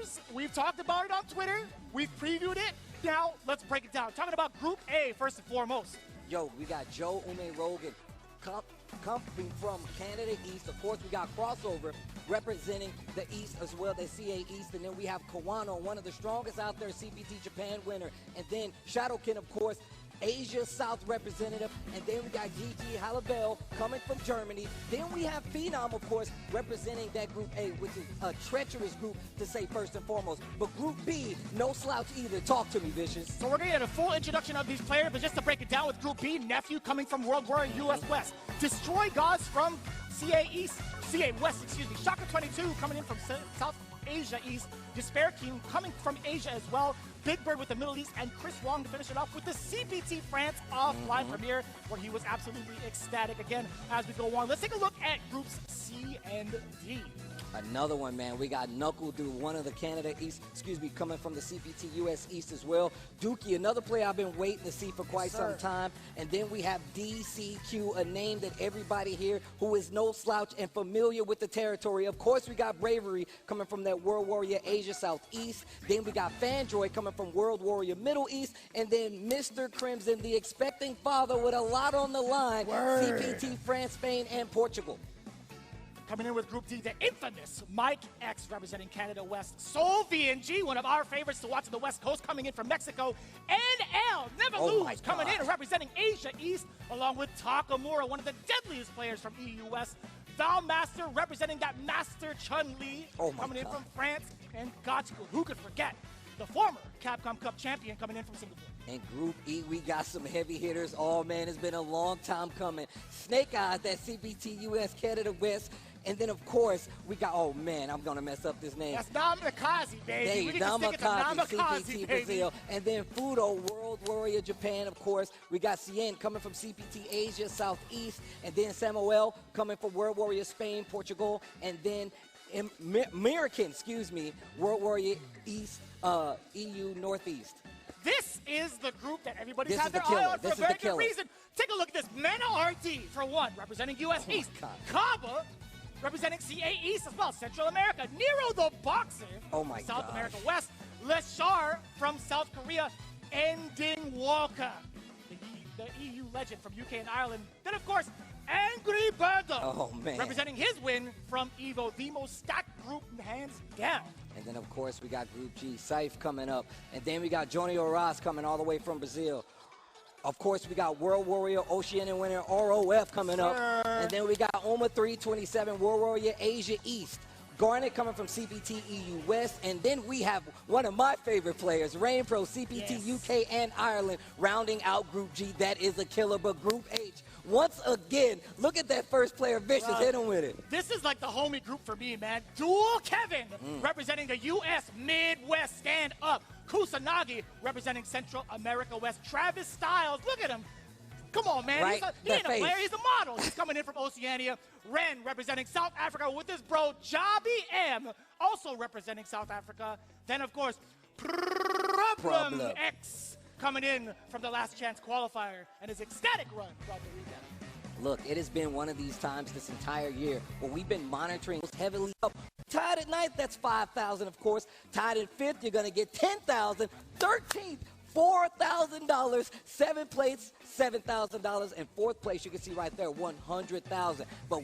players. We've talked about it on Twitter. We've previewed it. Now, let's break it down. Talking about Group A first and foremost. Yo, we got Joe Ume Rogan coming from Canada East. Of course, we got Crossover representing the East as well, the CA East. And then we have Kawano, one of the strongest out there, CPT Japan winner. And then Shadowkin, of course, Asia South representative. And then we got GG Halabel coming from Germany. Then we have Phenom, of course, representing that Group A, which is a treacherous group to say first and foremost. But Group B, no slouch either. Talk to me, Vicious. So we're going to get a full introduction of these players, but just to break it down with Group B, Nephew coming from World Warrior US West. Destroy Gods from CA East, CA West, excuse me. Shaka 22 coming in from South Asia East. Despair King coming from Asia as well. Big Bird with the Middle East, and Chris Wong to finish it off with the CPT France offline premiere, where he was absolutely ecstatic again as we go on. Let's take a look at Groups C and D. Another one, man. We got Knuckle Dude, one of the Canada East, coming from the CPT US East as well. Dookie, another player I've been waiting to see for quite some time. And then we have DCQ, a name that everybody here who is no slouch and familiar with the territory. Of course, we got Bravery coming from that World Warrior Asia Southeast. Then we got Fanjoy coming from World Warrior Middle East. And then Mr. Crimson, the expecting father with a lot on the line. CPT France, Spain, and Portugal. Coming in with Group D, the infamous Mike X representing Canada West. Soul VNG, one of our favorites to watch on the West Coast, coming in from Mexico. NL, Never Lose, coming in and representing Asia East, along with Takamura, one of the deadliest players from EU West. Valmaster representing that Master Chun-Li, coming in from France. And Gotcha, who could forget, the former Capcom Cup champion coming in from Singapore. In Group E, we got some heavy hitters. Oh, man, it's been a long time coming. Snake Eyes, that CPT US Canada West. And then, of course, we got, oh, man, I'm going to mess up this name. That's Namikaze, baby. Hey, Namikaze, CPT Brazil. And then Fudo, World Warrior Japan, of course. We got Cien coming from CPT Asia, Southeast. And then Samuel coming from World Warrior Spain, Portugal. And then American, World Warrior East, EU Northeast. This is the group that everybody's had their eye on for a very good reason. Take a look at this. Mena RT, for one, representing US East. Kaba, representing CA East as well, Central America. Nero the Boxer, South America West. Leshar from South Korea. Ending Walker, the EU legend from UK and Ireland. Then, of course, Angry Birdo, representing his win from EVO, the most stacked group hands down. And then, of course, we got Group G, Saif coming up. And then we got Johnny Oras coming all the way from Brazil. Of course, we got World Warrior Oceanian winner ROF coming up. And then we got OMA 327 World Warrior Asia East. Garnet coming from CPT EU West. And then we have one of my favorite players, Rain Pro, CPT UK and Ireland, rounding out Group G. That is a killer. But Group H, once again, look at that first player, Vicious, hit him with it. This is like the homie group for me, man. Dual Kevin, representing the U.S. Midwest Stand Up. Kusanagi, representing Central America West. Travis Styles, look at him. Come on, man. He ain't a player, he's a model. He's coming in from Oceania. Ren, representing South Africa with his bro, Jabi M, also representing South Africa. Then, of course, Problem X, coming in from the Last Chance qualifier and his ecstatic run throughout the weekend. Look, it has been one of these times this entire year where we've been monitoring heavily up. Tied at ninth, that's $5,000, of course. Tied at fifth, you're going to get $10,000. 13th, $4,000. Seventh place, $7,000. And fourth place, you can see right there, $100,000. But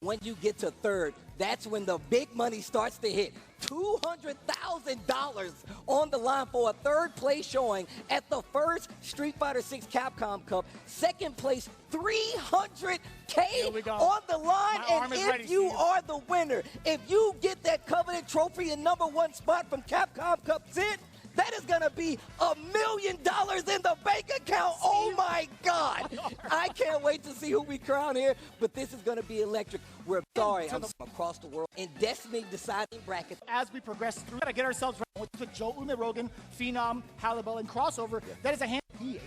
when you get to third, that's when the big money starts to hit. $200,000 on the line for a third place showing at the first Street Fighter 6 Capcom Cup. Second place, $300K on the line. And if you are the winner, if you get that coveted trophy and #1 spot from Capcom Cup, that is going to be $1 million in the bank account. Oh my my God! I can't wait to see who we crown here, but this is going to be electric. We're sorry, I'm across the world in Destiny deciding brackets. As we progress through, to get ourselves right with Joe Rogan, Phenom, Halliburton crossover. That is a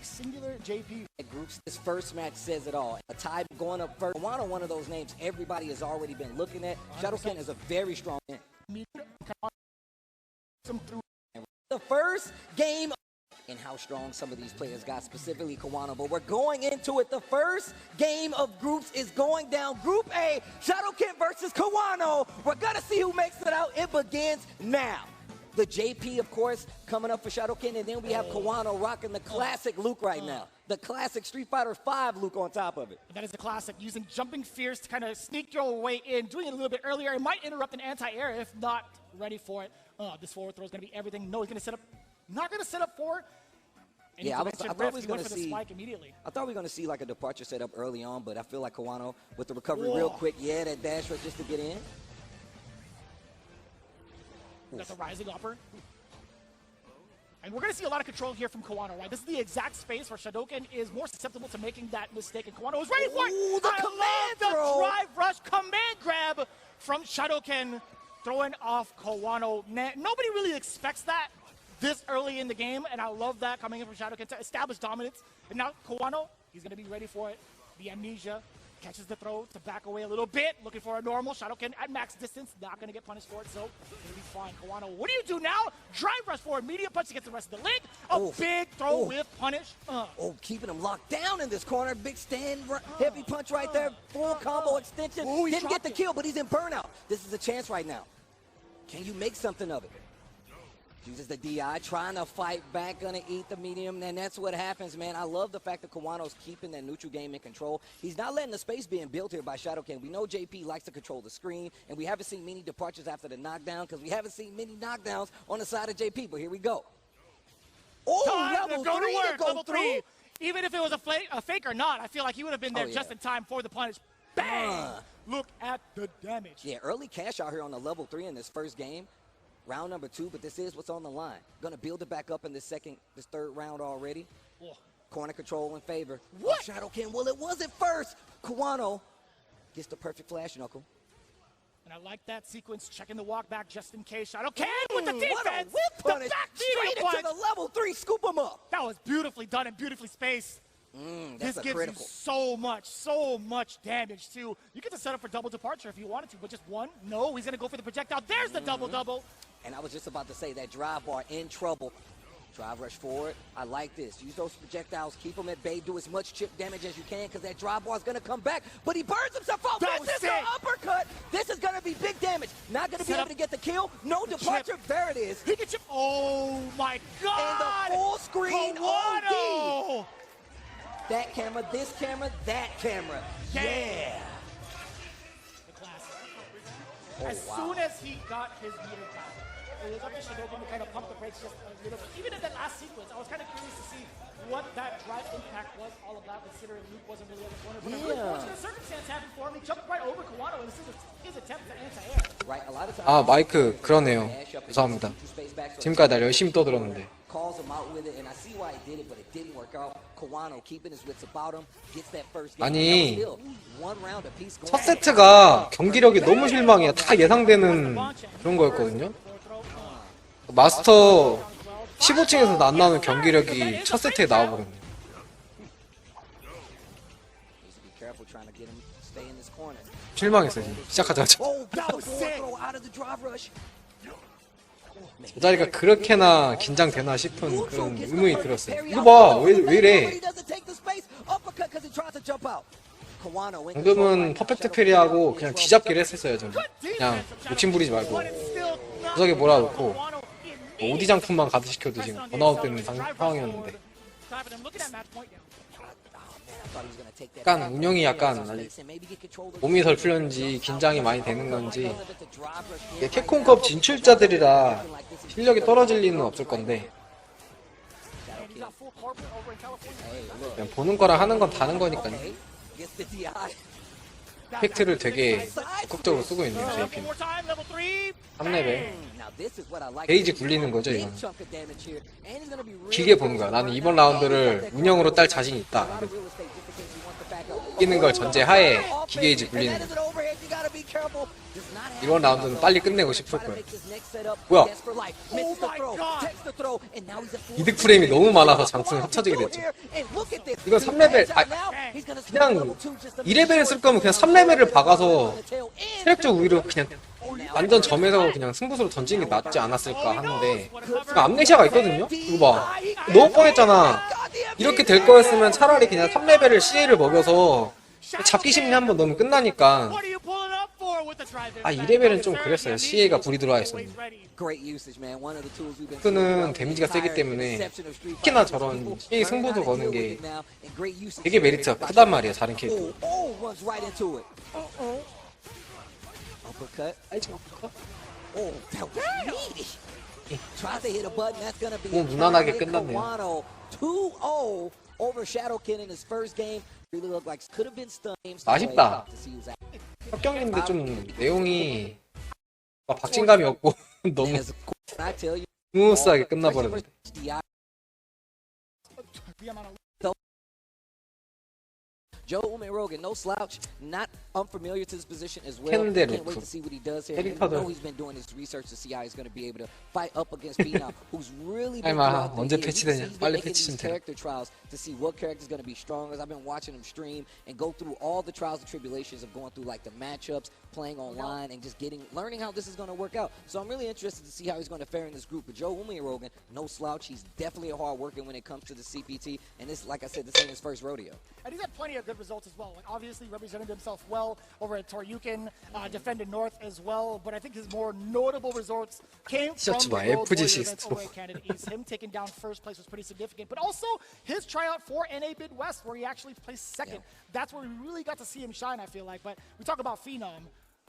singular JP. Groups, this first match says it all. A tie going up first. One of those names everybody has already been looking at. Shadowkin is a very strong man. The first game and how strong some of these players got, specifically Kawano. But we're going into it. The first game of groups is going down. Group A, Shadowkin versus Kawano. We're going to see who makes it out. It begins now. The JP, of course, coming up for Shadowkin, and then we have Kawano rocking the classic Luke right now. The classic Street Fighter V Luke on top of it. That is the classic, using jumping fierce to kind of sneak your way in, doing it a little bit earlier. It might interrupt an anti-air if not ready for it. This forward throw is going to be everything. No, he's going to set up, not going to set up for. Yeah, I thought we was going to see. Spike immediately. I thought we were going to see like a departure set up early on, but I feel like Kawano with the recovery real quick. Yeah, that dash right just to get in. That's a rising upper. And we're going to see a lot of control here from Kawano, right? This is the exact space where Shadowkin is more susceptible to making that mistake, and Kawano is ready for it. The command throw. The drive rush command grab from Shadowkin, throwing off Kawano. Nobody really expects that this early in the game, and I love that coming in from Shadowkin to establish dominance. And now Kawano, he's going to be ready for it. The amnesia. Catches the throw to back away a little bit, looking for a normal. Shadowkin at max distance, not going to get punished for it, so it'll be fine. Kawano, what do you do now? Drive rush forward, medium punch against the rest of the leg. Big throw with punish. Keeping him locked down in this corner. Big stand, heavy punch right there. Full combo extension. Didn't get the kill, but he's in burnout. This is a chance right now. Can you make something of it? Uses the DI, trying to fight back, gonna eat the medium, and that's what happens, man. I love the fact that Kawano's keeping that neutral game in control. He's not letting the space being built here by Shadowkin. We know JP likes to control the screen, and we haven't seen many departures after the knockdown because we haven't seen many knockdowns on the side of JP, but here we go. Level three. Even if it was a fake or not, I feel like he would have been there just in time for the punish. Bang! Look at the damage. Yeah, early cash out here on the level 3 in this first game. Round number 2, but this is what's on the line. Gonna build it back up in this third round already. Corner control in favor. What? Shadowkin, well, it wasn't first. Kawano gets the perfect flash knuckle. And I like that sequence, checking the walk back just in case. Shadowkin with the defense. What a whip punish. Straight into the level 3, scoop him up. That was beautifully done and beautifully spaced. This gives critical. You so much damage too. You get to set up for double departure if you wanted to, but just one? No, he's gonna go for the projectile. There's the double. And I was just about to say that drive bar in trouble. Drive rush forward. I like this. Use those projectiles. Keep them at bay. Do as much chip damage as you can because that drive bar is going to come back. But he burns himself out. This is the uppercut. This is going to be big damage. Not going to be able to get the kill. No departure. There it is. He can chip. Oh, my God. And the full screen Kawano. OD. That camera, this camera, that camera. Yeah. The classic. As soon as he got his meter down, it was up to Shadowkin to kind of pump the brakes just a little bit. Even in that last sequence, I was kind of curious to see what that drive impact was all about, considering Luke wasn't really on the corner. But a really fortunate circumstance happened for him. He jumped right over Kawano, and this is his attempt to anti-air. Right, a lot of times. 아, 마이크 그러네요. 죄송합니다. 지금까지 날 열심히 떠들었는데. Calls him out with it, and I see why he did it, but it didn't work out. Kawano keeping his wits about him, gets that first game. 아니, one round apiece going. 첫 세트가 경기력이 너무 실망이야. 다 예상되는 그런 거였거든요. 마스터 15층에서 안 나오는 경기력이 첫 세트에 나와버렸네. 실망했어요, 지금. 시작하자마자. 저 자리가 그렇게나 긴장되나 싶은 그런 의문이 들었어요. 이거 봐, 왜 이래? 방금은 퍼펙트 페리하고 그냥 뒤잡기를 했었어요, 저는. 그냥 욕심부리지 말고 구석에 몰아놓고 오디 장품만 가드시켜도 지금 번아웃되는 상황이었는데 약간 운영이 약간 몸이 덜 풀렸는지 긴장이 많이 되는 건지 캡콤컵 진출자들이라 실력이 떨어질 리는 없을 건데 그냥 보는 거랑 하는 건 다른 거니까요. 이펙트를 되게 적극적으로 쓰고 있네요, JP는. 3레벨. 게이지 굴리는 거죠, 이거는. 길게 보는 거야. 나는 이번 라운드를 운영으로 딸 자신이 있다. 이기는 걸 전제하에 기게이지 굴리는 거야. 이번 라운드는 빨리 끝내고 싶을 거야. 뭐야? 이득 프레임이 너무 많아서 장풍이 합쳐지게 됐죠. 이건 3레벨, 그냥 2레벨을 쓸 거면 그냥 3레벨을 박아서 체력적 우위로 그냥 완전 점에서 그냥 승부수로 던지는 게 낫지 않았을까 하는데, 암네시아가 있거든요? 이거 봐. 너무 뻔했잖아. 이렇게 될 거였으면 차라리 그냥 3레벨을 CA를 먹여서 잡기 심리 한번 넣으면 끝나니까. 2레벨은 좀 그랬어요. CA가 불이 들어와 있었는데. 그는 데미지가 세기 때문에 특히나 저런 CA 승부도 거는 게 되게 메리트가 크단 말이야, 다른 캐릭터. 뭐 무난하게 끝났네요. 아쉽다. 합격인데 좀 내용이 박진감이 없고 너무 스무스하게 끝나버렸는데. Joe Rogan, no slouch, not unfamiliar to this position as well. Can't wait to see what he does here. You know he's been doing his research to see how he's going to be able to fight up against Phenom, who's really been throughout the years. He's been making these character trials to see what character is going to be strongest. I've been watching him stream and go through all the trials and tribulations of going through like the matchups, playing online, and just learning how this is going to work out. So I'm really interested to see how he's going to fare in this group. But Joe Rogan, no slouch. He's definitely a hard worker when it comes to the CPT. And this, like I said, this ain't his first rodeo. And he's had plenty of good results as well. Like obviously represented himself well over at Toryukin, defended North as well. But I think his more notable results came from the World Warriors against away Canada East. Him taking down first place was pretty significant. But also his tryout for NA Midwest, where he actually placed second. Yeah. That's where we really got to see him shine, I feel like. But we talk about Phenom.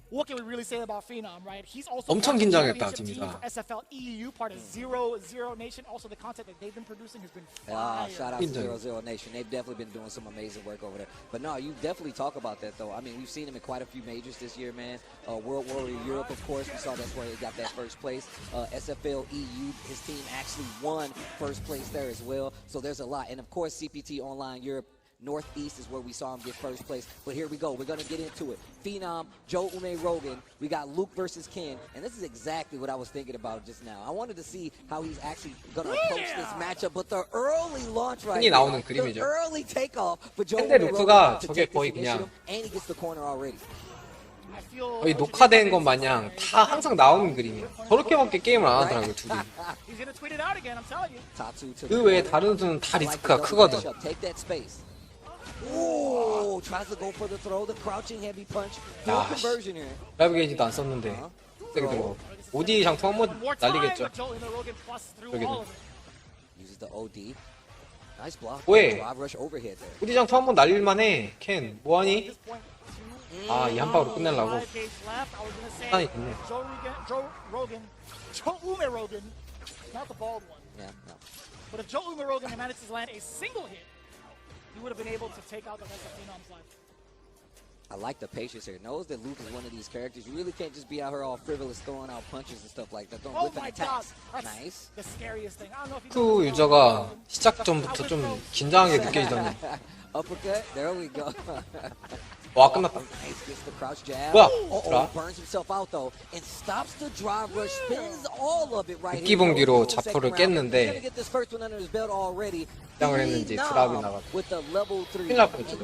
What can we really say about Phenom, right? He's also 엄청 긴장했다, 진짜. SFL EU, part of 0-0 Nation. Also, the content that they've been producing has been fire. Shout out to 0-0 Nation. They've definitely been doing some amazing work over there. But no, you definitely talk about that, though. I mean, we've seen him in quite a few majors this year, man. World Warrior Europe, of course. We saw that's where he got that first place. SFL EU, his team actually won first place there as well. So there's a lot. And, of course, CPT Online Europe. Northeast is where we saw him get first place. But here we go. We're going to get into it. Phenom, Joe Rogan. We got Luke versus Ken. And this is exactly what I was thinking about just now. I wanted to see how he's actually going to approach this matchup. But the early launch right now, the early takeoff for Joe Rogan to take this initiative. And he gets the corner already. 거의 녹화된 것 마냥 다 항상 나오는 그림이에요. 저렇게밖에 게임을 안 하더라고요, 둘이. 그 외에 다른 수는 다 리스크가 크거든. Ooh, tries to go for the throw, the crouching heavy punch. No conversion here. 드라이브 게이지도 안 썼는데. 그래도 OD 장풍 한번 날리겠죠. 여기도. Uses the OD. Nice block. 왜? Drive rush overhead there. OD 장풍 한번 날릴만해. 켄, 뭐하니? 이 한 방으로 끝내려고. 시간이 있네. Joe Rogan, not the bald one. Yeah, no. But if Joe Rogan had managed to land a single hit, he would have been able to take out the rest of Phenom's life. I like the patience here. Knows that Luke is one of these characters. You really can't just be out here all frivolous, throwing out punches and stuff like that. Don't whip and attacks. Nice. The scariest thing. I don't know if 그 유저가 시작 전부터 좀 긴장하게 느껴지던데. Uppercut. There we go. 와, 끝났다. 뭐야? 들어와. 극기봉기로 자포를 깼는데 긴장을 했는지 드랍이 나갔다. 큰일 날 뻔했죠.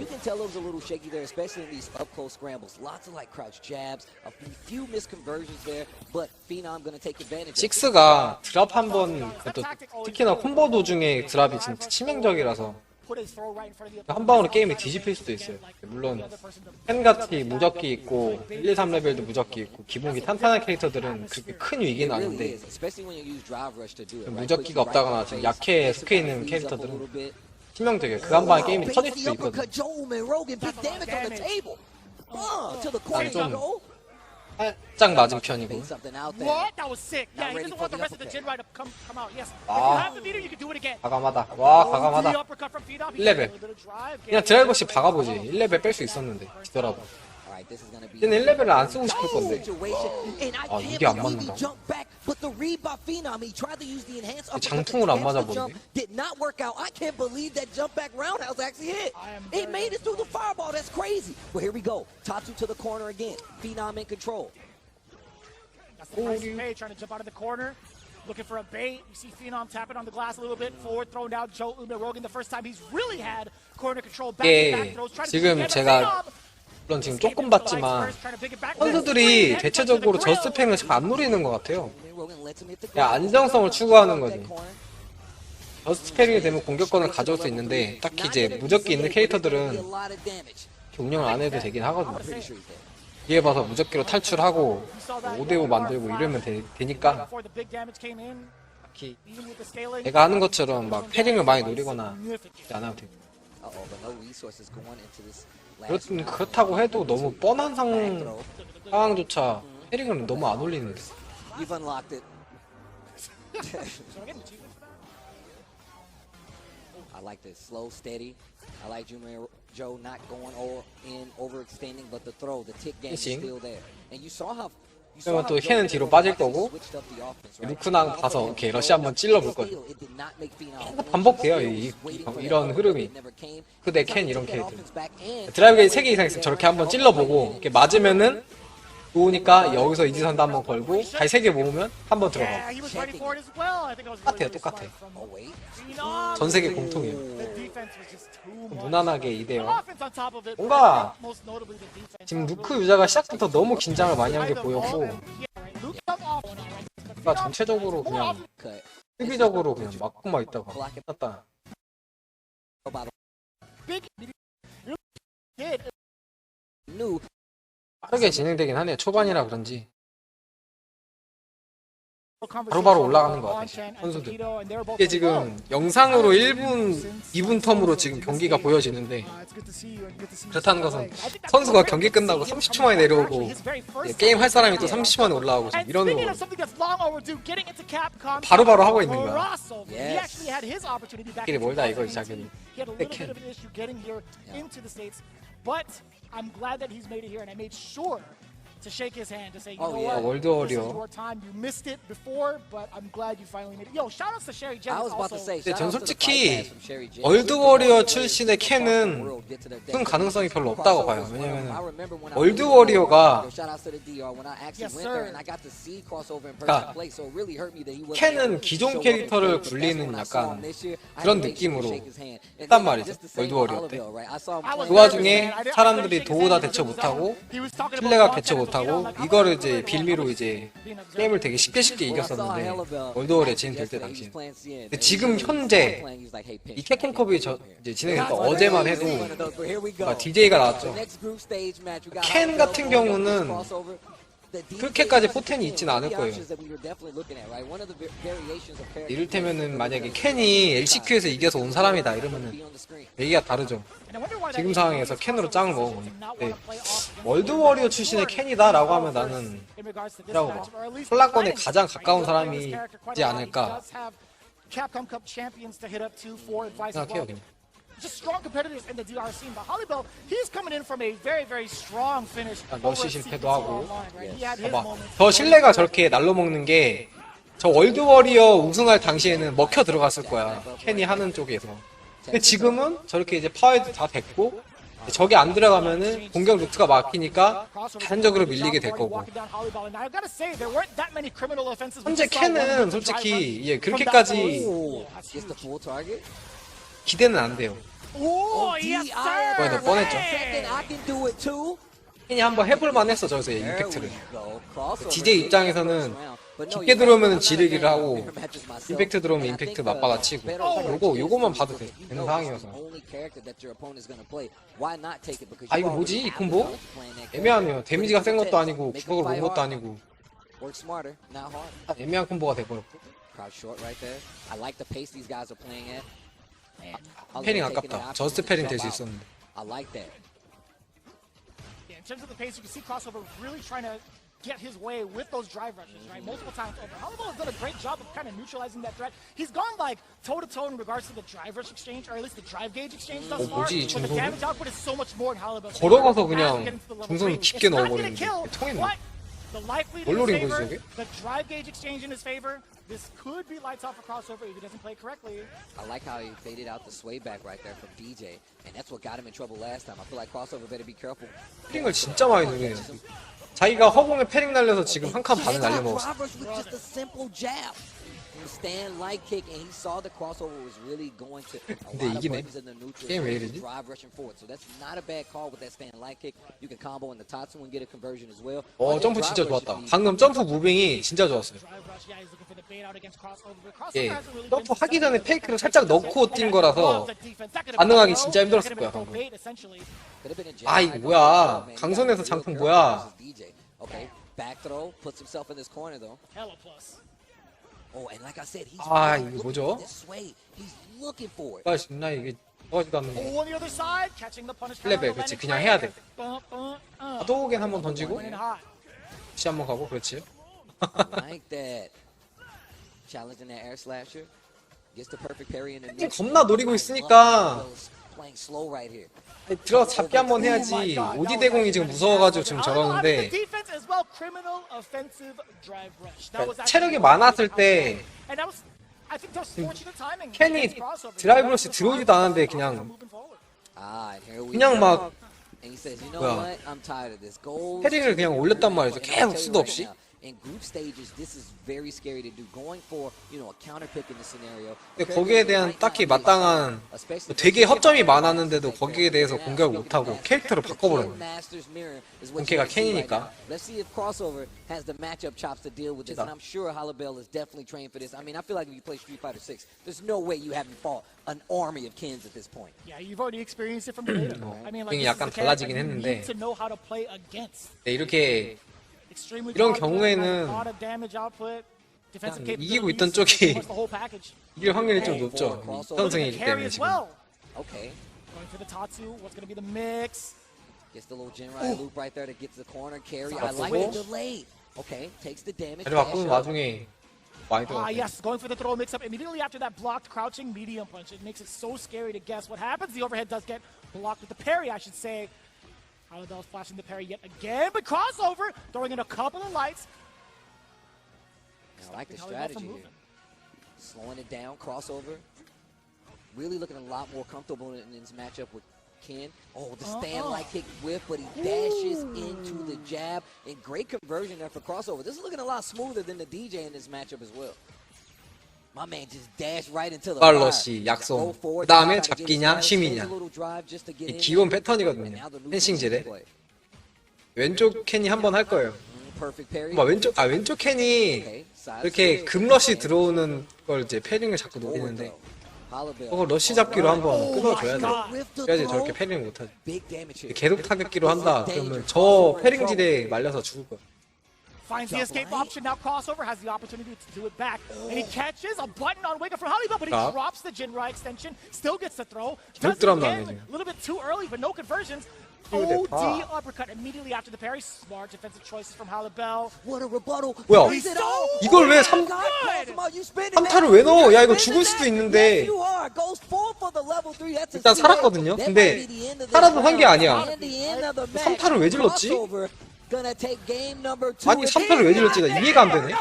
식스가 드랍 한번 특히나 콤보 도중에 드랍이 진짜 치명적이라서 한 방으로 게임이 뒤집힐 수도 있어요. 물론 펜같이 무적기 있고 1, 2, 3레벨도 무적기 있고 기본기 탄탄한 캐릭터들은 그렇게 큰 위기는 아닌데 무적기가 없다거나 좀 약해 속해 있는 캐릭터들은 치명적이에요. 그 한 방에 게임이 터질 수도 있거든요. 난 좀 살짝 맞은 편이고. 과감하다. 와, 과감하다. 1레벨. 그냥 드라이버씩 박아보지. 1레벨 뺄 수 있었는데. 지더라도. 얘는 1레벨을 안 쓰고 싶을 건데. 아, 이게 안 맞는다. 장풍을 안 맞아버리네. Trying to jump out of the corner. Looking for a bait. You see Phenom tapping on the glass a little bit. Forward thrown down Joe Rogan the first time he's really had corner control. Back to back throws. Trying to 지금 제가 물론 지금 조금 봤지만 선수들이 대체적으로 저스트팽을 잘 안 노리는 것 같아요. 그냥 안정성을 추구하는 거지. 저스트팽이 되면 공격권을 가져올 수 있는데 딱히 이제 무적기 있는 캐릭터들은 운영을 안 해도 되긴 하거든요. 뒤에 봐서 무적기로 탈출하고 5대5 만들고 이러면 되니까 딱히 내가 하는 것처럼 막 패링을 많이 노리거나 안 해도 되고. 그렇다고 해도 너무 뻔한 상황조차 패링을 너무 안 올리는데. I like this slow, steady. I like Joe not going overextending, but the throw, the tick game is still there. And you saw how. 그러면 또 캔은 뒤로 빠질 거고 루크랑 가서 이렇게 러시 한번 찔러볼 거예요. 반복돼요 이런 흐름이. 그대 캔 이런 캐릭터. 드라이브 게이지 3개 이상 있으면 저렇게 한번 찔러보고 이렇게 맞으면은 좋으니까 여기서 이지선도 한번 걸고 다시 3개 모으면 한번 들어가고. 똑같아요, 똑같아. 전 세계 공통이에요. 무난하게 2대0. 뭔가 지금 루크 유저가 시작부터 너무 긴장을 많이 한 게 보였고, 그러니까 전체적으로 그냥 수비적으로 그냥 막고만 있다가 끝났다. 빠르게 진행되긴 하네요. 초반이라 그런지 바로바로 올라가는 것 같아요, 선수들. 이게 지금 영상으로 1분, 2분 텀으로 지금 경기가 보여지는데, 그렇다는 것은 선수가 경기 끝나고 30초 만에 내려오고 게임 할 사람이 또 30초 만에 올라오고 이런 거 바로바로 하고 있는 거야. 길이 멀다 이거지 자기는. I'm glad that he's made it here, and I made sure to shake his hand to say, you know what, 월드 워리어. This is your time. You missed it before, but I'm glad you finally made it. Yo, shout outs to Sherry Jen. 근데 전 솔직히 월드 워리어 출신의 캔은 큰 가능성이 별로 없다고 봐요. 왜냐면 월드 워리어가 그러니까 캔은 기존 캐릭터를 굴리는 약간 그런 느낌으로 했단 말이죠. 월드 워리어 때. 그 와중에 사람들이 도우다 대처 못하고 플레가 대처 못하고 이거를 이제 빌미로 이제 게임을 되게 쉽게 이겼었는데 월드워리어 진행될 때 당시에. 근데 지금 현재 이 캡콤컵이 이제 진행됐다 어제만 해도 DJ가 나왔죠. 캔 같은 경우는 그렇게까지 포텐이 있진 않을 거예요. 이를테면은 만약에 캔이 LCQ에서 이겨서 온 사람이다 이러면은 얘기가 다르죠. 지금 상황에서 캔으로 짱을 먹어보니까. 네. 월드워리어 출신의 캔이다 라고 하면 나는 이라고 봐. 탈락권에 가장 가까운 사람이지 않을까 생각해요. 그냥. Just strong competitors in the DR scene. But Hollybell, he's coming in from a very, very strong finish. 러시 실패도 하고. 봐봐. 저 실내가 저렇게 날로 먹는 게 저 월드워리어 우승할 당시에는 먹혀 들어갔을 거야. 캔이 하는 쪽에서. 근데 지금은 저렇게 이제 파워도 다 됐고 저게 안 들어가면은 공격 루트가 막히니까 단적으로 밀리게 될 거고. 현재 캔은 솔직히 그렇게까지 기대는 안 돼요. 거의 더 뻔했죠. 캔이 한번 해볼만 했어 저기서 임팩트를. DJ 입장에서는 깊게 들어오면 지르기를 하고 임팩트 들어오면 임팩트 맞받아치고 요거만 봐도 되는 상황이어서. 아 이거 뭐지 이 콤보? 애매하네요. 데미지가 센 것도 아니고 구격을 본 것도 아니고 애매한 콤보가 돼버렸고. 패링 아깝다. 저스트 패링 될 수 있었는데. In terms of the pace, you can see crossover really trying to get his way with those drive rushes, right? Multiple times over. Halibo has done a great job of kind of neutralizing that threat. He's gone like toe-to-toe in regards to the drive rush exchange, or at least the drive gauge exchange thus far. 뭐지, But the 중소는? damage output is so much more in Halibo's 걸어가서 favor. 그냥 As we get into the level 중소는 three, 깊게 it's not gonna 넣어버리는데 kill, 이게 통했나? but the life lead 뭘 in his 노린 거지, favor, 저게? the drive gauge exchange in his favor. This could be lights out for crossover if he doesn't play correctly. I like how he faded out the sway back right there from DJ, and that's what got him in trouble last time. I feel like crossover better be careful. 패링을 진짜 많이 누리네요. 자기가 허공에 패링 날려서 지금 한 칸 반을 날려먹었어. Drive rush with just a simple jab. Stand light kick, and he saw the crossover was really going to a 근데 lot of 이기네. buttons in the neutral. 게임 왜 이러지? Drive rushing forward, so that's not a bad call with that stand light kick. You can combo in the Tatsu and get a conversion as well. 점프 진짜 좋았다. 방금 점프 무빙이 진짜 좋았어요. Drive rush, yeah, he's looking for the bait out against crossover. But 예, crossover hasn't really 점프 been 하기 전에 페이크를 살짝 넣고 뛴 거라서 반응하기 진짜 힘들었을 거야, 방금. 아, 이거 뭐야. 강선에서 장풍 뭐야. Okay, back throw, puts himself in this corner though. Hella plus. Oh, and like I said, he's 아, really 이거 looking 뭐죠? for this way. He's looking for it. 아, 진짜 이게 좋아지도 않는 거. Oh, on the other side, catching the punish. 플레이백, 그렇지. 그냥 해야 돼. 하도겐 한번 던지고, 시 한번 가고, 그렇지. Like that. Challenging that air slasher. Gets the perfect parry in the 패링 겁나 노리고 있으니까 playing slow right here. 들어서 잡기 한번 해야지. 오디 대공이 지금 무서워가지고 지금 저러는데 그러니까 체력이 많았을 때 캔이 드라이브 러시 들어오지도 않았는데 그냥 막 뭐야 패링을 그냥 올렸단 말이죠. 계속 수도 없이. In group stages, this is very scary to do. Going for, you know, a counter pick in this scenario. 근데 거기에 대한 딱히 마땅한 되게 허점이 많았는데도 거기에 대해서 공격을 못하고 캐릭터를 바꿔버렸네. 본캐가 캔이니까. Let's see if crossover has the matchup chops to deal with this. And I'm sure Halibel is definitely trained for this. I mean, I feel like if you play Street Fighter 6, there's no way you haven't fought an army of Kens at this point. Yeah, you've already experienced it from the data. I mean, like, 약간 달라지긴 했는데. to know how to play against. 네, 이렇게 이런 경우에는 이기고 있던 쪽이 이길 확률이 좀 높죠. 선승이기 때문에 지금. Okay. Going for the Tatsu, what's going to be the mix? Gets the little Jinrai loop right there to get to the corner carry. I like the delay. Okay, takes the damage. 자리 바꾸는 와중에 많이 Ah, 들어갔네. yes, going for the throw mix up immediately after that blocked crouching medium punch. It makes it so scary to guess what happens. The overhead does get blocked with the parry, I should say. Halibel's flashing the parry yet again, but crossover, throwing in a couple of lights. I like the strategy here. Slowing it down, crossover. Really looking a lot more comfortable in this matchup with Ken. Oh, the stand light kick whiff, but he dashes into the jab. And great conversion there for crossover. This is looking a lot smoother than the DJ in this matchup as well. My man just dashed right into the 발러시, 약손. 그 다음에 잡기냐, 심이냐. 이 기본 패턴이거든요. 펜싱질에. 왼쪽 캔이 한 번 할 거예요. 왼쪽 캔이 이렇게 금러시 들어오는 걸 이제 패링을 자꾸 노리는데 그거 러시 잡기로 한번 끊어줘야 돼. 그래야지 저렇게 패링을 못하지. 계속 타격기로 한다. 그러면 저 패링질에 말려서 죽을 거야. Finds the escape option. Now crossover has the opportunity to do it back. And he catches a button on Wake Up from Halibel, but he drops the Jinrai extension. Still gets the throw. Does it again. A little bit too early, but no conversions. OD uppercut immediately after the parry. Smart defensive choices from Halibel. What a rebuttal. 뭐야? 이걸 왜 3타를 왜 넣어? 야, 이거 죽을 수도 있는데. 일단 살았거든요. 근데 살아도 한 게 아니야. 3타를 왜 질렀지? 아니 3타를 왜 질렀지? 나 이해가 안 되네.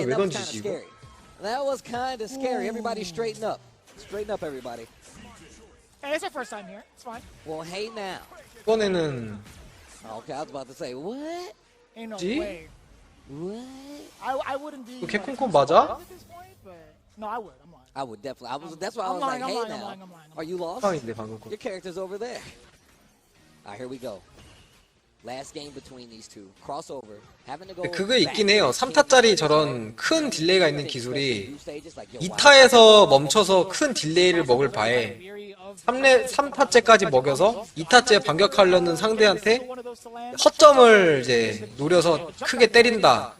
왜 던지지 이거? That was kind of scary. Everybody straighten up. Straighten up, everybody. Hey, it's our first time here. It's fine. Well, hey now. 이번에는 Okay, I was about to say what? Ain't no G? way. What? I wouldn't be. 캡콤컵 맞아? At this point, but no, I would. I'm lying. I would definitely. That's why I was lying, like, I'm hey lying, now. I'm lying. Are you lost? 상황인데 방금 거. Your character's over there. All right, here we go. Last game between these two. Crossover. Having to go. 그게 있긴 해요. 3타짜리 저런 큰 딜레이가 있는 기술이 2타에서 멈춰서 큰 딜레이를 먹을 바에 3타째까지 먹여서 2타째 반격하려는 상대한테 허점을 이제 노려서 크게 때린다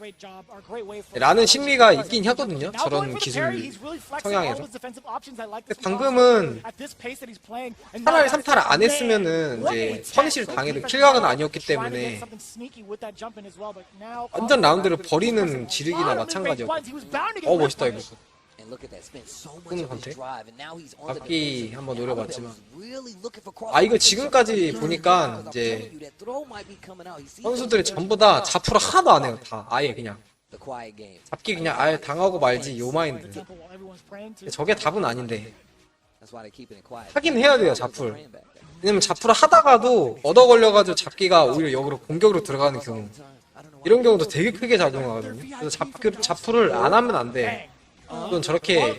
라는 심리가 있긴 하거든요. 저런 기술 성향에서. 근데 방금은 차라리 3타를 안 했으면은 이제 퍼니시를 당해도 킬각은 아니었기 때문에 완전 라운드를 버리는 지르기나 마찬가지였고. 멋있다 이거. 끄는 선택. 잡기 한번 노려봤지만 이거 지금까지 보니까 이제 선수들이 전부 다 자프를 하나도 안 해요. 다 아예 그냥 잡기 그냥 아예 당하고 말지 요 마인드. 저게 답은 아닌데 하긴 해야 돼요 자풀. 왜냐면 자풀을 하다가도 얻어 걸려가지고 잡기가 오히려 역으로 공격으로 들어가는 경우, 이런 경우도 되게 크게 작용하거든요. 그래서 자풀을 안 하면 안 돼. 그건 저렇게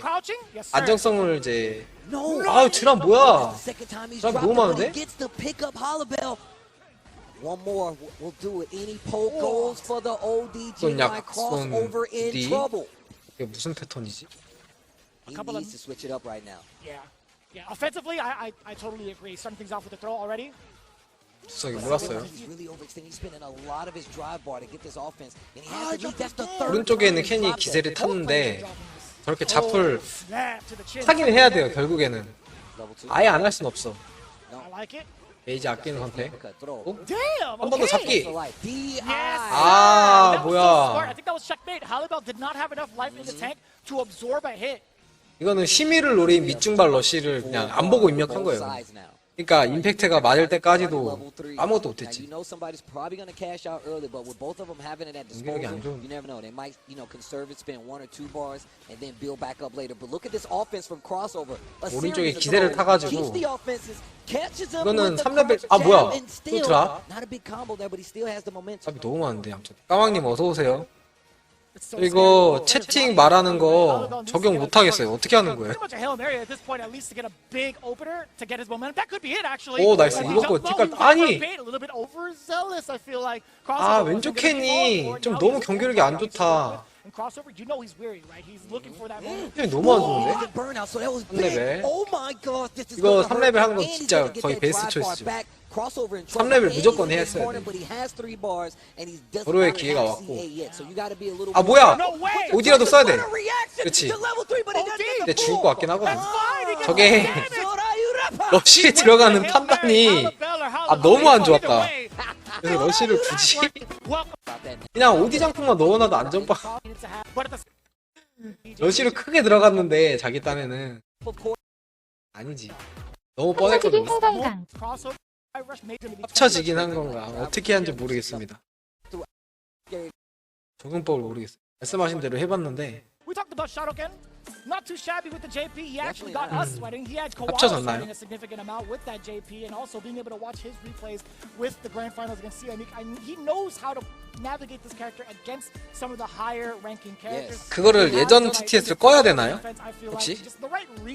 안정성을 이제 드랍 뭐야? 드랍 너무 많은데? 이건 약손 D? 이게 무슨 패턴이지? Yeah, offensively, I totally agree. Starting things off with the throw already. 수석이 몰랐어요. 오른쪽에 있는 캔이 기세를 탔는데 저렇게 자풀 하긴 해야 돼요. 결국에는 아예 안 할 순 없어. 베이지 아끼는 선택. 한 번 더 잡기. 뭐야. 이거는 심의를 노린 밑중발 러쉬를 그냥 안 보고 입력한 거예요. 그러니까 임팩트가 맞을 때까지도 아무것도 못했지. 공격이 안 좋은데. 오른쪽에 기대를 타가지고 이거는 3레벨 뭐야 또 드랍? 답이 너무 많은데 양쪽. 까망님 어서오세요. 이거 채팅 말하는 거 적용 못 하겠어요. 어떻게 하는 거예요? 오 나이스. 이거 거 뒷갈 아니. 왼쪽 캔이 좀 너무 경기력이 안 좋다. 너무 안 좋은데? 3레벨. 이거 3레벨 하는 건 진짜 거의 베스트 초이스죠. 3레벨 무조건 했어야 돼. 서로의 기회가 왔고. 뭐야! 어디라도 써야 돼. 그치. 근데 죽을 것 같긴 하거든. 저게 러쉬에 들어가는 판단이 너무 안 좋았다. 그래서 러쉬를 굳이 그냥 오디 장풍만 넣어놔도 안전빵. 러쉬로 크게 들어갔는데 자기 딴에는 아니지. 너무 뻔했거든. 합쳐지긴 한 건가 어떻게 하는지 모르겠습니다. 적응법을 모르겠어요. 말씀하신 대로 해봤는데 Not too shabby with the JP. He actually got us sweating. He had Kawhi sweating a significant amount with that JP, and also being able to watch his replays with the grand finals against CME. He knows how to navigate this character against some of the higher ranking characters. 그거를 예전 TTS를 꺼야 되나요? 혹시?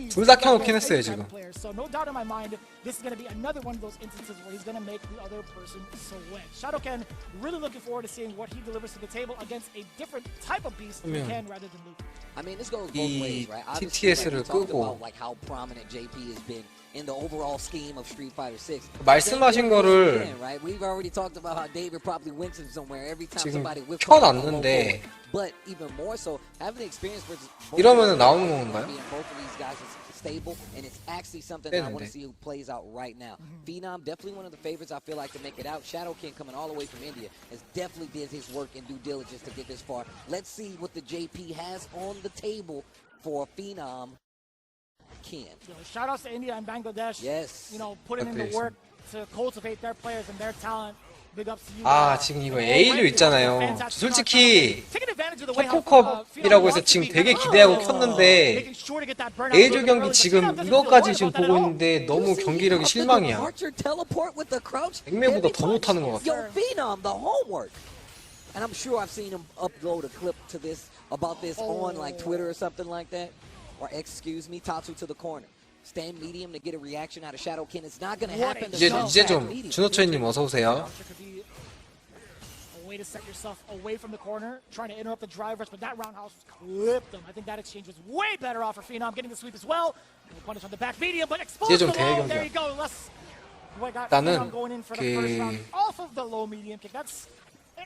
둘 다 켜놓긴 했어요 지금. So no doubt in my mind, this is going to be another one of those instances where he's going to make the other person sweat. Shadowken, really looking forward to seeing what he delivers to the table against a different type of beast than Ken rather than Luke. I mean, this goes both ways, right? TTS를 끄고 like how prominent JP has been in the overall scheme of Street Fighter 6. 말씀하신 거를 We've already talked about how David probably wins him somewhere every time 지금 somebody whips 켜놨는데 but even more so having the experience versus 이러면은 나오는 건가요? both of these guys is stable, and it's actually something that I want to see who plays out right now. Phenom, definitely one of the favorites I feel like to make it out. Shadowken coming all the way from India has definitely did his work and due diligence to get this far. Let's see what the JP has on the table for Phenom Ken. Shout outs to India and Bangladesh. Yes. You know, putting in the work to cultivate their players and their talent. 지금 이거 A조 있잖아요. 솔직히 캡콤컵이라고 해서 지금 되게 기대하고 켰는데 A조 경기 지금 이거까지 지금 보고 있는데 너무 경기력이 실망이야. 백매보다 더 못하는 것 같아. And I'm sure I've seen him upload a clip to this about this on like Twitter or something like that. Or excuse me, Tatsu to the corner. Stand medium to get a reaction out of Shadowken. It's not going to happen. 이제 좀 준호철님 어서 오세요. A way to set yourself away from the corner, trying to interrupt the drive rush, but that roundhouse clipped them. I think that exchange was way better off for Phenom, getting the sweep as well. Punish on the back medium, but exposed the wall. There you go. 일단은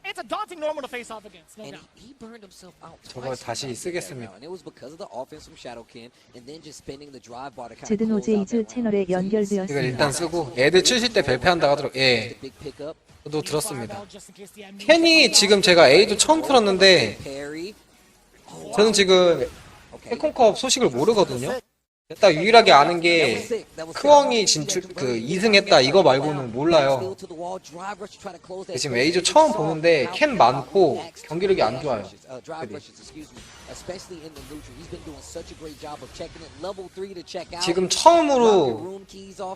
It's a daunting normal to face off against. No And doubt. he burned himself out. 저걸 다시 쓰겠습니다. And it was because of the offense from Shadowkin and then just spinning the drive bar to kind of 제든 close out 오제이즈 that round. 채널에 이걸 연결되었습니다. 일단 쓰고 애들 70대 발표한다고 하더라고요. 예, Big pickup. 저도 들었습니다. Just in case the enemy- 캔이 지금 제가 A도 처음 풀었는데 Parry. 저는 지금 캐콤컵 소식을 모르거든요. 딱 유일하게 아는 게 크웡이 진출 그 2승했다 이거 말고는 몰라요. 지금 A조 처음 보는데 캔 많고 경기력이 안 좋아요. 지금 처음으로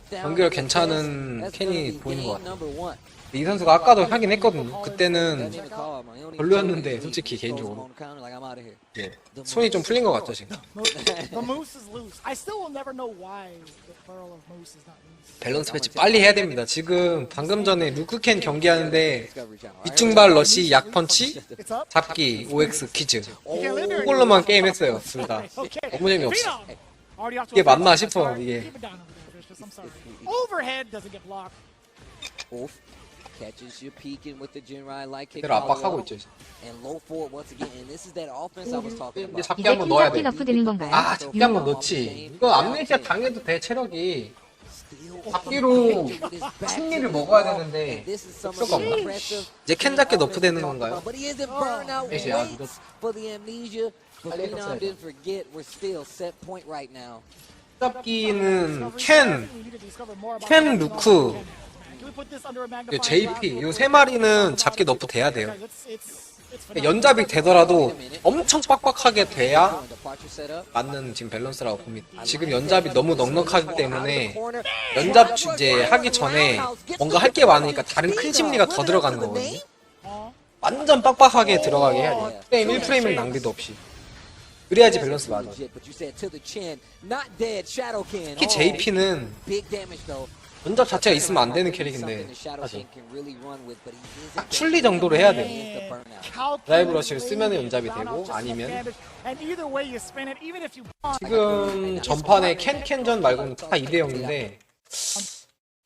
경기력 괜찮은 캔이 보이는 것 같아요. 이 선수가 아까도 하긴 했거든요. 그때는 별로였는데 솔직히 개인적으로 예, 손이 좀 풀린 것 같죠 지금. The moose is loose. I still will never know why the pearl of moose is not loose. 밸런스 배치 빨리 해야 됩니다. 지금 방금 전에 루크캔 경기하는데 윗중발 러시 약펀치 잡기 OX 퀴즈 그걸로만 게임했어요 둘 다. 너무 재미없어. Already off to 이게 a 맞나 fast 싶어, start. 이게. Keep it down over there, Vicious. I'm sorry. Overhead doesn't get blocked. Catches you peeking with the Jinrai light kick. 그대로 압박하고 있죠. And low forward once again. And this is that offense I was talking 이제 about. 잡기 이제 한번 넣어야 킹카피 돼. 너프 되는 건가요? 아 잡기 한번 넣지. 이거 암네시아 당해도 돼 체력이. 잡기로 승리를 먹어야 되는데 This is some of 필요가 the 없나? impressive. 이제 캔 잡기 너프 되는 건가요? But he isn't burned out. Actually, I Waits for the amnesia. But 빨리 Phenom 해봤어야 돼. didn't forget. We're still set point right now. 잡기는 캔, We need to discover more about 캔, that. 루크, Can we put this under a 그 magnifying JP glass? 요 세 마리는 잡기 너프 돼야 돼요. It's 연잡이 되더라도 엄청 빡빡하게 돼야 Going to Departure setup. 맞는 지금 밸런스라고 봅니다. 지금 연잡이 너무 넉넉하기 때문에 연잡 이제 하기 전에 뭔가 할 게 많으니까 다른 큰 심리가 더 들어가는 거거든요. 완전 빡빡하게 들어가게 해야 돼요. 프레임 1프레임은 낭비도 없이. 그래야지 밸런스 맞아. But you said to the chin, not dead. Shadowkin. 특히 JP는 Big damage though. 연잡 자체가 있으면 안 되는 캐릭인데 Something that 사실 Shadowkin can really run with, but he isn't. 딱 출리 정도로 해야 돼요. Is the burnout. 드라이브 러시를 쓰면 연잡이 되고 아니면 지금 전판에 캔캔전 말고는 다 2대 0인데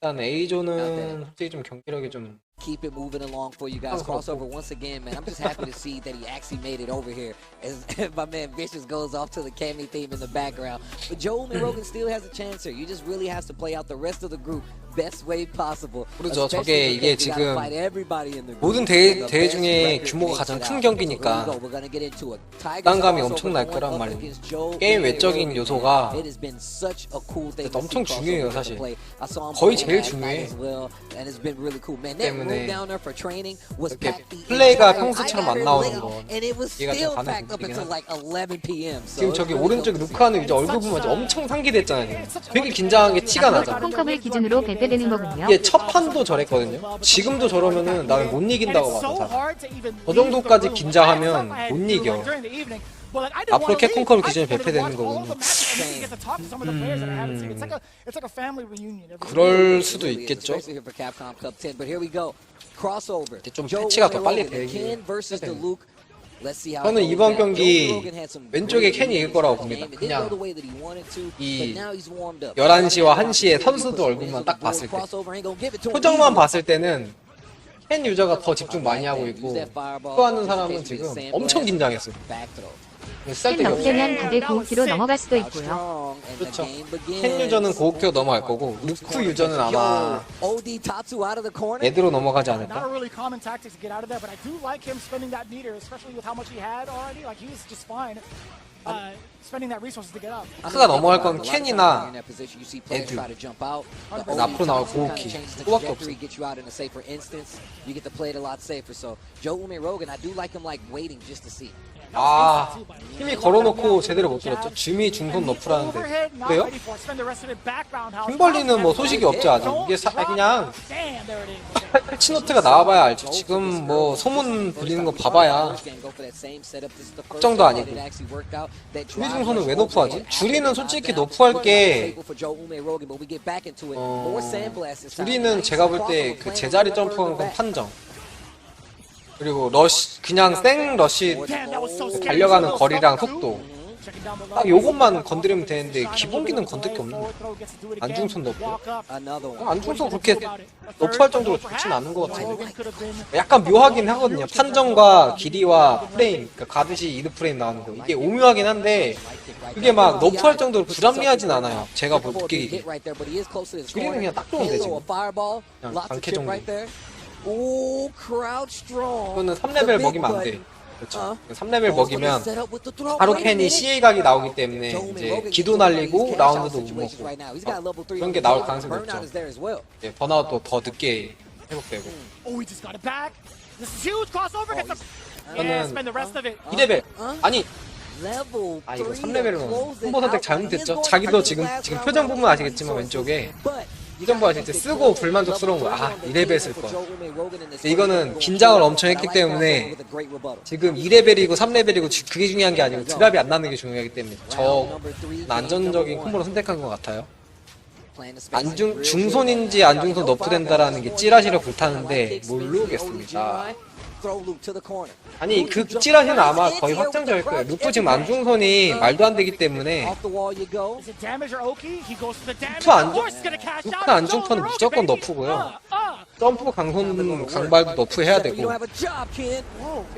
일단 A조는 솔직히 좀 경기력이 좀 Keep it moving along for you guys. Crossover once again, man. I'm just happy to see that he actually made it over here as my man Vicious goes off to the Cammy theme in the background. But Joel and Rogan still has a chance here. You just really have to play out the rest of the group best way possible. 모르죠. Especially 저게 이게 because we gotta 지금 fight everybody in the group. 모든 And the 대회 best 중에 record 규모가 makes 가장 it 큰 out. 경기니까 Here we go. We're gonna get into it. Tigers 부담감이 also 엄청 날 going 거란 up 말이에요. against Joel 게임 and 외적인 Rogan, 요소가 man. It has been such a cool thing to 엄청 see 중요해요, crossover 사실. play. I saw him 거의 play 제일 last night 중요해. as well, and it's been really cool, man. That room 때문에 down there for training was 이렇게 packed the 플레이가 entire 평소처럼 night. 안 나오는 Late, 건 and it was 이해가 좀 still 가는 packed up 부분이긴 until like 11 p.m. So 지금 it's 저기 really 오른쪽 dope to see. 루크하는 이제 얼굴 보면 엄청 상기됐잖아요. 지금. 되게 긴장한 게 티가 앞으로 나잖아. 킹컵을 기준으로 배배되는 거군요. 이게 첫 판도 저랬거든요. 지금도 저러면은 나는 못 이긴다고 봐서 저 정도까지 긴장하면 못 이겨. 앞으로 캡콤컵을 기준에 배패되는 거군요. 그럴 수도 있겠죠. Especially here for Capcom Cup 10. But here we go. Crossover. 이제 좀 Joe 패치가 더 빨리 Rogan, the 되긴 Ken versus the 해야 Luke. Let's see how 저는 it goes 이번 down. 경기 Joe Rogan had some 왼쪽에 great 캔이 이길 거라고 leads in 봅니다. the game. It didn't go 그냥 the way that he wanted to, 이 but now he's warmed up. 11시와 1시에 선수들 얼굴만 딱 봤을 때 표정만 봤을 때는 캔 유저가 더 집중 많이 하고 있고 투하는 사람은 지금 엄청 긴장했어요. 캔 쓸데가 없어요. 넘으면 다들 고급기로 넘어갈 수도 있고요. 그렇죠. 캔 유저는 고급기로 넘어갈 거고 루크 유저는 아마 레드로 넘어가지 Not a 않을까? really common tactic to get out of there, but I do like him spending that meter, especially with how much he had already. Like he's just fine spending that resources to get out. 크가 넘어갈 건 캔이나 에드. 앞으로 나올 고우키. 그거밖에 없어. 아, 힘이 걸어놓고 제대로 못 들었죠. 줌이 중손 너프라는데. 그래요? 킴벌리는 뭐 소식이 없죠, 아직. 이게 그냥 패치노트가 나와봐야 알죠. 지금 뭐 소문 불리는 거 봐봐야 걱정도 아니고. 줌이 중손은 왜 너프하지? 줄이는 솔직히 너프할 게 줄이는 제가 볼 때 그 제자리 점프하는 건 판정. 그리고 러시 그냥 생 러시 달려가는 거리랑 속도 딱 요것만 건드리면 되는데 기본기는 건들 게 없는 거야. 안중선 너프. 안중선 그렇게 너프할 정도로 좋진 않은 것 같은데. 약간 묘하긴 하거든요. 판정과 길이와 프레임, 그러니까 가듯이 이드 프레임 나오는 거. 이게 오묘하긴 한데 그게 막 너프할 정도로 불합리하진 않아요. 제가 느끼기에. 그림은 그냥 딱 좋은데 지금. 그냥 단캐 정도. 이거는 3레벨 먹이면 안 돼. 그렇죠. 3레벨 먹이면 바로 캔이 CA 각이 나오기 때문에 이제 기도 날리고 라운드도 못 먹고 그런 게 나올 가능성이 높죠. 예, 번아웃도 더 늦게 회복되고. 저는 2레벨 아니 이거 3레벨은 콤보 선택 잘못했죠. 자기도 지금 표정 보면 아시겠지만 왼쪽에 이전보다 진짜 쓰고 불만족스러운 거야. 2레벨 쓸 거. 이거는 긴장을 엄청 했기 때문에 지금 2레벨이고 3레벨이고 그게 중요한 게 아니고 드랍이 안 나는 게 중요하기 때문에 저 안전적인 콤보를 선택한 것 같아요. 중손인지 안중손 너프된다라는 게 찌라시로 불타는데 모르겠습니다. 아니 그 찌라시는 아마 거의 확정적일 거예요. 루프 지금 안중손이 말도 안 되기 때문에 루프 안중손은 무조건 너프고요. 점프 강손 강발도 너프 해야 되고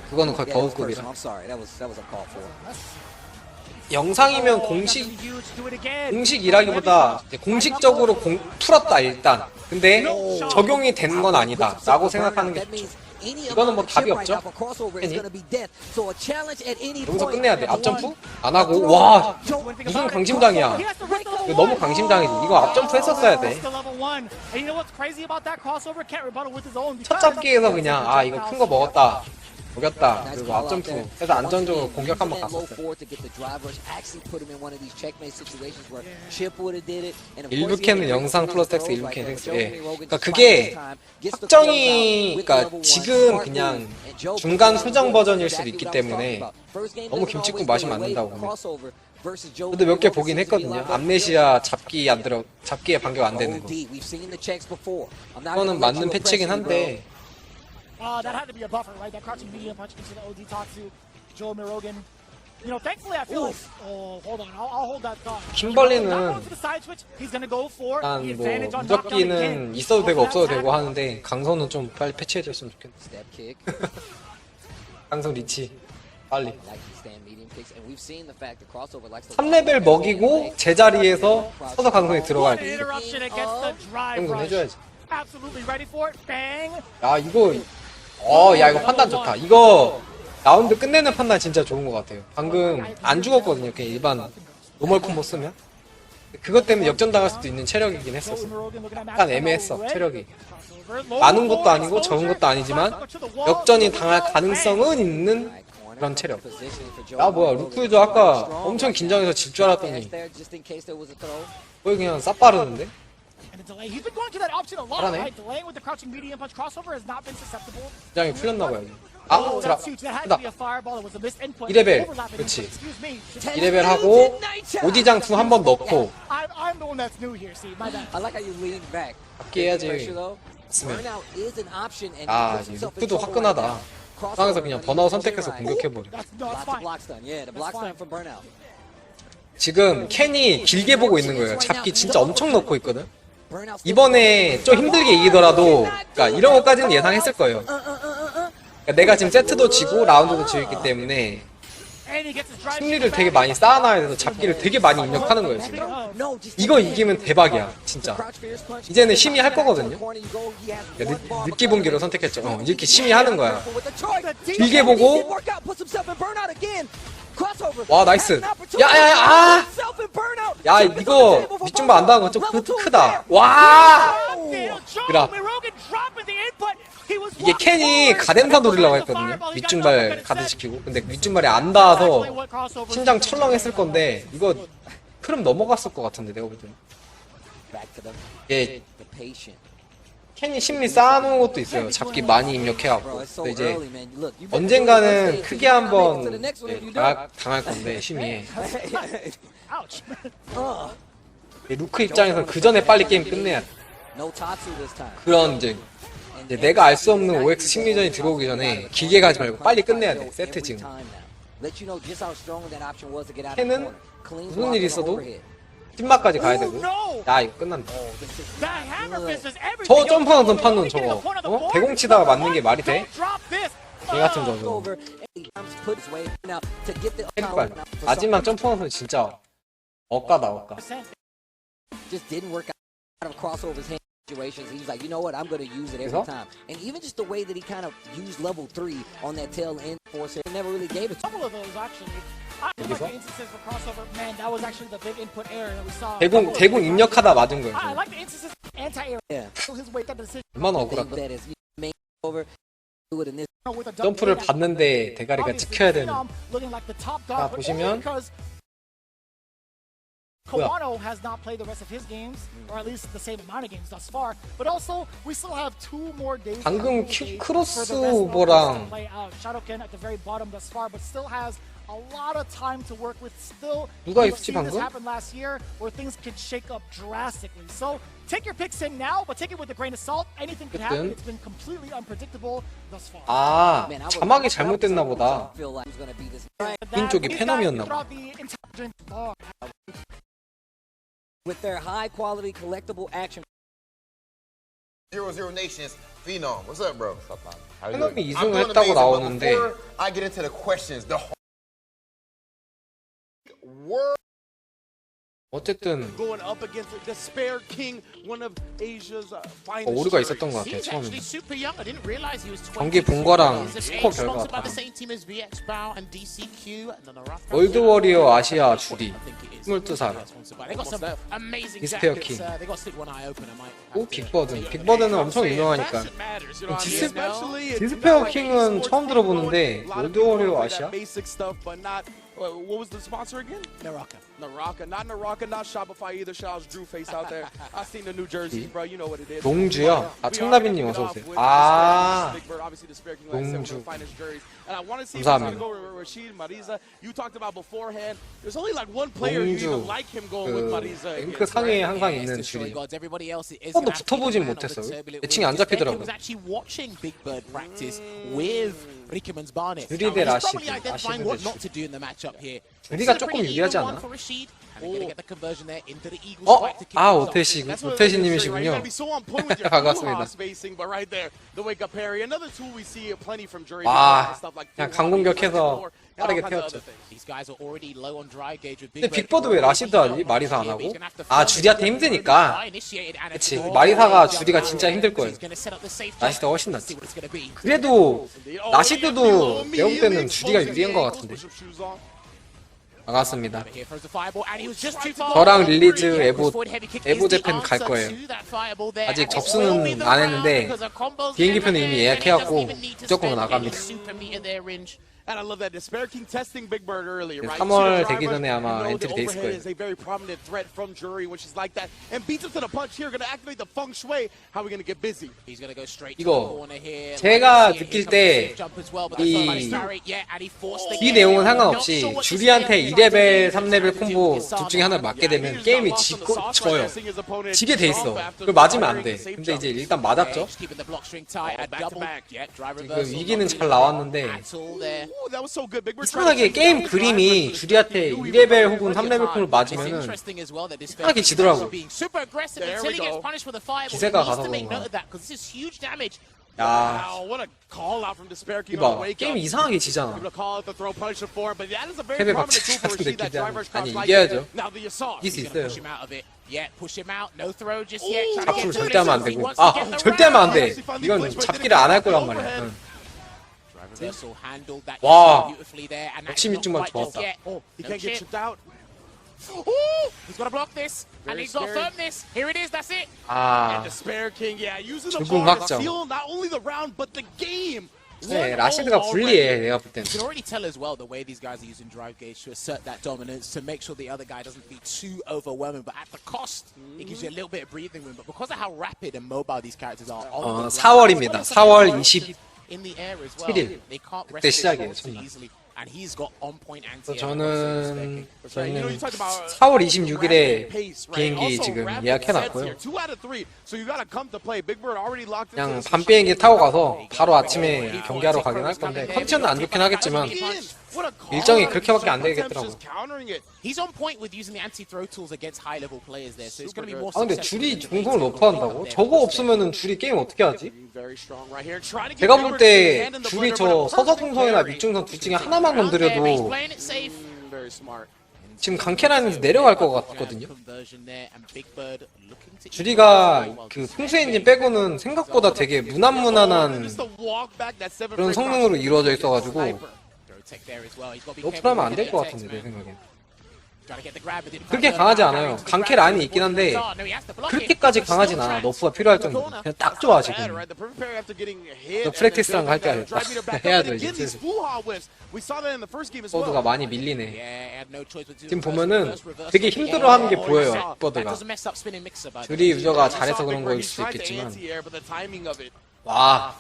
그거는 거의 버그급이라. 영상이면 공식이라기보다 공식적으로 풀었다 일단. 근데 적용이 된 건 아니다 라고 생각하는 게 좋죠. 이거는 뭐 답이 없죠. 괜히 여기서 끝내야 돼. 앞점프? 안 하고 와 무슨 강심장이야. 이거 너무 강심장이지. 이거 앞점프 했었어야 돼. 첫 잡기에서 그냥 이거 큰 거 먹었다 먹였다. 그리고 앞점프 해서 안전적으로 공격 한번 갔었어요. 일부 캔은 영상 플러스 텍스 일부 캔 텍스. 예. 그러니까 그게 확정이 그러니까 지금 그냥 중간 수정 버전일 수도 있기 때문에 너무 김치국 마시면 안 된다고 보면. 근데 몇 개 보긴 했거든요. 암네시아 잡기에 반격 안 되는 거. 그거는 맞는 패치긴 한데 that had to be a buffer, right? That crouching medium punch into the OD Tatsu, Joe Mirogan. You know, thankfully I feel like, hold on, I'll hold that thought. 킴벌리는 He's gonna go for the 뭐 advantage on knockdown 무적기는 있어도 되고 없어도 되고 하는데 강선은 좀 빨리 패치해줬으면 좋겠네. 강선 리치 빨리. 3레벨 먹이고 제자리에서 서서 강선이 들어가야 돼. 강선 해줘야지. 야 이거 야 이거 판단 좋다. 이거 라운드 끝내는 판단 진짜 좋은 것 같아요. 방금 안 죽었거든요. 그냥 일반 노멀 콤보 쓰면 그것 때문에 역전당할 수도 있는 체력이긴 했었어. 약간 애매했어 체력이. 많은 것도 아니고 적은 것도 아니지만 역전이 당할 가능성은 있는 그런 체력. 야 뭐야 루크유저 아까 엄청 긴장해서 질 줄 알았더니 거의 그냥 싹 빠르는데? 잘하네. 긴장이 풀렸나봐요. 드랍. 크다. 2레벨. 그렇지. 2레벨 하고 오디장 2 한 번 넣고 잡기 해야지. 있으면. 루크도 화끈하다. 상황에서 그냥 번아웃 선택해서 공격해버려. 지금 캔이 길게 보고 있는 거예요. 잡기 진짜 엄청 넣고 있거든. 이번에 좀 힘들게 이기더라도 그러니까 이런 것까지는 예상했을 거예요. 그러니까 내가 지금 세트도 지고 라운드도 지고 있기 때문에 승리를 되게 많이 쌓아놔야 돼서 잡기를 되게 많이 입력하는 거예요 지금. 이거 이기면 대박이야 진짜. 이제는 심의할 거거든요. 늦게 본기로 선택했죠. 이렇게 심의하는 거야. 길게 보고 와 나이스. 야 이거 밑중반 안 당한 건 좀 크다. 와 그라. 이게 캔이 가뎀사 노리려고 했거든요. 밑중발 가드시키고. 근데 밑중발이 안 닿아서 심장 철렁했을 건데 이거 흐름 넘어갔을 것 같은데 내가 볼 때는. 예. 캔이 심리 쌓아놓은 것도 있어요. 잡기 많이 입력해갖고. 그래서 이제 언젠가는 크게 한번 당할 건데 심의에. 루크 입장에서 그 전에 빨리 게임 끝내야 돼. 그런 이제 내가 알 수 없는 OX 심리전이 들어오기 전에 기계 가지 말고 빨리 끝내야 돼. 세트 지금. Let you know just how strong that option was to get out of the 캔은 corner. Clean 무슨 block 일이 on the 있어도 overhead. 팀마까지 가야 되고. no! 야 이거 끝난다. That hammer fist is everything. 저 점프하는 판론 저거 대공 치다가 맞는 게 말이 돼? Don't drop this. 개 같은 저거. Over. Put his way now to get the 헷갈. 마지막 점프하는 진짜 억까다 억까. just didn't work out of crossovers hand situations. He was like, you know what, I'm going to use it every time. And even just the way that he kind of used level 3 on that tail end force, it never really gave it. A couple of those actually. I like the instances for crossover. Man, that was actually the big input error that we saw. 대공 입력하다 맞은 거예요. I like the instances anti-air. Yeah. His way that decision. 얼마나 Think 억울할까. that is main over. Do it in this. 점프를 받는데 대가리가 찍혀야 되는. Looking like the top 자 dog, but 보시면 because Kawano has not played the rest of his games, or at least the same amount of games thus far. But also, we still have 2 more days. 방금 for the rest of 크로스오버랑 to play out. Shadowken at the very bottom thus far, but still has a lot of time to work with. Still, 누가 we've 있었지 seen this 방금? happen last year, where things could shake up drastically. So take your picks in now, but take it with a grain of salt. Anything could happen. It's been completely unpredictable thus far. 아 자막이 잘못됐나 보다. Feel like it's going to be this. 빈 쪽이 페놈이었나 봐. With their high quality collectible action. 00 Nations Phenom. What's up, bro? 페놈이 I'm 2승을 doing 했다고 amazing, but 나오는데 before I get into the questions, the world. 어쨌든 going up against the Spare King, one of Asia's finest. 오류가 있었던 것 같아 He's 처음에. actually super young. I didn't realize he was 20. 경기 본 거랑 He's 스코어 결과 sponsored by 같아. the same team as VX Bow and DCQ and then the Rough 월드 워리어 아시아 주리 I think it is. 22살. They got some amazing He's Spare jackets. King. They got to stick one eye open. I might. 오 빅버든. 빅버든은 엄청 유명하니까. 디스페어 킹은 처음 들어보는데 월드 워리어 아시아? Basic stuff, but not. What was the sponsor again? Naraka. Not Naraka, not Shopify either. Shouts Drew face out there. I seen the New Jersey, bro. You know what it is. 농주요? 아 청라빈님 어서 오세요. 아 농주. 감사합니다. You talked about beforehand. There's only like one player you 농주 even like him going with 그 Mariza. 랭크 상위에 항상 있는 줄이 한 번도 붙어보진 못했어요. 애칭이 안 잡히더라고요. was actually watching Big Bird practice with Rickerman's Barnet. 유리 대 He's 라시드, probably identifying 라시드 what 대 not to do in the matchup here. 유리가 It's a 조금 pretty 유리하지 even one 않나? for Rashid, and they're gonna get the conversion there into the Eagles 어? fight to kick 아 things off. 오태시 That's what they're gonna say, right? You 오태시님이시군요. gotta be so on point with your 반갑습니다. spacing, but right there, the wake up parry. Another tool we see plenty from Jury. 와 stuff like 그냥 강공격해서 빠르게 태웠죠. These guys are already low on drive gauge with 근데 Big 빅버드 왜 라시드 하지? 마리사 안 하고? 아 주디한테 힘드니까. 그치 마리사가 주디가 진짜 힘들 거예요. 라시드가 훨씬 낫지. 그래도 라시드도 내가 볼 때는 주디가 유리한 것 같은데. 반갑습니다. 저랑 릴리즈 에보 재팬 갈 거예요. 아직 접수는 안 했는데 비행기표는 이미 예약해갖고 무조건 나갑니다. And I love that the Spare King testing Big Bird early, right? 3월 되기 전에 아마 엔트리 돼 있을 거예요. Is a very prominent threat from Jury when she's like that, and beats him to the punch here. Going to activate the feng shui. How are we going to get busy? He's going to go straight 이거 제가 느낄 때 이 내용은 상관없이 주리한테 2레벨, 3레벨 콤보 둘 중에 하나를 맞게 되면 게임이 져요. 지게 돼 있어. 그걸 맞으면 안 돼. 근데 이제 일단 맞았죠. 지금 위기는 잘 나왔는데 이상하게 게임 그림이 주리한테 2레벨 혹은 3레벨 콤보를 맞으면은 이상하게 지더라고. 기세가 가서 그런가. 야, 이봐 게임 이상하게 지잖아. 패배 박치 같은 느낌이 아니 이겨야죠. 이길 수 있어요. 잡수를 절대 하면 안 되고 아 절대 하면 안 돼. 이건 잡기를 안 할 거란 말이야. 응. 와 역시 밑중만 좋았다. He's got to block this, and he's got to firm this. Here it is, that's it. 아 죽음 확정. 네, 라시드가 불리해 내가 볼 때는. You can already tell as well the way these guys are using drive gauge to assert that dominance to make sure the other guy doesn't be too overwhelming, but at the cost, it gives you a little bit of breathing room. But because of how rapid and mobile these characters are, 4월입니다. 4월 27일 in the air as well, they can't rest 그때 시작이에요, too 첫날. easily. And he's got on-point anti-air. 저는 4월 26일에 비행기 지금 예약해놨고요. 그냥 밤 비행기 타고 가서 바로 아침에 경기하러 가긴 할 건데 컨디션은 안 좋긴 하겠지만 일정이 그렇게밖에 안 되겠더라고. He's on point with using the anti-throw tools against high-level players there, so it's going to be more. 아 근데 줄이 중성을 높아한다고? 저거 없으면은 줄이 게임 어떻게 하지? 제가 볼 때 줄이 저 서서중성이나 밑중성 둘 중에 하나만 건드려도 지금 강캐라인에서 내려갈 것 같거든요. 줄이가 그 풍수 엔진 빼고는 생각보다 되게 무난무난한 그런 성능으로 이루어져 있어가지고 너프라면 안 될 것 같은데 내 생각엔. 그렇게 강하지 않아요. 강캐 라인이 있긴 한데 그렇게까지 강하진 않아. 너프가 필요할 정도. 그냥 딱 좋아 지금. 너 프랙티스랑 할 때 해야죠 이제. 버드가 많이 밀리네. 지금 보면은 되게 힘들어하는 게 보여요. 버드가. 줄이 유저가 잘해서 그런 거일 수도 있겠지만. 와.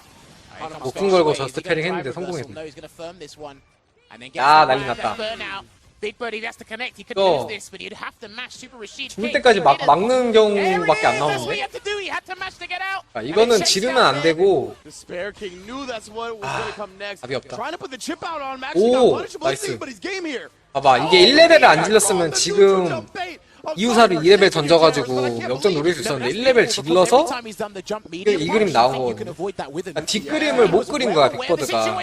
목숨 걸고 저스트 패링 했는데 성공했네. 야 난리 났다. 또 죽을 때까지 막는 경우밖에 안 나오는데. 아, 이거는 지르면 안 되고. 아, 답이 없다. 오 나이스. 봐봐 이게 1레벨을 안 질렀으면 지금 이우사를 2레벨 던져가지고 역전 노릴 수 있었는데 1레벨 질러서 이 그림 나온 거거든요. 아, 뒷그림을 못 그린 거야 빅버드가.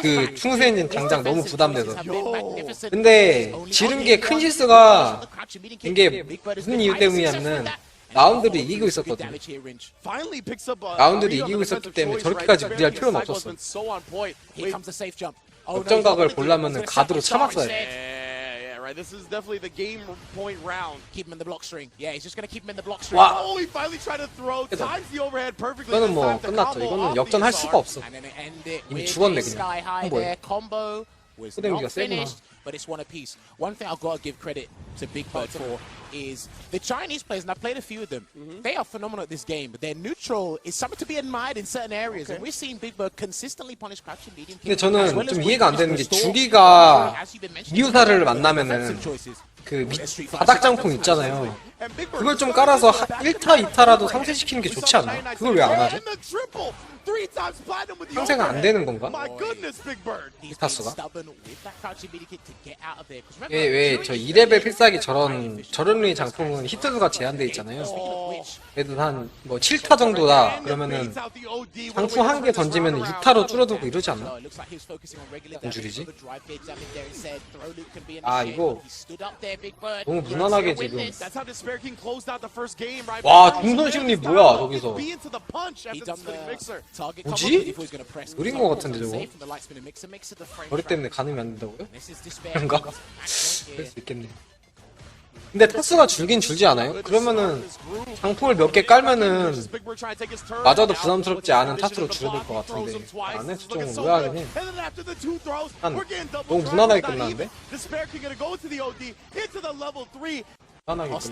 그 충수 엔진 당장 너무 부담돼서. 근데 지른 게 큰 실수가 이게 무슨 이유 때문이냐면 라운드를 이기고 있었거든요. 라운드를 이기고 있었기 때문에 저렇게까지 무리할 필요는 없었어. 역전각을 보려면 가드로 참았어야 돼. This is definitely the game point round. Keep him in the block string. Yeah, he's just gonna keep him in the block string. 와. Oh, he finally tried to throw. Times the overhead perfectly. 이거는 뭐 끝났죠. 이거는 역전할 수가 없어. 이미 죽었네 그냥. 홍보에. Combo was 후대미가 not 세구나. finished, but it's one apiece. One thing I've got to give credit to Big Bird for is the Chinese players, and I've played a few of them. They are phenomenal at this game, but their neutral is something to be admired in certain areas, and we're seeing Big Bird consistently punish crouching medium. 근데 저는 좀 이해가 안 되는 게 줄이가 이우사를 만나면은 그 바닥 장풍 있잖아요. 그걸 좀 깔아서 1타, 2타라도 상쇄시키는 게 좋지 않나? 그걸 왜 안 하지? 상쇄가 안 되는 건가? 타수가? 왜 저 2레벨 필살기 저런 류의 장풍은 히트수가 제한돼 있잖아요. 그래도 한 뭐 7타 정도다 그러면은 장풍 한 개 던지면 6타로 줄어들고 이러지 않나? 무슨 줄이지? 아 이거 너무 무난하게 지금. 와 중선심리 뭐야 저기서. 뭐지? 느린 거 같은데 저거. 머리 때문에 가늠이 안 된다고요? 그런가? 그럴 수 있겠네. 근데 타수가 줄긴 줄지 않아요? 그러면은 장풍을 몇 개 깔면은 맞아도 부담스럽지 않은 타수로 줄어들 것 같은데 안에 수정은 왜 하긴 해. 난 너무 무난하게 끝나는데? 무난하게 끝나고.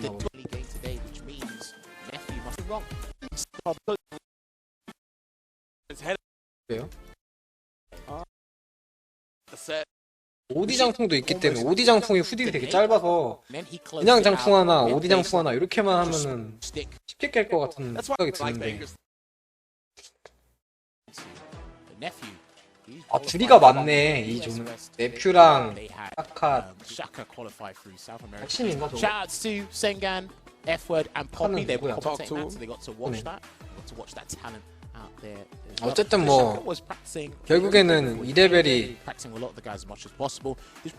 왜요? 오디 장풍도 있기 때문에 오디 장풍이 후딜이 되게 짧아서 그냥 장풍 하나, 오디 장풍 하나 이렇게만 하면은 쉽게 깰 것 같은 생각이 드는데. 아 줄이가 많네 이 존은. 네퓨랑 사카 핵심인가 저거? 어쨌든 뭐 결국에는 2레벨이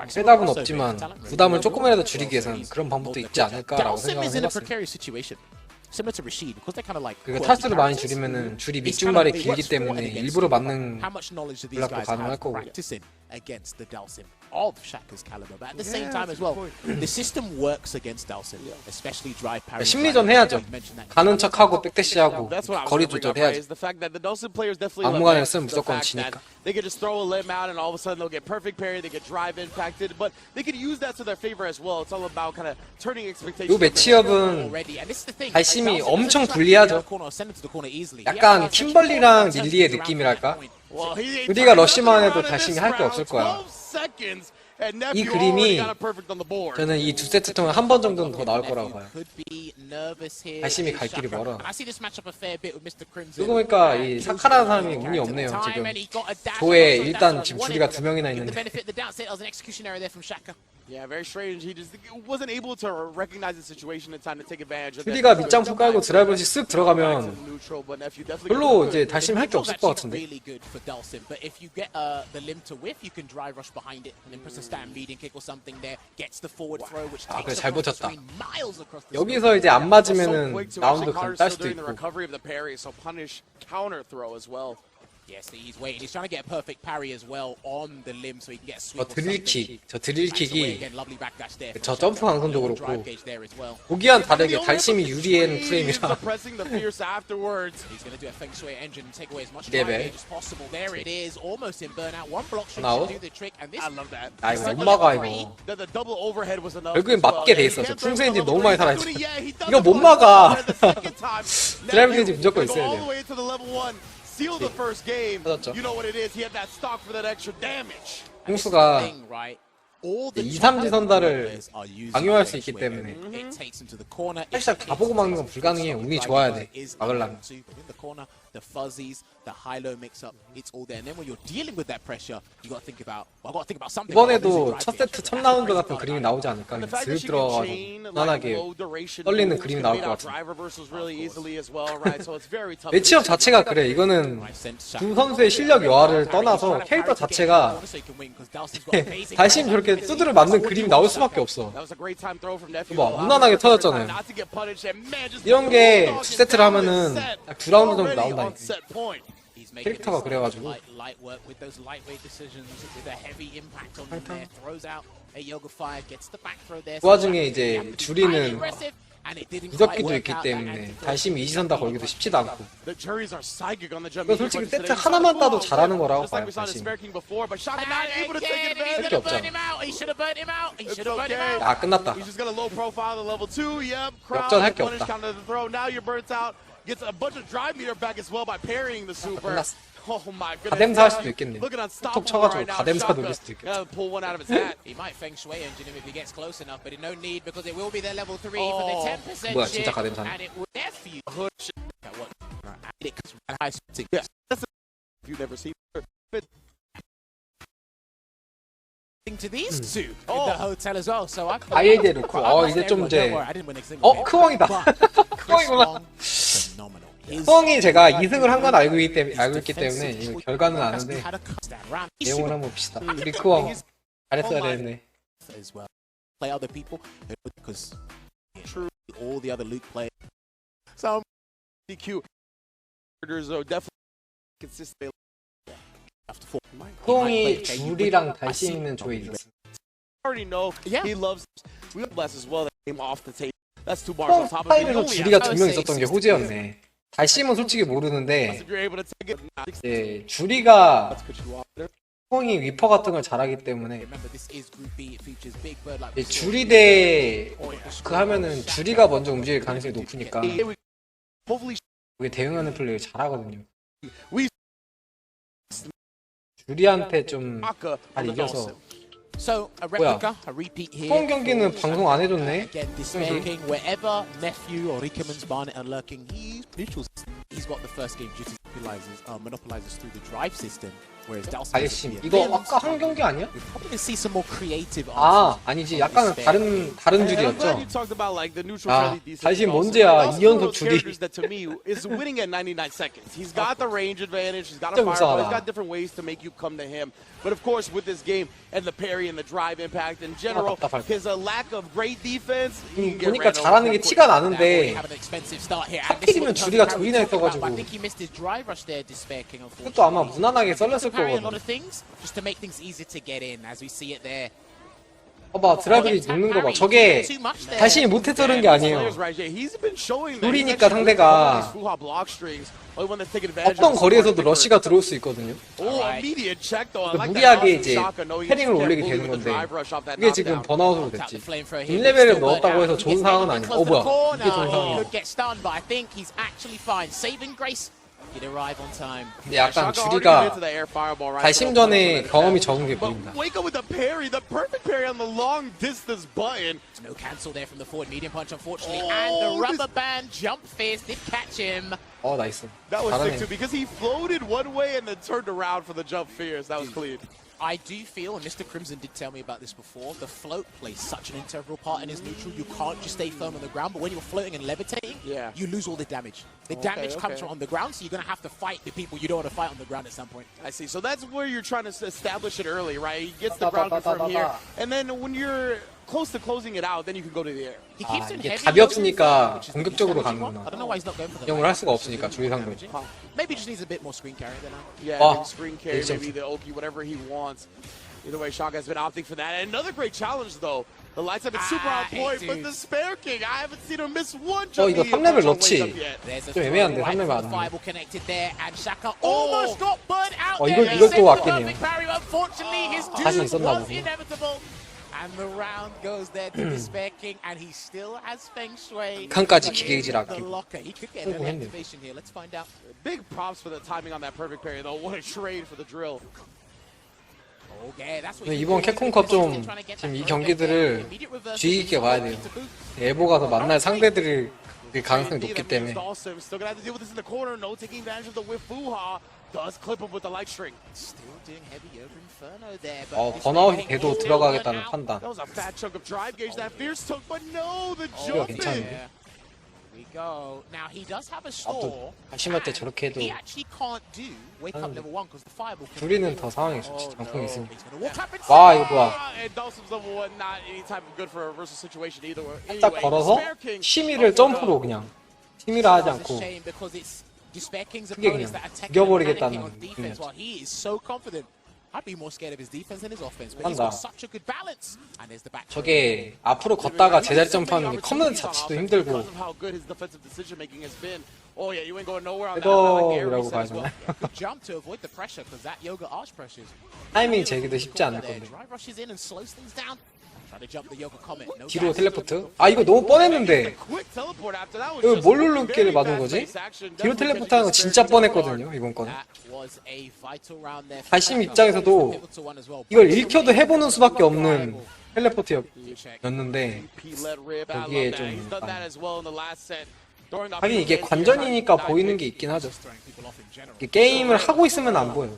세답은 없지만 부담을 조금이라도 줄이기 위해서는 그런 방법도 있지 않을까라고 생각을 해봤어요. 그리고 타수를 많이 줄이면은 줄이 밑줄발이 길기 때문에 일부러 맞는 블락도 가능할 거고. Of Shaka's caliber, but at the same time as well, the system works against Dalsim, especially drive parry. 심리전 해야죠. 가는 척하고 백대시하고 거리 조절해야죠. 막무가내 쓰면 무조건 지니까. They could just throw a limb out and all of a sudden they'll get perfect parry, they get drive impacted, but they could use that to their favor as well. It's all about kind of turning expectations. 이 매치업은 발심이 엄청 불리하죠. 약간 킴벌리랑 릴리의 느낌이랄까? 우리가 러쉬만 해도 발심이 할 게 없을 거야. 이 그림이 저는 이 두 세트 통에 한 번 정도는 더 나올 거라고 봐요. 달심이 갈 길이 멀어. 그러고 보니까 이 사카라는 사람이 운이 없네요. 지금 조에 일단 지금 주리가 2명이나 있는데. Yeah, very strange. He just wasn't able to recognize the situation in time to take advantage of it. 주리가 밑장프 깔고 드라이버시 쓱 들어가면 별로 이제 달심 할 게 없을 것 같은데. 아, 그래 잘 버텼다. 여기서 이제 안 맞으면은 라운드 딸 수도 있고. Yes, he's waiting. He's trying to get a perfect parry as well on the limb so he can get a sweep. 저 드릴킥이 저 점프 강선도 그렇고 보기와는 다르게 달심이 유리한 프레임이라 기대배 나웃. 아 이거 못 막아 이거. 결국엔 맞게 돼 있어. 저 풍수 엔진 너무 많이 살아있어. 이거 못 막아. 드라이브 엔진 무조건 있어야 돼. Seal the first game. You know what it is. He had that stock for that extra damage. 홍수가 2, 3지 선다를 강요할 수 있기 때문에 살짝 가보고 막는 건 불가능해. 운이 좋아야 돼. 막으려면. The fuzzies, the high-low mix-up, it's all there. And then when you're dealing with that pressure, you got to think about. Well, I got to think about something. 이번에도 첫 세트 첫 라운드 같은 그림이 나오지 않을까? 슥 들어가서 편안하게 떨리는 그림이 나올 것 같아. 매치업 자체가 그래. 이거는 두 선수의 실력 여하를 떠나서 캐릭터 자체가 달심 저렇게 두드려 맞는 그림이 나올 수밖에 없어. 뭐 무난하게 터졌잖아요. 이런 게 두 세트를 하면은 딱 두 라운드 정도 나온다. 캐릭터가 그래가지고 그 와중에 이제 주리는 무적기도 있기 때문에 달심이 이지선다 걸기도 쉽지도 않고 이거 솔직히 세트 하나만 따도 잘하는 거라고 봐요. 달심 할 게 없잖아. 아 끝났다. 역전할 게 없다. Gets a bunch of drive meter back as well by parrying the super. Oh my goodness. 가뎀사 할 수도 있겠네. 톡 쳐가지고 가뎀사 노릴 수도 있겠다. Pull one out of his hat. He might feng shui engine him if he gets close enough, but no need because it will be their level 3 for the 10%. 뭐야 진짜 가뎀사네. And it will F you. Yes. You've never seen to these two in the hotel as well. So I 아이디에 놓고 이제 좀 이제 크왕이다. 크왕이구나. 크왕이 제가 2승을 한 건 알고 있기 때문에 이거 결과는 아는데 내용을 한번 봅시다. 우리 크왕 잘했어야 되는데. Play other people because all the other Luke players. Some DQ definitely consistently. 크왕이 줄이랑 달심 있는 조에 already know he loves bless as well that came off the table. That's two bars on top of it. 타임에서 줄이가 2명 있었던 게 호재였네. 달심은 솔직히 모르는데 이제 줄이가 크왕이 위퍼 같은 걸 잘하기 때문에 줄이 대 그 하면은 줄이가 먼저 움직일 가능성이 높으니까 그게 대응하는 플레이를 잘하거든요. 줄이한테 좀 잘 이겨서 So a 뭐야? replica, a repeat here. 총 경기는 방송 안 해줬네. Again, despaking wherever nephew or Rickerman's Barnet are lurking, he's neutral. He's got the first game due to monopolizes through the drive system, whereas Dalsim. 달심 이거 아까 한 경기 아니야? We're probably gonna see some more creative. 아니지 약간 다른 줄이었죠. 달심 뭔지야 2연속 줄이. is winning at 99 seconds. He's got the range advantage. He's got a fireball. He's got different ways to make you come to him. But of course, with this game and the parry and the drive impact in general, his lack of great defense. 보니까 잘하는 게 티가 나는데 하필이면 줄이가 둘이나 있어가지고 그것도 아마 무난하게 썰렸을 거거든. 봐봐 드라이브리 녹는 거 봐. 저게 달심이 못해서 그런 게 아니에요. 둘이니까 상대가 어떤 거리에서도 러쉬가 들어올 수 있거든요. 무리하게 이제 패링을 올리게 되는 건데 그게 지금 번아웃으로 됐지. 1레벨을 넣었다고 해서 좋은 상황은 아니야. 뭐야 이게 좋은 상황이야. He'd arrive on time. 근데 약간 Shaka already 주리가 into the air fireball, right? 발심전에 경험이 적은 게 But 보인다. wake up with the parry, the perfect parry on the long distance button. No cancel there from the forward medium punch, unfortunately. Oh, and the this- rubber band jump fist did catch him. 나이스. That was sick 잘하네. too because he floated one way and then turned around for the jump fierce. That was clean. I do feel, and Mr. Crimson did tell me about this before, the float plays such an integral part in his neutral. You can't just stay firm on the ground, but when you're floating and levitating, Yeah. you lose all the damage. The damage comes from on the ground, so you're going to have to fight the people you don't want to fight on the ground at some point. I see. So that's where you're trying to establish it early, right? He gets the ground confirmed here, and then when you're close to closing it out, then you can go to the air. He keeps in 이게 heavy 답이 없으니까 which is the 공격적으로 damaging one. 가는구나. I don't know why he's not going for the 이용을 할 수가 없으니까 주리 상대. Maybe just needs a bit more screen carry than now. Yeah, Wow. maybe screen carry, Makes sense. maybe the Oki, whatever he wants. Either way, Shaka has been opting for that. And another great challenge, though. The lights have been super on point, but the Spare King, I haven't seen him miss one jump. 이거 medium 3레벨 punch on 넣지. wake up yet. There's a 좀 애매한데, throw right 3레벨 from 안 the 하네. fireball connected there, and Shaka almost got burnt out 이거- there. 이것도 He sent 아끼네요. the perfect parry, but unfortunately, his 자신 doom 있었나 was 보네. inevitable. And the round goes there to the Spare King, and he still has Feng Shui. 칸까지 기계질 The 아끼고. locker. He could get an 성공했네. activation here. Let's find out. Big props for the timing on that perfect parry, though. What a trade for the drill. Okay, that's what 근데 he 이번 did. 캡콤컵 좀 He's trying to get 지금 이 that 경기들을 immediate reversal. 주의 깊게 봐야 돼요. 에보 가서 만날 상대들일 가능성이 높기 때문에. Still gonna have to deal with this in the corner. No taking advantage of the whiff Fuha. Does clip him with the light string. Still doing heavy over Inferno there, but this 번아웃이 Spare King 돼도 is 들어가겠다는 still 판단. That was a fat chunk of drive gauge that Fierce took, but no, the 이거 jump in. 괜찮은데. Yeah. We go. Now he does have a store. 발심할 때 저렇게 해도 He actually can't do wake up 하는데. level 1 because the fireball. can- 주리는 더 상황이 좋지. 장풍이 He's 있으니까. gonna walk up and 와 이거 뭐야. And Dawson's level 1, not any type of good for a reversal situation either. 딱 걸어서 심의를 점프로 그냥 심의를 하지 않고 Shame because it's Despair King's 크게 opponents 그냥 that attack 죽여버리겠다는 on defense 느낌이었죠. while he is so confident. I'd be more scared of his defense than his offense, but he's 한다. got such a good balance. And there's the back. 저게 앞으로 걷다가 제자리 점프하는 게 컴는 자체도 힘들고 백업이라고 봐야 되나? Good jump to avoid the pressure because that yoga arch pressures. 타이밍 재기도 쉽지 않을 There, 건데. drive rushes in and slows things down. Try to jump the yoga comet. No 뒤로 gas. 텔레포트? 아 이거 너무 뻔했는데 이거 뭘 누르기를 맞은 거지? 뒤로 텔레포트 하는 거 진짜 뻔했거든요 이번 거는. That was a vital round there. 발심 입장에서도 Pivotal one as well. 이걸 읽혀도 해보는 수밖에 없는 텔레포트였는데 거기에 좀 하긴 이게 관전이니까 보이는 게 있긴 하죠. 이게 게임을 하고 있으면 안 보여요.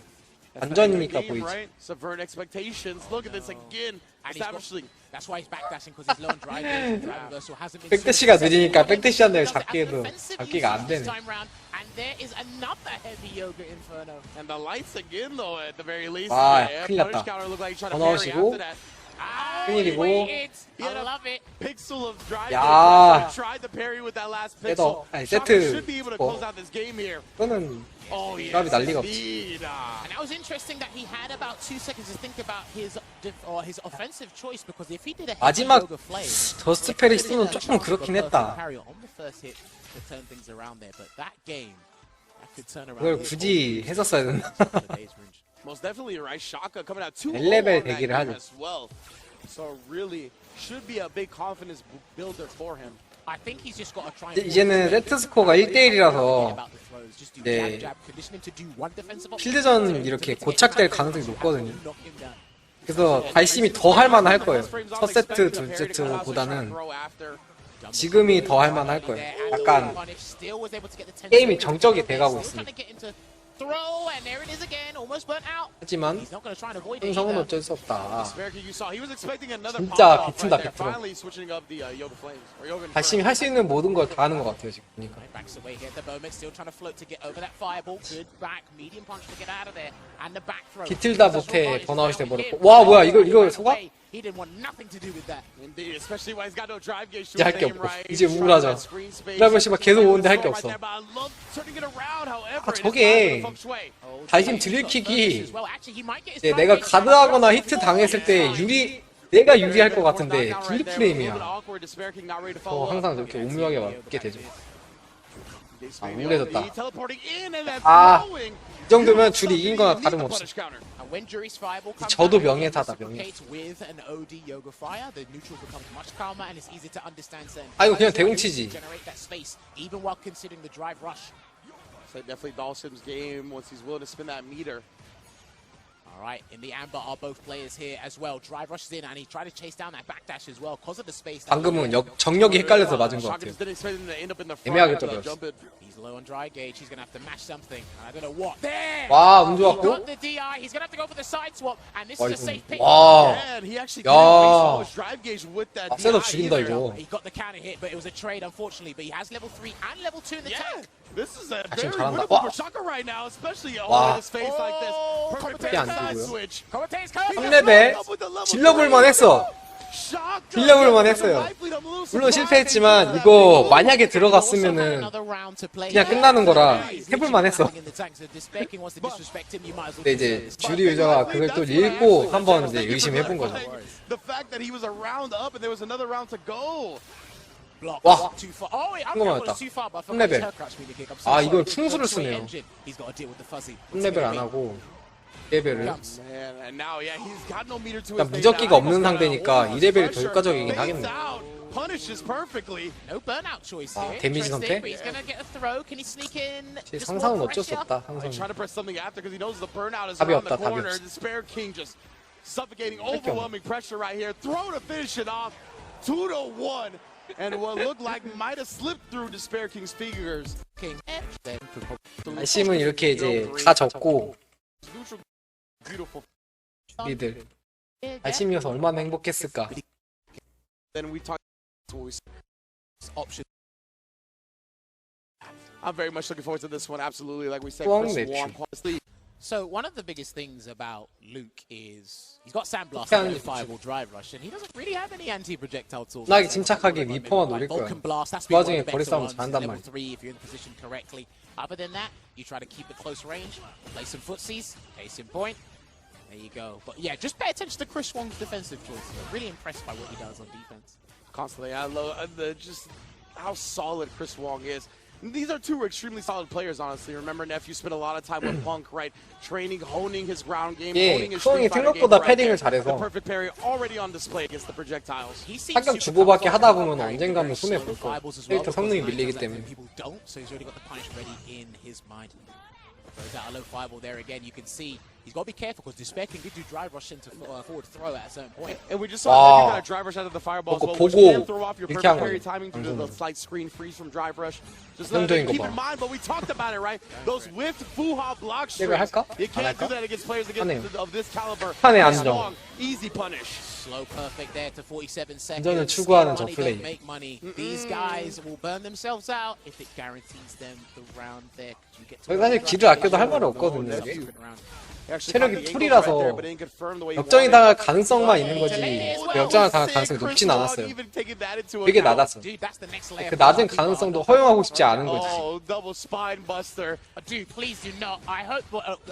관전이니까 보이지. Subvert expectations. Look at this again. Establishing. That's why he's backdashing because his low and drive reversal hasn't been. 백대시가 느리니까 백대시 한 다음에 잡기에도 잡기가 안 되네. And there is another heavy yoga inferno. And the lights again though at the very least. 와, Yeah, 큰일 punish 났다. counter looked like trying to 번아웃이고. parry after that. 큰일이고. I love it. Pixel of drive. 야. Tried the parry with that last 세더. pixel. 아니 Shaka 세트 should be able to close out this game here. 이거는 Oh yes. 드랍이 난리가 없지. indeed. And that was interesting that he had about 2 seconds to think about his offensive choice because if he did a heavy 마지막 yoga flame, 저스트 페리 쓰면 조금 그렇긴 했다. parry on the first hit to turn things around there, but that game that could turn around. 그걸 굳이 했었어야 됐나? Most definitely right. Shaka coming out 2-0 11 on that 대기를 game 하죠. as well. So really should be a big confidence builder for him. I think he's just got to try and 이제는 세트 스코어가 1대1이라서 about the throws. Just do 네. jab, jab, condition him to do one defensive 필드전 이렇게 고착될 가능성이 높거든요. knock him down. 그래서 발심이 더 할만할 거예요. 첫 세트, 둘 세트보다는 지금이 더 할만할 거예요. 약간 게임이 정적이 돼가고 있으니까. Throw and there it is again, almost burnt out. 하지만 He's not going to try and avoid it. 흥성은 either. 어쩔 수 없다. He was expecting another 진짜 pop-off 비튼다, right there. 비틀어. Finally switching up the yoga flames or yoga 발심이 할 수 있는 모든 걸 다 하는 것 같아요 지금 보니까. Backs away here at the moment, still trying to float to get over that fireball. Good back, medium punch to get out of there, and the back throw. 비틀다 못해 번아웃이 돼버렸고. 와 뭐야 이거 속아? He didn't want nothing to do with that. Indeed, especially when he's got no drive gauge to 이제 할 his 게 aim 없고 right. 이제 우울하죠. 드라이버 씨발 계속 오는데 할 게 없어. 아 저게 발심 드릴킥이 이제 내가 가드하거나 히트 당했을 때 내가 유리할 것 같은데 딜리 프레임이야. 저 항상 저렇게 오묘하게 맞게 되죠. 아 우울해졌다. 아 이 정도면 줄이 이긴 거나 다름없어. 저도 명예사다 명예. 아 이거 그냥 대공치지. So definitely Dawson's game once he's willing to spin that meter. All right, in the amber are both players here as well. Drive rushes in and he tried to chase down that backdash as well because of the space. 방금은 정력이 헷갈려서 맞은 것 같아요. 애매하게 떨어졌어. He's low on dry gauge. He's gonna have to mash something. I don't know what. There. 와, 운 좋았고. Got the DI. He's gonna have to go for the side swap, and this is a safe pick. 와. And he actually 야. drive gauge with that 셋업 DI 죽인다 either. 이거. He got the counter hit, but it was a trade, unfortunately. But he has level 3 and level 2 in the tank. This is a 지금 very 잘한다. winnable 와. for Shaka right now, especially 와. with his face like this. Perfect 안 side 뜨고요. switch. 3레벨 질러볼만 했어. 질러볼만 했어요. 물론 실패했지만 이거 만약에 들어갔으면은 그냥 끝나는 거라 해볼만 했어. 근데 이제 주리 유저가 그걸 또 읽고 한번 이제 의심해본 거죠. 와, 한거 맞았다. 3레벨. 아, 이걸 풍수를 쓰네요. 3레벨 안 하고 2레벨을. 그러니까 무적기가 없는 상대니까 2레벨이 더 효과적이긴 하겠네. 아, 데미지 선택? 제 상상은 어쩔 수 없다. 항상 답이 없다. 답이 없어. Suffocating, overwhelming pressure right here. Throw to finish it off. 2-1. And what looked like might have slipped through Despair King's fingers. 알심은 이렇게 이제 다 적고 우리들 알심이어서 얼마나 행복했을까. Then we talk option. I'm very much looking forward to this one. Absolutely, like we said, Chris Wong. So one of the biggest things about Luke is he's got Sandblast and Fireball Drive Rush, and he doesn't really have any anti-projectile tools. 나게 침착하게 리퍼만 노릴 거야. 그 와중에 거리 싸움 잘한단 말이야. If you're in the position correctly. Other than that, you try to keep it close range, play some footsies, case in point. There you go. But yeah, just pay attention to Chris Wong's defensive choices. I'm really impressed by what he does on defense. Constantly, I love just how solid Chris Wong is. These are two extremely solid players, honestly. Remember, Nephew spent a lot of time with Punk, right? Training, honing his ground game, honing his street fighter game. 생각보다 패딩을 잘해서 The perfect parry already on display against the projectiles. 타격 주고받기 하다 보면 언젠가는 손해 볼 거야. 캐릭터 성능이 밀리기 때문에. So he's already got the punish ready in his mind. Throws out a low fireball there again. You can see he's got to be careful because Despair can do drive rush into forward throw at a certain point. And we just saw that drive rush out of the fireball as well, which can throw off your perfect parry timing due to the slight screen freeze from drive rush. Just keep in mind, but we talked about it, right? Those whiffed Fuha block strings. You can't do that against players of this caliber. Easy punish. Slow perfect there to 47 안전을 seconds. 추구하는 저 플레이. Make money. These guys will burn themselves out if it guarantees them the round there. 사실 길을 아껴도 할 말이 없거든요. 이게. 체력이 풀이라서 역전이 당할 가능성만 있는 거지 역전을 당할 가능성이 높진 않았어요. 되게 낮았어. 그 낮은 가능성도 허용하고 싶지 않은 거지.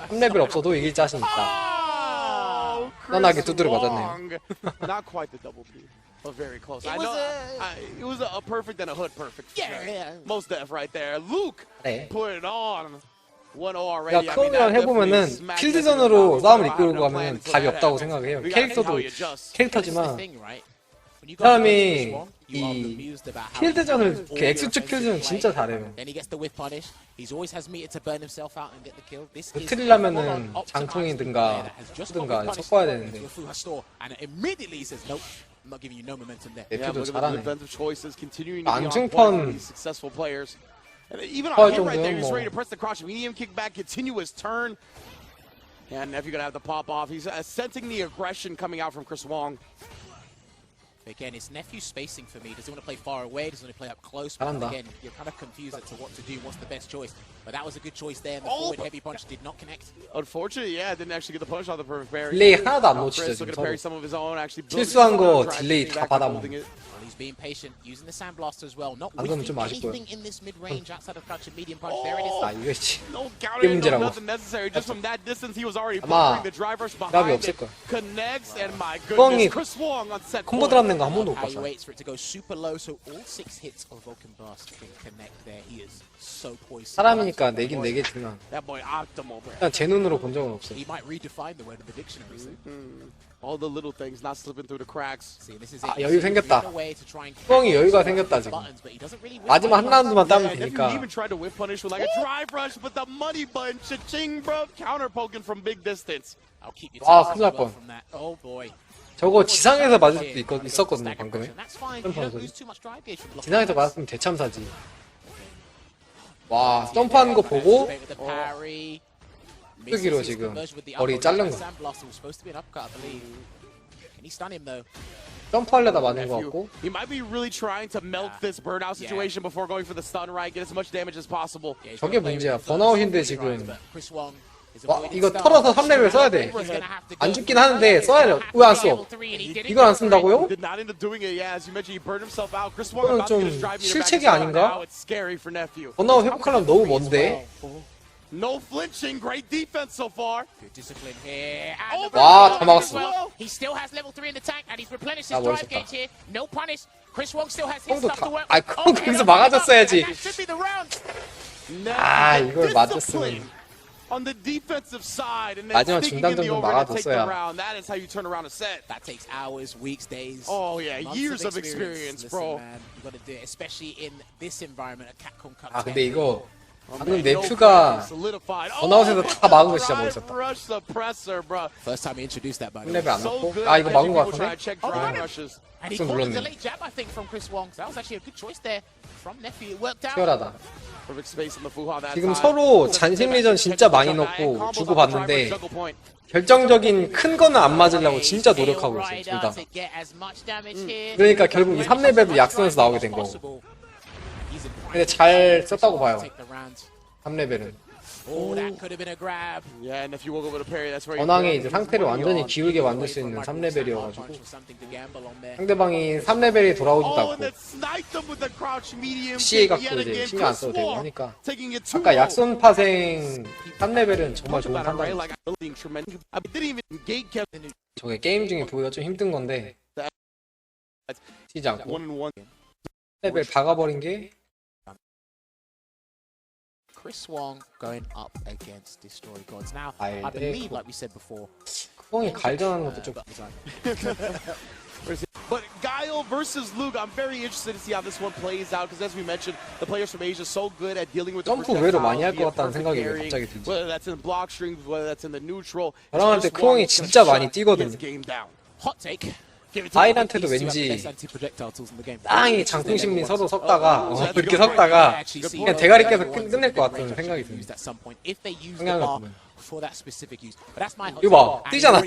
3레벨 없어도 이길 자신 있다. 뻔하게 두드려 맞았네요. Not quite the double B, but very close. I know it was a perfect and a hood perfect. Yeah. Most def right there. Luke put it on. 1-0 already. 야, 크롬이랑 해보면은 필드전으로 싸움을 이끌고 가면 답이 없다고 생각해요. 캐릭터도 캐릭터지만 이 사람이 이 필드전을 그 X축 필드전 진짜 잘해요. 틀리려면은 장풍이든가 섞어야 되는데 대표도 잘하네. 앙증펀 And even on hit right there, he's ready to press the crouch medium kick back, continue his turn. And Nephew gonna have to pop off. He's sensing the aggression coming out from Chris Wong. Again, it's Nephew spacing for me. Does he want to play far away? Does he want to play up close? But again, you're kind of confused as to what to do. What's the best choice? But that was a good choice there. And the forward heavy punch did not connect. Unfortunately, yeah, didn't actually get the punch on the perfect parry. 딜레이 하나도 안 놓치죠 지금 서로. 실수한 거 딜레이 다 받아먹는. He's being patient, using the sand blaster as well. Not 방금 좀 아쉽고요. anything in this mid-range outside of crouch and medium punch. There it is. 아 이거 씨. No 이게 countering, no 문제라고. nothing necessary. Just from that distance, he was already 아마 the drive rush 답이 behind 없을 it. 거야. Connects and my 뻥이 goodness, Chris Wong on set 콤보 point. 들어가는 거 한 번도 못 How he 봤어. waits for it to go super low, so all 6 hits of Vulcan Burst can connect there. He is so poised. 사람이니까 내긴 내겠지만 That boy optimal, bro. 일단 제 눈으로 본 적은 없어. He might redefine the word in the dictionary. So. All the little things not slipping through the cracks. See, this is 아, it. 여유 생겼다. 수영이 여유가 생겼다 지금. 마지막 한 라운드만 따면 Nephew 되니까. even tried to whip punish with like a drive rush, but the money button, cha-ching, bro, counter poking from big distance. 와, 큰일 날 뻔. Oh boy. 저거 지상에서 맞을 수도 있었거든요 방금에. 점프하면서. 지상에서 맞았으면 대참사지. 와, 점프하는 거 보고 끄기로 지금 머리 자른 거. 점프하려다 맞은 거 같고. He might be really trying to milk this burnout situation before going for the stun right, get as much damage as possible. 저게 문제야. 번아웃인데 지금. 와, 이거 털어서 3레벨 써야 돼. 안 죽긴 하는데 써야 돼. 왜 안 써? 이걸 안 쓴다고요? 이거는 좀 실책이 아닌가? 번아웃 회복하려면 너무 먼데. No flinching, great defense so far. Good discipline here. 와, 다 막았어. He still has level 3 in the tank and he's replenished 아, his drive 멋있었다. gauge here. No punish. Chris Wong still has his 형도 stuff to work 아, with. 그럼 거기서 막아줬어야지. That should be the round. 아, 이걸 맞았으면. On the defensive side and then 마지막 sticking in the 중단점 좀 over to take the 막아줬어야. round. That is how you turn around a set. That takes hours, weeks, days. Oh yeah, months years of experience, Listen, bro. man, you got to do it, especially in this environment, a Capcom Cup. 아, 근데 이거 방금 네퓨가 번아웃에서 다 막은 거 진짜 멋있었다. First time he introduced that, by the way. 3레벨 안 넣고. 아, 이거 막은 거 같은데? And he 좀 caught the 눌렀네. delayed jab, I think, from Chris Wong. So that was actually a good choice there from Nephew. It worked out. 치열하다. 지금 지금 서로 잔심리전 진짜 많이 넣고 주고받는데 결정적인 큰 거는 안 맞으려고 진짜 노력하고 있어요, 둘 다. 그러니까 결국 이 3레벨도 약선에서 나오게 된 거고. 근데 잘 썼다고 봐요, 3레벨은. Oh, that could have been a grab. 전황의 이제 상태를 완전히 기울게 만들 수 있는 3레벨이어가지고 상대방이 3레벨이 돌아오지도 않고 CA 갖고 이제 신경 안 써도 되고 하니까 아까 약손 파생 3레벨은 정말 좋은 판단이었어요. 저게 게임 중에 보기가 좀 힘든 건데 튀지 않고 3레벨 박아버린 게 Chris Wong going up against Destroy Gods. Now, I I believe, like we said before, 크롱이 갈전하는 것도 좀 But Guile versus Luke, I'm very interested to see how this one plays out because as we mentioned, the players from Asia are so good at dealing with the 점프 의외로 많이 할 것 projectiles, 같다는 생각이 왜 carrying, 갑자기 들지. whether that's in block strings, whether that's in the neutral. 저랑 할 때 크롱이 진짜 많이 뛰거든요. hot take. 아일한테도 왠지 땅이 장풍심리 서로 섰다가 이렇게 섰다가 그냥 대가리 깨서 끝낼 것 같은 생각이 듭니다. 성향을 보면. 이거 봐, 뛰잖아.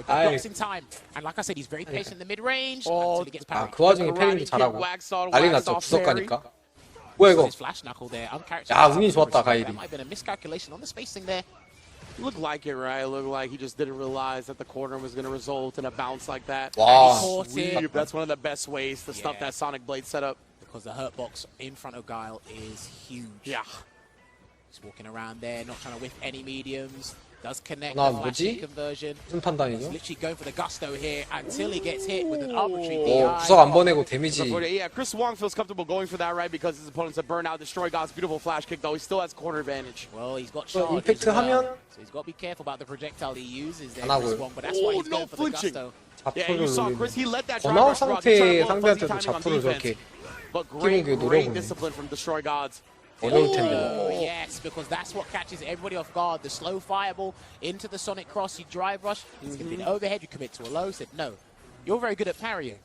아이. 아, 그 와중에 패링도 잘하고 난리 났죠, 부석 가니까. 뭐야 이거. 야, 운이 좋았다, 가일이. Looked like it, right? It looked like he just didn't realize that the corner was going to result in a bounce like that. Wow. Sweep. That's one of the best ways to stop that Sonic Blade setup. Because the hurt box in front of Guile is huge. Yeah. He's walking around there, not trying to whiff any mediums. Does connect 나 the flash 뭐지? conversion. 무슨 판단이죠? He's literally going for the gusto here until he gets hit with an arbitrary 오, DI. 부석 안 보내고 데미지. Yeah, Chris Wong feels comfortable going for that, right? Because his opponent's a burnout, destroy God's beautiful flash kick, though he still has corner advantage. Well, he's got charge 임팩트 as well. 하면 So he's got to be careful about the projectile he uses there, 안 Chris 하고요. Wong, but that's why he's no going for the flinching. gusto. Yeah, you 자프를 saw 올리는. Chris, he let that drive 번아웃 rush rock. 상태 상대한테도 자프를 저렇게 But 끼는 great, 게 great 노려보네. discipline from destroy Gods. 어려울 텐데. Oh, yes, because that's what catches everybody off guard. The slow fireball into the Sonic Cross, you drive rush, it's going to be an overhead, you commit to a low. Said, no, you're very good at parrying.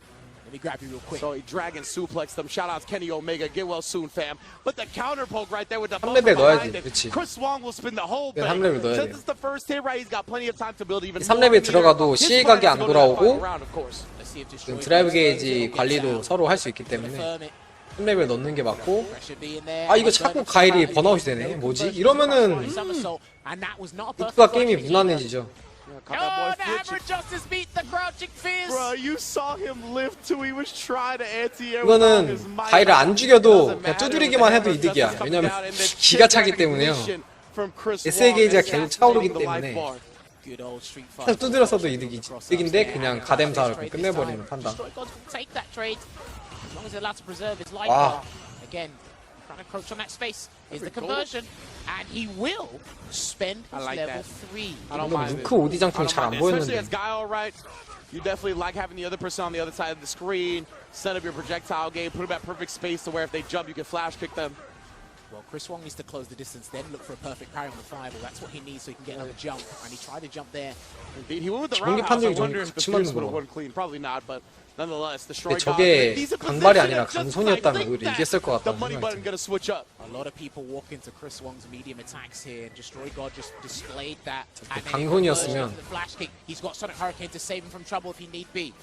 Let me grab you real quick. So he dragon suplexed them. Shout out Kenny Omega. Get well soon, fam. But the counter poke right there with the 3레벨 넣어야지, 그치. Chris Wong will spin the whole 그래, thing. 3레벨 넣어야 Since 돼요. it's the first hit, right, he's got plenty of time to build even 3레벨 들어가도 His CA plan 각이 is 안 to go to that 돌아오고 final round, of course. Let's see if 지금 Destroy 드라이브 Gods 게이지 gets 관리도 out. 서로 할 수 있기 때문에 Confirm it. 3레벨 넣는 게 맞고 Pressure being there. 아 이거 자꾸 가일이 번아웃이 되네 뭐지? 이러면은 And that was not a 루크가 perfect 게임이 launch. 무난해지죠. Oh, the Hammer of Justice beat the Crouching Fizz. Bro, you saw him lift too. He was trying to anti-air. 이거는 가일을 안 죽여도 그냥 두드리기만 해도 이득이야. 왜냐면 기가 차기 때문에요. SA 게이지가 계속 차오르기 때문에 Good old Street 사실 Fighter. 두드렸어도 이득인데 그냥 가뎀사를 끝내버리는 판단. Destroy God's gonna take that trade as long as they're allowed to preserve his life. Wow. Again, trying to encroach on that space is the conversion, and he will spend his level 3. I don't mind 루크 오디 장풍이 잘 안 Especially 보였는데. as Guile, right? You definitely like having the other person on the other side of the screen, set up your projectile game, put them at perfect space to where if they jump, you can flash kick them. Well, Chris Wong needs to close the distance, then look for a perfect parry on the fireball. That's what he needs so he can get another jump. And he tried to jump there. Indeed, he went with the 전기 roundhouse. I 판정이 좀 wonder if the 같이 Phoenix 맞는 would have 거구나. won clean. Probably not, but nonetheless, destroy 근데 God. 저게 Decent 강발이 position 아니라 and just 강손이었다면 I think 오히려 that 이겼을 것 the 같다는 money button 생각이 gonna switch up. A lot of people walk into Chris Wong's medium attacks here. Destroy God just displayed that. And then 강손이었으면. the flash kick. He's got Sonic Hurricane to save him from trouble if he need be.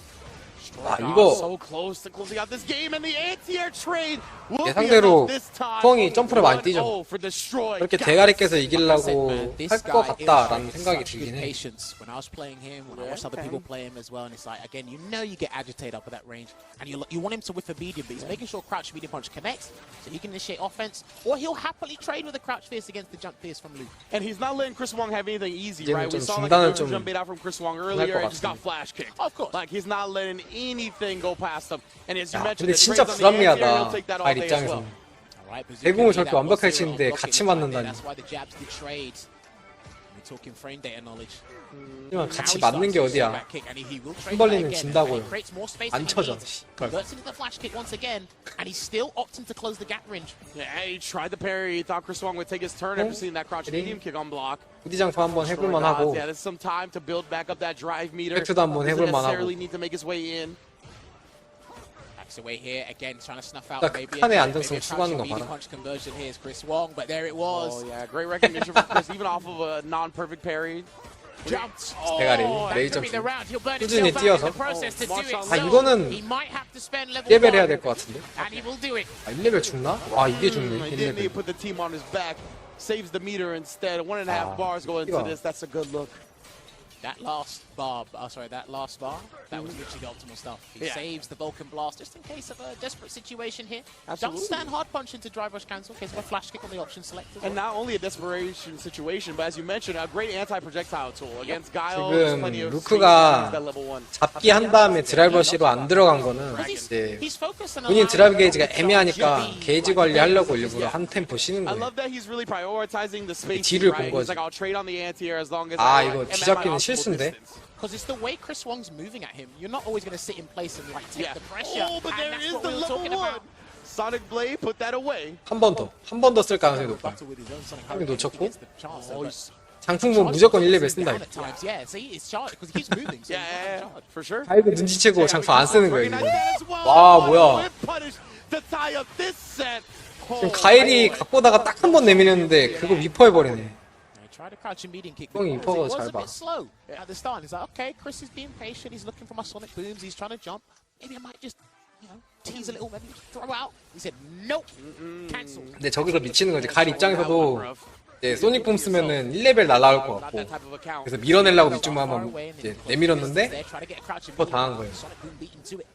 아 God, 이거 so close to closing out this game, and the anti-air trade will be 예상대로 enough this time. 후엉이 점프를 많이 뛰죠. 1-0 for destroy. 그렇게 God. 대가리 깨서 이기려고 This 할 guy 것 같다라는 is 생각이 such good 들긴 해. patience. When I was playing him, when I watched other people play him as well, and it's like, again, you know you get agitated up at that range, and you want him to whiff a medium, but he's making sure crouch medium punch connects, so he can initiate offense, or he'll happily trade with a crouch fierce against the jump fierce from Luke. And he's not letting Chris Wong have anything easy, 이제는 right? We 좀 saw like 중단을 a 좀 jump bait out from Chris Wong 것 earlier and just got 같습니다. flash kicked. Of course. Like he's not letting anything go past him. And as you 야, mentioned, 근데 the 진짜 trades on the anti-air, he'll 불합리하다. take that all 발 day as well. 입장에서. 대공을 저렇게 완벽하게 치는데 같이 맞는다니. That's why the jabs did trade. We're talking frame data knowledge. 하지만 같이 맞는 게 어디야. 힘벌리는 진다고요. 안 쳐져. Converts into the flash kick once again, and he's still opting to close the gap range. Yeah, he tried the parry. He thought Chris Wong would take his turn after seeing that crouch medium kick on block. 오디 장풍 한번 해볼만 하고 Yeah, there's some time to build back up that drive meter. 팩트도 한번 Doesn't 해볼만 necessarily 하고. need to make his way in. Backs away here again, trying to snuff out 그러니까 maybe 극한의 a 안정성 추구하는 거 medium 봐라. punch conversion here is Chris Wong, but there it was. Oh yeah, great recognition from Chris, even off of a non-perfect parry. Jumped. 대가리, that 레이 could be the 점프. round. He'll burn 꾸준히 himself out in 뛰어서. the process to do it. 아 이거는 He might have to spend level 1레벨 해야 1, 될 것 같은데. and he will do it. 아 1레벨 죽나? 와 이게 죽네 He didn't need to 1레벨. put the team on his back. Saves the meter instead. 1.5 bars go into 이거. this. That's a good look. That last bar, that last bar, that was literally the optimal stuff. He Yeah. saves the Vulcan Blast just in case of a desperate situation here. Absolutely. Don't stand hard punch into drive rush cancel in case of a flash kick on the option select as well. And not only a desperation situation, but as you mentioned, a great anti-projectile tool against Guile. 지금 Plenty of 루크가 space to use that level 1. 잡기 한 다음에 드라이버 C로 안 들어간 거는 이제 He's focused on 본인 allowing 드라이브 게이지가 the 애매하니까 charge 게이지 관리하려고 일부러 한 템포 쉬는 I 거예요. love that he's really prioritizing the space. 뒤를 Right? 본 He's 거지. like, I'll trade on the anti-air as long as 아 I 이거 am at my 뒤잡기는 optimal 실수인데. distance. Because it's the way Chris Wong's moving at him. You're not always going to sit in place and like take Yeah. the pressure. Oh, but and there that's is what the we were level talking 1. about. Sonic Blade, put that away. 한 번 더 쓸 가능성이 높아. Battle with his own Sonic 한개 Hurricane 놓쳤고. against the chance, though, but 장풍 보면 무조건 1레벨 쓴다. down at times, yeah. See, it's charged because he's moving. So Yeah, he's charged. for sure. 아이고 눈치채고 장풍 안 쓰는 거예요 지금. 와 와, 뭐야. 지금 가일이 갖고 다가 딱 한 번 내밀었는데 그거 위퍼해버리네. He tried to crouch a medium kick, 형이 but it 이퍼가 was 잘 a 봐. bit slow at the start. He's like, okay, Chris is being patient. He's looking for my sonic booms. He's trying to jump. Maybe I might just, tease a little, maybe throw out. He said, nope, cancel. 근데 저기서 미치는 거지. 가일 입장에서도 이제 소닉 붐 쓰면은 1레벨 날아올 것 같고 그래서 밀어내려고 밑줄만 한번 이제 내밀었는데 더 당한 거예요. Sonic boom beat into it.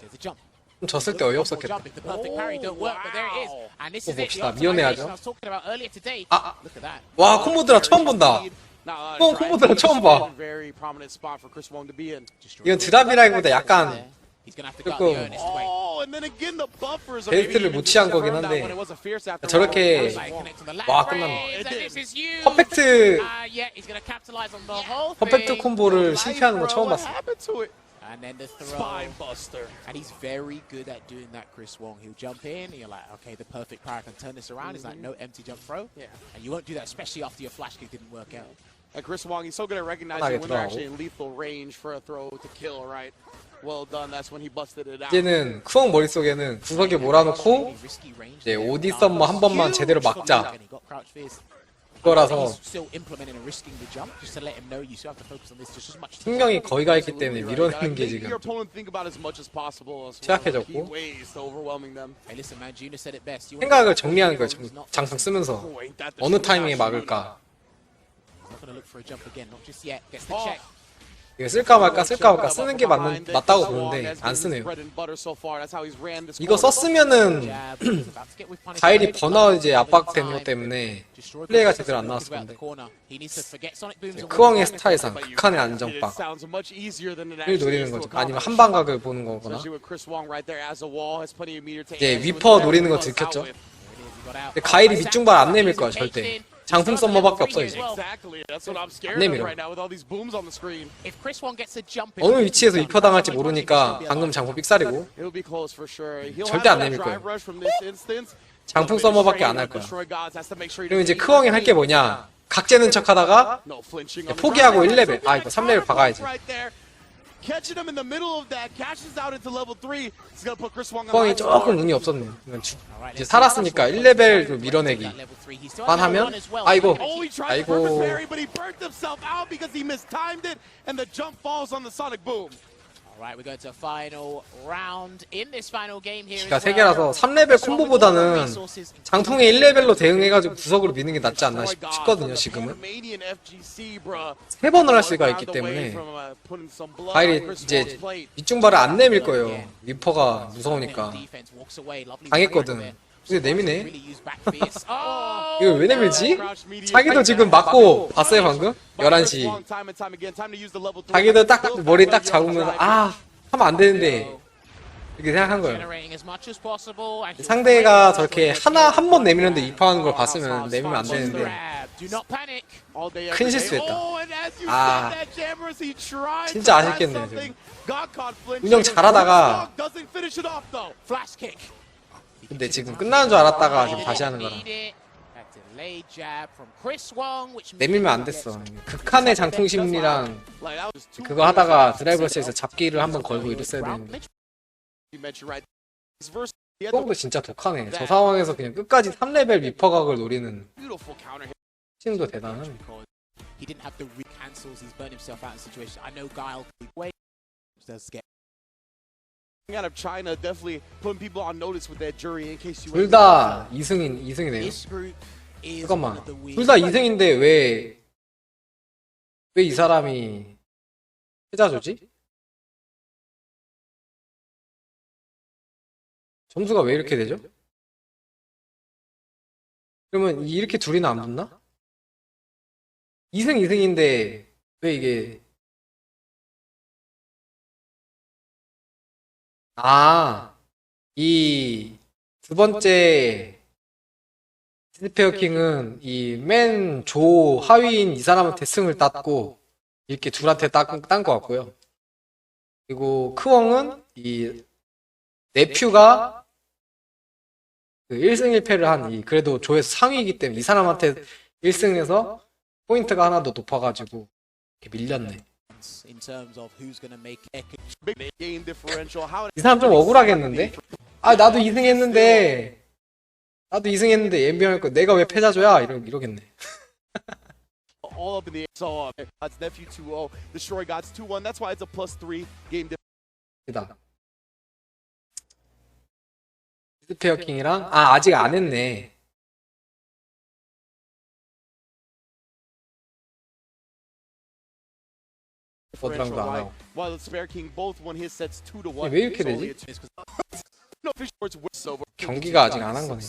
There's a jump. 좀 졌을 때 어이없었겠다. The perfect parry don't work, but there it is. And this is it. The 봅시다. optimization 밀어내야죠. I was talking about earlier today. 아, Look at that. 와 콤보드라 처음 본다. 콤보드라 처음 봐. Very prominent spot for Chris Wong to be in. 이건 드랍이라기보다 약간 He's gonna have to go the 조금 earnest way. Oh, and then again the buffers are 베스트를 못 취한 거긴 한데 저렇게 와 끝났네. 퍼펙트 퍼펙트 콤보를 실패하는 거 처음 봤어. And then the throw. Spine buster. And he's very good at doing that, Chris Wong. He'll jump in, and you're like, okay, the perfect power can turn this around. He's like, no empty jump throw. Yeah. And you won't do that, especially after your flash kick didn't work out. And Chris Wong, he's so good at recognizing when they're actually in lethal range for a throw to kill, right? Well done. That's when he busted it out. 이제는 쿠엉 머릿속에는 구석에 몰아놓고 이제 오디 썸머 한 번만 제대로 막자. 그거라서 신경이 거의 가 있기 때문에 밀어내는 게 지금 취약해졌고 생각을 정리하는 거예요. 장풍 쓰면서 어느 타이밍에 막을까. 이거 쓸까 말까 쓰는 게 맞다고 보는데 안 쓰네요. 이거 썼으면은 가일이 번아웃 이제 압박되는 것 때문에 플레이가 제대로 안 나왔을 건데. 크왕의 스타일상 극한의 안정빵 을 노리는 거죠. 아니면 한방각을 보는 거거나. 이제 위퍼 노리는 거 들켰죠. 근데 가일이 밑중발 안 내밀 거야 절대. 장풍 썸머밖에 없어 이제. 안 내밀어. 어느 위치에서 입혀당할지 모르니까 방금 장풍 삑살이고 절대 안 내밀 거예요. 장풍 썸머밖에 안 할 거야. 그리고 이제 크왕이 할 게 뭐냐, 각재는 척 하다가 포기하고 1레벨. 아, 이거 3레벨 박아야지. 크왕이 조금 운이 없었네. 이제 살았으니까 1레벨 밀어내기 만 하면 아이고 기가 3개라서 3레벨 콤보보다는 장풍에 1레벨로 대응해가지고 구석으로 미는 게 낫지 않나 싶거든요. 지금은 3번을 할 수가 있기 때문에 가일이 이제 밑중발을 안 내밀 거예요. 위퍼가 무서우니까. 당했거든. 근데 내미네. 이거 왜 내밀지? 자기도 지금 맞고 봤어요 방금? 11시 자기도 딱 머리 딱 잡으면서 아 하면 안 되는데 이렇게 생각한 거예요. 상대가 저렇게 한 번 내미는데 입항하는 걸 봤으면 내미면 안 되는데 큰 실수했다. 아 진짜 아쉽겠네요. 지금. 운영 잘하다가 근데 지금 끝나는 줄 알았다가 지금 다시 하는 거라 내밀면 안 됐어. 극한의 장풍 심리랑 그거 하다가 드라이버스에서 잡기를 한번 걸고 이랬어야 되는데. 뽕도 진짜 독하네. 저 상황에서 그냥 끝까지 3레벨 미퍼각을 노리는 팀도 대단하네. 둘 다 2승이네요. 잠깐만. 둘 다 2승인데 왜 이 사람이 패자조지? 점수가 왜 이렇게 되죠? 그러면 이렇게 둘이나 안 붙나? 2승 2승인데 왜 이게 이 두 번째 스페어킹은 이 맨 조 하위인 이 사람한테 승을 땄고 이렇게 둘한테 딴 것 같고요. 그리고 크웡은 이 네퓨가 그 1승 1패를 한 이 그래도 조에서 상위이기 때문에 이 사람한테 1승해서 포인트가 하나 더 높아가지고 이렇게 밀렸네. 이 사람 좀 억울하겠는데? 아 나도 2승했는데 엠비할 거 내가 왜 패자조야? 이러겠네. 이다. 스페어킹이랑 아직 안 했네. 버드랑도 안 하고. 왜 이렇게 되지? 경기가 아직 안 한 거네.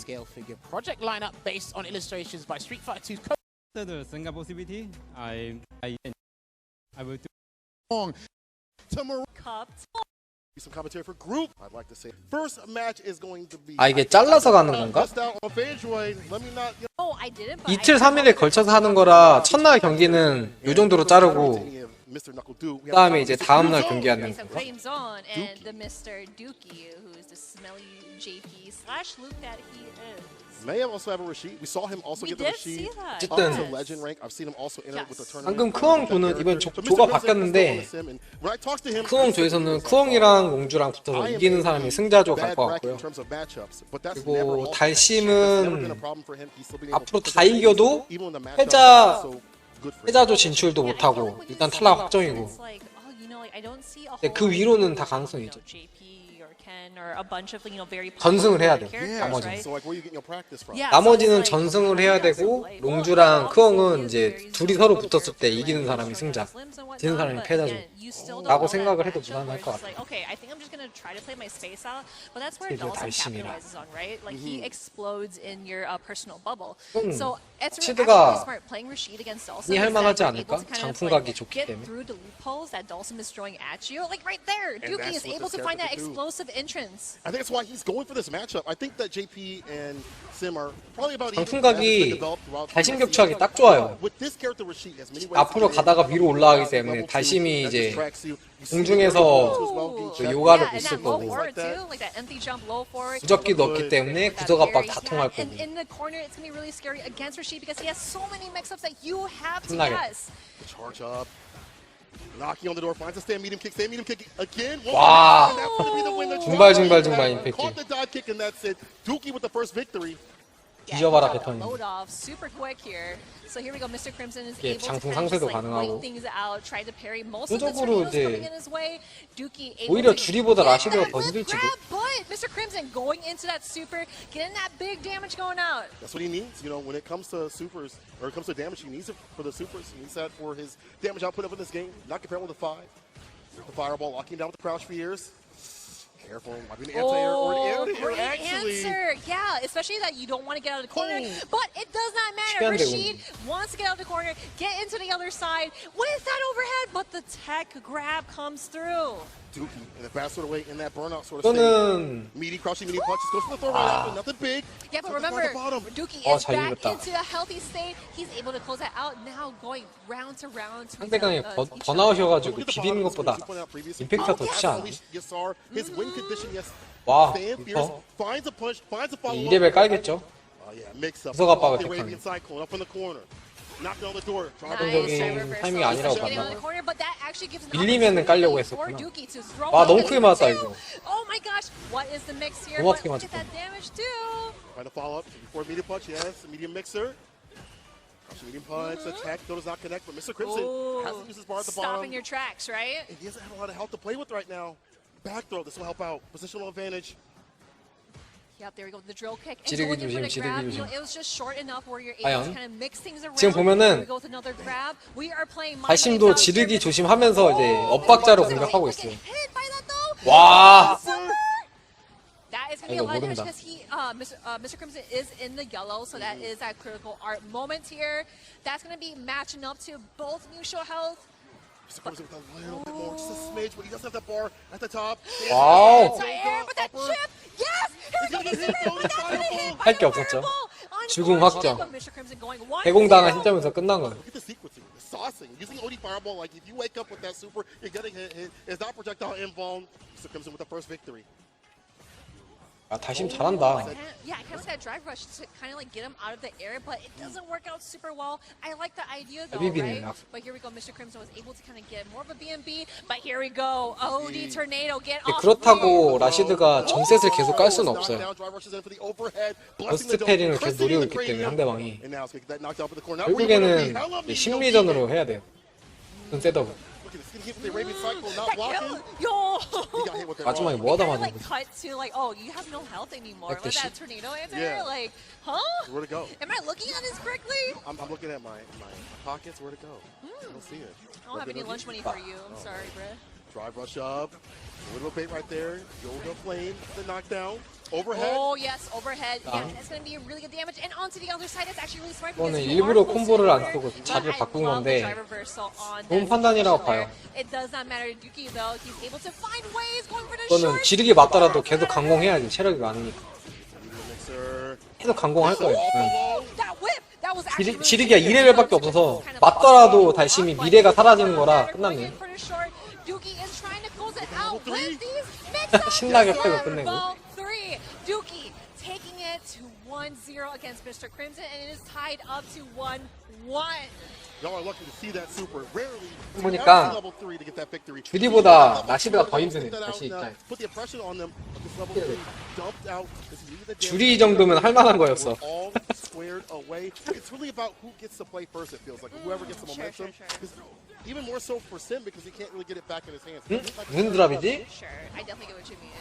이게 잘라서 가는 건가? 이틀 3일에 걸쳐서 하는 거라 첫날 경기는 요 정도로 자르고 그 다음에 이제 다음날 경기하는 건가? 어쨌든 방금 크웡 조는 이번 조가 바뀌었는데 크웡 조에서는 크웡이랑 옹주랑 붙어서 이기는 사람이 승자조 갈 것 같고요. 그리고 달심은 앞으로 다 이겨도 패자조 진출도 못하고 일단 탈락 확정이고 근데 그 위로는 다 가능성이 있죠. 전승을 해야 돼. Yeah. 나머지는. So like, where you getting your practice from? 나머지는 전승을 해야 되고 롱주랑 크엉은 이제 둘이 서로 붙었을 때 이기는 사람이 승자, 지는 사람이 패자죠. 라고 생각을 해도 무난할 것 같아요. 이게 달심이라. 치드가 이 할만하지 않을까? 장풍각이 좋기 때문에. I think that's why he's going for this matchup. I think that JP and Sim are probably about 장풍각이 달심 격추하기 딱 좋아요. 앞으로 가다가 위로 올라가기 때문에 달심이 이제 공중에서 그 요가를 못 쓸 거고 무적기도 없기 때문에 구석 압박 다 통할 거고 신나겠다. Knocking on the door, finds a stand medium kick again. 와, That's going to be the win. 중발 임팩트. Caught the dive kick and that's it. Dookie with the first victory. 뒤져봐라 패턴이. 이게 장풍 상쇄도 가능하고. 표적으로 이제 오히려 주리보다 라시드가 더 힘들지도. That's what he needs. You know, when it comes to supers or it comes to damage, he needs it for the supers. He needs that for his damage output up in this game. Not compared with the 5. The fireball locking down with the crouch fears. Careful, might be an anti-air or an air great actually. answer. Yeah, especially that you don't want to get out of the corner. But it does not matter. Rashid wants to get out of the corner, get into the other side with that overhead, but the tech grab comes through. Dookie in the fast sort of way, in that burnout sort of 저는 state. Meaty crouching, meaty punches, goes for the throw right after, nothing big. Yeah, but remember, Dookie is back into a healthy state. He's able to close that out. Now going round to round. 상대방이 번아웃이어가지고 비비는 것보다 임팩트가 더 좋지 않아? 와, 이거 2레벨 깔겠죠? 구석 압박을 택하는 긍정적인 타이밍이 아니라고 봤나 봐. 밀리면은 깔려고 했었구나. 와, 너무 크게 맞았다 이거. 너무 크게 맞았다. Medium punch, attack, though does not connect, but Mr. Crimson hasn't used his bar at the bottom. Stopping your tracks, right? And he doesn't have a lot of health to play with right now. Back throw, this will help out. Positional advantage. Yep, there we go. The drill kick. 지르기 조심, 지르기 조심. It was just short enough where you're able to kind of mix things around. 지금 보면은 달심도 지르기 조심하면서 이제 엇박자로 공격하고 있어요. 와. That is going to be a lot of damage because Mr. Crimson is in the yellow, so that is that critical art moment here. That's going to be matching up to both neutral health. Mr. Crimson with a little bit more, just a smidge, but he doesn't have that bar at the top. 와우. But that chip, yes! 할 게 없었죠. 죽음 확정. 대공당한 시점에서 끝난 거예요. Look at the sequencing, the saucing, using OD fireball. Like if you wake up with that super, you're getting hit. It's not projectile invuln. Mr. Crimson with the first victory. 아, 달심 잘한다. Yeah, I kind of said drive rush to kind of like get him out of the air, but it doesn't work out super well. I like the idea though, right? But here we go, Mr. Crimson was able to kind of get more of a B&B, but here we go, OD tornado, get off. 그렇다고 라시드가 정셋을 계속 깔 수는 없어요. 버스트 패링을 계속 노리고 있기 때문에 상대방이 결국에는 심리전으로 해야 돼요. 셋업을. 마지막에 뭐 하다 맞은 거지? Cut to like, oh, you have no health anymore. With that tornado answer, like, huh? Where to go? Am I looking at this correctly? I'm looking at my pockets. Where to go? I don't see it. I don't have any lunch money for you. I'm sorry, bruh. Drive rush up. A little bait right there. Yoga flame. The knockdown. Overhead. Oh yes, overhead. Yeah, that's going to be really good damage. And onto the other side, it's actually really smart. 이거는 일부러 콤보를 안 쓰고 자리를 바꾼 건데 좋은 판단이라고 봐요. It does not matter to Dookie though. He's able to find ways going for the 이거는 지르기 맞더라도 계속 강공해야지. 체력이 많으니까. 계속 강공할 거예요. 지르기가 2레벨밖에 없어서 맞더라도 달심이 미래가 사라지는 거라 끝났네. 신나게 패고 끝내고. Dookie taking it to 1-0 against Mr. Crimson, and it is tied up to 1-1. Y'all are lucky to see that super. Rarely 보니까 level 3 to get that victory. 주디보다 라시드가 더 힘드네. 다시 입장에. Put the impression on them. This level 3 dumped out. 주리 정도면 할 만한 거였어. All squared away. It's really about who gets to play first. It feels like whoever gets the momentum. Even more so for Sim because he can't really get it back in his hands. 무슨 드랍이지? Sure, I definitely get what you mean.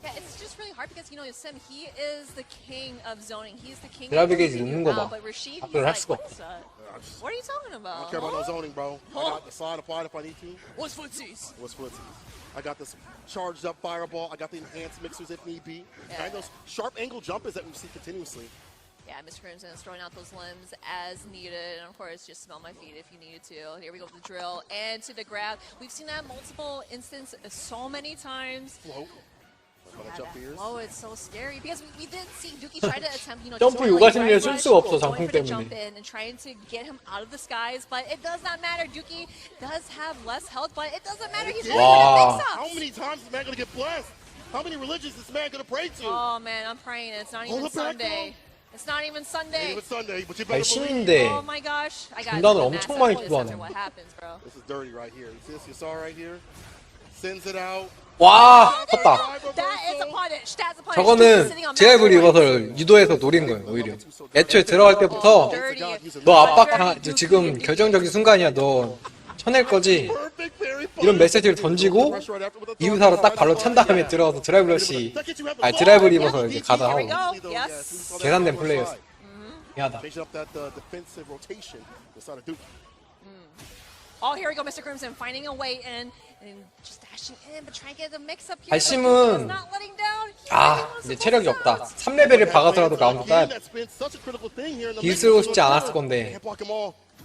Yeah, it's just really hard because, you know, Sim, he is the king of zoning. He's the king 드라이브 of 게이지 넣는 거 봐. but Rashid, he's 답변을 할 like, 수가 what's 없어. what are you talking I about? don't care about no zoning, bro. I got the slide applied if I need to. What's footsies? What's footsies? I got this charged up fireball. I got the enhanced mixers if need be. And those sharp angle jumpers that we see continuously. Yeah, Mr. Crimson is throwing out those limbs as needed. And of course, just smell my feet if you needed to. Here we go with the drill and to the grab. We've seen that multiple instances so many times. Float. Oh, it's so scary because we did see Dookie try to attempt, you know, 점프 요가심리에 쓸 수가 없어, 장풍 때문에. jump in and trying to get him out of the skies, but it does not matter. Dookie does have less health, but it doesn't matter. He's really good at mix-ups. How many times is this man gonna get blessed? How many religions is this man gonna pray to? Oh man, I'm praying. It's not even Sunday. It's not even Sunday. But you better believe. 신인데 Oh my gosh, I got 중단을 엄청 많이 투하네. what happens, bro. This is dirty right here. You see this? You saw right here? Sends it out. 와, 컸다. That is a punish. That's a punish. 저거는 드라이브 리버설 유도해서 노린 거예요, 오히려. 애초에 들어갈 때부터 너 압박, 지금 결정적인 순간이야, 너 쳐낼 거지. 이런 메시지를 던지고 이유사로 딱 발로 찬 다음에 들어가서 드라이브 러시, 아니 드라이브 리버설 이렇게 가다 하고 계산된 플레이였어. 미안하다. Oh, here we go, Mr. Crimson finding a way in and just dashing in, but trying to get the mix up here. 발심은 이제 체력이 없다. 3레벨을 박아서라도 라운드 따야 돼. 딜 쓰고 싶지 않았을 건데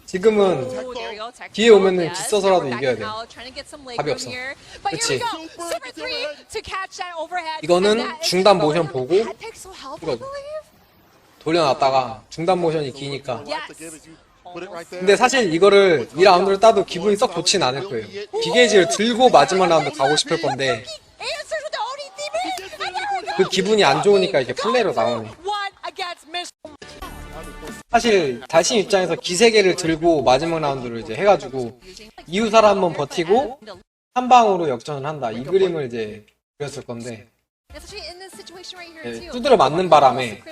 지금은 뒤에 오면은 기 써서라도 이겨야 돼. 답이 없어. 그치. 이거는 중단 모션 보고 이거 돌려놨다가 중단 모션이 기니까. 근데 사실 이거를 이 라운드를 따도 기분이 썩 좋진 않을 거예요. 비게이지를 들고 마지막 라운드 가고 싶을 건데 그 기분이 안 좋으니까 이렇게 플레이로 나오네. 사실 자신 입장에서 기세계를 들고 마지막 라운드를 이제 해가지고 이유사를 한번 버티고 한 방으로 역전을 한다. 이 그림을 이제 그렸을 건데 두드려 맞는 바람에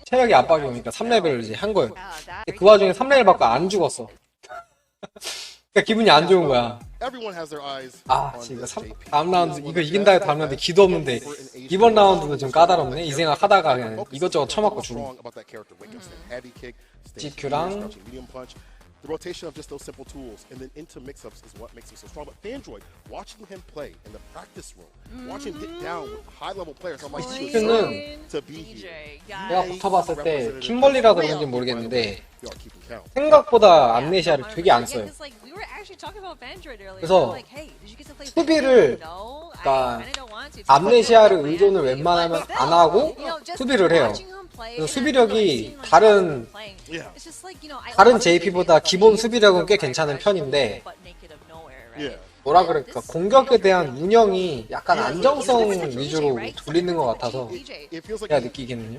체력이 압박이 오니까 3레벨을 이제 한 거예요. 근데 그 와중에 3레벨 받고 안 죽었어. 그러니까 기분이 안 좋은 거야. 아, 지금 다음 라운드 이거 이긴다 해도 다음 라운드 기도 없는데 이번 라운드도 좀 까다롭네. 이 생각 하다가 그냥 이것저것 쳐맞고 죽어. GQ랑 The rotation of just those simple tools and then into mix-ups is what makes him so strong. But Fandroid, watching him play in the practice room, watching him get down with high-level players, I'm like, GQ는 to be here. 내가 붙어봤을 때 킴벌리라서 그런지 모르겠는데 생각보다 암네시아를 되게 안 써요. 그래서 수비를 그러니까 암네시아를 의존을 웬만하면 안 하고 수비를 해요. 그래서 수비력이 다른 JP보다 기본 수비력은 꽤 괜찮은 편인데 뭐라 그럴까 공격에 대한 운영이 약간 안정성 위주로 돌리는 것 같아서 제가 느끼기는요.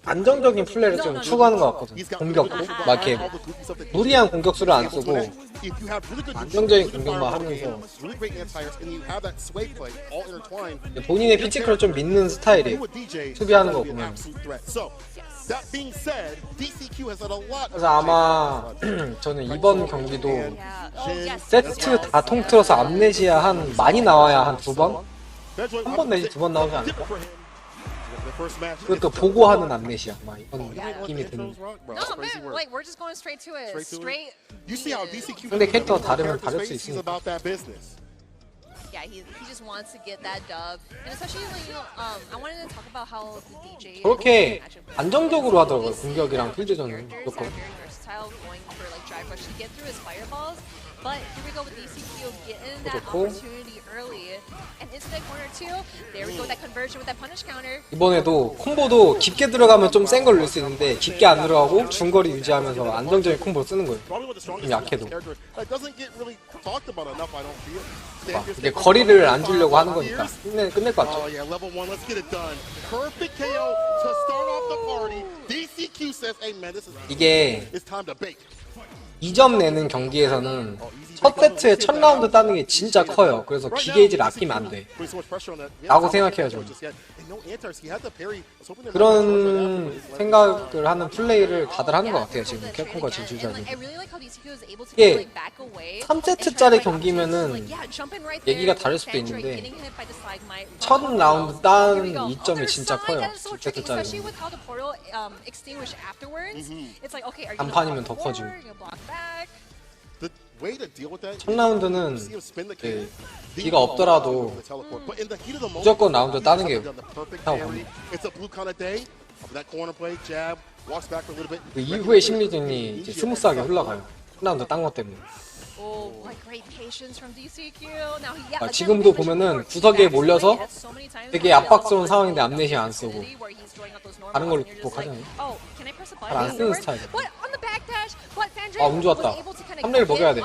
안정적인 플레이를 좀 추구하는 것 같거든. 공격도 막 이렇게 무리한 공격수를 안 쓰고 안정적인 공격만 하면서 본인의 피지컬을 좀 믿는 스타일이에요. 수비하는 거 보면. 그래서 아마 저는 이번 경기도 세트 다 통틀어서 암네시아 한 많이 나와야 한 2번? 한 번 내지 2번 나오지 않을까? 그것도 보고 하는 암네시아 막 이런 느낌이 드는. 근데 캐릭터가 다르면 다를 수 있으니까. Yeah, he just wants to get that dub, and especially like, I wanted to talk about how the DJ 그렇게 안정적으로 하더라고요. 공격이랑 필드전은 무조건. going for like drive rush to get through his fireballs, but here we go with DCQ getting that opportunity early, and into that corner too. There we go, that conversion with that punish counter. 이번에도 콤보도 깊게 들어가면 좀 센 걸 넣을 수 있는데 깊게 안 들어가고 중거리 유지하면서 안정적인 콤보를 쓰는 거예요. 좀 약해도. 이게 거리를 안 주려고 하는 거니까 끝낼 것 같죠. 이게 2점 내는 경기에서는 첫 세트에 첫 라운드 따는 게 진짜 커요. 그래서 기게이지를 아끼면 안 돼 라고 생각해요 저는. 그런 생각을 하는 플레이를 다들 하는 것 같아요. 지금 캡콤과 진출자들. 이게 3세트짜리 경기면은 얘기가 다를 수도 있는데 첫 라운드 딴 이점이 진짜 커요. 2세트짜리. 단판이면 더 커지고. 첫 라운드는 기가 없더라도 무조건 라운드 따는 게 좋다고 봅니다. 그 이후의 심리전이 이제 스무스하게 흘러가요. 첫 라운드 딴 것 때문에. 지금도 보면은 구석에 몰려서 되게 압박스러운 상황인데 암네시아 안 쓰고 다른 걸로 극복하잖아요. 잘 안 쓰는 스타일. 아, 운 좋았다. 3레벨 먹여야 돼.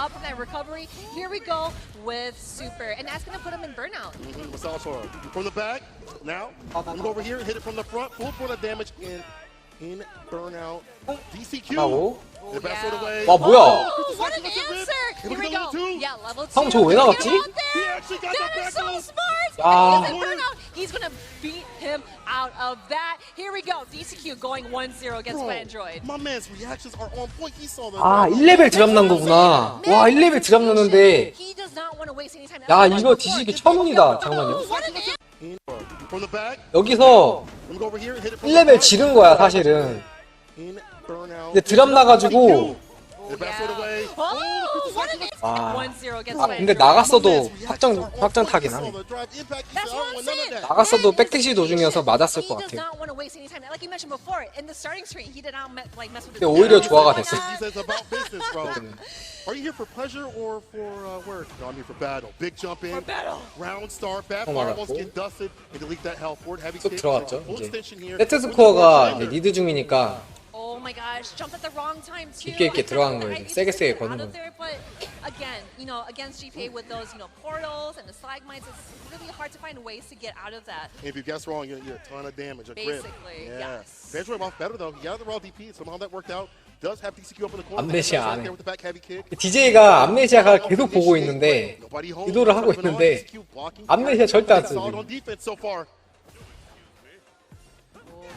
하고. 와, 뭐야? 형 저거 왜 나갔지? 야. 아, 1레벨 드랍 난 거구나. 와, 1레벨 드랍 났는데. 야, 이거 DCQ 천운이다. 잠깐만요. 여기서 1레벨 지른 거야, 사실은. 근데 드랍 나가지고 근데 나갔어도 확정 타긴 하네. 나갔어도 백대시 도중이어서 맞았을 것 같아요. 근데 오히려 조화가 됐어. Are you here for pleasure or for work? No, I'm here for battle. Big jump in. For battle. Round start. Bad fireballs get dusted and delete that health. Forward heavy kick. 들어갔죠. 이제 세트 스코어가 이제 리드 중이니까 깊게 있게 들어가는 거예요. 이제 세게 거는 거. Again, you know, against GPA with those, you know, portals and the stalagmites, it's really hard to find ways to get out of that. If you guess wrong, you get a ton of damage. A Basically, grip. yes. Android off better though. He got the raw DP. Somehow that worked out. Does have DCQ up in the corner. 암네시아 안 해. DJ가 암네시아가 계속 보고 있는데 기도를 하고 있는데 암네시아 절대 안 쓰지.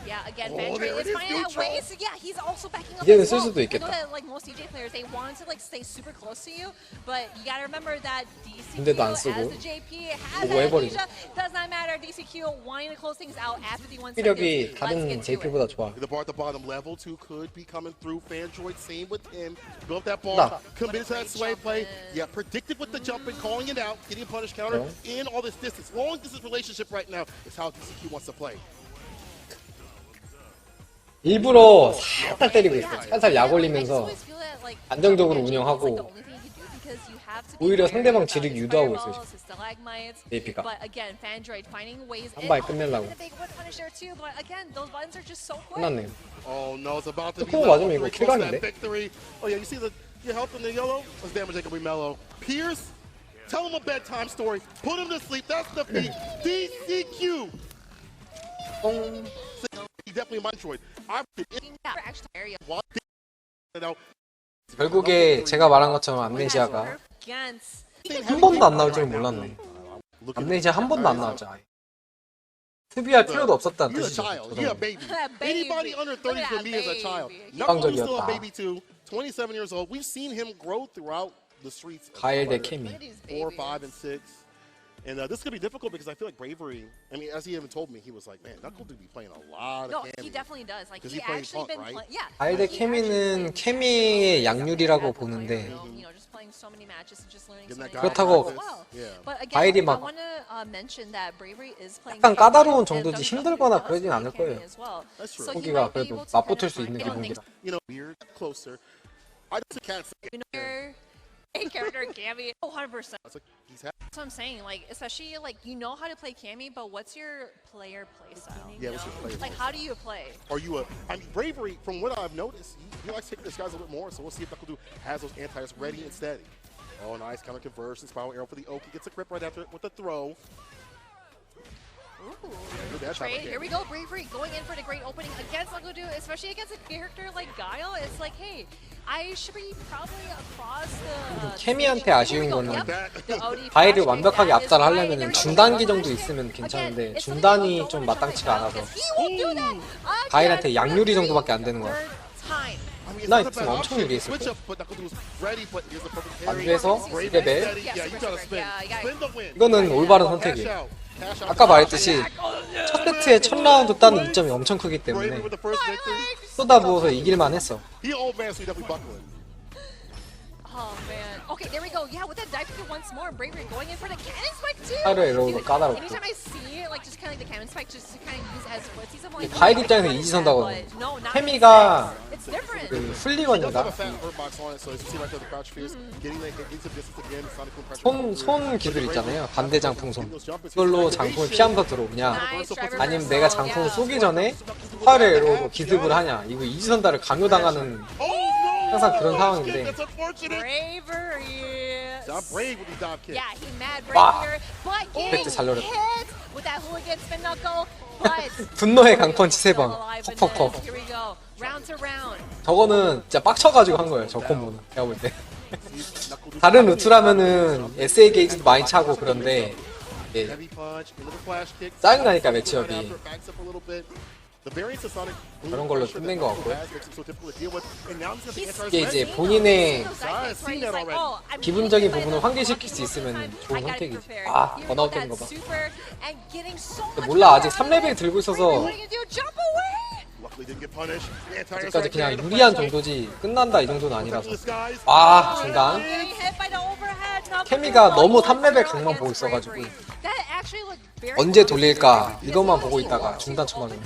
Yeah, again, Vandroid is finding out ways. Yeah, he's also backing up 이제는 as 쓸 well. 수도 I 있겠다. know that like most DJ players, they want to like stay super close to you, but you gotta remember that DCQ 근데도 안 as 쓰고 the JP has 보고 해버리고. amnesia. Does not matter. DCQ wanting to close things out at 51 피력이 seconds. Let's 다른 get to it. JP보다 좋아. The bar at the bottom, level 2 could be coming through. Vandroid, same with him. Built that bar, committed to that sway play. Yeah, predicted with the jumping, calling it out, getting a punish counter in all this distance. Long distance relationship right now is how DCQ wants to play. 일부러 살살 때리고 있어. 살살 약 올리면서 안정적으로 운영하고 오히려 상대방 지르기 유도하고 있어요. JP가 한 방에 끝내려고. 끝났네요. 스코어 맞으면 이거 킬각인데? Oh yeah, you see the your health in the yellow? Let's damage it, we mellow. Pierce, tell him a bedtime story. Put him to sleep. That's the peak. DCQ. He definitely Metroid. 결국에 제가 말한 것처럼 암네시아가 한 번도 안 나올 줄은 몰랐네. 암네시아 한 번도 안 나왔죠. 아예. 수비할 필요도 없었다는 뜻이죠. Anybody under 30 for me is a child. Knuckles is still a baby too. 27 years old. We've seen him grow throughout the streets. 가일 대 케미. 4, 5, and 6. And this could be difficult because I feel like Bravery, I mean, as he even told me, he was like, man, Knuckle do be playing a lot of No, he definitely does. Like, he plays actually Punk, been right? yeah. 가일 대 케미는 케미의 약률이라고 보는데 You know, just playing so many matches and just learning so many 그렇다고 But again, 가일이 I 막 want to mention that Bravery is playing 약간 까다로운 정도지 힘들거나 그러진 않을 거예요. So 호기가 그래도 맞붙을 수 있는 기분이라. You know, weird, closer. I just can't say. You know, a character Cammy, 100%. That's what I'm saying. Like, especially like you know how to play Cammy, but what's your player play style? Yeah, what's your play style? Like, how do you play? Are you I mean, Bravery, from what I've noticed, he likes taking this guys a little bit more, so we'll see if Knuckle has those anti-airs ready and steady. Oh, nice counter conversion, spiral arrow for the Oki, gets a grip right after it with a throw. Trade. Here we go, Bravery going in for the great opening against Nakudu, especially against a character like Guile. It's like, hey, I should be probably across the. 케미한테 아쉬운 거는 바이를 완벽하게 압살하려면 중단기 정도 있으면 괜찮은데 중단이 좀 마땅치가 않아서 바이한테 양유리 정도밖에 안 되는 거야. 나 있으면 엄청 유리했을 거야. 완주해서 2레벨. 이거는 올바른 선택이에요. 아까 말했듯이 첫 세트에 첫 라운드 따는 이점이 엄청 크기 때문에 쏟아부어서 이길만 했어. Oh man. Okay, there we go. Yeah, with that dive kick once more, Bravery going in for the cannon spike too. 파이로 에러가 까다롭고. Anytime I see it, like just kind of like the cannon spike, just to kind of use as footsies. I'm like, 바이 입장에서 이지선다거든. 케미가 그 훌리건인가? 손 기술 있잖아요. 반대 장풍손. 그걸로 장풍을 피하면서 들어오냐? 아니면 내가 장풍을 쏘기 전에 파이로 에러로 기습을 하냐? 이거 이지선다를 강요당하는 항상 그런 상황인데. 와! 팩트 잘 노렸다. 분노의 강펀치 3번. 퍽퍽퍽. 저거는 진짜 빡쳐가지고 한 거예요. 저 콤보는. 제가 볼 때. 다른 루트라면은 SA 게이지도 많이 차고 그런데 예. 짜증나니까 매치업이. 그런 걸로 끝낸 것 같고요. 이게 이제 본인의 기분적인 부분을 환기시킬 수 있으면 좋은 선택이지. 아, 번아웃 되는 거 봐. 몰라, 아직 3레벨 들고 있어서 아직까지 그냥 유리한 정도지 끝난다 이 정도는 아니라서. 아, 중단. 케미가 너무 3레벨 강만 보고 있어가지고 언제 돌릴까 이것만 보고 있다가 중단 쳐맞네.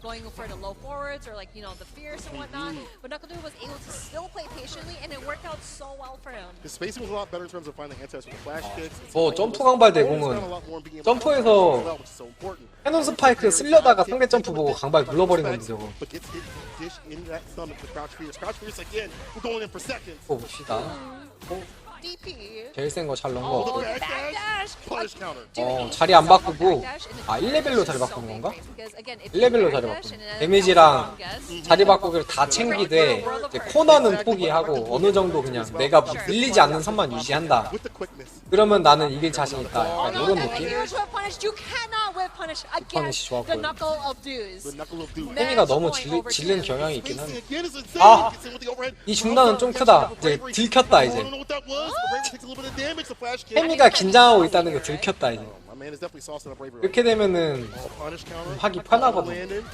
Going for the low forwards or like, you know, the fierce and whatnot, but Nakudu was able to still play patiently and it worked out so well for him. His spacing was a lot better in terms of finding anti-touch with the flash kicks. 점프 강발 대공은 점프에서 캐논 스파이크 쓰려다가 상대 점프 보고 강발 눌러버린 건데 저거. 봅시다. 제일 센 거 잘 넣은 거 같고. 자리 안 바꾸고 아 1레벨로 자리 바꾸는 건가? 1레벨로 자리 바꾸는 데미지랑 자리 바꾸기를 다 챙기되 이제 코너는 포기하고 어느 정도 그냥 내가 밀리지 않는 선만 유지한다. 그러면 나는 이길 자신 있다. 약간 이런 느낌? 퍼니시 좋았고요. 케미가 너무 질른 경향이 있긴 한데 아! 이 중단은 좀 크다. 이제 들켰다 이제. 케미가 긴장하고 있다는 거 들켰다 이제. 이렇게 되면은 하기 편하거든.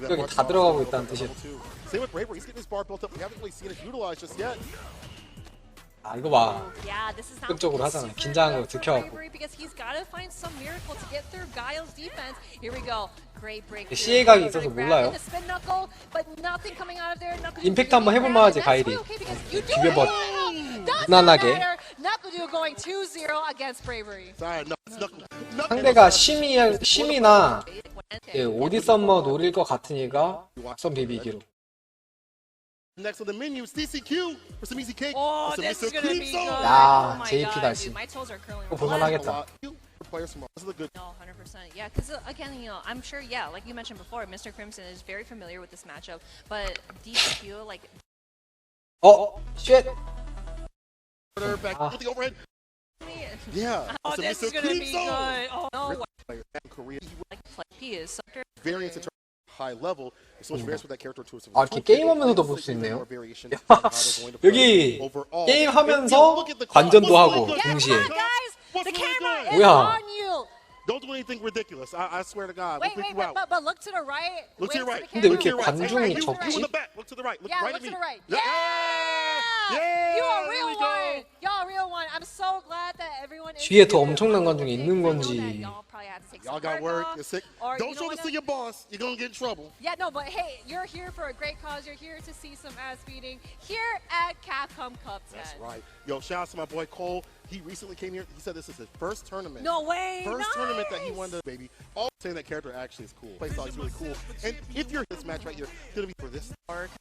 여기 다 들어가고 있다는 뜻이야. 아 이거 봐. 적극적으로 하잖아. 긴장한 거 들켜갖고. CA 각이 있어서 몰라요. 임팩트 한번 해볼 만하지 가일이. 비벼버 무난하게. 상대가 심이나 오디 썸머 노릴 것 같으니까 썸 비비기로. Next on the menu is DCQ for some easy cake. Oh, this is gonna be good. 야, JP 다시. 이거 볼만하겠다. No, 100%. Yeah, because again, you know, I'm sure, yeah, like you mentioned before, Mr. Crimson is very familiar with this matchup, but DCQ, like. Shit. Back with the overhead. Yeah. Oh, this is gonna be good. Oh no. He is variance in terms of high level. 아, 이렇게 게임하면서도 볼 수 있네요. 여기 게임하면서 관전도 하고 동시에. 뭐야? Don't do anything ridiculous. I swear to God. Wait, but look to the right. Look to the right. 근데 왜 이렇게 관중이 적지? Look to the right. Look right at me. Yeah! You are a real one. Y'all a real one. I'm so glad that everyone is. 뒤에 더 엄청난 관중이 있는 건지. Y'all got work. You're sick. Don't show this to your boss. You're gonna get in trouble. Yeah, no, but hey, you're here for a great cause. You're here to see some ass beating here at Capcom Cup. That's right. Yo, shout out to my boy Cole. He recently came here. He said this is his first tournament. No way. First tournament that he won the baby. All saying that character actually is cool. Playstyle is really cool. And if you're this match right here, it's gonna be for this.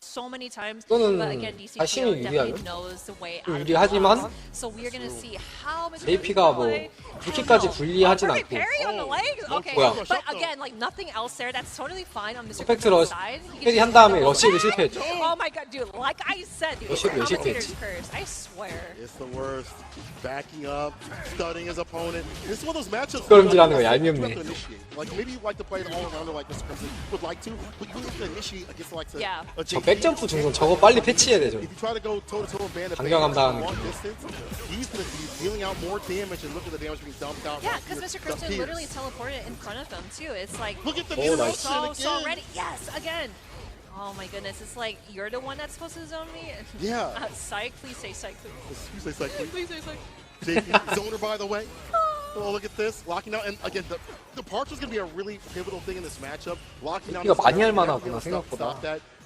So many times, 이거는 but again, DCQ 자신이 definitely 유리하죠. knows the way out of the 유리하지만 box. So we're gonna see how Mr. JP가 뭐 그렇게까지 불리하진 않고. Parry on the legs? Okay. 뭐야? But again, like nothing else there. That's totally fine on Mr. 퍼펙트 Crimson's 러시 side. 캐리 한 다음에 러시를 실패했죠. Oh my god, dude! Like I said, dude, 러시를 왜 commentator's 실패했지? curse. I swear. It's the worst. Backing up, studying his opponent. This is one of those matchups. 뒷걸음질하는 거 얄미없네. Like maybe you like to play an all-rounder like Mr. Crimson would like to, but you have to initiate against like a 저 백점프 중선 저거 빨리 패치해야 되죠. If you try to go toe-to-toe band at 반격 감당하는 long distance, he's going to be dealing out more damage and look at the damage being dumped out. Yeah, because Mr. Crimson literally teleported in front of him too. It's like look at the nice. so ready. Yes, again. Oh my goodness, it's like you're the one that's supposed to zone me. Yeah. Psych, please say psych, please. You say psych, please. Please say psych. JP, zoner by the way. Oh, look at this, locking out, and again, the parch is going to be a really pivotal thing in this matchup. Locking down. 이거 많이 할 만하구나 생각보다.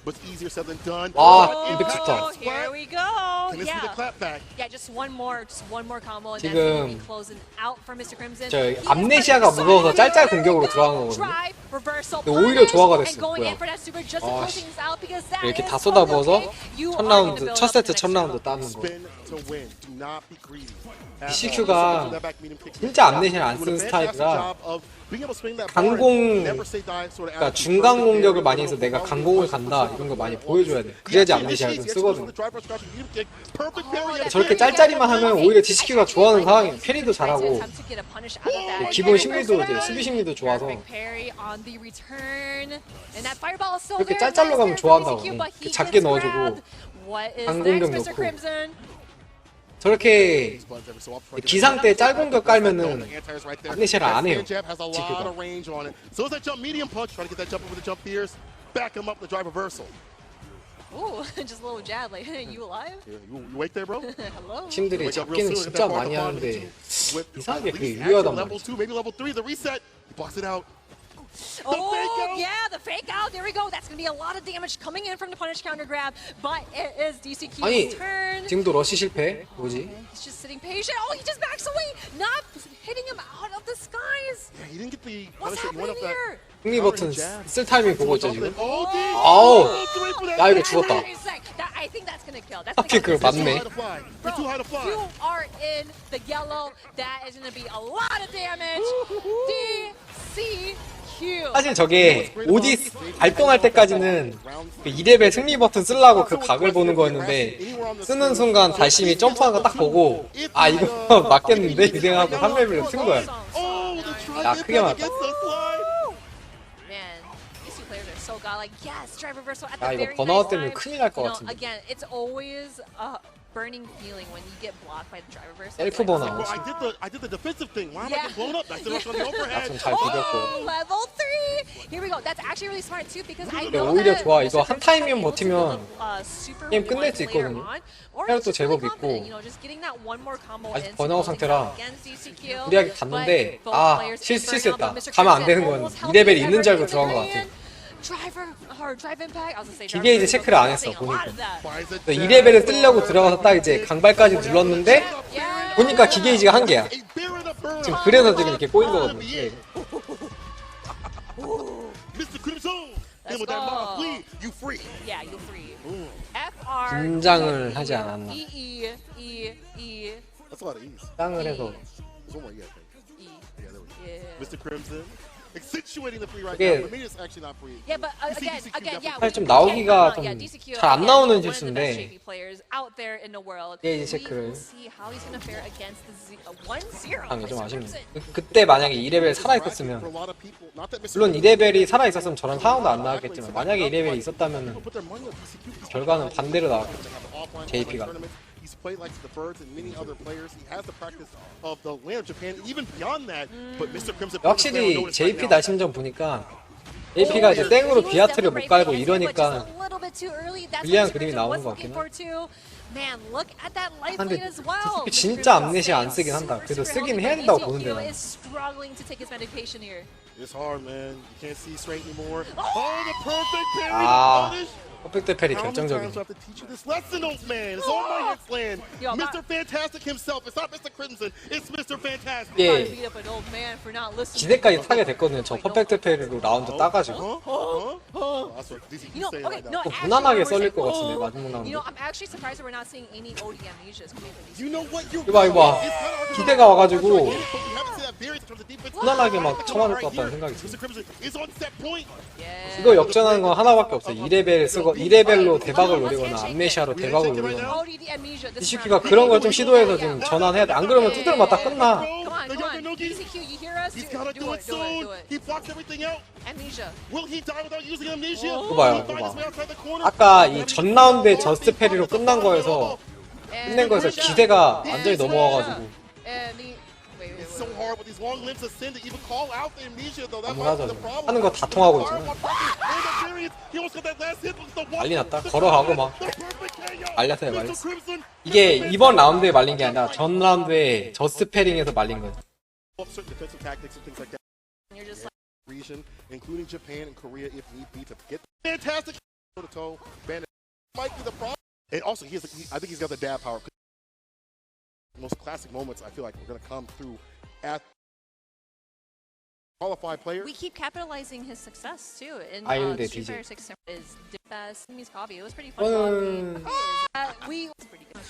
But it's easier said than done. 와, 임팩 좋다. Here we go. Can this be the clap back? Yeah, just one more combo, and 지금 that's going to be closing out for Mr. Crimson. 저 암네시아가 무서워서 짤짤 공격으로 들어간 거거든요. 근데 오히려 조화가 됐어. 뭐야? 이렇게 다 쏟아부어서 첫 라운드, 첫 세트 첫 라운드 따는 거. DCQ가 진짜 암네시아를 안 쓰는 스타일이라 강공, 그러니까 중간 공격을 많이 해서 내가 강공을 간다 이런 거 많이 보여줘야 돼. 그래야지 암네시아를 좀 쓰거든. 저렇게 짤짤이만 하면 오히려 DCQ가 좋아하는 상황이에요. 캐리도 잘하고 기본 심리도 이제 수비 심리도 좋아서 그렇게 짤짤로 가면 좋아한다고. 작게 넣어주고 강공격 넣고 저렇게 기상 때 짤공격 깔면은 암네시아를 안 해요. DCQ가. So it's that jump medium punch, trying to get that jump over the jump fears, back him up the drive reversal. Ooh, just a little jab, like, you alive? Yeah, you awake there, bro? Hello? 팀들이 잡기는 진짜 많이 하는데 이상하게 그게 유효하단 level 말이지. 2, maybe level 3, the reset, he blocks it out. Oh, yeah, the fake out. There we go. That's going to be a lot of damage coming in from the punish counter grab, but it is DCQ's 아니 turn. 지금도 러시 실패. 뭐지? He's just sitting patient. Oh, he just backs away, not hitting him out of the skies. Yeah, he didn't get the What's punish. He went happening up here? 승리 버튼 쓸 타이밍 보고 있죠 지금. 아우, 야 이거 죽었다. I think that's going to kill. That's 하필 그걸 맞네. Bro, you are in the yellow. That is going to be a lot of damage. DCQ. 사실 저게 오디 발동할 때까지는 그 2레벨 승리 버튼 쓰려고 그 각을 보는 거였는데 쓰는 순간 달심이 점프한 거 딱 보고 아 이거 맞겠는데 이 생각하고 3레벨을 쓴 거야. 야 크게 맞다. 아 이거 번아웃 때문에 큰일 날 것 같은데. Again, it's always a burning feeling when you get blocked by the drive reversal. 셀프 번아웃. I did the defensive thing. Why am I getting blown up? That's the rush on the overhead. 좀 잘 비볐고. Level 3. Here we go. That's actually really smart too because I 근데 know 오히려 that 좋아. 이거 한 타임이면 버티면 게임 끝낼 수 있거든요. 체력도 제법 있고 아직 번아웃 상태라 무리하게 갔는데 아 실수했다. 가면 안 되는 건 2레벨이 있는 줄 알고 들어간 것 같아. 기계 이제 체크를 안 했어 보니까. 2레벨을 뜨려고 들어가서 딱 이제 강발까지 눌렀는데 보니까 기계이지가 한 개야. 지금 그래서 지금 이렇게 꼬인 거거든요. 네. 긴장을 하지 않았나. 긴장을 해서 그게 사실 좀 나오기가 좀 잘 안 나오는 실수인데 게이지 체크를 하는 게 좀 아쉽네. 그때 만약에 2레벨 살아있었으면 물론 2레벨이 살아있었으면 저런 상황도 안 나왔겠지만 만약에 2레벨이 있었다면 결과는 반대로 나왔겠죠. JP가 He's played like the Birds and many other players. He has the practice of the land of Japan, even beyond that. But Mr. Crimson 확실히 JP 날심전 보니까 JP가 이제 땡으로 비아트를 못 깔고 이러니까 불리한 그림이 나오는 것 같긴 해. 근데 DCP 진짜 암네시아 안 쓰긴 한다. 그래도 쓰긴 해야 된다고 보는데 난. It's hard, man. You can't see straight anymore. Oh, the perfect parry 아, punish. 퍼펙트 페리 How many times 결정적인. do I have to teach you this lesson, old man? It's on my hits land. Yo, Mr. Fantastic himself. It's not Mr. Crimson. It's Mr. Fantastic. 이게 beat up an old man for not listening. 기대까지 타게 됐거든요. 저 퍼펙트 페리로 라운드 따가지고. That's what DC You know, say okay, right no, now. 또 무난하게 actually, 썰릴 것 같은데 마지막 라운드. You know, I'm actually surprised that we're not seeing any OD amnesias coming from these. You know what? You're 이봐 이봐. 기대가 와가지고 무난하게 막 Right 쳐맞을 것 here. 같다는 생각이 Mr. 들어요. Crimson is on set point. 이거 역전하는 건 하나밖에 없어요. 2레벨 쓰고 2레벨로 대박을 노리거나 암네시아로 대박을 노리거나. OD the amnesia. This DCQ가 round. 그런 걸 좀 시도해서 좀 전환해야 돼. 안 그러면 두드려 맞다 끝나. Come on, come on. DCQ, you hear us? He's Do gotta it, do it soon. do it. He blocks everything out. Amnesia. Will he die without using amnesia? 이거 봐요, Will he find his way outside the corner? 아까 이 전 라운드에 저스트 페리로 끝난 거에서 기대가 완전히 넘어와가지고 And the wait. It's so hard with these long limbs of sin to even call out the amnesia, though. That might 당연하죠. be the problem. 하는 거 다 통하고 있잖아. He almost got that last hit with the one. 난리 났다. 걸어가고 막 The perfect KO. 말렸어요, Mr. 말렸어. Crimson. 이게 이번 라운드에 말린 게 아니라 전 라운드에 저스트 페링에서 말린 거예요. Certain defensive tactics and things like that. You're just like, Region, including Japan and Korea, if need be, to get fantastic toe to toe. Bandit might be the problem. And also, I think he's got the dab power. The most classic moments I feel like we're going to come through at qualified players. we keep capitalizing his success too. In Island Street DJ. Fighter 6 is the best. Miss Coffee. It was pretty fun. We pretty good.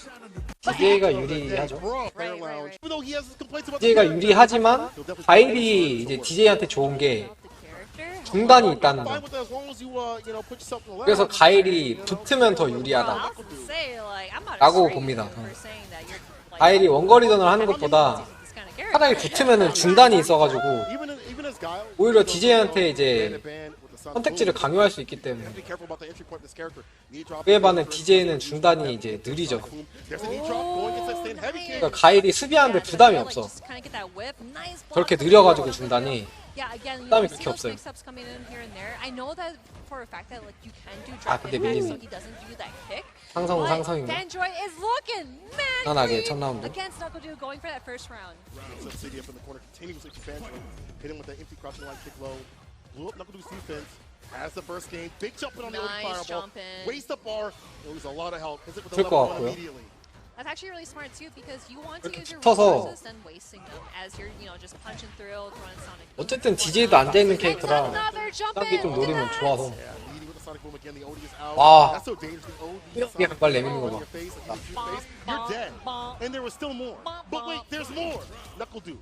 DJ가 유리하죠. Right. Even though he has his complaints about DJ가 유리하지만 가일이 이제 DJ한테 좋은 게 중단이 있다는 거. fine with that as long as you put yourself in the 그래서 left. 가일이 붙으면 더 유리하다. 라고 라고 봅니다. 가일이 원거리전을 하는 것보다 차라리 붙으면은 중단이 있어가지고 Even as Guile, 오히려 DJ한테 이제 ban with the sun 선택지를 강요할 수 있기 때문에 Be careful about the entry point of this character. Knee drop. 그에 반해 DJ는 중단이 이제 느리죠. There's a knee drop going against that stand heavy kick. 그러니까 가일이 수비하는데 부담이 없어. 저렇게 느려가지고 중단이 부담이 그렇게 없어요. 아, 근데 밀리네. 상성인가? 편하게 첫 라운드. City up in the corner, continuously defensive. Hit him with that empty crouching line kick low. Blew up Knuckle Deuce defense. Has the first game. Big jumping on the OD fireball. Waste the bar. Lose a lot of health. Hits it with the 쓸 것 level one 같고요. immediately. That's actually really smart too because you want to 이렇게 use your 붙어서 resources and wasting them as you're, just punching through, throwing Sonic. 어쨌든 DJ도 앉아있는 캐릭터라 Another jump 딴 게 좀 in. 노리면 좋아서. Yeah, leading with the Sonic Boom again. The OD is out. 와. That's so dangerous. The OD 이렇게 가까이 내미는 거 봐. in your face, like in your face. You're dead. And there was still more. But wait, there's more. Knuckle Deuce.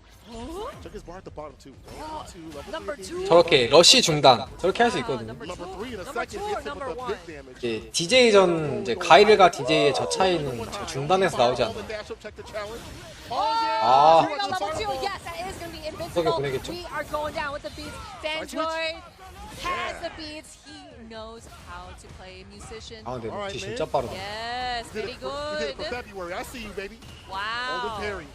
Check his bar at the bottom too. Number two. 저렇게 러쉬 중단 저렇게 할 수 있거든요. Number 3 in a Number second. two or Hits him number with a one? big damage. 이제 DJ전 이제 가일과 DJ의 저 차이는 저 중단에서 나오지 않나요? Dash up, check the challenge. 아. Here we go, level two. Yes, that is going to be 구석에 invincible. 보내겠죠? We are going down with the beats. Fanjoy has the beats. He knows how to play musician. 아 근데 Alright, 루키 man. 진짜 빠르다. Yes, You very did it for good. February. I see you, baby. Wow. Golden parry.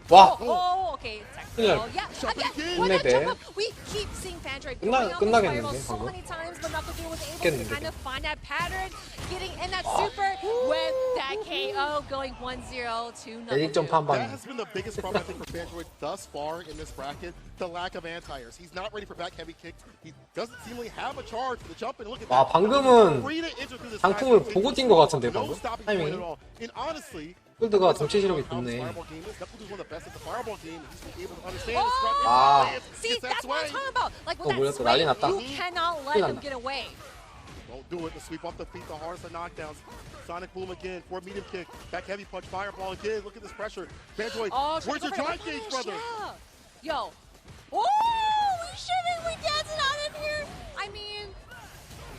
와! Oh, okay. Technical. Yeah, again, when that jump up, we keep seeing Fanjoy going out those fireballs so many times, but Knuckle Dude was able to kind of find that pattern, getting in that super with that KO, going 1-0 to Knuckle 에릭 점프 한 That 방에. has been the biggest problem I think for Fanjoy thus far in this bracket. The lack of anti-airs. He's not ready for back heavy kicks. He doesn't seemingly have a charge for the jump. And look at 와, that. 방금은 Free to enter through this 장풍을 side. 보고 뛴 것 같은데 No 방금 stopping point 타이밍이. at all. And honestly, 필드가 동체 시력이 how this 좋네. fireball game is, Knuckle is one of the best at the fireball game. He's been able to understand Oh! his strat. Ah. See, that's what I'm talking about. Like with 몰랐어. that 난리 swing, 났다. you cannot let him get away. Won't do it. The sweep off the feet, the hardest of knockdowns. Sonic Boom again, forward medium kick, back heavy punch, fireball again. Look at this pressure. Fanjoy, Oh, where's your drive gauge, gauge, brother? Yeah. Yo. Oh, we dancing out in here. I mean,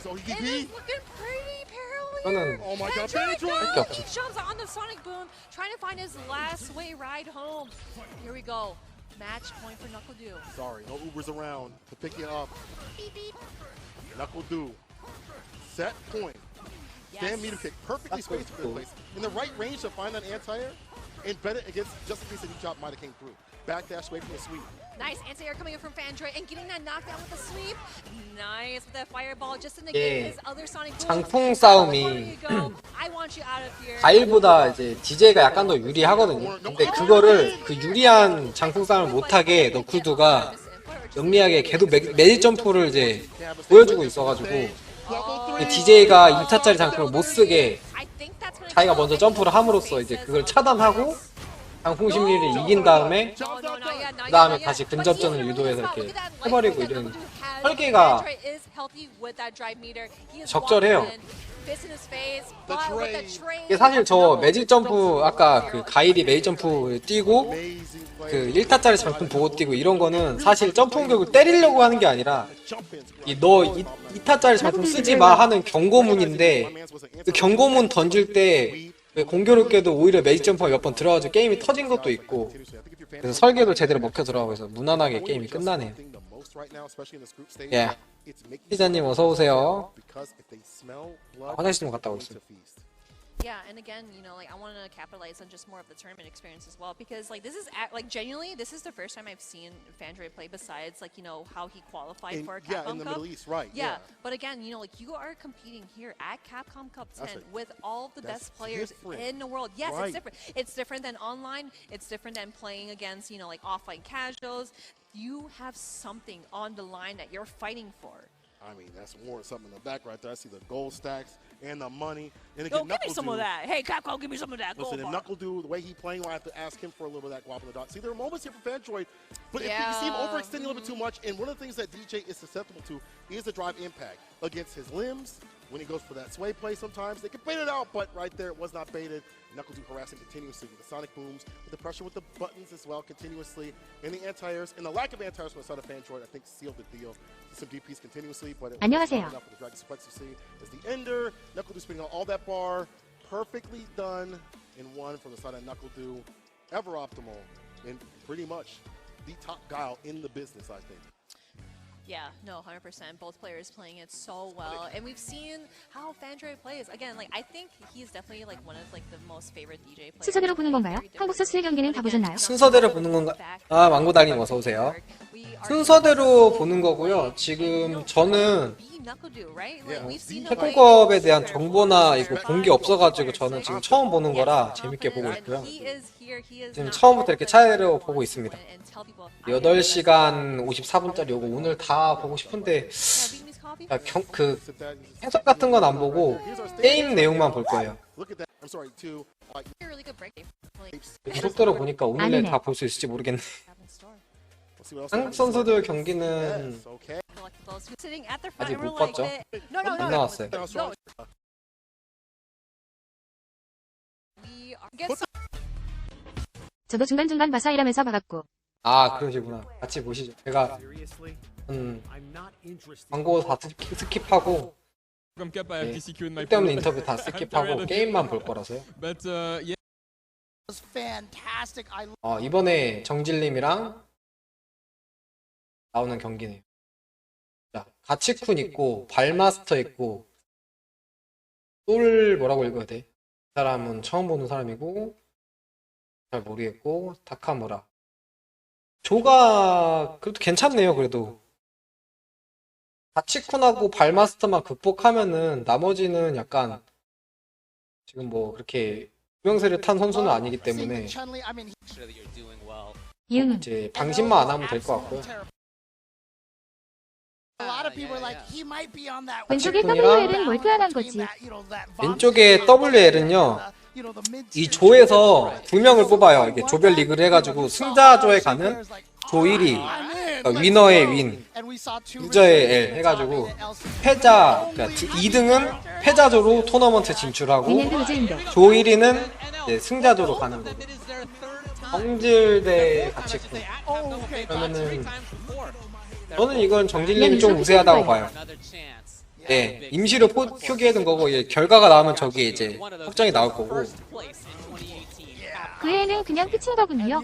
So he it is looking pretty parallel. 저는 Oh my God, Fanjoy, Fanjoy! though, he jumps on the Sonic Boom, trying to find his last way ride home. Here we go. Match point for Knuckle Dude. Sorry, no Ubers around to pick you up. Beep, beep. Knuckle Dew. Set point. Stand medium kick. Perfectly spaced for the place. In the right range to find that anti-air. And bet it against just in case the knee chop might have came through. Backdash away from the sweep. Nice anti-air coming in from Fandroid and getting that knockdown with the sweep. Nice with that fireball just to negate his other Sonic boom. 장풍 싸움이 I want you out of here. 가일보다 이제 DJ가 약간 더 유리하거든요. 근데 그거를 그 유리한 장풍 싸움을 못하게 너쿨두가 영리하게 계속 매직 점프를 이제 보여주고 있어가지고 DJ가 2타짜리 장풍을 못 쓰게 자기가 먼저 점프를 함으로써 이제 그걸 차단하고 장풍 심리를 이긴 다음에 그 다음에 다시 근접전을 유도해서 이렇게 해버리고 이런 설계가 적절해요. 이게 사실 저 매직 점프 아까 그 가일이 매직 점프 뛰고 그 1타짜리 장풍 보고 뛰고 이런 거는 사실 점프 공격을 때리려고 하는 게 아니라 너 2타짜리 장풍 쓰지 마 하는 경고문인데 그 경고문 던질 때 공교롭게도 오히려 매직 점프가 몇 번 들어가지고 게임이 터진 것도 있고 그래서 설계도 제대로 먹혀 들어가고 해서 무난하게 게임이 끝나네요. 예. 피자님 어서오세요. 화장실 좀 갔다 오겠습니다. Yeah, and again, you know, like I want to capitalize on just more of the tournament experience as well, because like this is like genuinely, this is the first time I've seen Fandroid play. Besides, like you know how he qualified for Capcom Cup. Yeah, in the Middle East, right? Yeah, but again, you know, like you are competing here at Capcom Cup 10 with all the best players in the world. Yes, it's different. It's different than online. It's different than playing against you know like offline casuals. You have something on the line that you're fighting for. I mean, that's more something in the back right there. I see the gold stacks and the money. And again, give me some of that. Hey, Capcom, give me some of that. Listen, and Knuckle Dude, the way he playing, I have to ask him for a little bit of that guap in the dot. See, there are moments here for Fandroid, but if you see him overextending a little bit too much, and one of the things that DJ is susceptible to is the drive impact against his limbs. When he goes for that sway play sometimes, they can bait it out, but right there it was not baited. Knuckle Dude harassing continuously with the Sonic booms, with the pressure with the buttons as well, continuously, and the anti-airs, and the lack of anti-airs from the side of Fandroid, I think, sealed the deal. Some DPs continuously, but it was not enough for the Dragon Suplex you see as the ender. Knuckle Dude spinning on all that bar, perfectly done in one from the side of Knuckle Dude. Ever optimal, and pretty much the top guile in the business, I think. Yeah, no, 100%. Both players playing it so well, and we've seen how Fandroid plays. Again, like I think he's definitely like one of like the most favorite DJ players. 순서대로 보는 건가요? 한국서 수일 경기는 다 보셨나요? 순서대로 보는 건가? 아, 망고달님 어서 오세요. 순서대로 보는 거고요. 지금 저는 캡콤컵에 대한 정보나 이거 본 게 없어가지고 저는 지금 처음 보는 거라 재밌게 보고 있고요. 지금 처음부터 이렇게 차례로 보고 있습니다. 8시간 54분짜리 요거 오늘 다 보고 싶은데 그 해석 같은 건 안 보고 게임 내용만 볼 거예요. 이 속도로 보니까 오늘 내일 다 볼 수 있을지 모르겠네. 한국 선수들 경기는 아직 못 봤죠? 안 나왔어요. 저도 중간중간 봐서 이러면서 봐갖고. 아, 그러시구나. 같이 보시죠. 제가 광고 다 스킵하고 쓸데없는 인터뷰 다 스킵하고 게임만 볼 거라서요. 이번에 정질님이랑 나오는 경기네요. 자, 가치쿤 있고 발마스터 있고 솔 뭐라고 읽어야 돼? 이 사람은 처음 보는 사람이고 잘 모르겠고 타카무라 조가 그래도 괜찮네요. 그래도 가치쿤하고 발마스터만 극복하면은 나머지는 약간 지금 뭐 그렇게 유명세를 탄 선수는 아니기 때문에 이제 방심만 안 하면 될 것 같고요. 왼쪽에 WL은 뭘 표현한 거지? 왼쪽에 WL은요 이 조에서 2명을 뽑아요. 이게 조별 리그를 해가지고 승자조에 가는 조 1위 그러니까 위너의 윈 유저의 L 해가지고 패자 그러니까 2등은 패자조로 토너먼트 진출하고 조 1위는 이제 승자조로 가는 거고 정질대 가치쿤 그러면은 저는 이건 정질님이 좀 우세하다고 봐요. 네, 임시로 표기해둔 거고 결과가 나오면 저기 이제 확정이 나올 거고 그 외에는 그냥 끝인 거군요.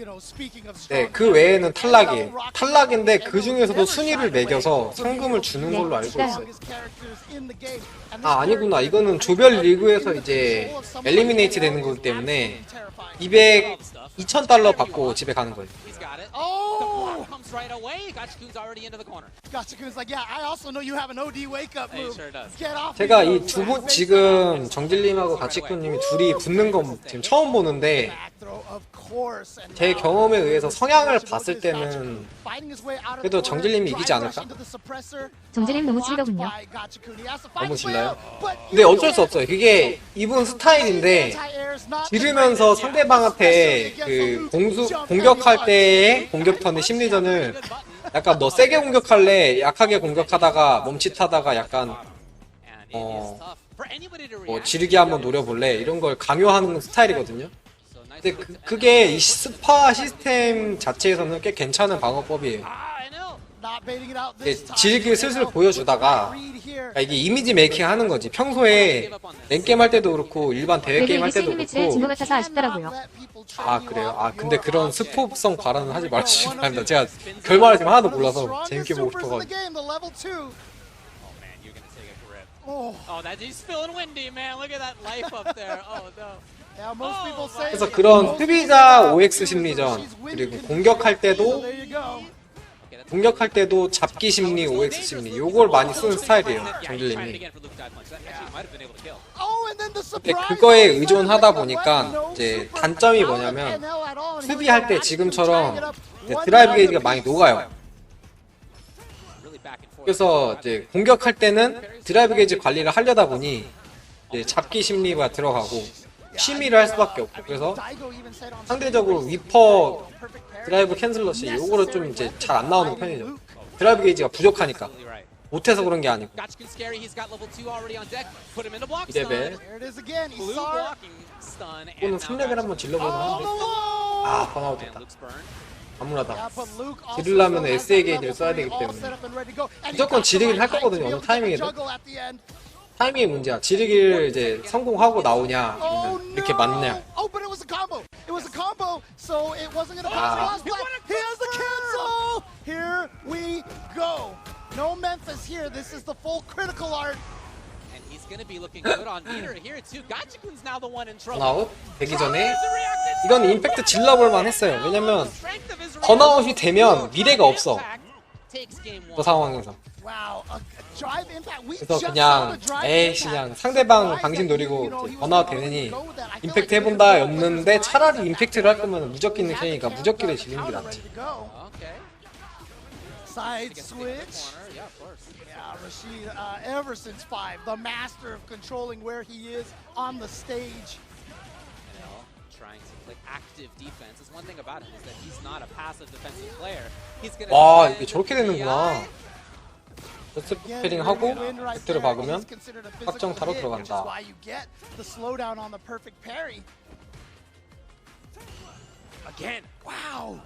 네, 그 외에는 탈락이에요. 탈락인데 그 중에서도 순위를 매겨서 상금을 주는 걸로 알고 있어요. 아, 아니구나. 이거는 조별 리그에서 이제 엘리미네이트 되는 거기 때문에 $2,000 받고 집에 가는 거예요. comes right away. Gachikun's already into the corner. Gachikun's like, yeah, I also know you have an OD wake up He move. sure does. Get off. 제가 이 두 분 지금 정질님하고 가치쿠님이 둘이 붙는 건 지금 처음 보는데 제 경험에 의해서 성향을 봤을 때는 그래도 정질님이 이기지 않을까? 정질님 너무 질더군요. 너무 질나요? 근데 어쩔 수 없어요. 그게 이분 스타일인데 지르면서 상대방한테 그 공격할 때의 공격턴의 심리전을 약간 너 세게 공격할래? 약하게 공격하다가 멈칫하다가 약간 뭐 지르기 한번 노려볼래? 이런 걸 강요하는 스타일이거든요. 근데 그게 이 스파 시스템 자체에서는 꽤 괜찮은 방어법이에요. 지르기를 슬슬 보여주다가 그러니까 이게 이미지 메이킹 하는 거지. 평소에 랭게임 할 때도 그렇고 일반 대회 게임 할 때도 그렇고. 진것 같아서 아쉽더라고요. 아 그래요? 아 근데 그런 스포성 발언은 하지 말아주시기 바랍니다. 제가 결말을 지금 하나도 몰라서 재밌게 보고 싶어가지고. Oh, that he's feeling windy, man. Look at that life up there. Oh no. 그래서 그런 수비자 OX 심리전 그리고 공격할 때도 잡기 심리 OX 심리 요걸 많이 쓰는 스타일이에요 정글님이. 근데 그거에 의존하다 보니까 이제 단점이 뭐냐면 수비할 때 지금처럼 드라이브 게이지가 많이 녹아요. 그래서 이제 공격할 때는 드라이브 게이지 관리를 하려다 보니 이제 잡기 심리가 들어가고 심의를 할 수밖에 없고 그래서 상대적으로 위퍼 드라이브 캔슬러시 요거를 좀 이제 잘 안 나오는 편이죠. 드라이브 게이지가 부족하니까 못해서 그런 게 아니고. 2레벨 이거는 3레벨 한번 질러보긴 하는데 아 번아웃 됐다. 아무나다. 지르려면 SA 게이지를 써야 되기 때문에 무조건 지르기를 할 거거든요. 어느 타이밍에도. 타이밍의 문제야. 지르기를 이제 성공하고 나오냐 아니면 이렇게 맞냐. No Memphis here. This is the full critical art. And he's going to be looking good on meter here too. Gachikun's now the one in trouble. 번아웃 되기 전에 이건 임팩트 질러볼만 했어요. 왜냐면 번아웃이 되면 미래가 없어. 그 상황에서. 그래서 그냥 에이씨 그냥 상대방 방심 노리고 번아웃 되느니 임팩트 해본다 였는데 차라리 임팩트를 할 거면 무적기 있는 캐니까 무적기를 지르는 게 낫지. Side switch. Yeah, Rashid, ever since 5, the master of controlling where he is on the stage. Trying to play active defense. Is one thing about him is that he's not a passive defensive player. He's gonna. 와 이게 저렇게 되는구나. 세트 패링 하고 팩트를 박으면 확정 타로 들어간다. Again. Wow.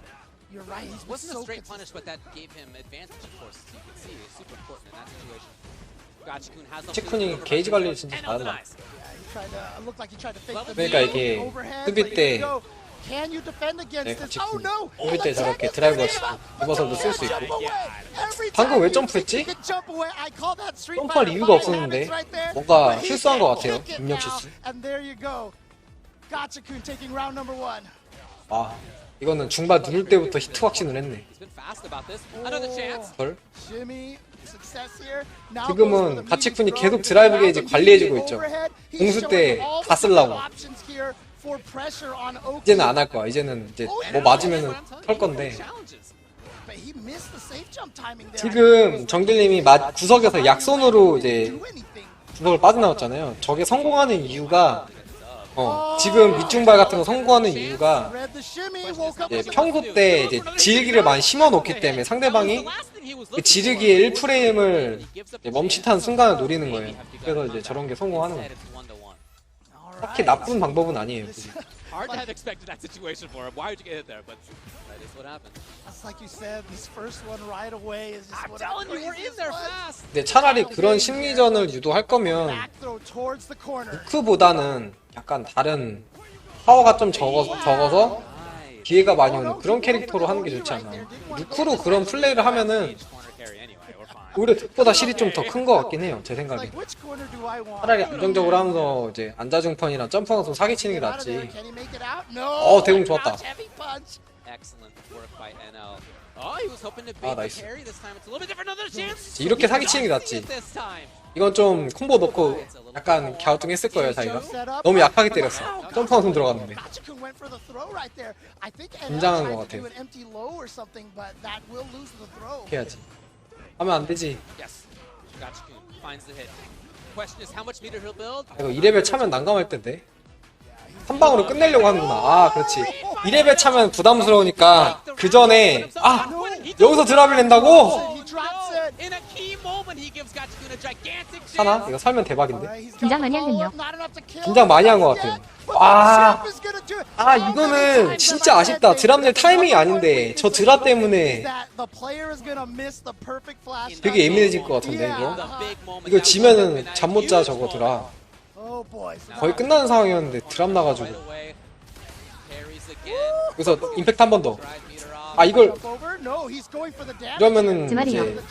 You're right. He wasn't a straight punish, but that gave him advantage, of course. As you can see, it's super important in that situation. Gachikun has 치쿤이 게이지 관리 진짜 잘한다. 그러니까 이게 수비 때 수비 때 저렇게 드라이버 리버설도 쓸 수 있고. 방금 왜 점프했지? 점프할 이유가 없었는데 뭔가 실수한 것 같아요. 입력 실수. 아 이거는 중반 누를 때부터 히트 확신을 했네. 헐. 지금은 가치쿤이 계속 드라이브 게이지 관리해주고 있죠. 공수 때 다 쓰려고. 이제는 안 할 거야. 이제는 이제 뭐 맞으면은 털 건데. 지금 정길님이 구석에서 약손으로 이제 구석을 빠져나왔잖아요. 저게 성공하는 이유가 지금 밑중발 같은 거 성공하는 이유가 평소 때 이제 지르기를 많이 심어 놓기 때문에 상대방이 지르기의 1프레임을 멈칫한 순간을 노리는 거예요. 그래서 이제 저런 게 성공하는 거예요. 딱히 나쁜 방법은 아니에요. Hard to have expected that situation for him. Why would you get hit there? But that is what happened. That's like you said. This first one right away is just I'm telling you, we're in there fast. 근데 차라리 그런 심리전을 유도할 거면 우크보다는 약간 다른 파워가 좀 적어서 기회가 많이 오는 그런 캐릭터로 하는 게 좋지 않나. 우크로 그런 플레이를 하면은 오히려 득보다 실이 좀 더 큰 것 같긴 해요. 제 생각에. 차라리 안정적으로 하면서 이제 안자중펀이랑 점프하면서 사기치는 게 낫지. 대공 좋았다. 아 나이스. 이렇게 사기치는 게 낫지. 이건 좀 콤보 넣고 약간 갸우뚱했을 거예요 자기가. 너무 약하게 때렸어. 점프한 손 들어갔는데. 긴장한 것 같아요. 이렇게 해야지. 하면 안 되지. 이거 2레벨 차면 난감할 텐데. 한 방으로 끝내려고 하는구나. 아 그렇지. 2레벨 차면 부담스러우니까 그 전에 아 여기서 드랍을 낸다고? 하나? 이거 살면 대박인데? 긴장 많이 하군요. 긴장 많이 한 것 같아요. 아 이거는 진짜 아쉽다. 드랍 낼 타이밍이 아닌데 저 드랍 때문에 되게 예민해질 것 같은데 이거 지면은 잠 못 자 저거 드랍. 거의 끝나는 상황이었는데 드랍 나가지고. 그래서 임팩트 한 번 더. 아 이걸 이러면은 이제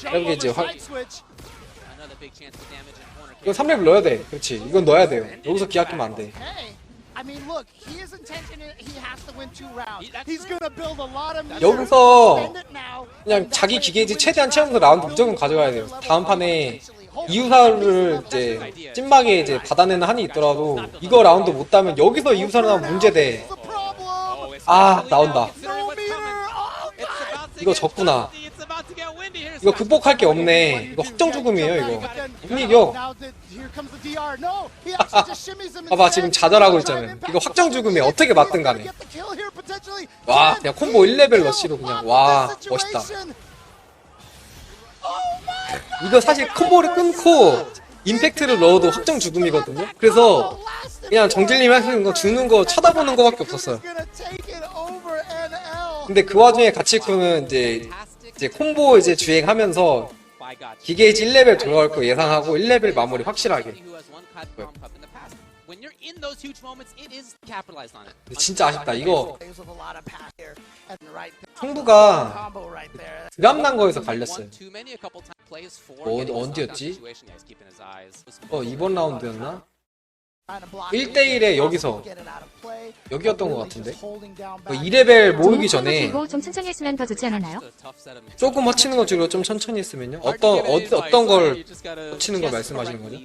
이렇게 이제 이건 3렙을 넣어야 돼. 그렇지. 이건 넣어야 돼요. 여기서 기 아끼면 안 돼. 여기서 그냥 자기 기계지 최대한 채우면서 라운드 무조건 가져가야 돼요. 다음 판에 이유사를 이제 찐막에 이제 받아내는 한이 있더라도 이거 라운드 못 따면 여기서 이유사를 나오면 문제돼. 아 나온다. 이거 졌구나. 이거 극복할 게 없네. 이거 확정 죽음이에요 이거. 못 이겨. 봐봐 지금 좌절하고 있잖아요. 이거 확정 죽음이야. 어떻게 맞든 간에. 와 그냥 콤보 1레벨 러시로 그냥 와 멋있다. 이거 사실 콤보를 끊고 임팩트를 넣어도 확정 죽음이거든요. 그래서 그냥 정질님 하시는 거 죽는 거 쳐다보는 거밖에 없었어요. 근데 그 와중에 가치쿠는 이제 콤보 이제 주행하면서 기계지 1레벨 들어갈 거 예상하고 1레벨 마무리 확실하게. 근데 진짜 아쉽다. 이거 성부가 드랍 난 거에서 갈렸어요. 언제였지? 이번 라운드였나? 1대1에 여기였던 것 같은데 2레벨 모으기 전에 좀 천천히 했으면 더 좋지 않았나요? 조금 허치는 거 줄이고 좀 천천히 했으면요? 어떤 걸 허치는 걸 말씀하시는 거죠?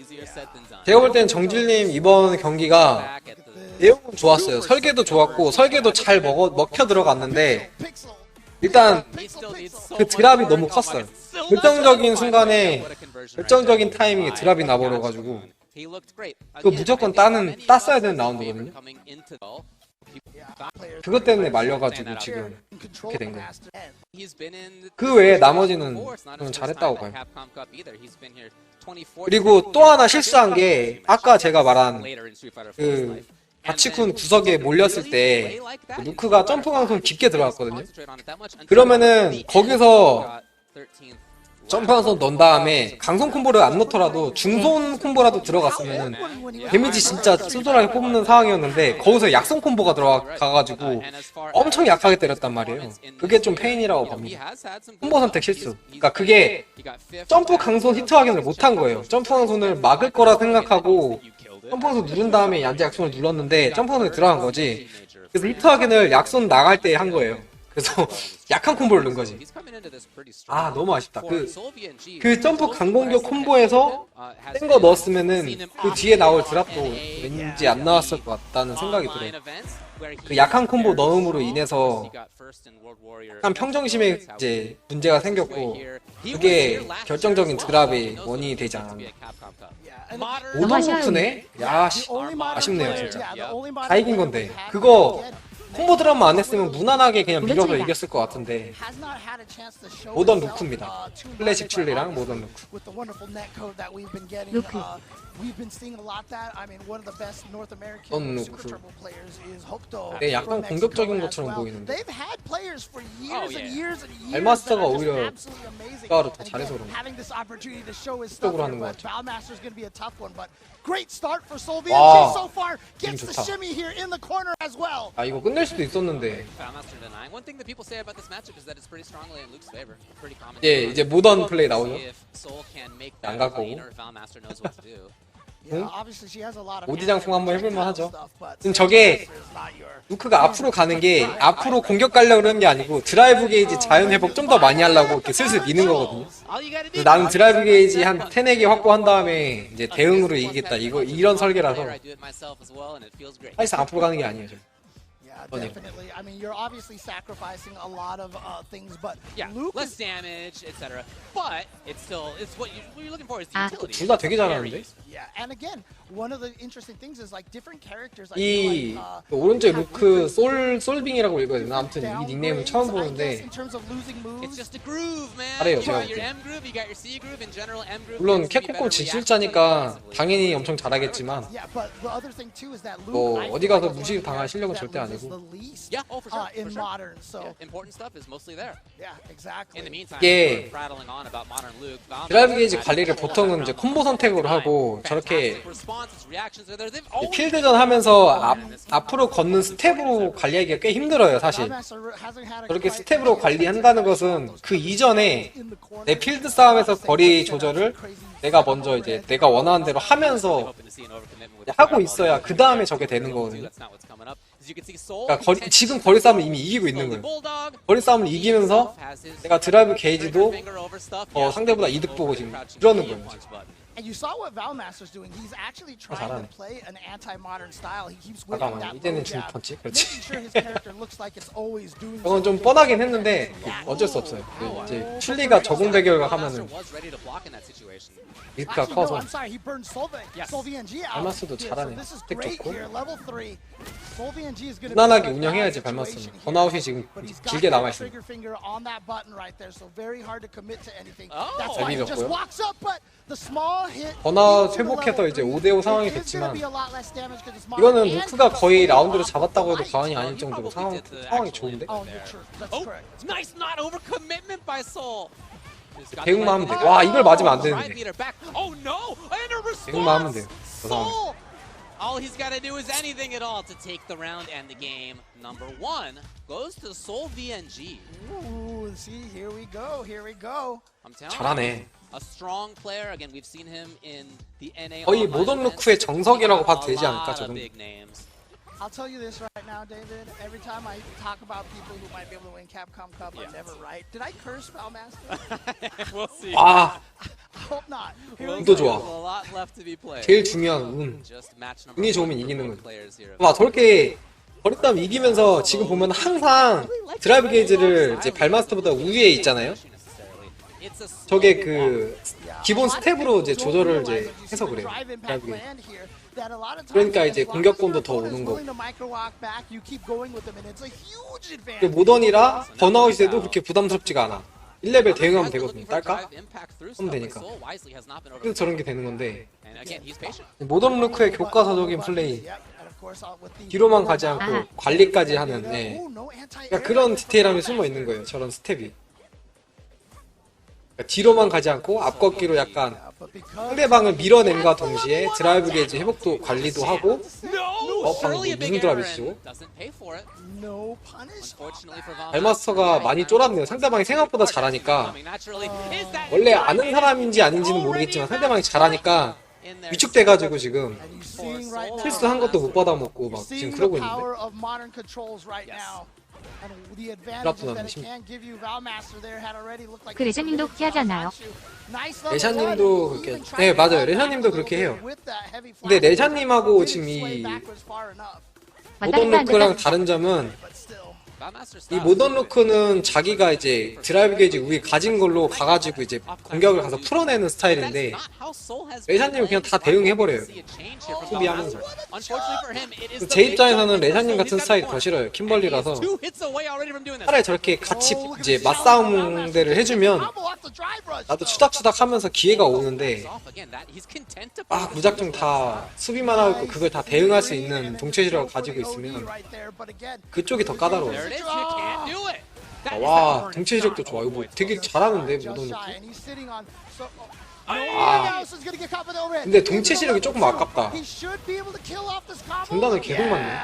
제가 볼 때는 정질님 이번 경기가 내용은 좋았어요. 설계도 좋았고 설계도 잘 먹혀 들어갔는데 일단 그 드랍이 너무 컸어요. 결정적인 순간에 결정적인 타이밍에 드랍이 나버려가지고 그거 무조건 땄어야 되는 라운드거든요. 그것 때문에 말려가지고 지금 그렇게 된 거예요. 그 외에 나머지는 저는 잘했다고 봐요. 그리고 또 하나 실수한 게 아까 제가 말한 그 가치쿤 구석에 몰렸을 때 루크가 점프 강손 깊게 들어갔거든요. 그러면은 거기서 점프 강손 넣은 다음에 강손 콤보를 안 넣더라도 중손 콤보라도 들어갔으면은 데미지 진짜 쏘쏠하게 뽑는 상황이었는데 거기서 약손 콤보가 들어가가지고 엄청 약하게 때렸단 말이에요. 그게 좀 페인이라고 봅니다. 콤보 선택 실수. 그러니까 그게 점프 강손 히트 확인을 못한 거예요. 점프 강손을 막을 거라 생각하고 점프 강손 누른 다음에 얀제 약손을 눌렀는데 점프 강손이 들어간 거지. 그래서 히트 확인을 약손 나갈 때 한 거예요. 그래서 약한 콤보를 넣은 거지. 아 너무 아쉽다. 그 점프 강공격 콤보에서 센 거 넣었으면은 그 뒤에 나올 드랍도 왠지 안 나왔을 것 같다는 생각이 들어요. 그 약한 콤보 넣음으로 인해서 약간 평정심에 이제 문제가 생겼고 그게 결정적인 드랍의 원인이 되지 않았나. 오더노크네? 야 아쉽네요 진짜. 다 이긴 건데 그거 콤보 드랍만 안 했으면 무난하게 그냥 밀어서 이겼을 것 같은데. 모던 루크입니다. 클래식 출리랑 모던 루크. 모던 루크. 네, 약간 공격적인 것처럼 보이는데 알마스터가 오히려 스카를 더 잘해서 그런가. 적으로 하는 것 같아. 와, 힘 좋다. 아 이거 끝낼 수도 있었는데. 예, 이제 모던 플레이 나오죠. 안 갈 거고. 오디장풍 한번 해볼만 하죠. 지금 저게 루크가 앞으로 가는 게 앞으로 공격 가려고 그러는 게 아니고 드라이브 게이지 자연 회복 좀 더 많이 하려고 이렇게 슬슬 미는 거거든요. 나는 드라이브 게이지 한 10-4개 확보한 다음에 이제 대응으로 이기겠다 이런 설계라서 사실상 앞으로 가는 게 아니에요. Definitely. I mean, you're obviously sacrificing a lot of things, but less damage, etc. But it's what you're looking for is the utility. 둘 다 되게 잘하는데. Yeah, and again, one of the interesting things is like different characters. 이 오른쪽 루크 솔빙이라고 읽어야 되나? 아무튼 이 닉네임은 처음 보는데 잘해요 제가 볼 때. 물론 캡콤 진출자니까 당연히 엄청 잘하겠지만 뭐 어디 가서 무시 당할 실력은 절대 아니고. In modern, so important stuff is mostly there. Yeah, exactly. In the meantime, 이게 prattling on about modern Luke. 드라이브 게이지 관리를 보통은 이제 콤보 선택으로 하고 저렇게 필드전 하면서 앞으로 걷는 스텝으로 관리하기가 꽤 힘들어요 사실. 저렇게 스텝으로 관리한다는 것은 그 이전에 내 필드 싸움에서 거리 조절을 내가 먼저 이제 내가 원하는 대로 하면서 하고 있어야 그 다음에 저게 되는 거거든요. 그러니까 지금 거리 싸움을 이미 이기고 있는 거예요. 거리 싸움을 이기면서 내가 드라이브 게이지도 상대보다 이득 보고 지금 이러는 거예요. And you saw what Valmaster's doing. He's actually trying to play an anti-modern style. He keeps whipping that 이제는 low 중 jab, 펀치. making sure his character looks like it's always doing. 저건 좀 뻔하긴 했는데 어쩔 수 없어요. 이제 슐리가 적응 대결을 하면은 리스크가 커서. 발마스도 잘하네. 스택 좋고. 무난하게 운영해야지 발마스는. 번아웃이 지금 길게 남아 있어요. 잘 비볐고요. 번아웃 회복해서 이제 5대5 상황이 됐지만 이거는 루크가 거의 라운드로 잡았다고 해도 과언이 아닐 정도로 상황이 좋은데? 대응만 하면 돼. 와 이걸 맞으면 안 되는데. 대응만 하면 돼요. 저 상황. All he's got to do is anything at all to take the round and the game. Number 1 goes to Seoul VNG. Ooh, see, here we go, here we go. I'm telling 잘하네. A strong player. Again, we've seen him in the NA. 거의 모던 루크의 정석이라고 봐도 되지 않을까 저는. I'll tell you this right now, David. Every time I talk about people who might be able to win Capcom Cup, I'm never right. Did I curse Valmaster? We'll see. 와. I hope not. 운도 좋아. 제일 중요한 운. 운이 좋으면 이기는 거예요. 와 저렇게 거리싸움 이기면서 지금 보면 항상 드라이브 게이지를 이제 발마스터보다 우위에 있잖아요. 저게 그 기본 스텝으로 이제 조절을 이제 해서 그래요. 드라이브 게이지. 그러니까 이제 공격권도 더 오는 거고. 모던이라 번아웃이 돼도 그렇게 부담스럽지가 않아. 1레벨 대응하면 되거든요. 딸까? 하면 되니까. 그래서 저런 게 되는 건데 모던 루크의 교과서적인 플레이 뒤로만 가지 않고 관리까지 하는 그러니까 그런 디테일함이 숨어 있는 거예요. 저런 스텝이. 그러니까 뒤로만 가지 않고 앞걷기로 약간 상대방을 밀어낸과 동시에 드라이브 게이지 회복도 관리도 하고 방금 무슨 드라이브시죠? 발마스터가 많이 쫄았네요. 상대방이 생각보다 잘하니까 원래 아는 사람인지 아닌지는 모르겠지만 상대방이 잘하니까 위축돼가지고 지금 실수한 것도 못 받아먹고 막 지금 그러고 있는데 그 레샤님도 그렇게 하지 않나요? 레샤님도 그렇게 네 맞아요. 레샤님도 그렇게 해요. 근데 레샤님하고 지금 이 모던 루크랑 다른 점은 이 모던 루크는 자기가 이제 드라이브 게이지 우위 가진 걸로 가가지고 이제 공격을 가서 풀어내는 스타일인데 레샤님은 그냥 다 대응해버려요. 수비하면서. 제 입장에서는 레샤님 같은 스타일이 더 싫어요. 킴벌리라서 차라리 저렇게 같이 이제 맞싸움대를 해주면 나도 추닥추닥 하면서 기회가 오는데 무작정 다 수비만 하고 그걸 다 대응할 수 있는 동체시력을 가지고 있으면 그쪽이 더 까다로워요. 와 동체시력도 좋아. 이거 뭐 되게 잘하는데 모던 루크. 근데 동체시력이 조금 아깝다. 중단을 계속 맞네.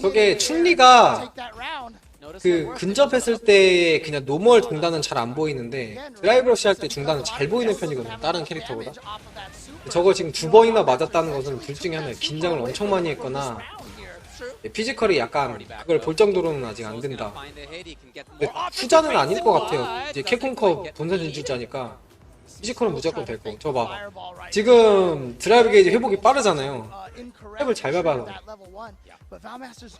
저게 춘리가 그 근접했을 때 그냥 노멀 중단은 잘 안 보이는데 드라이브 러시 할 때 중단은 잘 보이는 편이거든요. 다른 캐릭터보다. 저걸 지금 2번이나 맞았다는 것은 둘 중에 하나예요. 긴장을 엄청 많이 했거나 피지컬이 약간 그걸 볼 정도로는 아직 안 된다. 근데 후자는 아닐 것 같아요. 이제 캡콤컵 본선 진출자니까 피지컬은 무조건 될 거고. 저 봐. 지금 드라이브 게이지 회복이 빠르잖아요. 랩을 잘 밟아서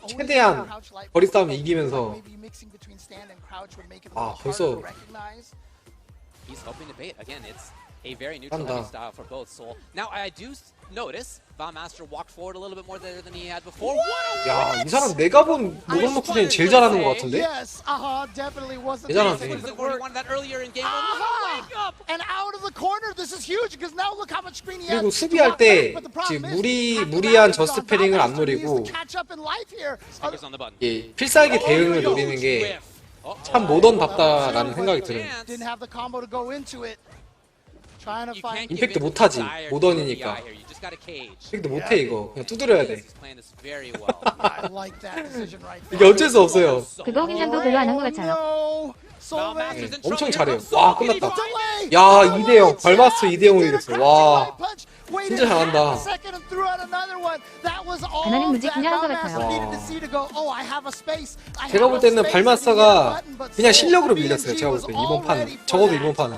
최대한 거리 싸움 이기면서 아 벌써 A very neutral style for both Soul. Now I do notice Master walked forward a little bit more there than he had before. 야, 이 사람 내가 본 노동록 중에 제일 잘하는 것 같은데? 대단하네. 그리고 수비할 때 지금 무리한 저스트 패링을 안 노리고 예, 필살기 대응을 노리는 게 참 모던답다라는 생각이 들어요. 임팩트 못하지. 모던이니까. 임팩트 못해 이거. 그냥 두드려야 돼. 이게 어쩔 수 없어요. 그거 긴장도 별로 안 한 것 같아요. 네, 엄청 잘해요. 와 끝났다. 야 2대0 발마스터 2대0으로 이겼어. 와 진짜 잘한다. 가나는 무지 그냥 한 것 같아요. 제가 볼 때는 발마스터가 그냥 실력으로 밀렸어요. 제가 볼 때 이번 판 적어도 이번 판은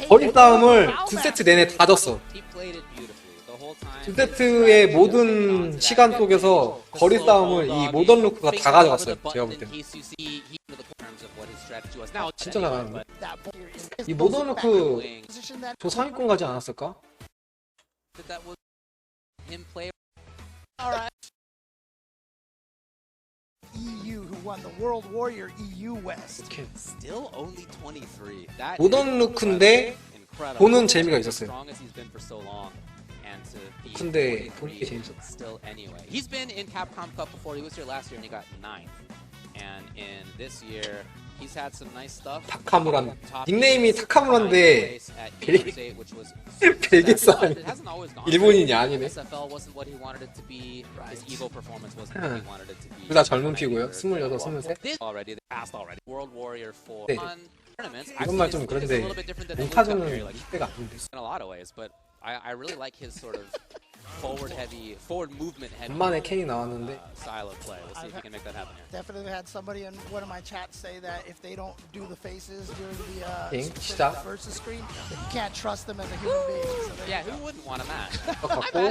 거리 싸움을 9세트 내내 다 졌어. 2세트의 모든 시간 속에서 거리 싸움을 이 모던 루크가 다 가져갔어요. 제가 볼 때. 진짜 잘하는데. 이 모던 루크 저 상위권 가지 않았을까? 모던 루크인데 보는 재미가 있었어요. 근데 보는 게 재밌었어. He's been in Capcom Cup before. He was here last year and he got 9th. And in this year, he's had some nice stuff. 타카무란. 닉네임이 타카무란데 벨기 사람. 일본인이 아니네. 둘 다 젊은 피고요. 26, 23. 네. 이건 말 좀 그런데 몽타주는 20대가 아닌데. I really like his sort of forward movement heavy 간만에 캔이 나왔는데 style of play. We'll see if he can make that happen here. Definitely had somebody in one of my chats say that if they don't do the faces during the 시작. versus screen, you can't trust them as a human being. So yeah, who wouldn't want to match?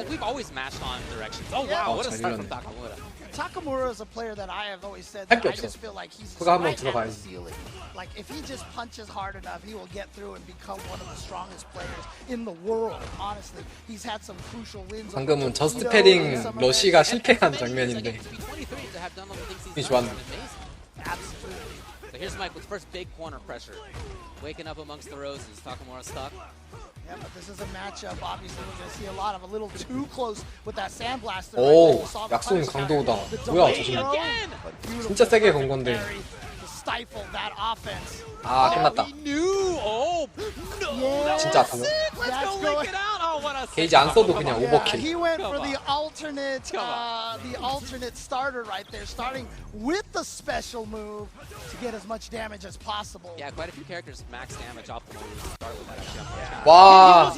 We've always matched on directions. Oh wow, what a start from Takamura. Takamura is a player that I have always said that I just feel like he's right at the ceiling. Like if he just punches hard enough, he will get through and become one of the strongest players in the world. Honestly, he's had some crucial wins. 방금은 저스트 패링 러시가 실패한 장면인데 이 좋았네. Absolutely. So here's Mike with first big corner pressure. Waking up amongst the roses. Takamura stuck. Yeah, but this is a matchup. Obviously, we're going to see a lot of a little too close with that sandblaster. 오, 약속 강도다. 뭐야, 저 지금 진짜 세게 건 건데. 아, 끝났다. 진짜 아프네. 게이지 안 써도 그냥 오버킬. He went for the alternate starter right there, starting with the special move to get as much damage as possible. Yeah, quite a few characters max damage off the move to start with that actually. 와.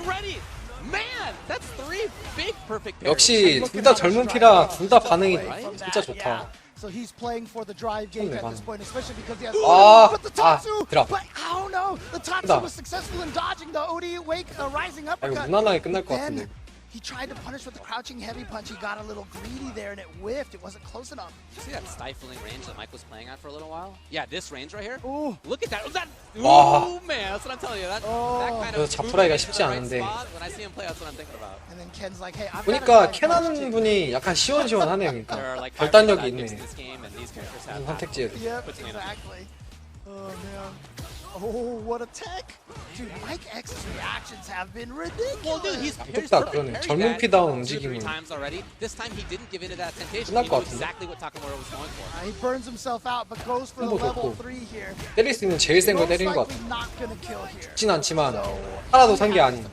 Man, that's 3 big perfect. 역시 둘 다 젊은 피라 둘 다 반응이 진짜 좋다. So he's playing for the drive gate at this point, especially because he has. But the Tatsu, but oh no, the Tatsu was successful in dodging the OD wake, rising uppercut. 무난하게 끝날 것 같은데. He tried to punish with the crouching heavy punch. He got a little greedy there and it whiffed. It wasn't close enough. You see that stifling range that Mike was playing at for a little while? Yeah, this range right here. Ooh. Look at that. Ooh, man, that's what I'm telling you. That kind of 잡프라이가 쉽지 않은데. When I see him play, that's what I'm thinking about. And then Ken's like, hey, 보니까 캔 하는 분이 약간 시원시원하네요. 그러니까 결단력이 있네. 선택지에서. Yep, exactly. Oh man. Oh, what a tech! Dude, Mike X's reactions have been ridiculous. Well, dude, he's 그러네. 젊은 피다운 움직임을 This time he didn't give in to that temptation. 끝날 He 것 knew 같은데. exactly what Takamura was going for. He burns himself out, but goes for the level 3 here. 때릴 수 있는 제일 센 거 때리는 것 같아. 죽진 않지만 하나도 산 게 아닌.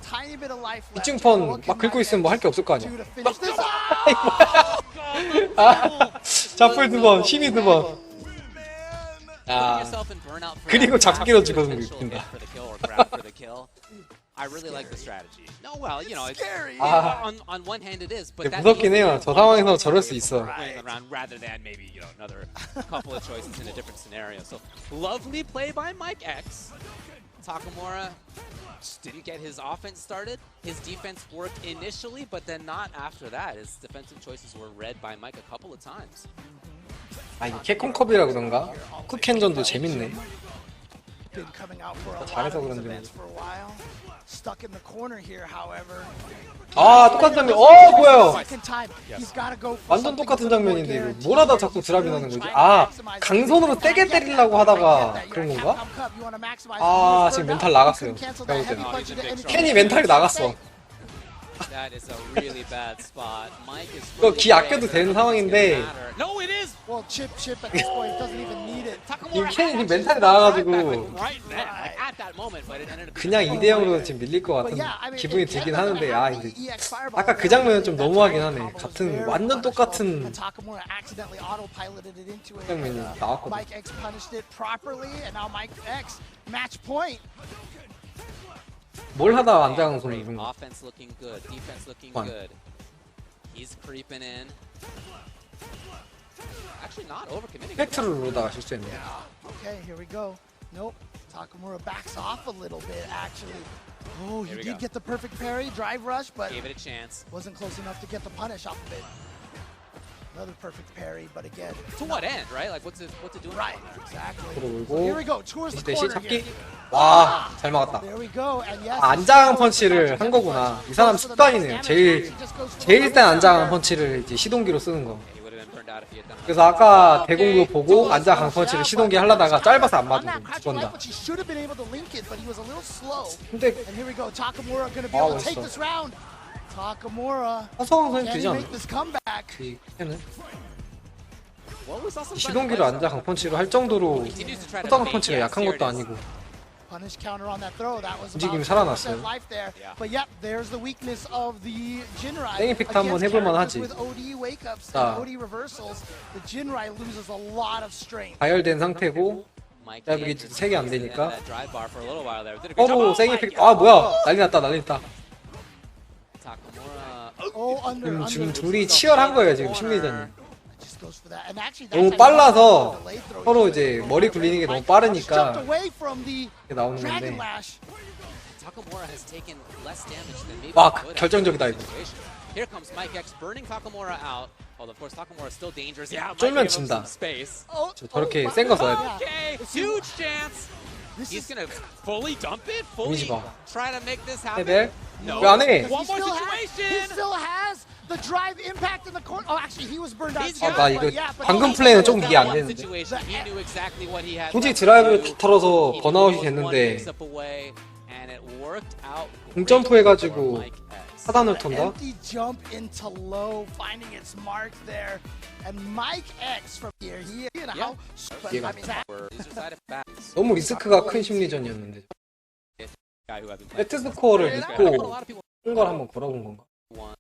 이중펀 막 긁고 있으면 뭐 할 게 없을 거 아니야. Finish this. 아, 자풀 2번, 힘이 2번. 야, yourself in burnout for 그리고 that 잡기로 fast 죽어서 potential 웃긴다. hit for the kill or grab for the kill. I really like the strategy. No, well, you know, it's 아, on one hand it is, but that 무섭긴 means 해요. that 저 you're one 상황에서 저럴 수 away 있어. from winning the round rather than maybe, you know, another couple of choices in a different scenario. So lovely play by Mike X. Takamura just didn't get his offense started. His defense worked initially, but then not after that. His defensive choices were read by Mike a couple of times. 아, 이게 캡콤컵이라 그런가? 쿡켄전도 재밌네. Been coming out for a lot 잘해서 of these 그런지 events for a while. Stuck in the corner here, however. 아, 똑같은 장면. 뭐야? Second time, he's gotta go for 완전 something 똑같은 a little more 장면인데 guaranteed 뭘 하다 here. 자꾸 He's 드랍이 really 나는 거지? trying to 아, maximize 강손으로 it. 세게 때리려고 하다가 그런 You're at 건가? Capcom Cup, you wanna maximize 아, it. 지금 He's 멘탈 burned out. 나갔어요. Couldn't cancel 내가 that 볼 heavy 때는. punch into any 켄이 trouble. 멘탈이 나갔어. That is a really bad spot. Mike is 이거 기 아껴도 되는 상황인데 No, it is. Well, chip at this point doesn't even need it. 이 켄이 지금 멘탈이 나와가지고 Right then, like at that moment, but it ended up 그냥 2대0으로 지금 밀릴 것 같은 기분이 들긴 하는데 아 근데 아까 그 장면은 좀 너무하긴 하네. 같은 완전 똑같은 장면이 나왔거든. Mike X punished it properly, and now Mike X match point. 뭘 하다 안장한 손을 이런 거. Offense looking good, defense looking Fine. good. He's creeping in. Actually not overcommitting. 팩트를 누르다가 실수했네. Okay, here we go. Nope. Takamura backs off a little bit, actually. Oh, he Here we did go. get the perfect parry, drive rush, but Gave it a chance. wasn't close enough to get the punish off of it. Another perfect parry, but again. To what end, right? Like what's it doing? Right, exactly. 들어올고 Here we go, towards the 대시 corner 잡기. here. 와, 잘 막았다. There we go, and yes. 아, 안장 펀치를 한 거구나. 이 사람 습관이네요. 제일 땐 안장 펀치를 이제 시동기로 쓰는 거. He would have been burned out if he had done 그래서 아까 대공도 보고 안장 강 펀치를 시동기 하려다가 짧아서 안 맞은 거 죽었다. But he should have been able to link it, but he was a little slow. 근데 And here we go, Takamura gonna be 아, able to take 멋있어. this round. Takamura, 허성한 선이 can 되지 he 않나? make this comeback? 이 캔은 Well, we saw some 시동기로 안장 강 펀치를 할 정도로 허성한 펀치가 약한 것도 아니고 Punish counter on that throw. That was 움직임이 about 살아났어요. 10% life there. But yep, there's the weakness of the Jinrai. 땡 이펙트 한번 Against 해볼 characters 만하지. with OD wake-ups 자. and OD reversals, the Jinrai loses a lot of strength. 가열된 상태고 Mike 짧게 X 3개 안 extended 되니까 that drive bar for a little while there. Did a good job. 서로 Oh 생 my 이펙트 God. 아 뭐야 난리 났다 난리 났다. Takamura. Oh, under. 지금 둘이 치열한 거예요 지금 심리전이. Just goes for that. And actually, 너무 that's 빨라서 a delayed throw. 서로 이제 머리 굴리는 게 너무 빠르니까 Jumped away from the 이게 나오는 Dragon 건데 Lash. Takamura has taken less damage than maybe 와, he could have 결정적이다, in 이거. this situation. Here comes Mike X burning Takamura out. Well, of course, Takamura is still dangerous. Yeah, Mike 쫄면 gave him 진다. some space. Oh, 저렇게 센 거 써야 돼. Okay, huge chance. This He's is gonna fully dump it, fully 이미지 봐. try to make this happen. 레벨 No. 왜 안 해? One more he situation. still has the drive impact in the corner. Oh, actually, he was burned out. He's too, got- 나 but 이거 yeah, but 방금 he 플레이는 still 좀 has 이해 안 that 되는데. Situation. He knew exactly what he had 굳이 left to 드라이브를 do. 털어서 He 번아웃이 was one 됐는데 mix-up away, and it worked out 공점프 해가지고 great for Mike X. 하단을 턴다? empty jump into low, finding its mark there. And Mike X from here, he and how. But, I mean, that, These are side effects. 너무 리스크가 큰 심리전이었는데 Guy who I've been playing. 세트 스코어를 A 믿고 lot of people 큰 걸 한번 걸어본 건가? want.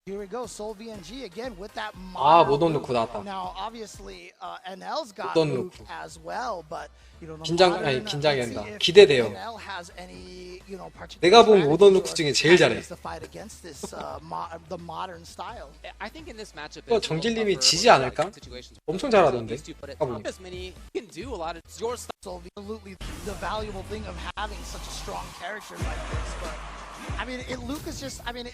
here we go, Soul VNG again with that. 아, mono 못 loop. 넣고 나왔다. Now, obviously, NL's got 못 Luke 넣고. as well, but you know, the 긴장 modern, 아니 긴장이 let's see 아니다. if 기대돼요. NL has any, you know, particular 내가 본 strategies 모던 루크 or 중에 제일 잘해. strategies to fight against this, the modern style. I think in this matchup, 또 it's a little 정질님이 tougher 지지 with 않을까? situations. 엄청 잘하던데. These two, but at 아까 보니까. as many, you can do a lot of it's your style. So absolutely the valuable thing of having such a strong character like this, but I mean, Luke is just, I mean,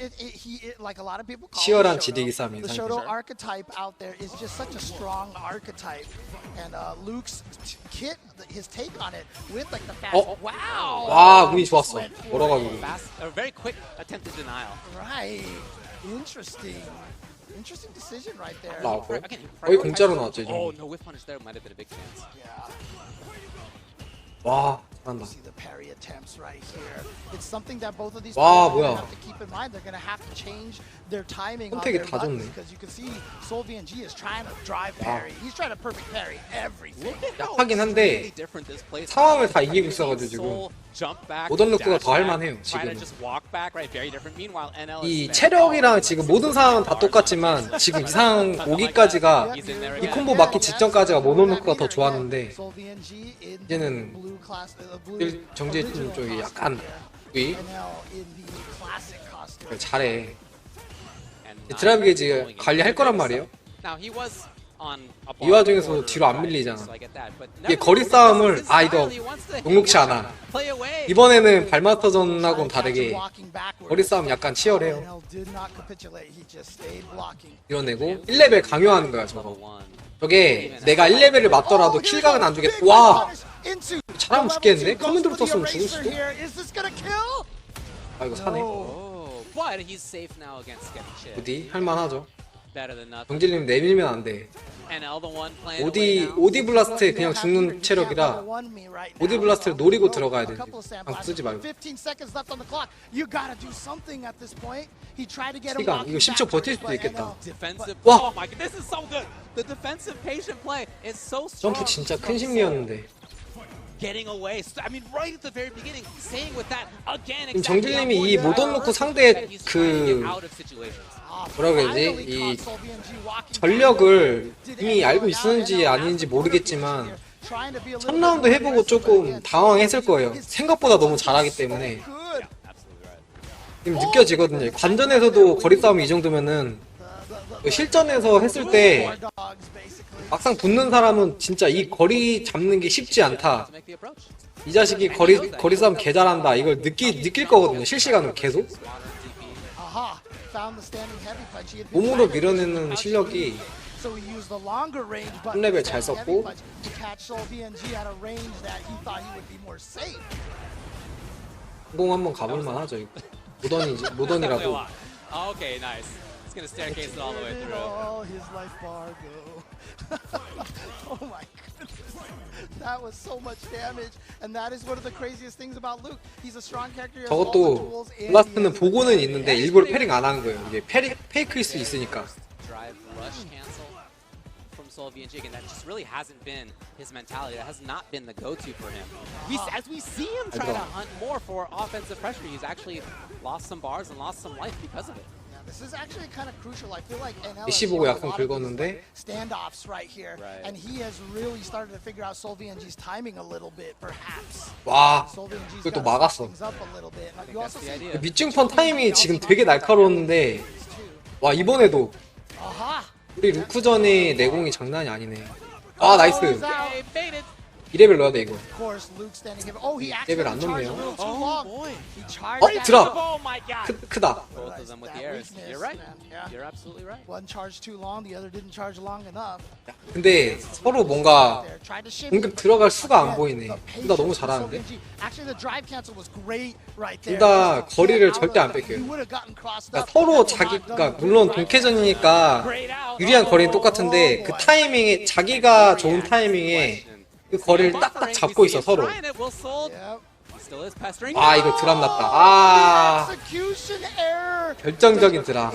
like a lot of people call 치열한 it 지리기 Shoto. 싸움이 The 상대. Shoto archetype out there is just such a strong archetype, and Luke's kit, his take on it with like the fast. 어? Wow. 와 운이 좋았어. Went for 걸어가지고. it. Fast, a very quick attempted denial. Right. Interesting. Interesting decision right there. 나왔고 Again, 거의 공짜로 나왔죠 이 Oh 정도. no, whiff punish there might have been a big chance. Yeah. 와 한다. See the parry attempts right here. It's something that both of these 와, players 뭐야. have to keep in mind. They're going to have to change their timing on 선택이 their 다 buttons 좋네. because you can see SURINI is trying to drive parry. He's trying to perfect parry everything. 약하긴 한데 상황을 다 이기고 있어가지고 지금 모던 루크가 더 할만해요. 지금 이 체력이랑 지금 모든 상황은 다 똑같지만 지금 이 상황 오기까지가 이 콤보 맞기 직전까지가 모던 루크가 더 좋았는데 이제는 정지해준 쪽이 약간 위 잘해. 드라이브 게이지 관리할 거란 말이에요. 이 와중에서 뒤로 안 밀리잖아. 이게 거리 싸움을 이거 녹록치 않아. 이번에는 발마스터전하고는 다르게 거리 싸움 약간 치열해요. 이뤄내고 1레벨 강요하는 거야 저거. 저게 내가 1레벨을 맞더라도 킬각은 안 주겠다. 와! 잘하면 죽겠는데? 커맨드로 떴으면 죽을 수도? 아 이거 사네. 어디? 할만하죠. 정질님 내밀면 안 돼. 오디 블라스트에 그냥 죽는 체력이라 오디 블라스트를 노리고 들어가야 돼. 방 쓰지 말고. 시간 이거 10초 버틸 수도 있겠다. 와! 점프 진짜 큰 심리였는데. 지금 정질님이 이 모던 놓고 상대 그 뭐라 그래야지 이 전력을 이미 알고 있었는지 아닌지 모르겠지만 첫 라운드 해보고 조금 당황했을 거예요. 생각보다 너무 잘하기 때문에 지금 느껴지거든요. 관전에서도 거리 싸움이 이 정도면은 실전에서 했을 때 막상 붙는 사람은 진짜 이 거리 잡는 게 쉽지 않다. 이 자식이 거리 싸움 개 잘한다. 이걸 느낄 거거든요. 실시간으로 계속. 몸으로 밀어내는 실력이 3레벨 잘 썼고 공공 한번 가볼만 하죠. 이거. 모던이라고. Gonna staircase it all the way through. Oh, his life bar go. Oh my goodness. That was so much damage. And that is one of the craziest things about Luke. He's a strong character. 저것도 블라스트는 보고는 있는데 일부러 패링 안 하는 거예요. 이게 페이크일 수 있으니까. Drive rush cancel from SURINI, and that just really hasn't been his mentality. That has not been the go-to for him. As we see him try to hunt more for offensive pressure, he's actually lost some bars and lost some life because of it. This is actually kind of crucial. I feel like NL 메시 보고 약간 긁었는데 standoffs right here, and he has really started to figure out SURINI's timing a little bit, perhaps. 와, 그걸 또 막았어. 밑중펀 타이밍이 지금 되게 날카로웠는데 와 이번에도 우리 루크전의 내공이 장난이 아니네. 아 나이스. 2레벨 넣어야 돼 이거. 2레벨 안 넣네요. 드랍! 크다. 근데 서로 뭔가 공격 들어갈 수가 안 보이네. 둘 다 너무 잘하는데? 둘 다 거리를 절대 안 뺏겨요. 그러니까 서로 자기가 물론 동캐전이니까 유리한 거리는 똑같은데 그 타이밍에 자기가 좋은 타이밍에 그 거리를 딱딱 잡고 있어 서로. 아 이거 드랍 났다. 결정적인 드랍.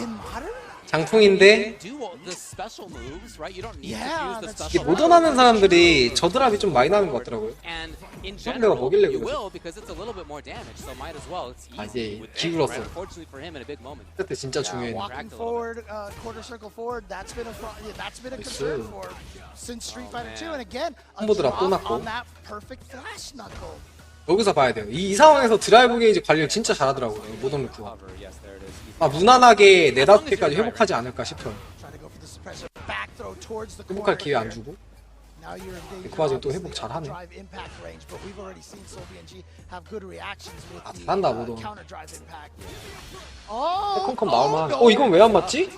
장풍인데 이게 모던하는 사람들이 저 드랍이 좀 많이 나는 것 같더라고요. 상대가 뭐길래 그랬어. 아 이제 기울었어. 그때 진짜 중요해. 콤보 드랍 또 났고. 여기서 봐야 돼요. 이 상황에서 드라이브 게이지 관리를 진짜 잘하더라고요. 모던 루크가. 아 무난하게 4-5개까지 회복하지 않을까 싶어요. 회복할 기회 안 주고. 그 와중에 또 회복 잘하네. 아 잘한다 모던. 캡콤컵 나올만한. 이건 왜 안 맞지?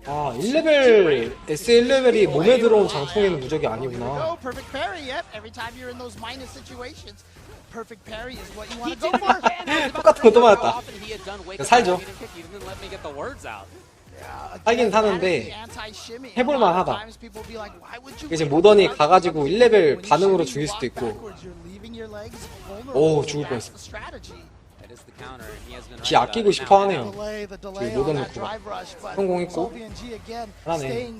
아 1레벨 S1레벨이 몸에 들어온 장풍에는 무적이 아니구나. 똑같은 거 또 맞았다. 살죠. 하긴 하는데 해볼만 하다. 이제 모던이 가가지고 1레벨 반응으로 죽일 수도 있고. 오, 죽을 뻔했어. 기 아끼고 싶어 하네요. 저기 모던 루크가. 성공했고. 잘하네.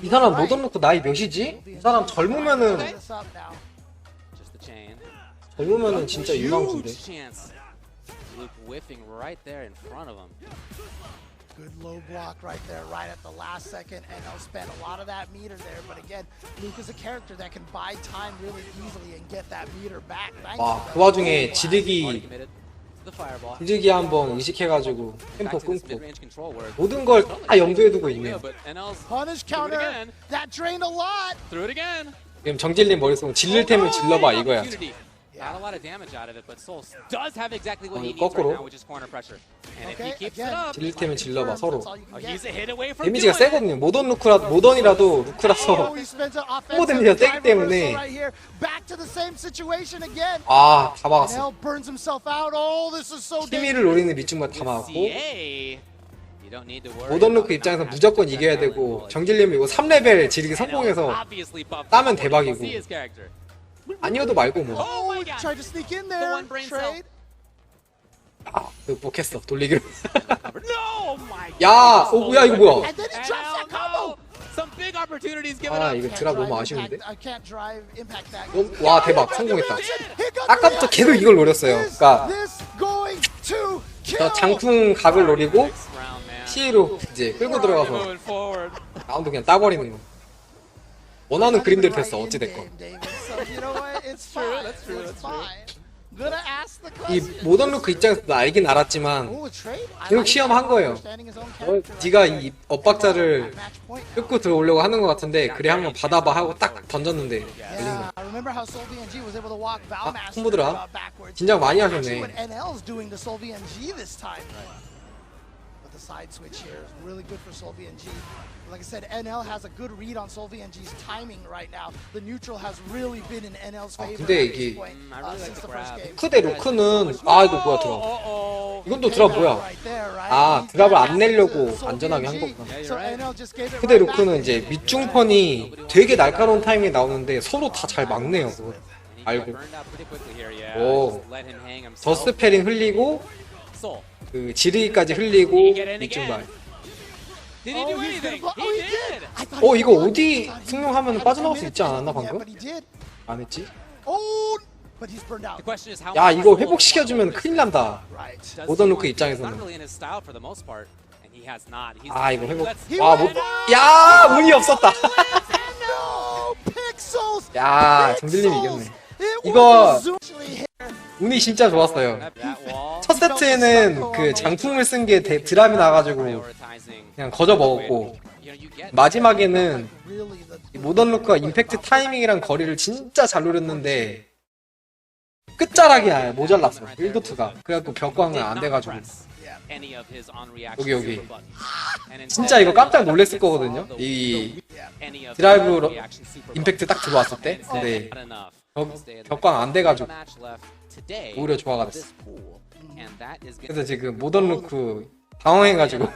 이 사람 모던 루크 나이 몇이지? 이 사람 젊으면은 진짜 유망주인데. Luke whiffing right there in front of him. Good low block right there, right at the last second, and they'll spend a lot of that meter there. But again, Luke is a character that can buy time really easily and get that meter back. 와, 그 와중에 지르기 한번 의식해가지고 템포 끊고 모든 걸 다 염두에 두고 있네요. Punish counter, that drained a lot. Through it again. 지금 정질님 머릿속은 질릴 템을 질러봐 이거야. Not a lot of damage out of it, but Soul does have exactly what he needs 거꾸로. right now, which is corner pressure. And if he keeps it up, 질릴 템을 질러봐 서로. he's a hit away from 데미지가 세거든요. 모던이라도 루크라서 소모 데미지가 세기 때문에 아, 다 막았어. 티미를 노리는 밑중만 다 막았고 모던 루크 입장에서 무조건 이겨야 되고 정질님이 이거 3레벨 지르기 성공해서 따면 대박이고 아니어도 말고 뭐. 아, 못했어 돌리기로. 야, 뭐야 이거 뭐야? 아, 이거 드랍 너무 아쉬운데. 와, 대박 성공했다. 아까부터 계속 이걸 노렸어요. 그러니까 저 장풍 각을 노리고 C로 이제 끌고 들어가서 라운드 그냥 따버리는 거. 원하는 그림대로 됐어. 어찌 됐건. 이 모던 루크 입장에서도 알긴 알았지만 계속 시험한 거예요. 네가 이 엇박자를 뜯고 들어오려고 하는 것 같은데 그래 한번 받아봐 하고 딱 던졌는데 걸린 거야. 아, 콤보드라 긴장 많이 하셨네. Side switch here is really good for SolVNG. Like I said, NL has a good read on SolVNG's timing right now. The neutral has really been in NL's favor. 근데 이게 루크 대 루크는 아 이거 뭐야 드랍. 이건 또 드랍 뭐야? 아 드랍을 안 내려고 안전하게 한 거구나. 루크 대 루크는 이제 밑중펀이 되게 날카로운 타이밍에 나오는데 서로 다 잘 막네요. 그거 알고. 오, 저스 패링 흘리고. 그 지르기까지 흘리고 밑중발. 이거 어디 승용하면 빠져나갈 수 있지 않았나 방금? 안 했지? 야 이거 회복시켜주면 큰일 난다. 모던 루크 입장에서는. 아 이거 회복. 야 운이 없었다. 야 정들님이 이겼네. 이거 운이 진짜 좋았어요. 첫 세트에는 그 장풍을 쓴 게 드랍이 나가지고 그냥 거저 먹었고 마지막에는 모던 루크가 임팩트 타이밍이랑 거리를 진짜 잘 노렸는데 끝자락이 모자랐어 1도트가. 그래갖고 벽광은 안 돼가지고 여기 진짜 이거 깜짝 놀랬을 거거든요. 이 드라이브 임팩트 딱 들어왔을 때. 근데 벽광 안 돼가지고 오히려 조화가 됐어. 그래서 지금 모던 루크 당황해가지고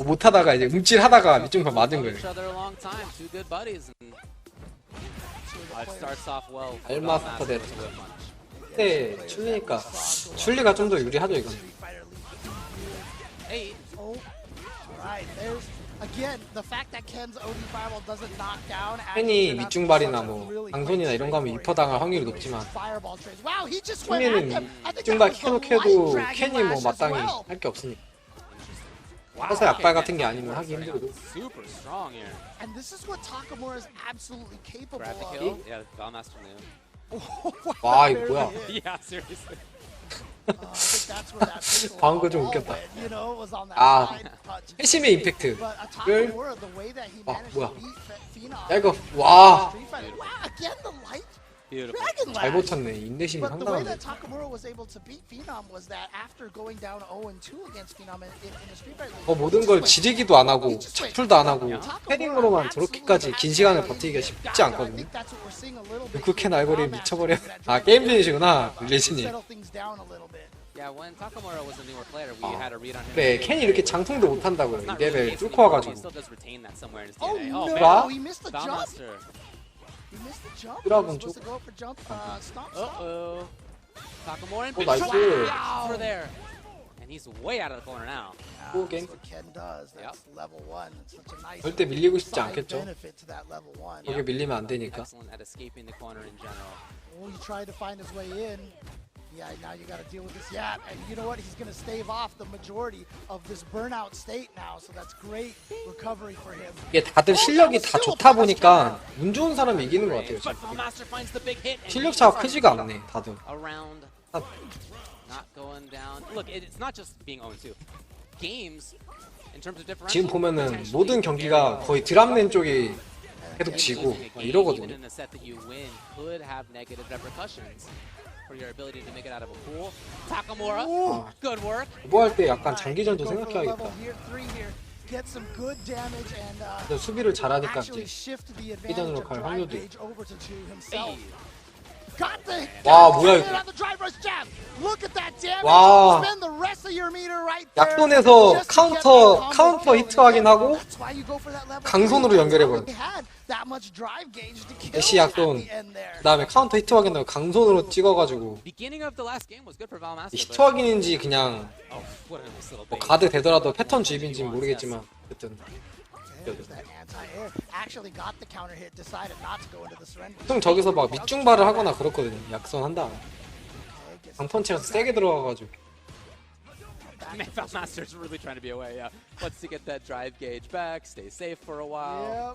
못하다가 이제 움찔하다가 밑중판 맞은 거예요. 알마스터 대 네, 출리니까 출리가 좀 더 유리하죠 이건. 팬이 밑중발이나 뭐 방손이나 이런 거 하면 입혀당할 확률이 높지만 팬이는 밑중발 캔도 캔이 뭐 마땅히 할 게 없으니까 허세 악발 같은 게 아니면 하기 힘들고. 와 이거 뭐야. 방금 좀 웃겼다. 아 회심의 임팩트를 뭐야. 야 이거 와 잘 버텼네. 인내심이 But the way 상당한데. that Takamura was able to beat Phenom was that after going down 0-2 against Phenom in the Street Fighter League. 모든 걸 지르기도 안 하고 작풀도 안 하고 패링으로만 저렇게까지 긴 시간을 버티기가 쉽지 않거든요. 루크캔 알고리 미쳐버려. 아 게임 중이시구나 리신이. 그래 캔이 이렇게 장통도 못한다고요. 이 레벨 뚫고 와가지고. 라? 드라군 쪽. 오 나이스. And he's way out of the corner now. 오 갱. 절대 밀리고 싶지 않겠죠. 여기 밀리면 안 되니까. Excellent at escaping the corner in general. Oh, he tried to find his way in. Yeah, now you got to deal with this. Yeah, and you know what? He's going to stave off the majority of this burnout state now. So that's great recovery for him. 이게 다들 실력이 다 좋다 보니까 운 좋은 사람이 이기는 것 같아요. 실력 차가 크지가 않네, 다들. Not going down. Look, it's not just being 0-2. Games, in terms of differential, 지금 보면은 모든 경기가 거의 드랍랜 쪽이 계속 지고 이러거든요. Even in a set that you win could have negative repercussions for your ability to make it out of a pool. Takamura, good work. 뭐 할 때 약간 장기전도 생각해야겠다. Get some good damage and 근데 수비를 잘하니까 actually 이제 shift the advantage 피전으로 of 갈 drive 확률도 gauge over to himself. Got the 와 뭐야 이거. on the drive rush jab. Look at that damage. 와. Spend the rest of your meter right there. 약손에서 Just to get 카운터 that combo 히트 하긴 하고 That's why you go for that level 강손으로 three. 연결해버려. He had that much drive gauge to kill 애쉬 at 약손 the end there. 그 다음에 카운터 히트 확인하고 강손으로 찍어가지고 Beginning of the last game was good for Valmaster. 히트 확인인지 그냥 What a nice little 뭐 bait. 가드 되더라도 패턴 주입인지는 모르겠지만 어쨌든 That anti-air actually got the counter hit, decided not to go into the surrender. 보통 저기서 막 밑중발을 하거나 그렇거든요. 약손 한 다음에 강펀치가 세게 들어가가지고 Man, Valmaster's really trying to be away, yeah. Wants to get that drive gauge back, stay safe for a while.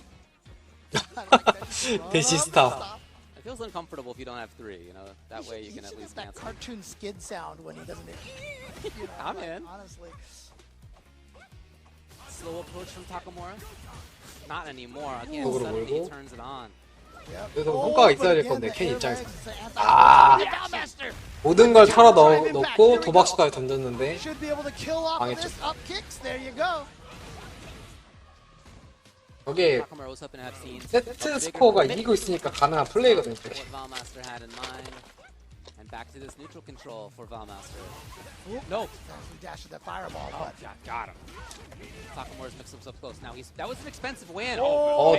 대시스타. It feels uncomfortable if you don't have 3, you know. That way you can at least that cancel. cartoon skid sound when he doesn't. You know, I'm in. Honestly. Slow approach from Takamura. Not anymore. Again, 속으로 suddenly he 몰고. turns it on. 그래서 성과가 있어야 될 건데 캔 입장에서 모든 걸 털어 넣고 도박수까지 던졌는데 망했죠. 저게 Takamura was hoping to have seen 세트 스코어가 이기고 있으니까 가능한 플레이거든요. what Valmaster had in mind. And back to this neutral control for Valmaster. Nope. He dashed that fireball, but Got him. Takamura's mixed himself close. Now that was an expensive win.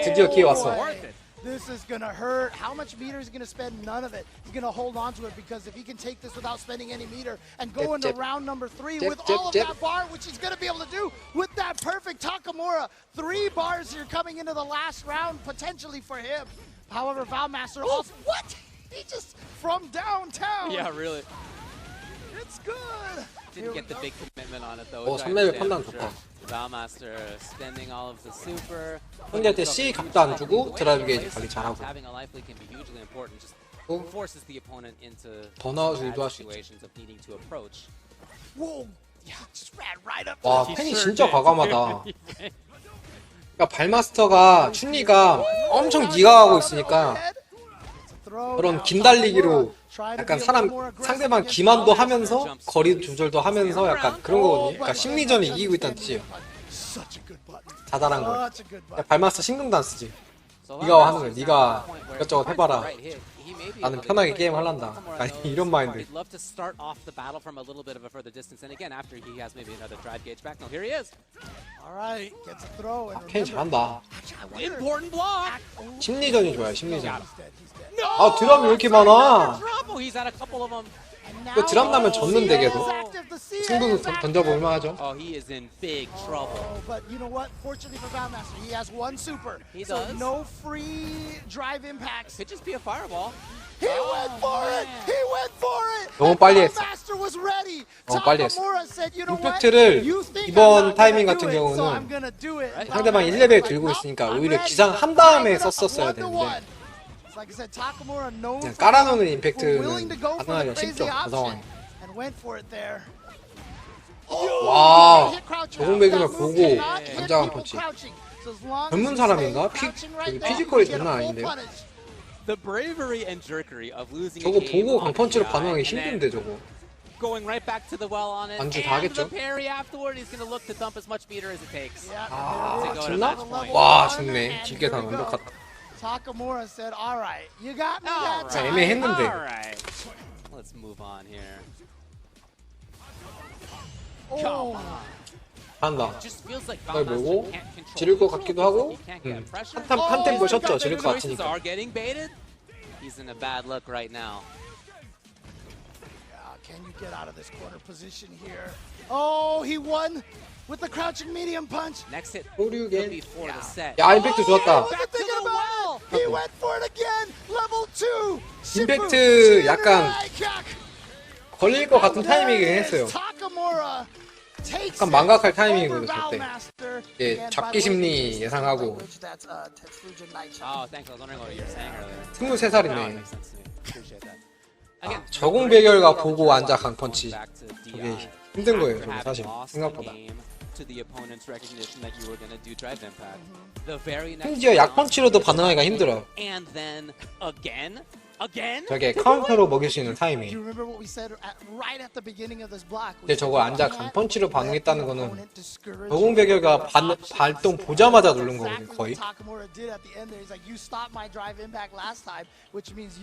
드디어 기회 왔어. Worth it. this is gonna hurt. How much meter is he gonna spend? None of it. He's gonna hold on to it because if he can take this without spending any meter and go into round number 3 with all of that bar, which he's gonna be able to do with that perfect Takamura. 3 bars here coming into the last round potentially for him. However, Valmaster also what? He just from downtown. Yeah, really. It's good. Didn't get the big commitment on it though. 3레벨 판단 좋다. Valmaster spending all of the super. 상대한테 C 각도 안 주고 드라이브 게이지 관리 잘하고 Having a life lead can be hugely important. Just forces the opponent into 더 나와서 bad 유도할 수 있지. situations of needing to approach. Whoa. Yeah, just ran right up. 와 팬이 진짜 과감하다. 그러니까 발마스터가 춘리가 엄청 기가하고 있으니까 그런 긴 달리기로 약간 상대방 기만도 하면서 거리 조절도 하면서 약간 그런 거거든요. 그러니까 심리전을 이기고 있다는 뜻이에요. 자잘한 거. 그러니까 발마스터 신경도 안 쓰지. 네가 하는 거야. 네가 이것저것 해봐라. 나는 편하게 게임 할란다. 아니 이런 마인드. He'd love to start off the battle from a little bit of a further distance, and again after he has maybe another drive gauge back. No, here he is. All right, gets a throw and 캔 잘한다. Important block. 심리전이 좋아요. 심리전. he's dead. 아 드럼이 왜 이렇게 많아? Trouble. He's had a couple of them. 이거 드럼 나면 졌는데 계속. 승부는 던져볼만 하죠. Oh, he is in big trouble. But you know what? Fortunately for Valmaster, he has 1 super. He so does. no free drive impacts. Could just be a fireball. He went for it. He went for it. 너무 빨리 했어. Valmaster was ready. 너무 빨리 했어. Takamura said, you know what? 임팩트를 You think 이번 I'm not 타이밍 gonna 같은 do it, so 경우는 I'm gonna do it. 상대방이 1레벨 들고 있으니까 오히려 기상한 다음에 썼었어야 되는데 Like I said, Takamura known 그냥 for 깔아놓는 willing to 임팩트는 go for the 가능하기가 crazy 쉽죠. 그 option 상황에. and went for it there. 와 저공 배경을 보고 단장한 펀치. So as long as 젊은 he 사람인가? stays crouching right 여기 there, 피지컬이 he can 장난 get a full 아닌데요? punish. The bravery and jerkery of losing 저거 a game 보고 on 강펀치로 DI, 반응하기 and then 힘든데 저거. going right back to the well on it, 안주 다 and 하겠죠? the parry afterward, he's going to look to dump as much meter as it takes. 아, to go to 죽나? match point. 와, 죽네. 길게 가면 완벽하다. Takamura said, all right, you got me All that right. time. 애매했는데. All right. Let's move on here. Oh. 한다. Just feels like 날 Valmaster 보고 can't control 지를 것 the 같기도 하고 he can't get pressure. 한 템포 쉬었죠. His 지를 것 choices 같으니까. are getting baited. He's in a bad look right now. Can you get out of this corner position here? Oh, he won with the crouching medium punch. Next hit 오류겐. before the set. 야, 임팩트 좋았다. Wasn't thinking about it. He went for it again. Level 2. 임팩트 약간 걸릴 것 같은 타이밍이긴 했어요. Takamura 약간 망각할 타이밍이거든요, 그때. 예, 잡기 심리 예상하고. Oh, thanks. I was wondering what you were saying earlier. 23살이네. Makes sense to me. Appreciate that. 아, 저공 배결과 보고 앉아 강펀치. 저게 힘든 거예요, 저게 사실. 생각보다. 심지어 약펀치로도 반응하기가 힘들어요. 저게 카운터로 먹일 수 있는 타이밍. 근데 저거 앉아 강펀치로 반응했다는 거는 저공 배결과 발동 보자마자 누른 거거든요, 거의.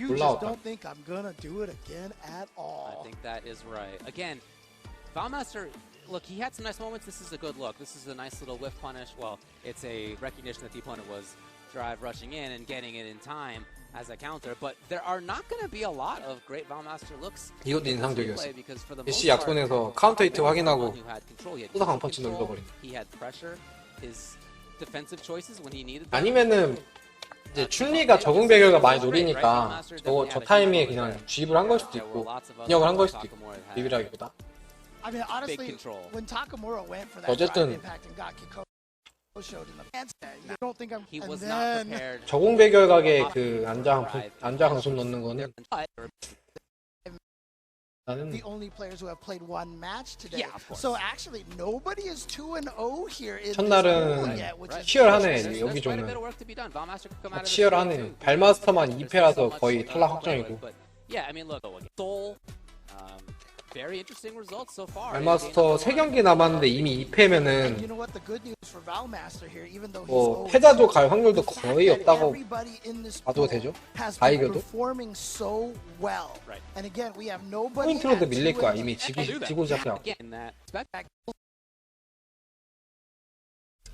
올라왔다. I think that is right. Again, Valmaster, look, he had some nice moments. This is a good look. This is a nice little whiff punish. Well, it's a recognition that the opponent was drive rushing in and getting it in time as a counter. But there are not going to be a lot of great Valmaster looks. 이것도 인상적이었어요. 대시 약손에서 카운터 히트 확인하고 또 강펀치 눌러버린다. He had pressure. His defensive choices when he needed. 아니면은 이제 춘리가 적응 배결과 많이 노리니까 저 타이밍에 그냥 주입을 한 걸 수도 있고 인역을 한 걸 수도 있고 비비라기보다. I mean, honestly, when Takamura went for that 어쨌든 impact and got showed in the pants, you don't think I'm. He was and not then prepared. 적응 배결각에 그 안자 강손 넣는 거는 나는 the only players who have played one match today. Yeah, of course. So actually, nobody is 2-0 here in 첫날은 this yet, which is 치열하네. 여기 조는 치열하네. 발마스터만 2패라서 거의 탈락 확정이고. Yeah, I mean, look, Seoul, very interesting results so far. 발마스터 3경기 남았는데 이미 2패면은 You know what? The good news for Valmaster here, even though 뭐 he's 패자조 갈 확률도 거의 없다고 everybody in this 봐도 되죠? has 다 been 이겨도? performing so well. Right. And again, we have nobody 포인트로도 at 밀릴 거야. 2-0. 이미 지고 시작해갖고.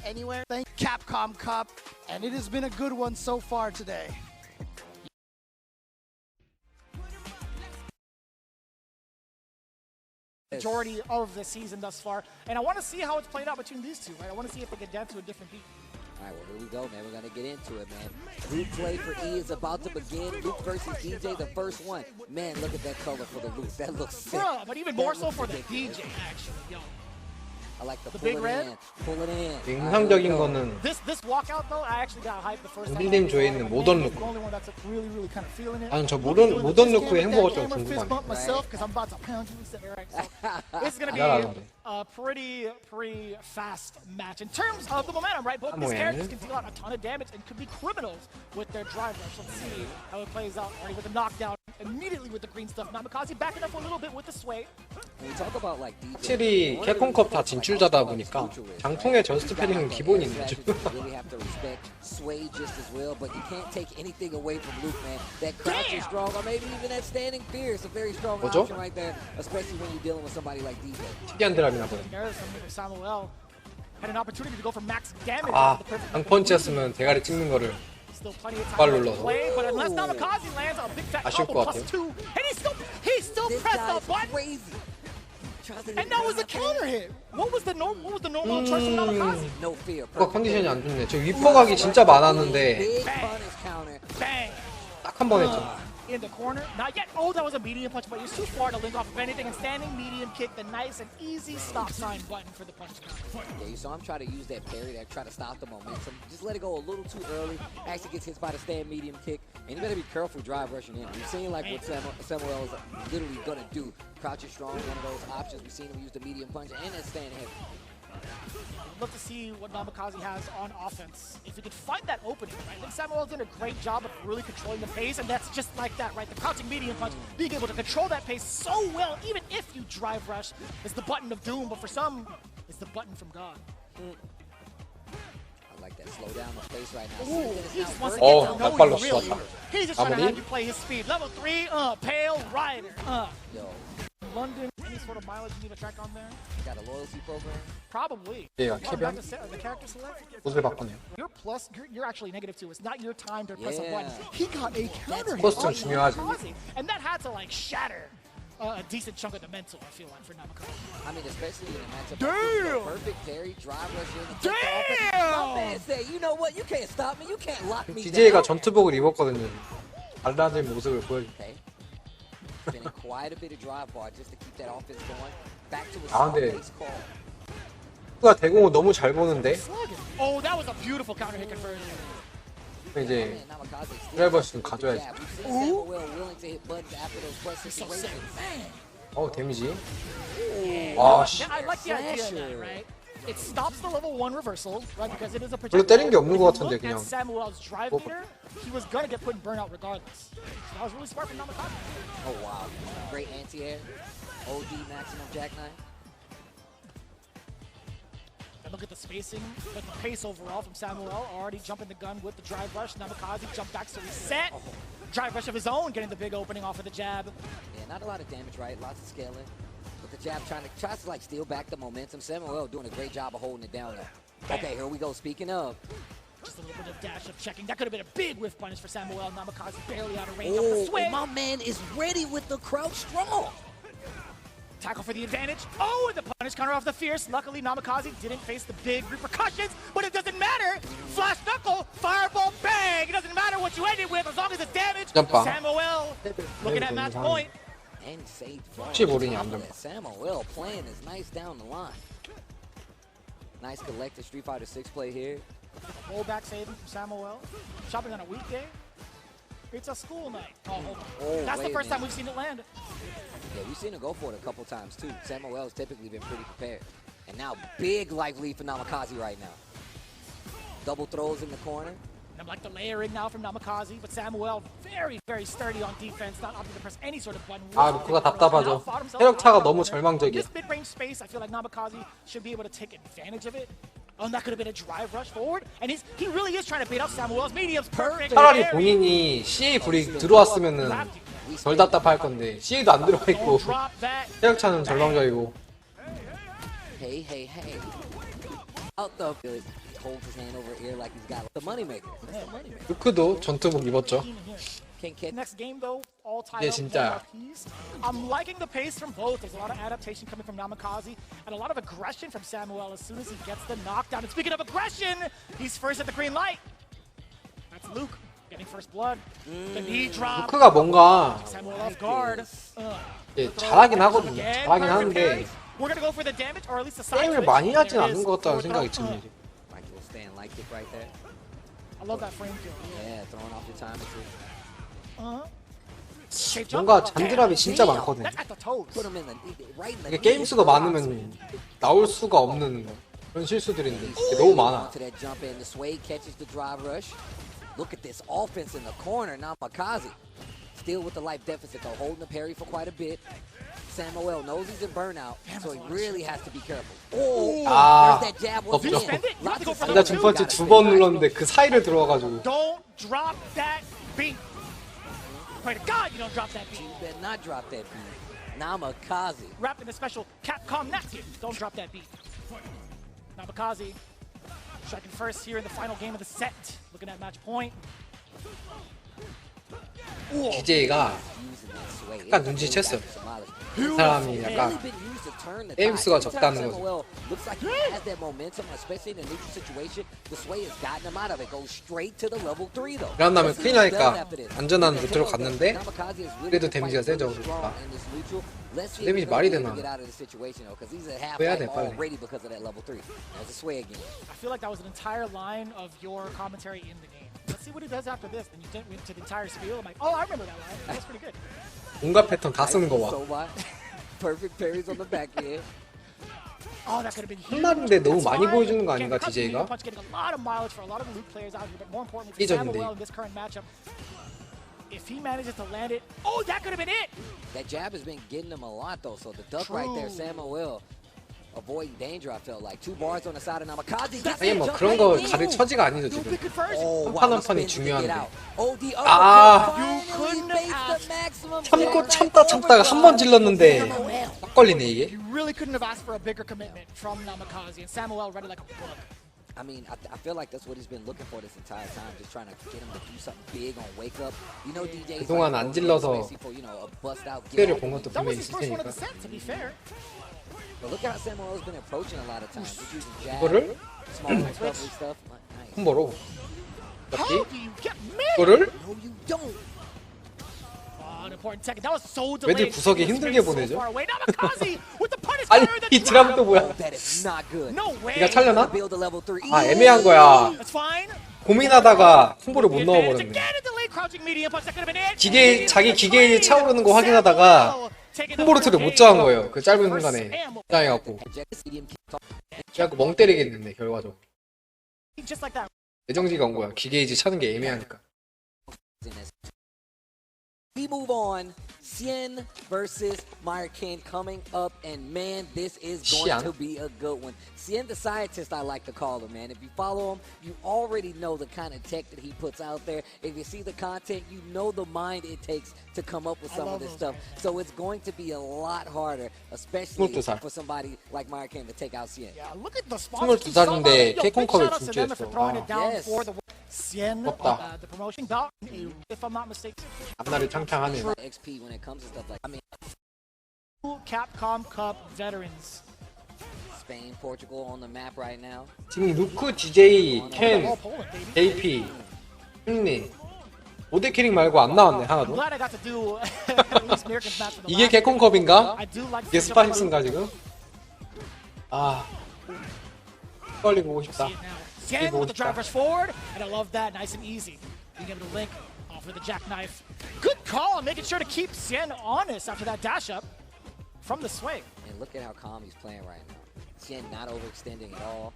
Anywhere. Thank Capcom Cup, and it has been a good one so far today. Majority of the season thus far, and I want to see how it's played out between these two, right? I want to see if they get down to a different beat. All right, well, here we go, man. We're going to get into it, man. Group play for E is about to begin. Luke versus DJ, the first one. Man, look at that color for the Luke. That looks sick. Bruh, but even more so for the DJ, actually, yo. I like the big pull it red. in. Pull it in. 인상적인 거는 This walkout though, I actually got hyped the first time. 빌딩 조에 있는 모던 루크. The only one that's really kind of feeling it. 나는 저 모던 루크의 행보가 좀 궁금하네. myself because I'm about to pound you. Right? So it's gonna be a pretty fast match in terms of the momentum, right? Both these characters can deal out a ton of damage and could be criminals with their drive rush. Let's see how it plays out. Already with a knockdown immediately with the green stuff. Namikaze backing up a little bit with the sway. When we talk about like DJ, 확실히 캡콤컵 다 진출자다 보니까 장풍의 저스트 패링은 기본이네. really have to respect Sway just as well, but you can't take anything away from Luke, man. That crouch is strong, or maybe even that standing fear is a very strong option right there, especially when you're dealing with somebody like DJ. 특이한 드랍이나 보네. Samuel had an opportunity to go for max damage. 아, 강펀치였으면 대가리 찍는 거를 빨리 눌러서 아쉬울 것 같아요. He still pressed the button. And that was a counter hit. What was the normal choice from Namikaze? No fear. 뭔가 컨디션이 안 좋네. 저 위퍼각이 진짜 많았는데 딱 한 번 했죠. In the corner, not yet. Oh, that was a medium punch, but you're too far to link off of anything. And standing medium kick, the nice and easy stop sign button for the punch counter. Yeah, you saw him try to use that parry to try to stop the momentum. Just let it go a little too early. Actually gets hit by the stand medium kick. And you better be careful drive rushing in. We've seen like what Samuel is literally going to do. Crouch is strong, one of those options. We've seen him use the medium punch and that stand hit. Look to see what Namikaze has on offense. If we could find that opening, right? I think Samuel's done a great job of really controlling the pace, and that's just like that, right? The crouching medium punch, being able to control that pace so well, even if you drive rush, is the button of doom, but for some, it's the button from God. I like that. Slow down the pace right now. Ooh, he just wants to Oh, get to know Napalm you really. 좋았다. He's just trying to 아무리? have you play his speed. Level 3, Pale Rider. Yo, London, any sort of mileage you need to track on there? got a loyalty program? Probably. 얘가 Oh, back 캐비안 to the character select? 옷을 바꾸네요. You're plus, you're actually -2. It's not your time to press a button. He got a counter hit 코스튬 on 중요하지. Namikaze, and that had to like shatter a decent chunk of the mental, I feel like, for Namikaze. I mean, especially in a matchup Damn! like this, perfect parry, drive rush in, and take the offense. My man said, you know what? You can't stop me. You can't lock me DJ가 down. 전투복을 입었거든요. 달라진 모습을 보여줘. Okay. Spending quite a bit of drive bar just to keep that offense going. Back to a 아, soft 근데 base call. 가 대공을 너무 잘 보는데 Oh, that was a beautiful counter hit conversion. 이제 드라이버스는 가져야지. 데미지. 아 씨. I like the idea of that, right? It stops the level 1 reversal, right? Because it is a 별로 projectile. 때린 게 없는 것 같은데 Look at 그냥. Samuel's drive 뭐- meter, he was gonna get put in burnout regardless. So that was really smart from Namikaze. Oh wow, great anti-air. OD maximum jackknife. And look at the spacing, but the pace overall from Samuel. Already jumping the gun with the drive rush. Namikaze jump back to reset. Drive rush of his own, getting the big opening off of the jab. Yeah, not a lot of damage, right? Lots of scaling. But the jab tries to like steal back the momentum. Samuel doing a great job of holding it down though. Okay, here we go. Speaking of. Just a little bit of dash of checking. That could have been a big whiff punish for Samuel. Namikaze barely out of range. Up the swing. My man is ready with the crouch strong. Tackle for the advantage. Oh, and the punish counter off the fierce. Luckily, Namikaze didn't face the big repercussions, but it doesn't matter. Flash knuckle, fireball, bang. It doesn't matter what you ended with as long as it's damage. 점프. Samuel looking at match point. And saved 혹시 모르니 안 점프. Samuel playing is nice down the line. Nice collected Street Fighter 6 play here. Rollback saving from Samuel. Shopping on a weekday. It's a school night. Oh, hold on. Oh, That's the wait a first time minute. we've seen it land. Yeah, we've seen him go for it a couple times too. Samuel's typically been pretty prepared. And now big life lead for Namikaze right now. Double throws in the corner. And I'm like the layering now from Namikaze, but Samuel very, very sturdy on defense, not opting to press any sort of button. 아 루크가 답답하죠. 체력 차가 너무 절망적이야. This mid-range space, I feel like Namikaze should be able to take advantage of it. Oh, and that could have been a drive rush forward. And he really is trying to beat up Samuel's mediums. Perfect. 차라리 본인이 CA 불이 들어왔으면은 덜 답답할 건데 CA도 안 들어와 있고 체력 차는 절망적이고. Hey. Out the good. Holds his hand over ear like he's got the moneymaker. 루크도 전투복 입었죠. Next game though, all tied 이게 up. 진짜 I'm liking the pace from both. There's a lot of adaptation coming from Namikaze and a lot of aggression from Samuel as soon as he gets the knockdown. And speaking of aggression, he's first at the green light. That's Luke getting first blood. The knee drop. 루크가 뭔가 Samuel off guard. 잘하긴 하거든요. 잘하긴 하는데 We're gonna go for the damage or at least the side 게임을 switch. 많이 하진 There 않는 is. 것 같다는 생각이 듭니다. Michael stand like it right there. I love that frame kill. Yeah, throwing off your time too. 뭔가 잔드랍이 진짜 많거든요. Put him in the right in the 이게 게임 수가 많으면 나올 수가 없는 그런 실수들인데 이게 너무 많아. To that jump in, the sway catches the drive rush. Look at this offense in the corner. Namikaze still with the life deficit though, holding the parry for quite a bit. Samuel knows he's in burnout, so he really has to be careful. Oh, 아, there's that jab 없죠. once again. Lots of 나 첫 번째 2번 눌렀는데 그 사이를 들어와가지고. Don't drop that beat. Pray to God you don't drop that beat. You better not drop that beat. Namikaze. Wrapped in a special Capcom napkin. Don't drop that beat. Namikaze striking first here in the final game of the set. Looking at match point. DJ가 약간 눈치챘어요. 이 사람이 약간 게임 수가 적다는 거죠. Looks like he has that momentum, especially in a neutral situation. The sway has gotten him out of it. Goes straight to the level 3 though. 이런 다음에 큰일 나니까 안전한 루트로 갔는데 그래도 데미지가 세죠. 그러니까. 데미지 말이 되나? 해야 돼 빨리. I feel like that was an entire line of your commentary in the game. Let's see what he does after this. Then you went to the entire spiel. I'm like, oh, I remember that line. That was pretty good. 온갖 패턴 다 쓰는 거 봐. Perfect parries on the back end. Oh, that could have been huge. 한날인데 너무 That's 많이 fine. 보여주는 거 Again, 아닌가, Capcom DJ가? Punch getting a lot of mileage for a lot of the Luke players out here, but more importantly for 삐졌는데. Samuel in this current matchup. If he manages to land it, oh, that could have been it. That jab has been getting him a lot, though. So the duck right there, Samuel avoiding danger, I felt like. 2 bars on the side of Namikaze. 아니 뭐 그런 거 가릴 처지가 아니죠 지금. 한 판 한 판이 중요한데. 참고 참다가 한 번 질렀는데 딱 걸리네 이게. You really couldn't have asked for a bigger commitment from Namikaze, and Samuel read it like a book. I mean, I feel like that's what he's been looking for this entire time, just trying to get him to do something big on wake up. You know, DJ. 그동안 안 질러서 기회를 본 것도 분명히 있을 테니까. But look at how Samuel's been approaching a lot of times. He's using jab, 이거를 small recovery stuff. Nice. 콤보로. How do you get me? 이거를 No, you don't. An important second. That was so delayed. 왜들 구석에 힘들게 보내죠? Namikaze with the punish 아니 fire, 이 드랍은 또 뭐야? That is not good. No way. 네가 찰려나? Build a level 3. 아 애매한 거야. That's fine. 고민하다가 콤보를 못 넣어버렸네. Again, a delayed crouching medium punch. That could have been it. 기계 자기 기계에 차오르는 거 확인하다가 콤보로트를 못 정한 거예요. 그 짧은 순간에 긴장해갖고. 그래갖고 멍 때리겠는데 결과적으로. Just like that. 내정지가 온 거야. 기계이지 차는 게 애매하니까. We move on. Cien versus Markin coming up, and man, this is going to be a good one. Cien, the scientist, I like to call him, man. If you follow him, you already know the kind of tech that he puts out there. If you see the content, you know the mind it takes to come up with some of this stuff. So it's going to be a lot harder, especially for somebody like Markin to take out Cien. Yeah, look at the sponsors. 22살인데 캡콤컵에 진출했어. Yes. Cien, 없다. the promotion belt, if I'm not mistaken. 앞날이 창창하네. XP when it comes to stuff like, I mean, Capcom Cup veterans. Spain, Portugal on the map right now. 지금 루크, DJ, 켄, JP, 승리 5대 캐릭 말고 안 나왔네 하나도. I'm glad I got to do at least American's match for the 이게 last 캡콤컵인가? I do like 이게 스파닉스인가 지금? 아 빨리 보고 싶다. Cien with the drive rush forward, and I love that, nice and easy. Being able to link off with the jackknife. Good call, making sure to keep Cien honest after that dash up from the swing. And look at how calm he's playing right now. Cien not overextending at all.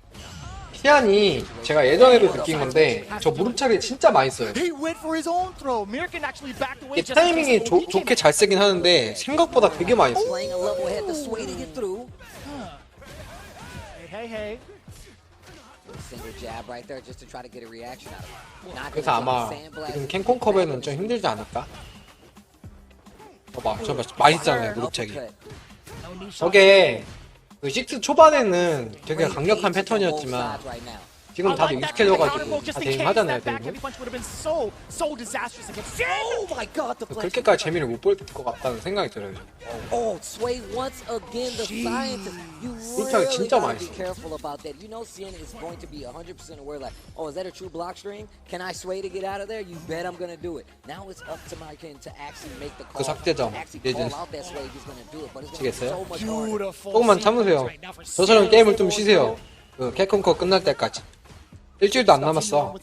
시안이 제가 예전에도 느낀 건데 저 무릎차기 진짜 많이 써요. He went for his own throw. Mirkin actually backed away. 이게 타이밍이 좋게 잘 쓰긴 하는데 생각보다 되게 많이 써. Playing a level head to sway to get through. Hey. Single jab right there just to try to get a reaction out of it. 그래서 아마 지금 캔콘컵에는 좀 힘들지 않을까? 봐봐, 저 맛있잖아요 무릎차기. 저게 그 6 초반에는 되게 강력한 패턴이었지만 지금 다들 익숙해져가지고 다 대응 하잖아요 대응. 그렇게까지 재미를 못 볼 것 같다는 생각이 들어요. Oh, sway once again the scientist. You really 진짜 gotta be careful about that. You know Cien is going to be 100% aware like, oh, is that a true block string? Can I sway to get out of there? You bet I'm gonna do it. Now it's up to Markin to actually make the call. 그 삭제점 Actually call out that sway he's gonna do it. But it's gonna be 아시겠어요? so much harder. 조금만 참으세요. 저처럼 게임을 좀 쉬세요. 그 캡콤컵 끝날 때까지. 일주일도 안 남았어.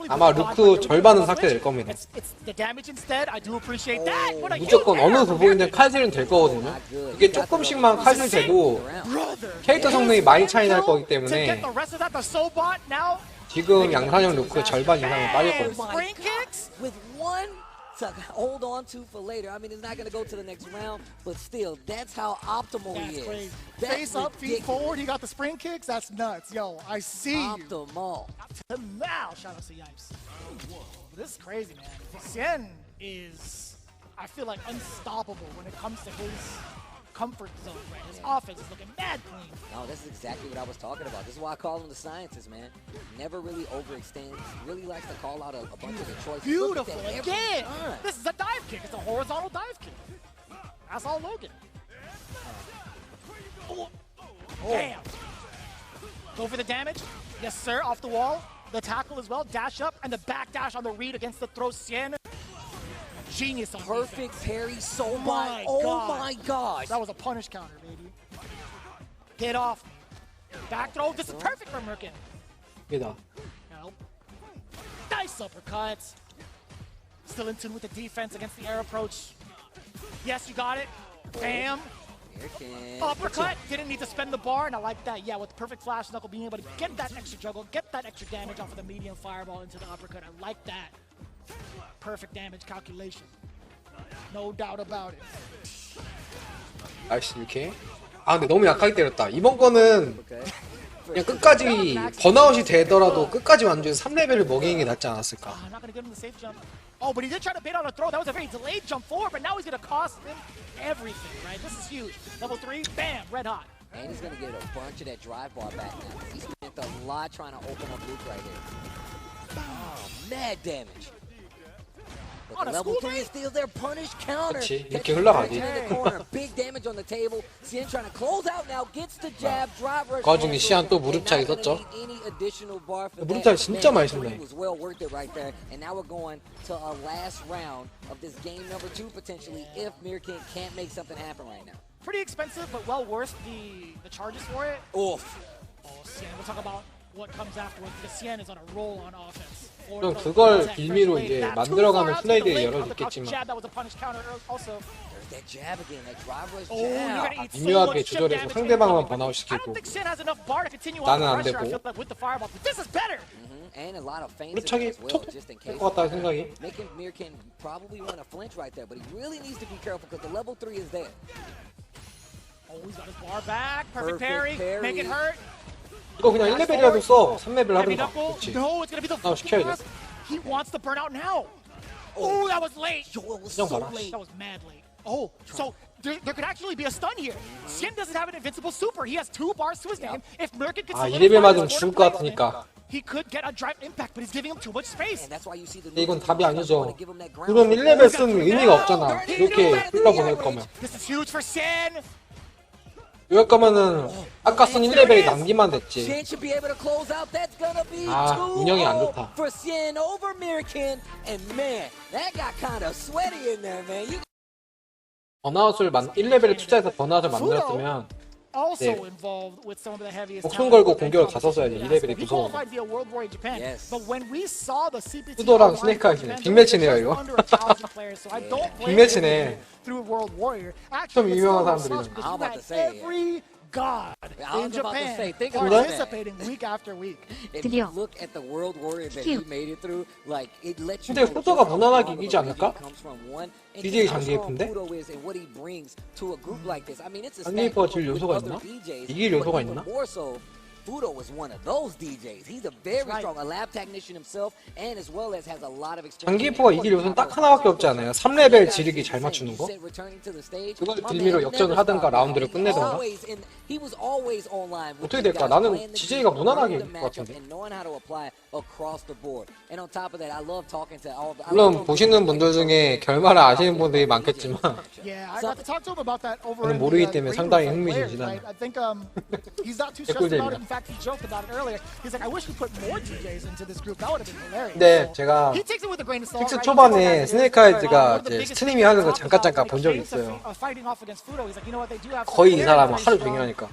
아마 루크 절반은 삭제될 겁니다. 무조건 어느 부분이든 칼질은 될 거거든요. 이게 조금씩만 칼질 돼도 캐릭터 성능이 많이 차이 날 거기 때문에 지금 양산형 루크 절반 이상은 빠졌거든요. To hold on to for later. I mean, it's not going to go to the next round, but still, that's how optimal he is. Crazy. That's face up, feet forward, he got the spring kicks. That's nuts. Yo, I see optimal. You. Now, shout out to Yipes. This is crazy, man. Cien is, I feel like, unstoppable when it comes to his comfort zone, right? His offense is looking mad clean. No, this is exactly what I was talking about. This is why I call him the scientist, man. Never really overextends. Really likes to call out a bunch of the choices. Beautiful. Again, this is a dive kick. It's a horizontal dive kick. That's all Logan. Damn. Go for the damage. Yes, sir. Off the wall. The tackle as well. Dash up. And the back dash on the read against the throw. Cien. Genius on perfect defense. parry, so my gosh. That was a punish counter, baby. Get off. Back throw. This is perfect for Mirkin. 여기다. Help. Nice uppercuts. Still in tune with the defense against the air approach. Yes, you got it. Bam. Uppercut, didn't need to spend the bar, and I like that. Yeah, with the perfect flash knuckle, being able to get that extra juggle, get that extra damage off of the medium fireball into the uppercut. I like that. Perfect damage calculation. No doubt about it. 나이스 이렇게. 아 근데 너무 약하게 때렸다. 이번 거는 그냥 끝까지 번아웃이 되더라도 끝까지 완주해서 3레벨을 먹이는 게 낫지 않았을까. Not gonna give him the safe jump. Oh, but he did try to bait on a throw. That was a very delayed jump forward, but now he's gonna cost him everything, right? This is huge. Level 3, bam, red hot. And he's gonna get a bunch of that drive bar back now. He spent a lot trying to open up Luke right here. Oh, mad damage. But the level 3 is still there. Punish counter. 그렇지, 이렇게 흘러가지. Big damage on the table. Cien trying to close out now. Gets the jab. Drive rush. 그 와중에 시안 또 무릎차기 썼죠. 무릎차기 진짜 많이 썼네. Was well worth it right there. And now we're going to a last round of this game number 2 potentially if Mirkin can't make something happen right now. Pretty expensive, but well worth the charges for it. Oof. Oh, Cien. We'll talk about what comes afterwards because Cien is on a roll on offense. 그럼 그걸 빌미로 이제 만들어가는 플레이들이 여러 있겠지만 미묘하게 조절해서 상대방만 번아웃시키고 나는 안 되고 무릎차기 톡 될 것 같다는 생각이. 이거 그냥 1레벨이라도 써. 3레벨 하든가. 그렇지. 나 시켜야 돼. He wants the burnout now. Oh, that was late. 그냥 봐라. That was mad late. Oh, so there could actually be a stun here. Cien doesn't have an invincible super. He has 2 bars to his name. If Mirkin could 아, 2레벨 맞으면 죽을 것 같으니까. He could get a drive impact, but he's giving him too much space. 이건 답이 아니죠. 그럼 1레벨 쓰는 의미가 없잖아. 이렇게 흘러보낼 거면. This is huge for Cien. 이럴 거면은 아까 쓴 1레벨이 남기만 됐지. 아, 운영이 안 좋다. 번아웃을 1레벨에 투자해서 번아웃을 만들었으면 네. 목숨 걸고 공격을 갔었어야지. 2레벨이 무서워. 수도랑 스네이크 하시네. 빅매치네요 이거. 빅매치네. 좀 유명한 사람들이잖아. God in Japan participating week after week. 드디어 근데 후드가 무난하게 이기지 않을까? DJ 장기예쁜데? 장기예뻐가 질 요소가 있나? 이길 요소가 있나? Fudo was one of those DJs. He's a very strong lab technician himself, and as well as has a lot of experience. 장기예뻐가 이길 요소는 딱 하나밖에 없지 않아요? 3레벨 지르기 잘 맞추는 거? 그걸 빌미로 역전을 하든가 라운드를 끝내든가? 어떻게 될까? 나는 DJ가 무난하게 이길 것 같은데. 물론 보시는 분들 중에 결말을 아시는 분들이 많겠지만 저는 모르기 때문에 상당히 흥미진진하네요. 댓글들입니다. 네, 제가 6 초반에 스네이크 아이즈가 이제 스트리밍 하는 거 잠깐 본 적이 있어요. 거의 이 사람은 하루 종일 하니까.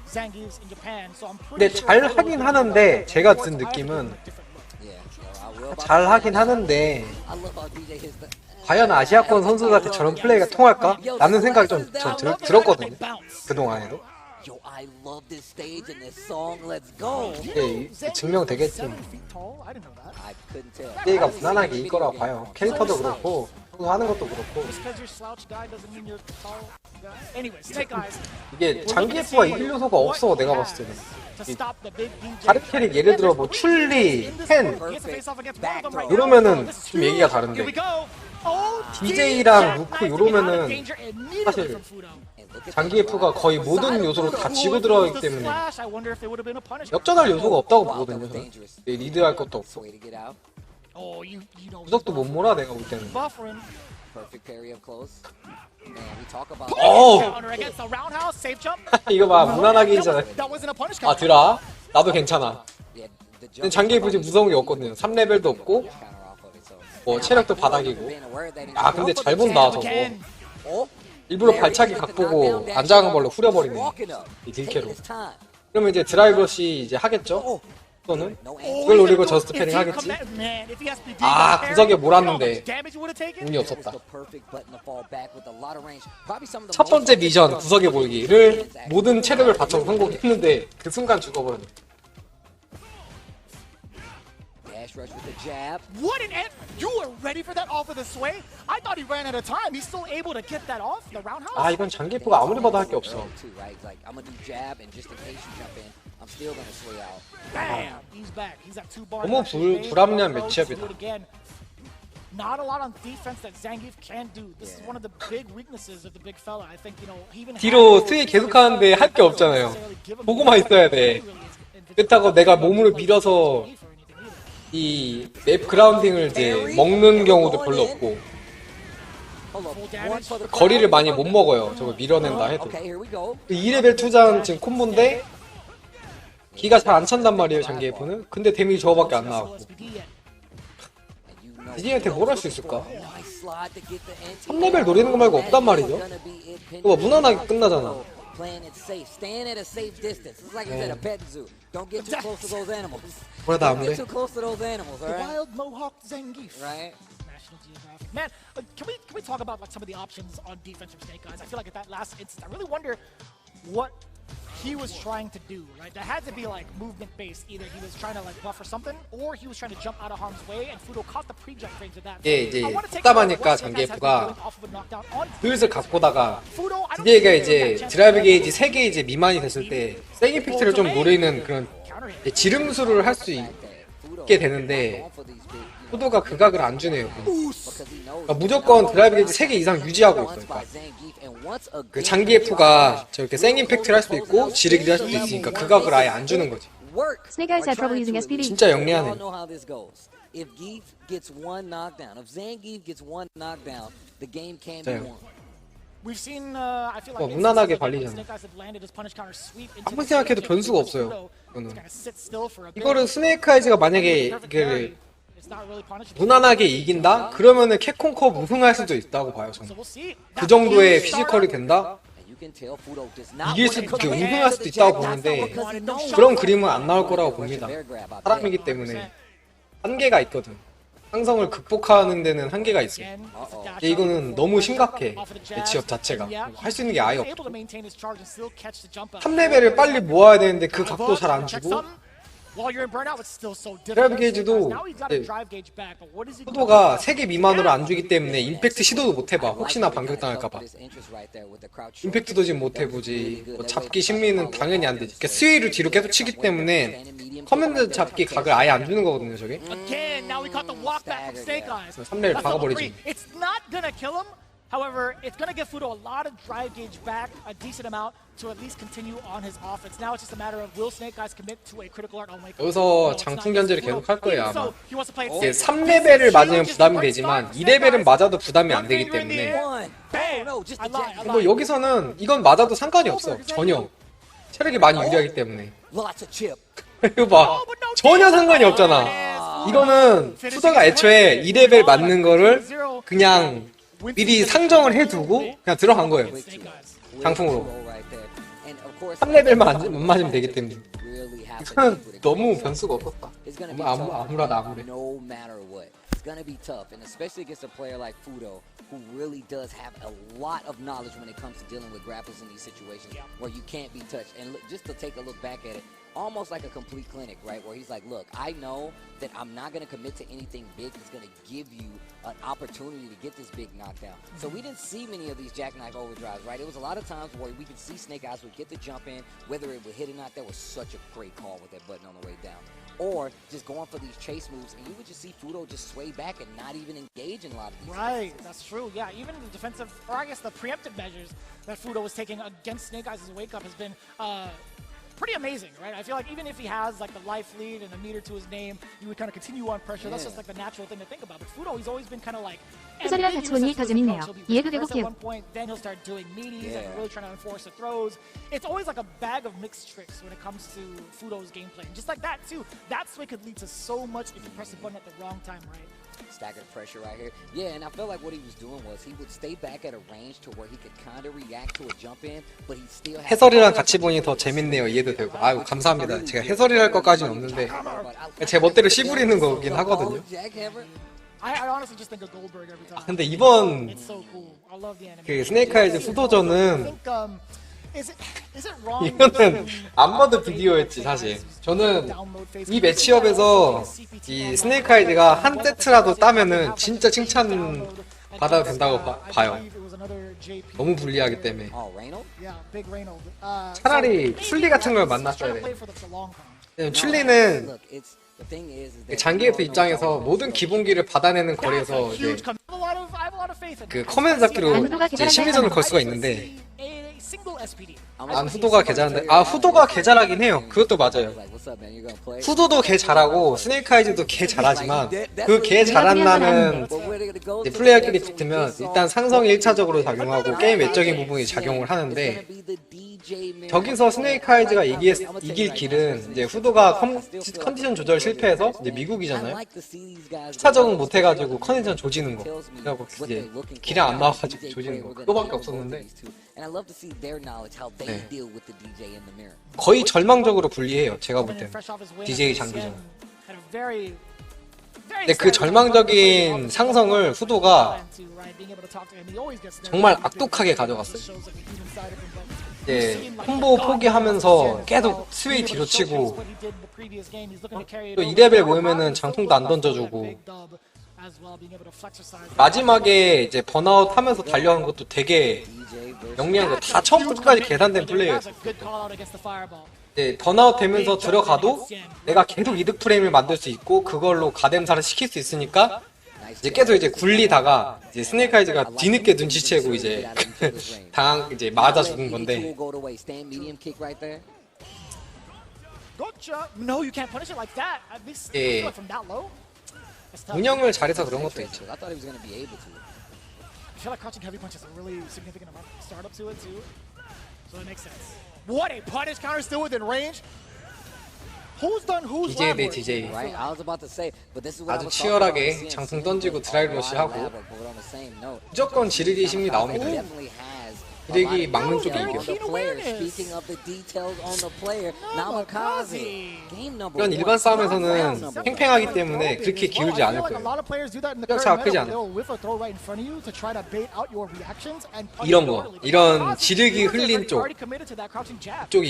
근데 잘 하긴 하는데 제가 든 느낌은 잘 하긴 하는데 과연 아시아권 선수들한테 저런 플레이가 통할까? 라는 생각이 좀 들었거든요. 그동안에도. 네, 증명되겠지. DAY가 무난하게 이길 거라고 봐요. 캐릭터도 그렇고 하는 것도 그렇고. 이게 장기예쁘가 이길 요소가 없어. 내가 봤을 때는. 다른 캐릭 예를 들어 뭐 출리, 펜 이러면은 좀 얘기가 다른데 DJ랑 루크 이러면은 사실 장기예프가 거의 모든 요소로 다 지고 들어가기 때문에 역전할 요소가 없다고 보거든요. 저는. 리드할 것도 없고 구석도 못 몰아 내가 볼 때는. 이거 봐, 무난하게 이기잖아. 아, 드라. 나도 괜찮아. 근데 장기예프 지금 무서운 게 없거든요. 3레벨도 없고 뭐 체력도 바닥이고. 아, 근데 잘 본다 저거. 일부러 발차기 각 보고 안장한 걸로 후려버리네. 이 딜캐로. 그러면 이제 드라이브러시 이제 하겠죠? 푸도는 그걸 노리고 저스트 패링 하겠지. 아 구석에 몰았는데 운이 없었다. 첫 번째 미션 구석에 몰기를 모든 체력을 바쳐 성공했는데 그 순간 죽어버렸네. What an you were ready for that off of the sway? I thought he ran out of time. He's still able to get that off the roundhouse. 아 이건 장기프가 아무리 봐도 할 게 없어. Bam! He's back. He's at 2 bars. 너무 불합리한 매치업이다. Not a lot on defense that Zangief can do. This is one of the big weaknesses of the big fella. I think, you know, he even 뒤로 스윙 계속 하는데 할 게 없잖아요. 보고만 있어야 돼. 그렇다고 내가 몸으로 밀어서 이 맵 그라운딩을 이제 먹는 경우도 별로 없고 거리를 많이 못 먹어요. 저거 밀어낸다 해도. 2레벨 투자는 지금 콤보인데 기가 잘 안 찬단 말이에요, 장기F는. 근데 데미지 저거밖에 안 나왔고. 디디한테 뭘 할 수 있을까? 3레벨 노리는 거 말고 없단 말이죠. 이거 무난하게 끝나잖아. 뭐라도 아무래. Man, can we talk about like some of the options on defense from Snake Eyes? I feel like at that last instance, I really wonder what he was trying to do, right? That had to be like movement based. Either he was trying to like buffer something, or he was trying to jump out of harm's way, and Fudo caught the pre-jump frames of that. 예, 이제 답답하니까 장기F가 슬슬 갖고다가 디디가 이제 드라이브 게이지 3게이지 미만이 됐을 때 생 이펙트를 좀 노리는 그런 지름수를 할 수 있게 되는데 푸도가 그 각을 안 주네요. 그러니까 무조건 드라이브 게이지 3개 이상 유지하고 있어요. 그러니까 그 장기F가 저렇게 생 임팩트를 할 수도 있고 지르기를 할 수도 있으니까 그 각을 아예 안 주는 거지. Snake Eyes had trouble using SPD. 진짜 영리하네. If Geef gets one knockdown, if Zangief gets one knockdown, the game can be won. We've seen, I feel like 무난하게 발리잖아. 아무리 생각해도 변수가 없어요. 이거를 스네이크 아이즈가 만약에 이게 무난하게 이긴다? 그러면은 캡콤컵 우승할 수도 있다고 봐요. 저는. 그 정도의 피지컬이 된다? 이길 수, 우승할 수도 있다고 보는데 그런 그림은 안 나올 거라고 봅니다. 사람이기 때문에 한계가 있거든. 상성을 극복하는 데는 한계가 있어. 근데 이거는 너무 심각해. 매치업 자체가. 할 수 있는 게 아예 없어. 3레벨을 빨리 모아야 되는데 그 각도 잘 안 주고 드라이브 게이지도 푸도가 3개 미만으로 안 주기 때문에 임팩트 시도도 못 해봐. 혹시나 반격당할까봐. 임팩트도 지금 못 해보지. 뭐 잡기 심리는 당연히 안 되지. 그러니까 스웨이를 뒤로 계속 치기 때문에 커맨드 잡기 각을 아예 안 주는 거거든요, 저게. 3레벨 박아버리지. However, it's going to give Fudo a lot of drive gauge back, a decent amount, to at least continue on his offense. Now it's just a matter of will Snake Eyes commit to a critical art on Wake. 여기서 장풍 견제를 계속 할 거예요, 아마. 이게 3레벨을 맞으면 부담이 되지만 2레벨은 맞아도 부담이 안 되기 때문에 뭐 여기서는 이건 맞아도 상관이 없어. 전혀. 체력이 많이 유리하기 때문에. 이거 봐. 전혀 상관이 없잖아. 이거는 푸도가 애초에 2레벨 맞는 거를 그냥 미리 상정을 해두고 그냥 들어간 거예요. 장풍으로. 3레벨만 안 맞으면 되기 때문에. 이거는 너무 변수가 없었다. 아무라도 아무래. It's gonna be tough, and especially against a player like Fudo, who really does have a lot of knowledge when it comes to dealing with grapples in these situations where you can't be touched. And look, just to take a look back at it, almost like a complete clinic, right? Where he's like, look, I know that I'm not gonna commit to anything big that's gonna give you an opportunity to get this big knockdown. So we didn't see many of these jackknife overdrives, right? It was a lot of times where we could see Snake Eyes would get the jump in, whether it would hit or not. That was such a great call with that button on the way down. Or just going for these chase moves, and you would just see Fudo just sway back and not even engage in a lot of these. Right, that's true. Yeah, even the defensive, or I guess the preemptive measures that Fudo was taking against Snake Eyes' wake up has been pretty amazing, right? I feel like even if he has like the life lead and a meter to his name, you would kind of continue on pressure. That's just like the natural thing to think about. But Fudo, he's always been kind of like. 해설이랑 같이 보니 더 재밌네요. 이해도 되고 at one point, then he'll start doing meaties and really trying to enforce the throws. It's always like a bag of mixed tricks when it comes to Fudo's gameplay. And just like that too, that sway could lead to so much if you press the button at the wrong time, right? Staggered pressure right here. Yeah, and I felt like what he was doing was he would stay back at a range to where he could kind of react to a jump in, but he still had 해설이랑 같이 보니 더 재밌네요. 이해도 되고. 아유 감사합니다. 제가 해설이랄 것까지는 없는데 제 멋대로 씨부리는 거긴 하거든요. I honestly just think of Goldberg every time. 근데 이번 It's so cool. I love the animation. 그 스네이크 아이즈 수도전은 Is it wrong? 이거는 안 봐도 비디오였지 사실. 저는 이 매치업에서 이 스네이크 아이즈가 한 세트라도 따면은 진짜 칭찬 받아도 된다고 봐요. 너무 불리하기 때문에. 차라리 출리 같은 걸 만났어야 돼. 출리는 장기에서 입장에서 모든 기본기를 받아내는 거리에서 이제 그 커맨드 잡기로 이제 심리전을 걸 수가 있는데 난 후도가 개 잘한데 후도가 개 잘하긴 해요. 그것도 맞아요. 후도도 개 잘하고 스네이크 아이즈도 개 잘하지만 그 개 잘한다는 플레이어끼리 붙으면 일단 상성이 1차적으로 작용하고 게임 외적인 부분이 작용을 하는데 저기서 스네이크 아이즈가 이길 길은 이제 후도가 컨디션 조절 실패해서 이제 미국이잖아요. 스타 적응 못해가지고 컨디션 조지는 거. 그래갖고 이제 길에 안 나와가지고 조지는 거. 그거밖에 없었는데 네. 거의 절망적으로 불리해요. 제가 볼 때는 DJ 장기전. 근데 그 절망적인 상성을 후도가 정말 악독하게 가져갔어요. 이제 콤보 포기하면서 계속 스웨이 뒤로 치고 또 2레벨 모이면은 장풍도 안 던져주고 마지막에 이제 번아웃 하면서 달려가는 것도 되게 영리한 거 다 처음부터 끝까지 계산된 플레이였어요. 이제 번아웃 되면서 들어가도 내가 계속 이득 프레임을 만들 수 있고 그걸로 가뎀사를 시킬 수 있으니까 이제 계속 이제 굴리다가 이제 스네이크 아이즈가 뒤늦게 눈치채고 이제 이제 맞아 죽은 건데 예. 운영을 잘해서 그런 것도 있죠. I feel like crouching heavy punch has a really significant amount of startup to it too, so that makes sense. What a punish counter still within range. Who's done who's DJ 대 left? DJ Right, I was about to say, but this is what I 아주 was talking about 치열하게 seeing 장풍 던지고 드라이브 러시 하고 but on the same note, 무조건 지르기 심리 나옵니다. definitely has 지르기 막는 쪽이 on 이겨. the player. Speaking of the details on the player, Namikaze. Game number 이런 일반 싸움에서는 팽팽하기 때문에 그렇게 기울지 않을 거예요. 뼈차가 크지 않아. 이런 거, 이런 지르기 흘린 쪽이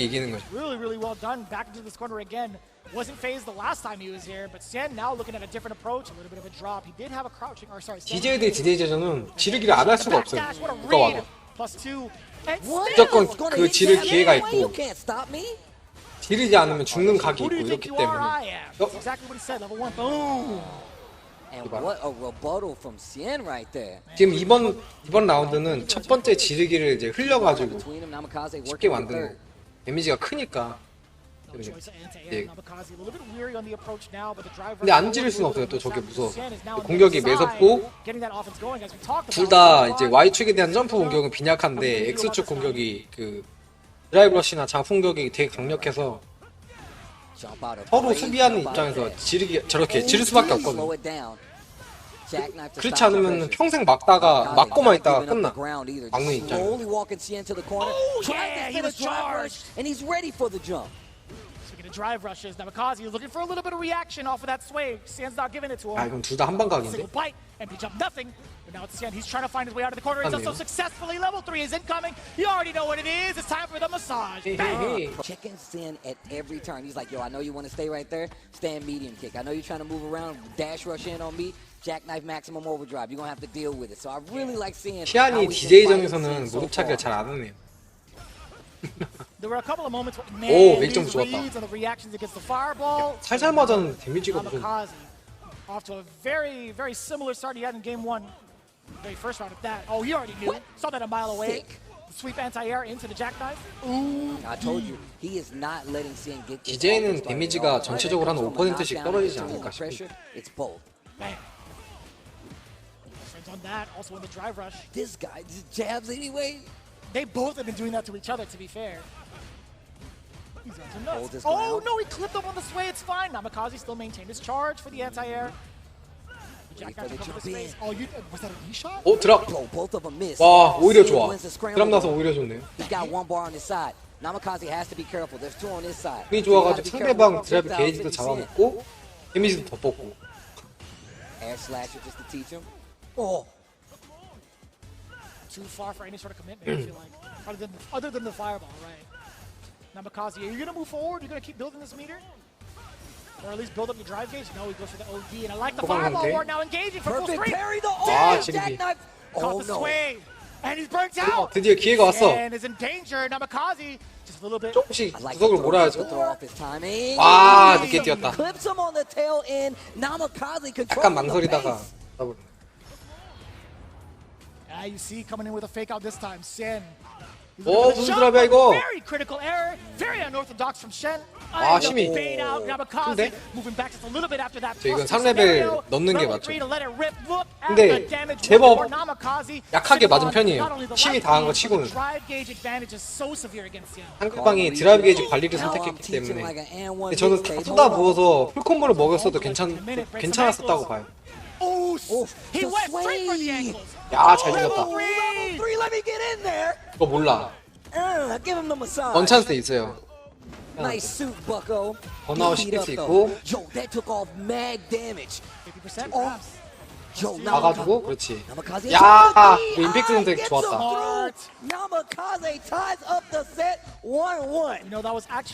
이기는 거죠. Really, really well done. Back into this corner again. Wasn't phased the last time he was here, but Sen now looking at a different approach, a little bit of a drop. He did have a crouching, or sorry. DJ 대 DJ 제전은 지르기를 안 할 수가 없어요. 누가 와도. +2. 무조건 그 지를 기회가 있고 지르지 않으면 죽는 각이 있고 이렇기 때문에 지금 이번 라운드는 첫 번째 지르기를 이제 흘려가지고 쉽게 만드는 거. 데미지가 크니까. 예. 근데 안 지를 수는 없어요. 또 저게 무서워서. 공격이 매섭고 둘 다 이제 Y축에 대한 점프 공격은 빈약한데 X축 공격이 그 드라이브 러시나 장풍 공격이 되게 강력해서 서로 수비하는 입장에서 저렇게 지를 수밖에 없거든요. 그렇지 않으면 평생 막고만 있다가 끝나. 막는 입장에서. Drive rushes. Namikaze is looking for a little bit of reaction off of that sway. Sien's not giving it to him. 이건 둘 다 한 방 각인데. Single bite and beat up nothing. But now it's Sien. He's trying to find his way out of the corner. He's also successfully. Level 3 is incoming. You already know what it is. It's time for the massage. Checking Sien at every turn. He's like, yo, I know you want to stay right there. Stand medium kick. I know you're trying to move around. Dash rush in on me. Jackknife maximum overdrive. You're going to have to deal with it. So I really like seeing. 시안이 DJ전에서는 무릎차기를 잘 안 하네요. There were a couple of moments where 오, 맥점 좋았다. and the reactions against the fireball. 살살 맞았는데 데미지가 무슨. Off to a very, very similar start he had in game 1. Very first round at that. Oh, he already knew. Saw that a mile away. Sweep anti-air into the jackknife. I told you, he is not letting Sien get this. DJ는 데미지가 전체적으로 한 5%씩 떨어지지 않을까 싶어요. It's both. Bam. On that, also in the drive rush. This guy just jabs anyway. They both have been doing that to each other, to be fair. Oh no, he clipped up on the sway, it's fine. Namikaze still maintained his charge for the anti-air. 오 드랍. 와 오히려 좋아. 드랍 나서 오히려 좋네요. 힘이 좋아가지고 상대방 드랍 게이지도 잡아먹고 데미지도 더 뽑고. Too far for any sort of commitment, I feel like. Other than the fireball, right? Namikaze, are you going to move forward? You're going to keep building this meter? Or at least build up your drive gauge? No, he goes for the OD. And I like the fireball ward now engaging for full screen. 지르기. Caught the sway. And he's burnt out. 드디어 기회가 왔어. And is in danger. Namikaze just a little bit. 조금씩 구석을 몰아야죠. 와 늦게 뛰었다. 약간 망설이다가 You see, coming in with a fake out this time, Shen. 오 무슨 드랍이야 이거? Very critical error, very unorthodox from Shen. 아 심이. 근데 이건 3레벨 넣는 게 맞죠. 근데 제법 약하게 맞은 편이에요. 심이 당한 거 치고는. 상대방이 드라이브 게이지 관리를 선택했기 때문에. 근데 저는 다 쏟아부어서 풀콤보를 먹였어도 괜찮았었다고 봐요. 야, 잘 죽였다. 이거 몰라. 원찬스 있어요. 번아웃 시리즈 있고 나가지고 그렇지. 야, 그 임팩트 선택 좋았다.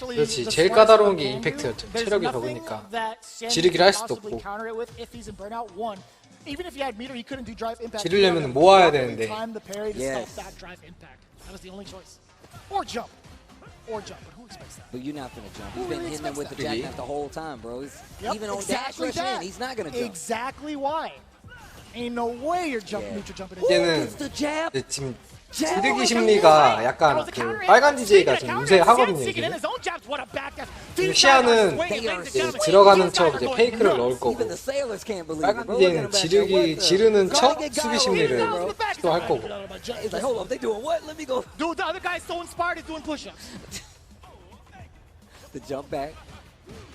그렇지. 제일 까다로운 게 임팩트였죠. 체력이 적으니까 지르기를 할 수도 없고. 지르려면 모아야 되는데. Or jump, but who expects that? But you're not gonna jump. He's been hitting him with the jackknife the whole time, bro. Even on dash rush in, he's not gonna jump. Exactly why. Ain't no way you're jumping, neutral jumping. 이제는 지금 지르기 심리가 약간 그 빨간 DJ가 좀 우세하거든요. 이게. 시야는 들어가는 척 이제 페이크를 넣을 거고, 빨간 DJ는 지르는 척 수비 심리를 시도할 거고. The jump back,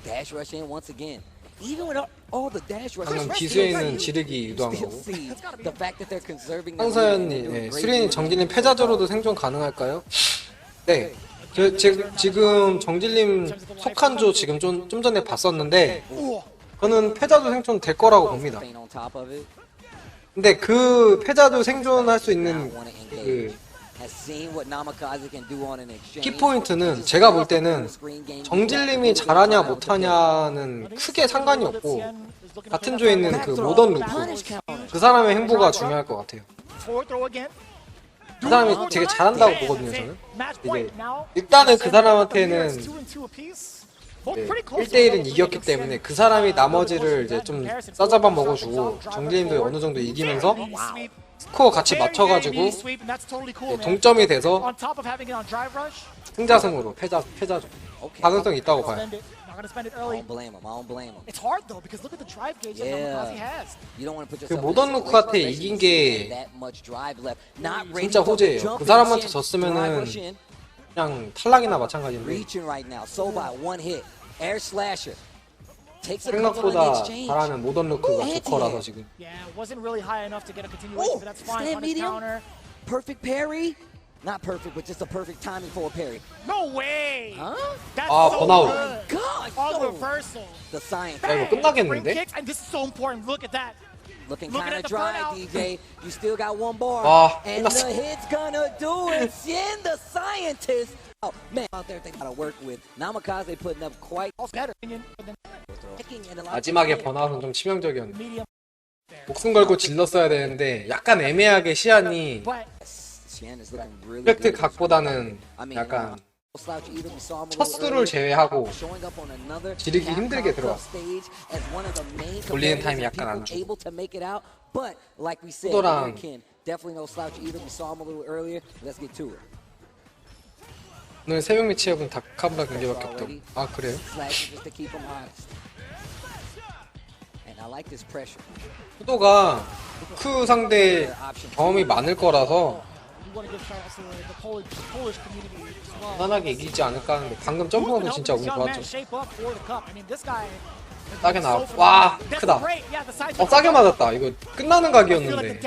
dash rush in once again. Even with all the dash rush, 방금 기수에 있는 지르기 유도한 거고. 황서연님, 수린이 정진님 패자조로도 생존 가능할까요? 네, 지금 정진님 속한 조 지금 좀 전에 봤었는데 저는 패자조 생존 될 거라고 봅니다. 근데 그 패자조 생존할 수 있는 그 키포인트는 제가 볼 때는 정진님이 잘하냐 못하냐는 크게 상관이 없고 같은 조에 있는 그 모던 루프 그 사람의 행보가 중요할 것 같아요. 그 사람이 되게 잘한다고 보거든요. 저는 이게 일단은 그 사람한테는 1대1은 이겼기 때문에 그 사람이 나머지를 이제 좀 싸잡아 먹어주고 정진님도 어느 정도 이기면서 스코어 같이 맞춰가지고 동점이 돼서 승자승으로 패자죠. 가능성이 있다고 봐요. 그 모던 루크한테 이긴 게 진짜 호재예요. 그 사람한테 졌으면은 그냥 탈락이나 마찬가지인데 생각보다 잘하는 모던 루크가 조커라서 지금. Perfect parry. Not perfect, but just a perfect timing for a parry. No way. Huh? 아, 번아웃. All reversal. The science. 야, 이거 끝나겠는데? And this is so important. Look at that. Looking kind of dry, DJ. You still got one bar. And the hit's gonna do it. Shen, the scientist. Oh, man, out there they gotta work with. Namikaze putting up quite better. 마지막에 번아웃은 좀 치명적이었네. 목숨 걸고 질렀어야 되는데 약간 애매하게 시안이 임팩트 각보다는 약간 첫 수를 제외하고 지르기 힘들게 들어갔어. 돌리는 타임이 약간 안 주고 수도랑 오늘 새벽 매치업은 다카브라 경기밖에 없다고. 아 그래요? 수도가 루크 상대 경험이 많을 거라서 want to give shout outs to the Polish community as well. 무난하게 이기지 않을까 하는데 방금 점프가 진짜 운이 Young man 좋았죠. shape up for the cup. I mean, this guy. 싸게 나와. 와, 크다. 싸게 맞았다. 이거 끝나는 각이었는데.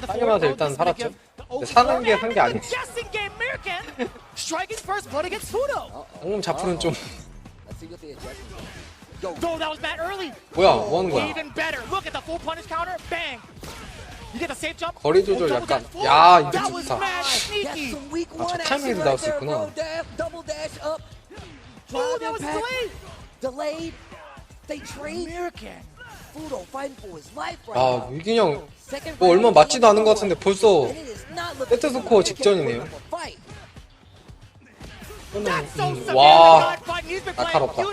싸게 맞아서 일단 살았죠. 근데 사는 게 산 게 아니지. 방금 자프는 좀. 뭐야, 뭐 하는 거야? 거리 조절 약간. 야, 이거 좋다. 아, 저 타이밍에도 나올 수 있구나. 아, 위균형 뭐 얼마 맞지도 않은 것 같은데 벌써 세트스코어 직전이네요. 와, 날카롭다.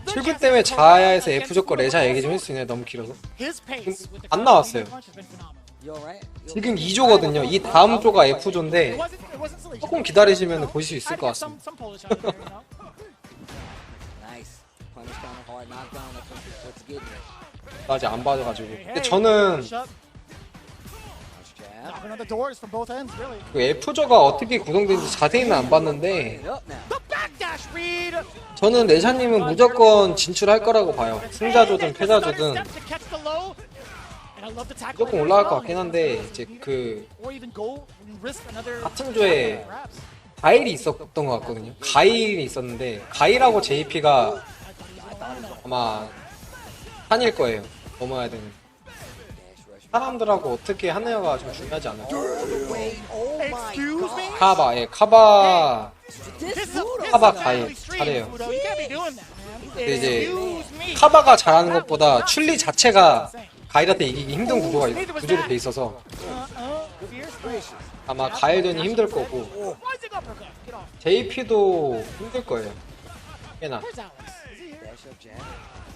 출근 때문에 자야에서 F조건 레자 얘기 좀 할 수 있나요? 너무 길어서. 안 나왔어요. 지금 2조거든요. 이 다음 조가 F조인데 조금 기다리시면 보실 수 있을 것 같습니다. 아직 안 받아가지고. 근데 저는 그 F조가 어떻게 구성되는지 자세히는 안 봤는데 저는 레샤님은 무조건 진출할 거라고 봐요. 승자조든 패자조든 무조건 올라갈 것 같긴 한데 이제 그 같은 조에 가일이 있었던 것 같거든요. 가일이 있었는데 가일하고 JP가 아마 한일 거예요. 넘어야 되는. 사람들하고 어떻게 하느냐가 좀 중요하지 않아요? 카바, 예, 카바 가일 잘해요. 근데 이제 카바가 잘하는 것보다 출리 자체가 가일한테 이기기 힘든 구조로 돼 있어서 아마 가일전이 힘들 거고 JP도 힘들 거예요. 꽤나.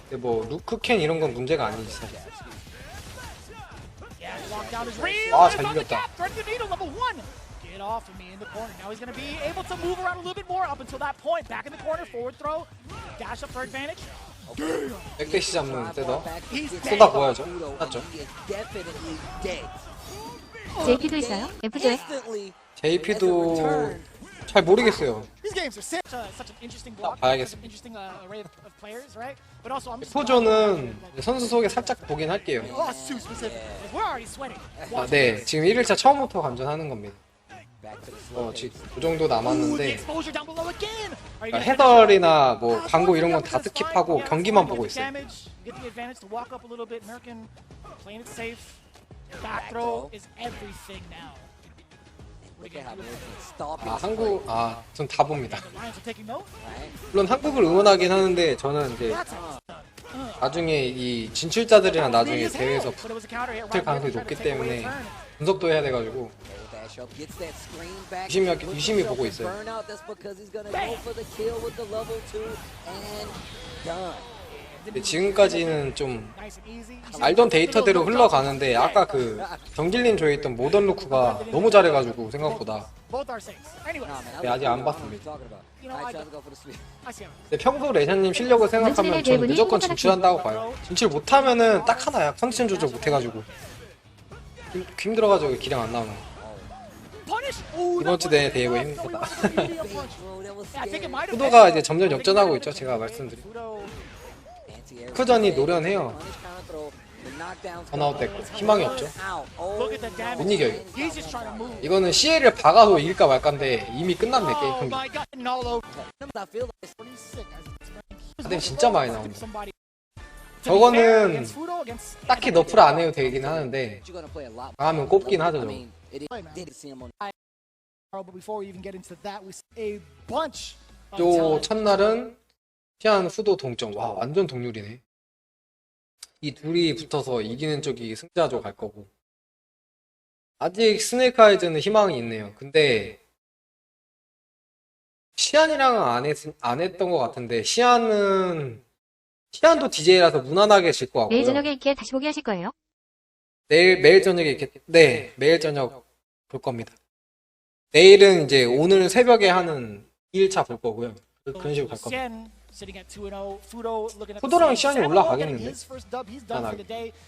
근데 뭐 루크캔 이런 건 문제가 아니지 사실. 아, 잘 이겼다. 백대시 잡는 때도 쏟아 보여야죠. 맞죠? JP도 있어요? F조에? JP도 잘 모르겠어요. F조는 선수 소개 살짝 보긴 할게요. 아, 네, 지금 1일차 처음부터 감전하는 겁니다. 지금 그 정도 남았는데 해설이나 뭐 광고 이런 건 다 스킵하고 경기만 보고 있어요. 전 다 봅니다. 물론 한국을 응원하긴 하는데 저는 이제 나중에 이 진출자들이랑 나중에 대회에서 붙을 가능성이 높기 때문에 분석도 해야 돼가지고 유심히 보고 있어요. 근데 지금까지는 좀 알던 데이터대로 흘러가는데 아까 그 정질린 조에 있던 모던 루크가 너무 잘해가지고 생각보다 네, 아직 안 봤습니다. 근데 평소 레샤님 실력을 생각하면 저는 무조건 진출한다고 봐요. 진출 못하면은 딱 하나야. 컨디션 조절 못해가지고 힘들어가지고 기량 안 나오는 거. 이번 주 내내 대회가 힘들다. 후도가 이제 점점 역전하고 있죠. 제가 말씀드린 후전이 노련해요. 번아웃 됐고 희망이 없죠. 못 이겨요. 이거는 CL을 박아도 이길까 말까인데 이미 끝났네 게임 경기. 근데 진짜 많이 나옵니다. 저거는 딱히 너프를 안 해도 되긴 하는데 강하면 꼽긴 하죠. 요 첫날은 시안 후도 동점. 와, 완전 동률이네. 이 둘이 붙어서 이기는 쪽이 승자조 갈 거고. 아직 스네이크 아이즈는 희망이 있네요. 근데 시안이랑은 안 했던 것 같은데 시안도 DJ라서 무난하게 질 것 같고요. 내일 저녁에 이렇게 다시 보기 하실 거예요? 매일 저녁에 이렇게 네, 매일 저녁 볼 겁니다. 내일은 이제 오늘 새벽에 하는 2일차 볼 거고요. 그런 식으로 갈 겁니다. 푸도랑 시안이 올라가겠는데?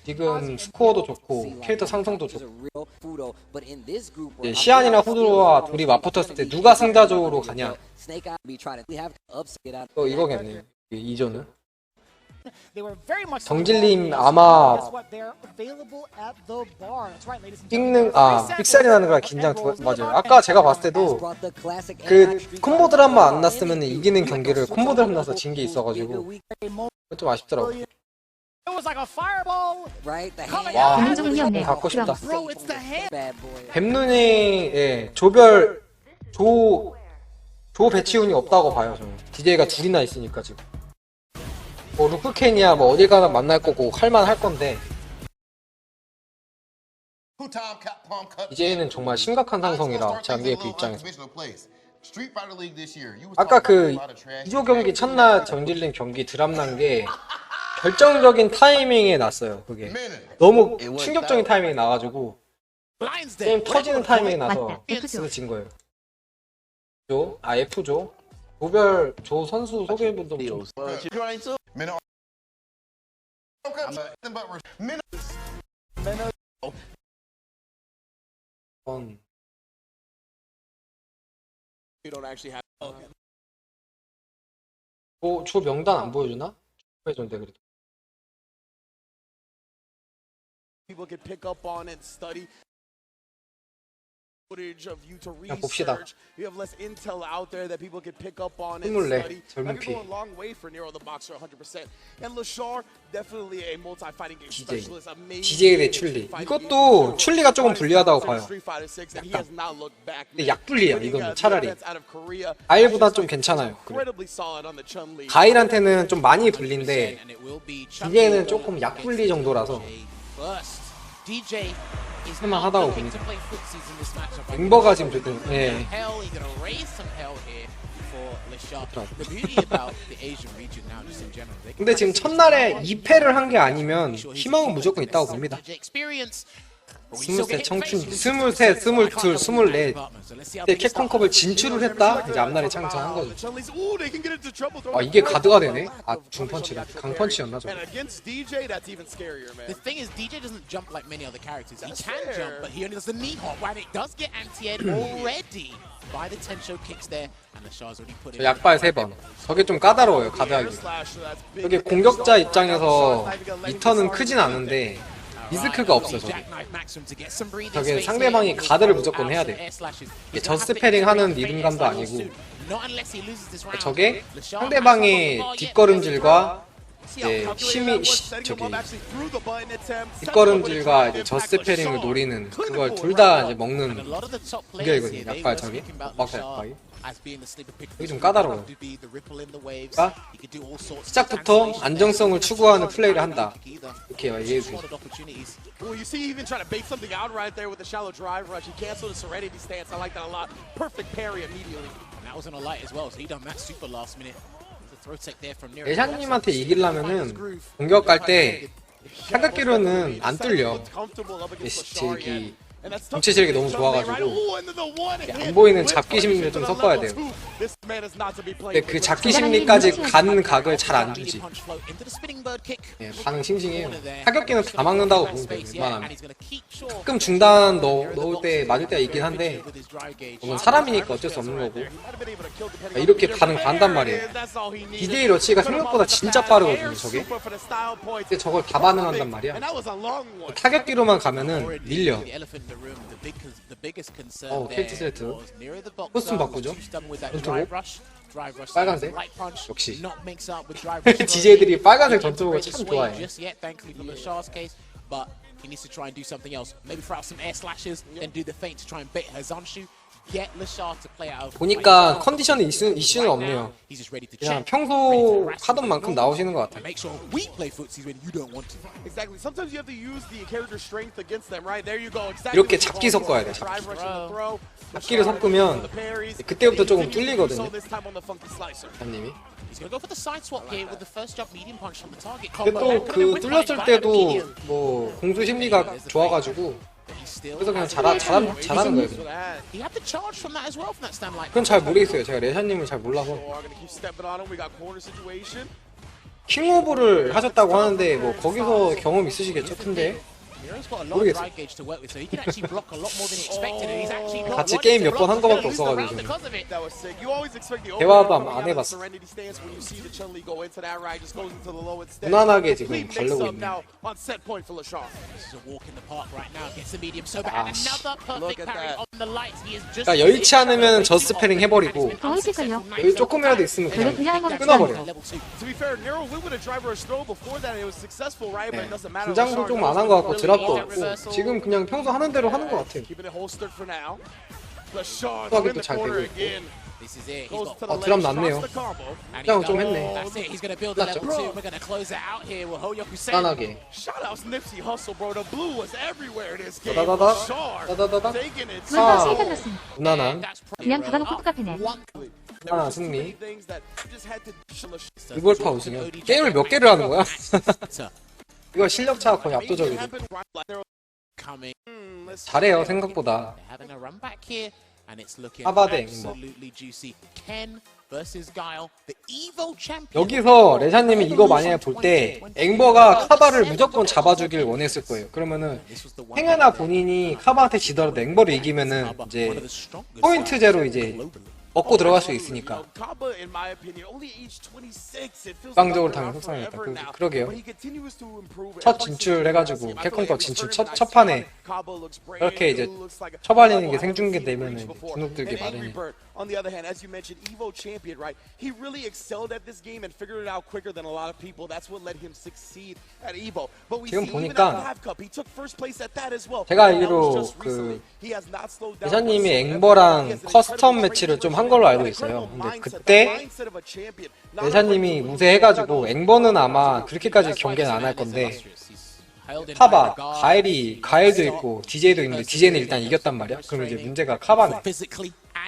지금 스코어도 좋고 캐릭터 상성도 좋고 시안이랑 후드로와 둘이 맞붙었을 때 누가 승자적으로 가냐 이거겠네요. 이전은 정질님 아마 삑살이 나는 거라 긴장 맞아요. 아까 제가 봤을 때도 그 콤보 드라마 안 났으면 이기는 경기를 콤보 드라마 나서 진 게 있어가지고 좀 아쉽더라고요. 와, 갖고 싶다. 뱀눈이 조별 조 배치운이 없다고 봐요. 저는 DJ가 둘이나 있으니까 지금. 뭐 루크캔이야 뭐 어딜 가나 만날 거고 할만 할 건데 DJ는 정말 심각한 상성이라 장기F 입장에서 아까 그 2조 경기 첫날 정질린 경기 드랍 난 게 결정적인 타이밍에 났어요. 그게 너무 충격적인 타이밍에 나가지고 게임 터지는 타이밍에 나서 그래서 진 거예요. F조 조별 조 선수 소개해본도 좀 조 명단 안 보여주나? 해줬는데 그래도 그냥 봅시다. 24 젊은 피 DJ 대 출리 이것도 출리가 조금 불리하다고 봐요. 약간 근데 약불리야 이건 차라리 가일보다 좀 괜찮아요. 그래. 가일한테는 좀 많이 불린데 DJ는 조금 약불리 정도라서 할만하다고 봅니다. 멤버가 지금 조금 근데 지금 첫날에 2패를 한 게 아니면 희망은 무조건 있다고 봅니다. 23 청춘 23, 22, 24 그때 캡콤컵을 진출을 했다? 이제 앞날에 창창한 거죠. 아 이게 가드가 되네? 아 중펀치래. 강펀치였나 저거. The thing is, DJ doesn't jump like many other characters. He can jump, but he only does the knee hop, right? It does get anti-air already by the Tensho kicks there, and the Shah's already put it. 약발 3번. 저게 좀 까다로워요, 가드하기. 여기 공격자 입장에서 리턴은 크진 않은데 리스크가 없어 저게. 저게 상대방이 가드를 무조건 해야 돼. 이게 저스트 패링 하는 리듬감도 아니고 저게 상대방의 뒷걸음질과 이제 뒷걸음질과 이제 저스트 패링을 노리는 그걸 둘 다 이제 먹는 공격이거든요. 약발 저게 막박사 약발이. 이게 좀 까다로워요. 그러니까 시작부터 안정성을 추구하는 플레이를 한다. 이렇게 얘기해주세요. Well, you see, even trying to bait something out right there with the shallow drive rush. He canceled his Serenity stance. I like that a lot. Perfect parry immediately. And that was on a light as well, so he done that super last minute. The throw tech there from near. 예샤님한테 이기려면은 공격 갈 때 사각기로는 안 뚫려. 저기 전체 체력이 너무 좋아가지고 안 보이는 잡기 심리를 좀 섞어야 돼요. 근데 그 잡기 심리까지 가는 각을 잘 안 주지. 예, 반응 싱싱해요. 타격기는 다 막는다고 보면 돼요. 웬만하면. 가끔 중단 넣을 때 맞을 때가 있긴 한데 그건 사람이니까 어쩔 수 없는 거고 이렇게 반응 간단 말이에요. DAY 러치가 생각보다 진짜 빠르거든요 저게. 근데 저걸 다 반응한단 말이야. 타격기로만 가면은 밀려. 케이트 세트 코스튬 바꾸죠. 전투복 빨간색 역시 DJ들이 빨간색 전투복을 참 좋아해. He needs to try and do something else. Maybe throw out some air slashes, then do the feint to try and bait Hazanshu. Get LeShar to play out. 보니까 컨디션에 이슈는 없네요. 그냥 평소 하던 만큼 나오시는 것 같아요. Make sure we play footsies when you don't want to. Exactly. Sometimes you have to use the character strength against them, right? There you go. 이렇게 잡기 섞어야 돼. 잡기를 섞으면 그때부터 조금 뚫리거든요. 장님이. 근데 또 그 뚫렸을 때도 뭐 공수 심리가 좋아가지고 그래서 그냥 잘하는 거예요. 그건 잘 모르겠어요. 제가 레샤님을 잘 몰라서. 킹오브를 하셨다고 하는데 뭐 거기서 경험 있으시겠죠? 근데 모르겠어요. 같이 게임 몇 번 한 거밖에 없어가지고 대화도 안 해봤어. 무난하게 지금 가려고 있네. 그러니까 여의치 않으면 저스트 패링 해버리고 여기 조금이라도 있으면 그냥 끊어버려요. 네. 긴장도 좀 안 한 것 같고 드랍도 없고 지금 그냥 평소 하는 대로 하는 것 같아요. 수학이 또 잘 되고 있고. 드랍 났네요. 그냥 좀 했네. 났죠? 짠하게. 다다다다. 무난한. 그냥 닫아놓고 똑같네. 하나 승리. 리볼파 우승이요. 게임을 몇 개를 하는 거야? 이거 실력차가 거의 압도적이죠. 잘해요 생각보다. 하바드 앵버. 여기서 레샤님이 이거 만약에 볼 때 앵버가 카바를 무조건 잡아주길 원했을 거예요. 그러면은 행여나 본인이 카바한테 지더라도 앵버를 이기면은 이제 포인트제로 이제 먹고 들어갈 수 있으니까. 일방적으로 당연 속상했다. 그러게요. 첫 진출해가지고 캡콤컵 진출 첫 판에 이렇게 이제 처발리는 게 생중계 되면은 주눅 들게 마련이에요. On the other hand, as you mentioned, Evo champion, right? He really excelled at this game and figured it out quicker than a lot of people. That's what let him succeed at Evo. But we see even at the Hive Cup, he took first place at that as well. 제가 알기로 그 대사님이 앵버랑 커스텀 매치를 좀 한 걸로 알고 있어요. 근데 그때 대사님이 우세해가지고 앵버는 아마 그렇게까지 경기는 안 할 건데 카바, 가엘도 있고 DJ도 있는데 DJ는 일단 이겼단 말이야. 그럼 이제 문제가 카바네.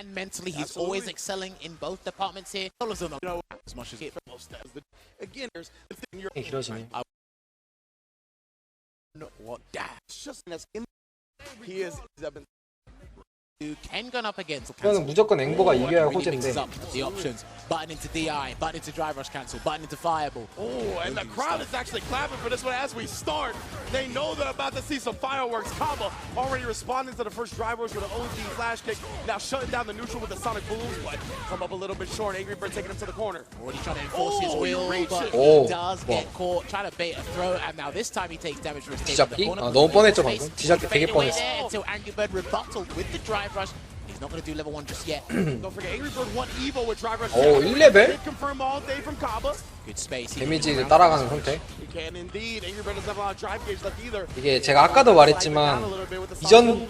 And mentally, he's always excelling in both departments here. As much as 길어지네. What he is Ken gun up against. 이거는 무조건 앵버가 이겨야 호재인데. The options. Button into DI, button into drive rush cancel, button into fireball. Oh, and the crowd is actually clapping for this one as we start. They know they're about to see some fireworks. Kaba already responding to the first drive rush with an OG flash kick. Now shutting down the neutral with the sonic balloons, but come up a little bit short. Angry Bird taking him to the corner. Already trying to enforce his will, but he does get caught. Trying to bait a throw, and now this time he takes damage for his 뒤잡기? 너무 뻔했죠 방금. 뒤잡기 되게 뻔했어. Until Angry Bird rebutted with the drive rush. He's not going to do level 1 just yet. Don't forget, Angry Bird won Evo with drive rush. 오, 1레벨? Confirm all day from Kaba. Good space. 데미지 따라가는 선택. He can indeed. Angry Bird doesn't have a lot of drive gauge left either. 이게 제가 아까도 말했지만 이전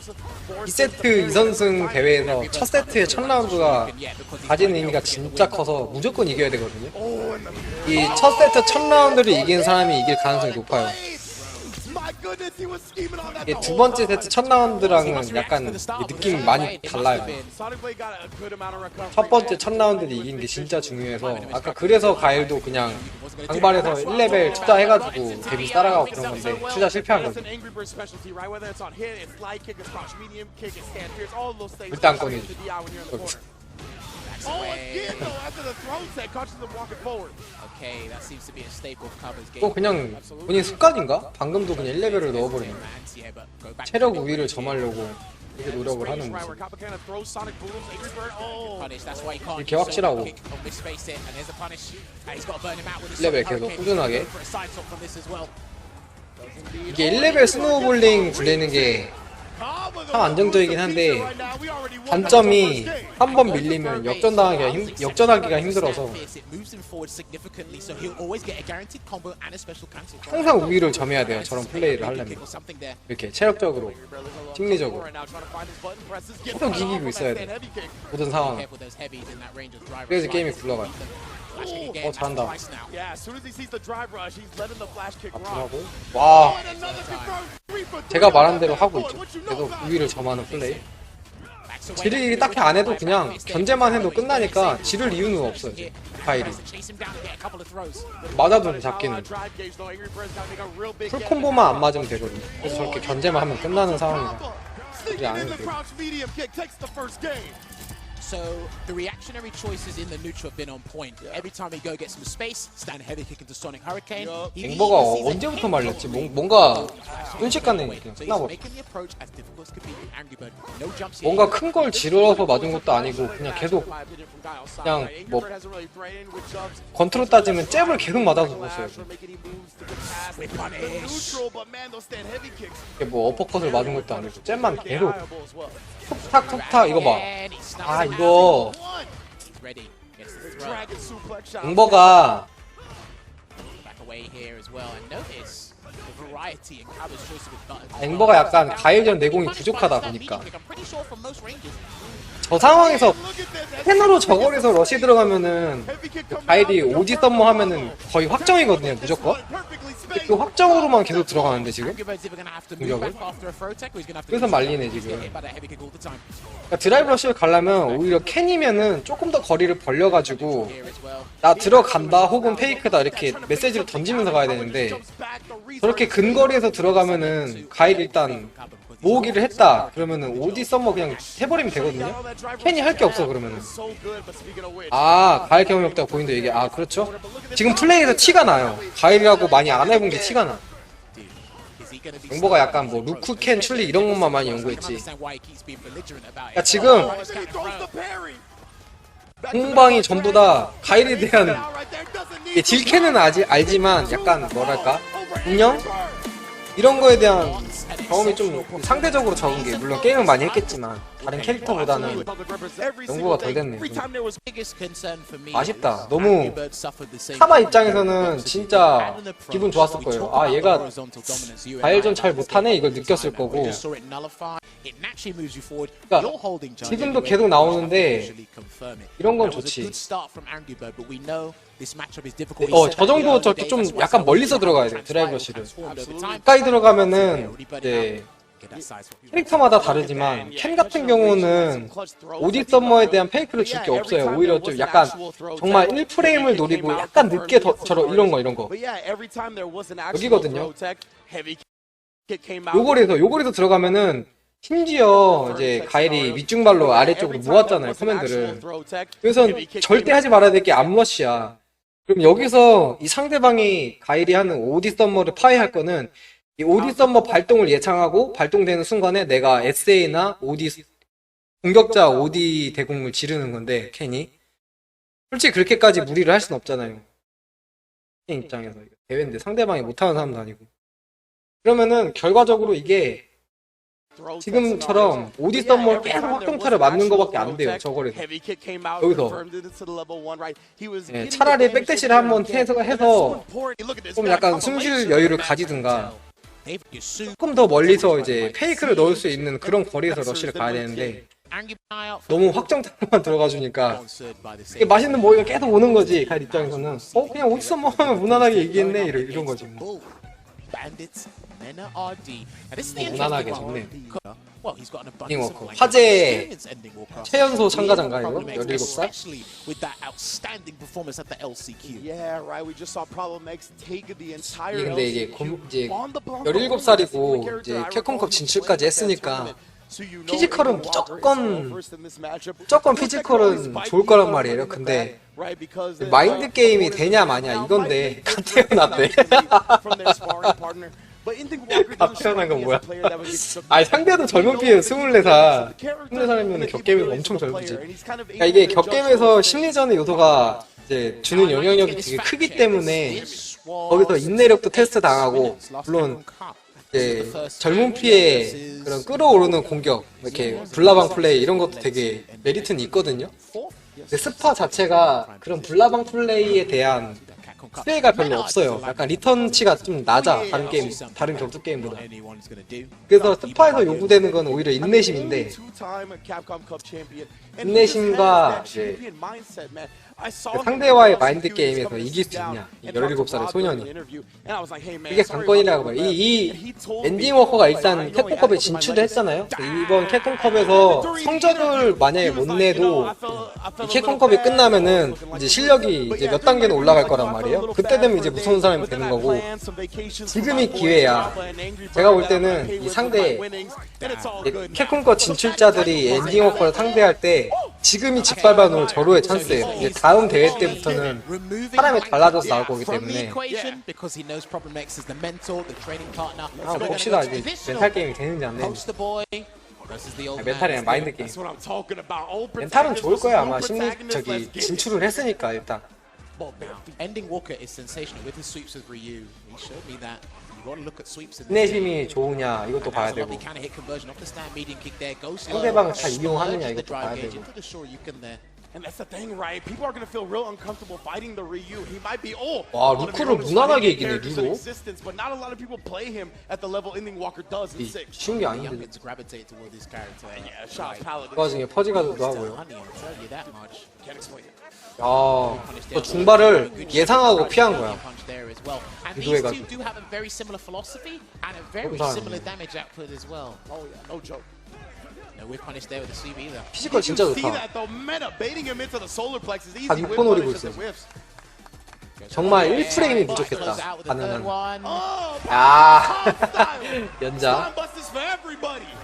2세트 2선승 대회에서 첫 세트의 첫 라운드가 가지는 의미가 진짜 커서 무조건 이겨야 되거든요. 이 첫 세트 첫 라운드를 이긴 사람이 이길 가능성이 높아요. 이게 두 번째 세트 첫 라운드랑은 약간 느낌이 많이 달라요. 첫 번째 첫 라운드를 이긴 게 진짜 중요해서 아까 그래서 가일도 그냥 강발에서 1레벨 투자해가지고 데뷔 따라가고 그런 건데 투자 실패한 거죠. 일단 꺼내죠. 또 그냥 본인 습관인가? 방금도 그냥 1레벨을 넣어버리는 체력 우위를 점하려고 이렇게 노력을 하는 모습. 이렇게 확실하고 1레벨 계속 꾸준하게. 이게 1레벨 스노우볼링 굴리는 게 참 안정적이긴 한데 단점이 한 번 밀리면 역전하기가 힘들어서 항상 우위를 점해야 돼요. 저런 플레이를 하려면 이렇게 체력적으로, 심리적으로 계속 이기고 있어야 돼. 모든 상황을. 그래서 게임이 굴러가요. 잘한다. 앞으로하고 와, 제가 말한 대로 하고 있죠. 계속 우위를 점하는 플레이. 딜이 딱히 안 해도 그냥 견제만 해도 끝나니까 지를 이유는 없어요. 가일이 맞아도 잡기는 풀콤보만 안 맞으면 되거든요. 그래서 저렇게 견제만 하면 끝나는 상황이라 딜이 안 해도 돼요. So the reactionary choices in the neutral have been on point. Every time he go get some space, stand heavy kick into Sonic Hurricane. 앵버가 언제부터 말렸지? 뭔가 순식간에 그냥 끝나버려. 뭔가 큰 걸 지르러서 맞은 것도 아니고 그냥 계속 그냥 뭐 권투로 따지면 잽을 계속 맞아서 죽었어요. 이게 뭐 어퍼컷을 맞은 것도 아니고 잽만 계속 툭탁 툭탁. 이거 봐. 아 이거 앵버가 앵버가 약간 가일전 내공이 부족하다 보니까 저 상황에서 펜으로 저거리에서 러시 들어가면은 가일이 오지 썸머 하면은 거의 확정이거든요, 무조건. 그 확정으로만 계속 들어가는데 지금 공격을. 그래서 말리네 지금. 그러니까 드라이브 러시를 가려면 오히려 캔이면은 조금 더 거리를 벌려가지고 나 들어간다 혹은 페이크다 이렇게 메시지를 던지면서 가야 되는데 저렇게 근거리에서 들어가면은 가일이 일단 모으기를 했다 그러면은 오디 썸머 그냥 해버리면 되거든요. 캔이 할 게 없어 그러면은. 아 가일 경험이 없다고 보인다 이게. 아 그렇죠. 지금 플레이에서 티가 나요. 가일이라고 많이 안 해본 게 티가 나. 앵버가 약간 뭐 루크, 캔, 출리 이런 것만 많이 연구했지. 그러니까 지금 공방이 전부 다 가일에 대한 딜캔은 아직 알지만 약간 뭐랄까 운영? 이런 거에 대한 경험이 좀 상대적으로 적은 게 물론 게임은 많이 했겠지만 다른 캐릭터보다는 연구가 덜 됐네요. 아쉽다. 너무 사마 입장에서는 진짜 기분 좋았을 거예요. 아 얘가 가일전 잘 못하네 이걸 느꼈을 거고. 그러니까 지금도 계속 나오는데 이런 건 좋지. 저 정도 저렇게 좀 약간 멀리서 들어가야 돼. 드라이브 러시를 가까이 들어가면은 이제 캐릭터마다 다르지만 캔 같은 경우는 오디 썸머에 대한 페이크를 줄 게 없어요. 오히려 좀 약간 정말 1프레임을 노리고 약간 늦게 이런 거 여기거든요. 요걸에서 들어가면은 심지어 이제 가일이 윗중발로 아래쪽으로 모았잖아요 커맨드를. 그래서 절대 하지 말아야 될 게 암러시야. 그럼 여기서 이 상대방이 가일이 하는 오디 썸머를 파괴할 거는 이 오디 썸머 발동을 예상하고 발동되는 순간에 내가 SA나 오디 공격자 오디 대공을 지르는 건데 캔이 솔직히 그렇게까지 무리를 할 수는 없잖아요. 캔 입장에서 대회인데 상대방이 못하는 사람도 아니고. 그러면은 결과적으로 이게 지금처럼 오디 썸머를 계속 확정타를 맞는 거밖에 안 돼요. 저거에서 여기서 차라리 백대시를 한번 해서 좀 약간 숨쉴 여유를 가지든가 조금 더 멀리서 이제 페이크를 넣을 수 있는 그런 거리에서 러쉬를 가야 되는데 너무 확정타로만 들어가 주니까 맛있는 모이가 계속 오는 거지. 가일 입장에서는 그냥 오디 썸머 하면 무난하게 얘기했네 이런 거지. 무난하게 좋네. 워커 화제 최연소 참가자인가요? 17살? 이게 근데 이제 17살이고 이제 캡콤컵 진출까지 했으니까 피지컬은 무조건 피지컬은 좋을 거란 말이에요. 근데 마인드 게임이 되냐 마냐 이건데 갓 태어났대. 갓 태어난 건 뭐야? 아니 상대도 젊은 피해 24살 24살이면 격게임이 엄청 젊지. 그러니까 이게 격게임에서 심리전의 요소가 이제 주는 영향력이 되게 크기 때문에 거기서 인내력도 테스트 당하고 물론 이제 젊은 피의 그런 끌어오르는 공격 이렇게 불나방 플레이 이런 것도 되게 메리트는 있거든요. 근데 스파 자체가 그런 불나방 플레이에 대한 플레이가 별로 없어요. 약간 리턴치가 좀 낮아. 다른 격투 게임보다. 그래서 스파에서 요구되는 건 오히려 인내심인데 인내심과 이제 상대와의 마인드 게임에서 이길 수 있냐, 이 17살의 소년이. 이게 관건이라고 말이에요. 이 엔딩 워커가 일단 캡콤컵에 진출을 했잖아요. 이번 캡콤컵에서 성적을 만약에 못 내도 이 캡콤컵이 끝나면은 이제 실력이 이제 몇 단계는 올라갈 거란 말이에요. 그때 되면 이제 무서운 사람이 되는 거고, 지금이 기회야. 제가 볼 때는 이 상대 캡콤컵 진출자들이 엔딩 워커를 상대할 때 지금이 짓밟아 놓을 절호의 찬스예요. 이제 다음 대회 때부터는 사람이 달라져서 나올 거기 때문에 한번 봅시다. 이제 멘탈 게임이 되는지 안 되는지. 멘탈이랑 마인드 게임. 멘탈은 좋을 거야. 아마 심리적이 진출을 했으니까 일단. 인내심이 좋으냐 이것도 봐야 되고, 상대방을 잘 이용하느냐 이것도 봐야 되고. 와, 루크를 무난하게 이기네. 루로 쉬운 게 아닌데. 그 와중에 퍼지가도 하고요. 야, 중발을 예상하고 피한 거야. 유도해가지고. 피지컬 진짜 좋다. 다 6번 노리고 있어요. 정말 1프레임이 부족했다. 가능한. 야, 연자.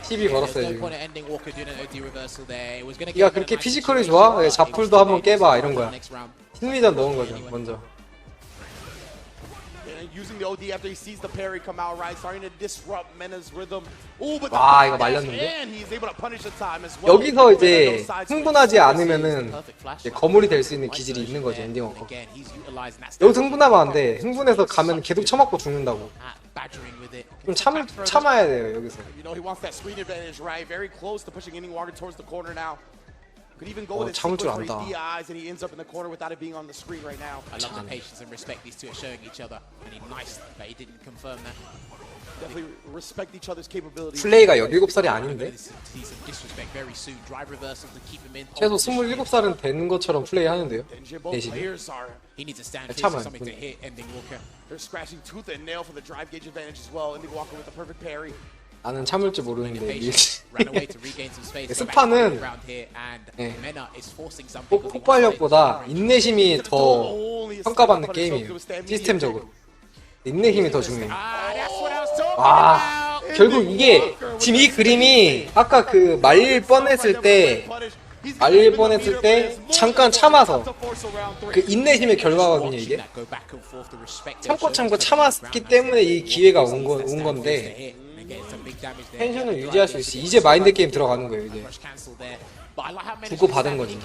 12 걸었어요 지금. 네가 그렇게 피지컬이 좋아? 잡풀도 한번 깨봐 이런 거야. 심리전 넣은 거죠 먼저. 와, 이거 말렸는데? 여기서 이제 흥분하지 않으면은 이제 거물이 될 수 있는 기질이 있는 거죠, 엔딩 워커. 여기서 흥분하면 안 돼. 흥분해서 가면 계속 쳐맞고 죽는다고. 좀 참아야 돼요, 여기서. 참을 줄 안다. 플레이가 17살이 아닌데? 최소 27살은 되는 것처럼 플레이 하는데요, 대신에. 참아요. 나는 참을 줄 모르는데 스파는 폭발력보다 인내심이 더 평가받는 게임이에요. 시스템적으로 인내심이 더 중요해요. 와, 결국 이게 지금 이 그림이 아까 그 말릴 뻔했을 때 잠깐 참아서 그 인내심의 결과거든요. 이게 참고 참았기 때문에 이 기회가 온 건데, 텐션을 유지할 수 있어. 이제 마인드 게임 들어가는 거예요. 이제 주고 받은 거지.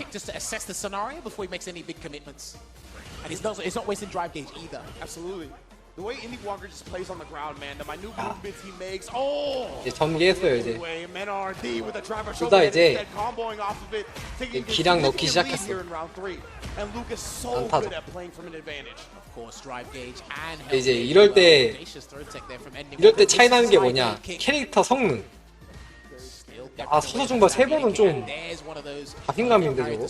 이제 전개했어요. 이제 둘 다 이제 기량 넣기 시작했어. 안타도. 이제 이럴 때 차이 나는 게 뭐냐? 캐릭터 성능. 아, 서서 중반 3번은 좀 자신감인데 저거.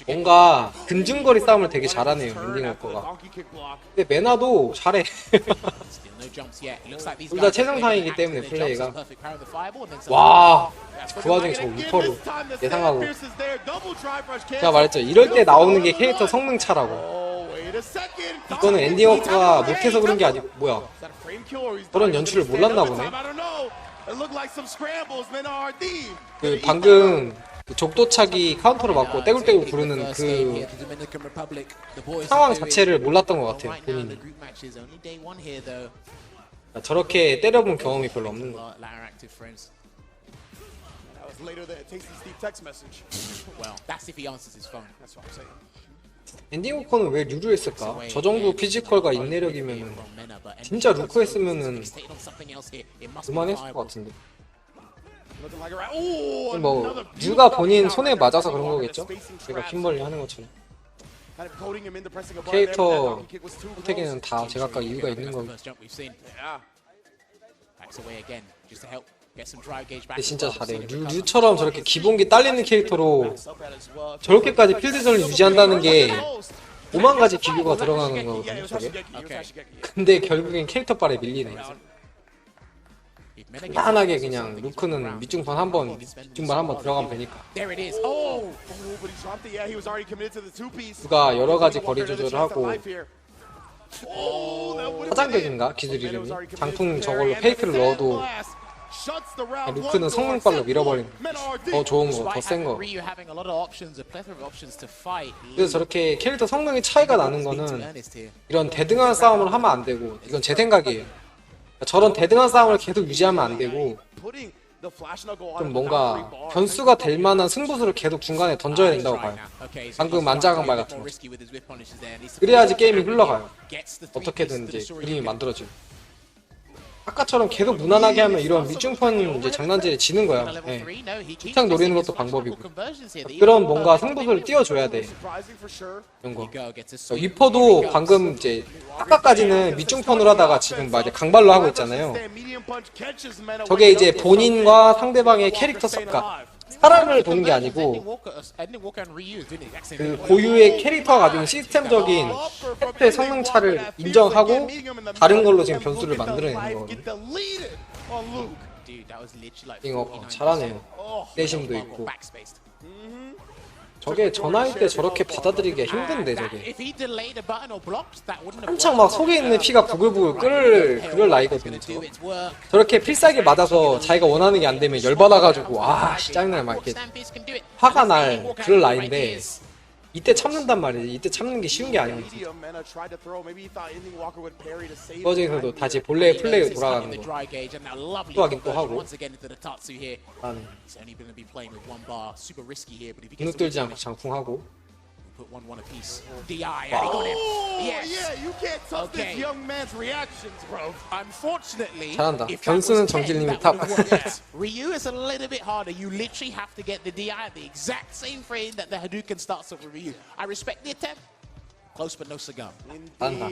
뭔가 근중거리 싸움을 되게 잘하네요, 엔딩 워커가. 근데 메나도 잘해. 둘 다 최정상이기 때문에 플레이가. 와, 그 와중에 저 우퍼로 예상하고. 제가 말했죠, 이럴 때 나오는 게 캐릭터 성능 차라고. 이거는 엔딩 워커가 못해서 그런 게 아니고, 뭐야, 그런 연출을 몰랐나 보네. 그 방금 그 족도차기 카운터를 맞고 떼굴떼굴 구르는 그 상황 자체를 몰랐던 것 같아요, 본인이. 저렇게 때려본 경험이 별로 없는 거. 엔딩 워커는 왜 류루 했을까? 저 정도 피지컬과 인내력이면은 진짜 루크 했으면은 그만했을 것 같은데. 뭐 류가 본인 손에 맞아서 그런 거겠죠? 제가 킴벌리 하는 것처럼. 캐릭터 선택에는 다 제각각 이유가 있는 거고. 근데 진짜 잘해요. 류처럼 저렇게 기본기 딸리는 캐릭터로 저렇게까지 필드전을 유지한다는 게 5만 가지 기교가 들어가는 거거든요, 저게. 근데 결국엔 캐릭터 발에 밀리네. 간단하게 그냥 루크는 밑중반 한번 들어가면 되니까. 누가 여러 가지 거리 조절을 하고 화장격인가 기술 이름이 장풍 저걸로 페이크를 넣어도 루크는 성능빨로 밀어버리는 더 좋은 거, 더 센 거. 그래서 저렇게 캐릭터 성능이 차이가 나는 거는 이런 대등한 싸움을 하면 안 되고, 이건 제 생각이에요. 저런 대등한 싸움을 계속 유지하면 안 되고 좀 뭔가 변수가 될 만한 승부수를 계속 중간에 던져야 된다고 봐요. 방금 만자강발 같은 거. 그래야지 게임이 흘러가요. 어떻게든 이제 그림이 만들어지고. 아까처럼 계속 무난하게 하면 이런 밑중판 이제 장난질에 지는 거야. 네. 툭탁 노리는 것도 방법이고. 그런 뭔가 승부수를 띄워줘야 돼. 이런 거. 위퍼도 방금 이제 아까까지는 밑중판으로 하다가 지금 막 이제 강발로 하고 있잖아요. 저게 이제 본인과 상대방의 캐릭터 섞가. 사람을 보는 게 아니고 그 고유의 캐릭터가 가지고 시스템적인 팩트의 성능차를 인정하고 다른 걸로 지금 변수를 만들어내는 거거든요. 이거 잘하네요. 내심도 있고. 저게 저 나이 때 저렇게 받아들이기가 힘든데 저게 한창 막 속에 있는 피가 부글부글 끓을 나이거든요. 저렇게 필살기 맞아서 자기가 원하는 게 안 되면 열받아가지고 아 짜증나요 막 이렇게 화가 날 그럴 나이인데 이때 참는단 말이지. 이때 참는 게 쉬운 게 아니지. 그 과정에서도 다시 본래의 플레이로 돌아가는 거 또 하긴 또 하고 눈 들지 않고 장풍하고 잘한다. 변수는 정질님이 탑. Ryu is a little bit harder. You literally have to get the DI at the exact same frame that the Hadouken starts off with Ryu. I respect the attempt. Close but no cigar. 잘한다.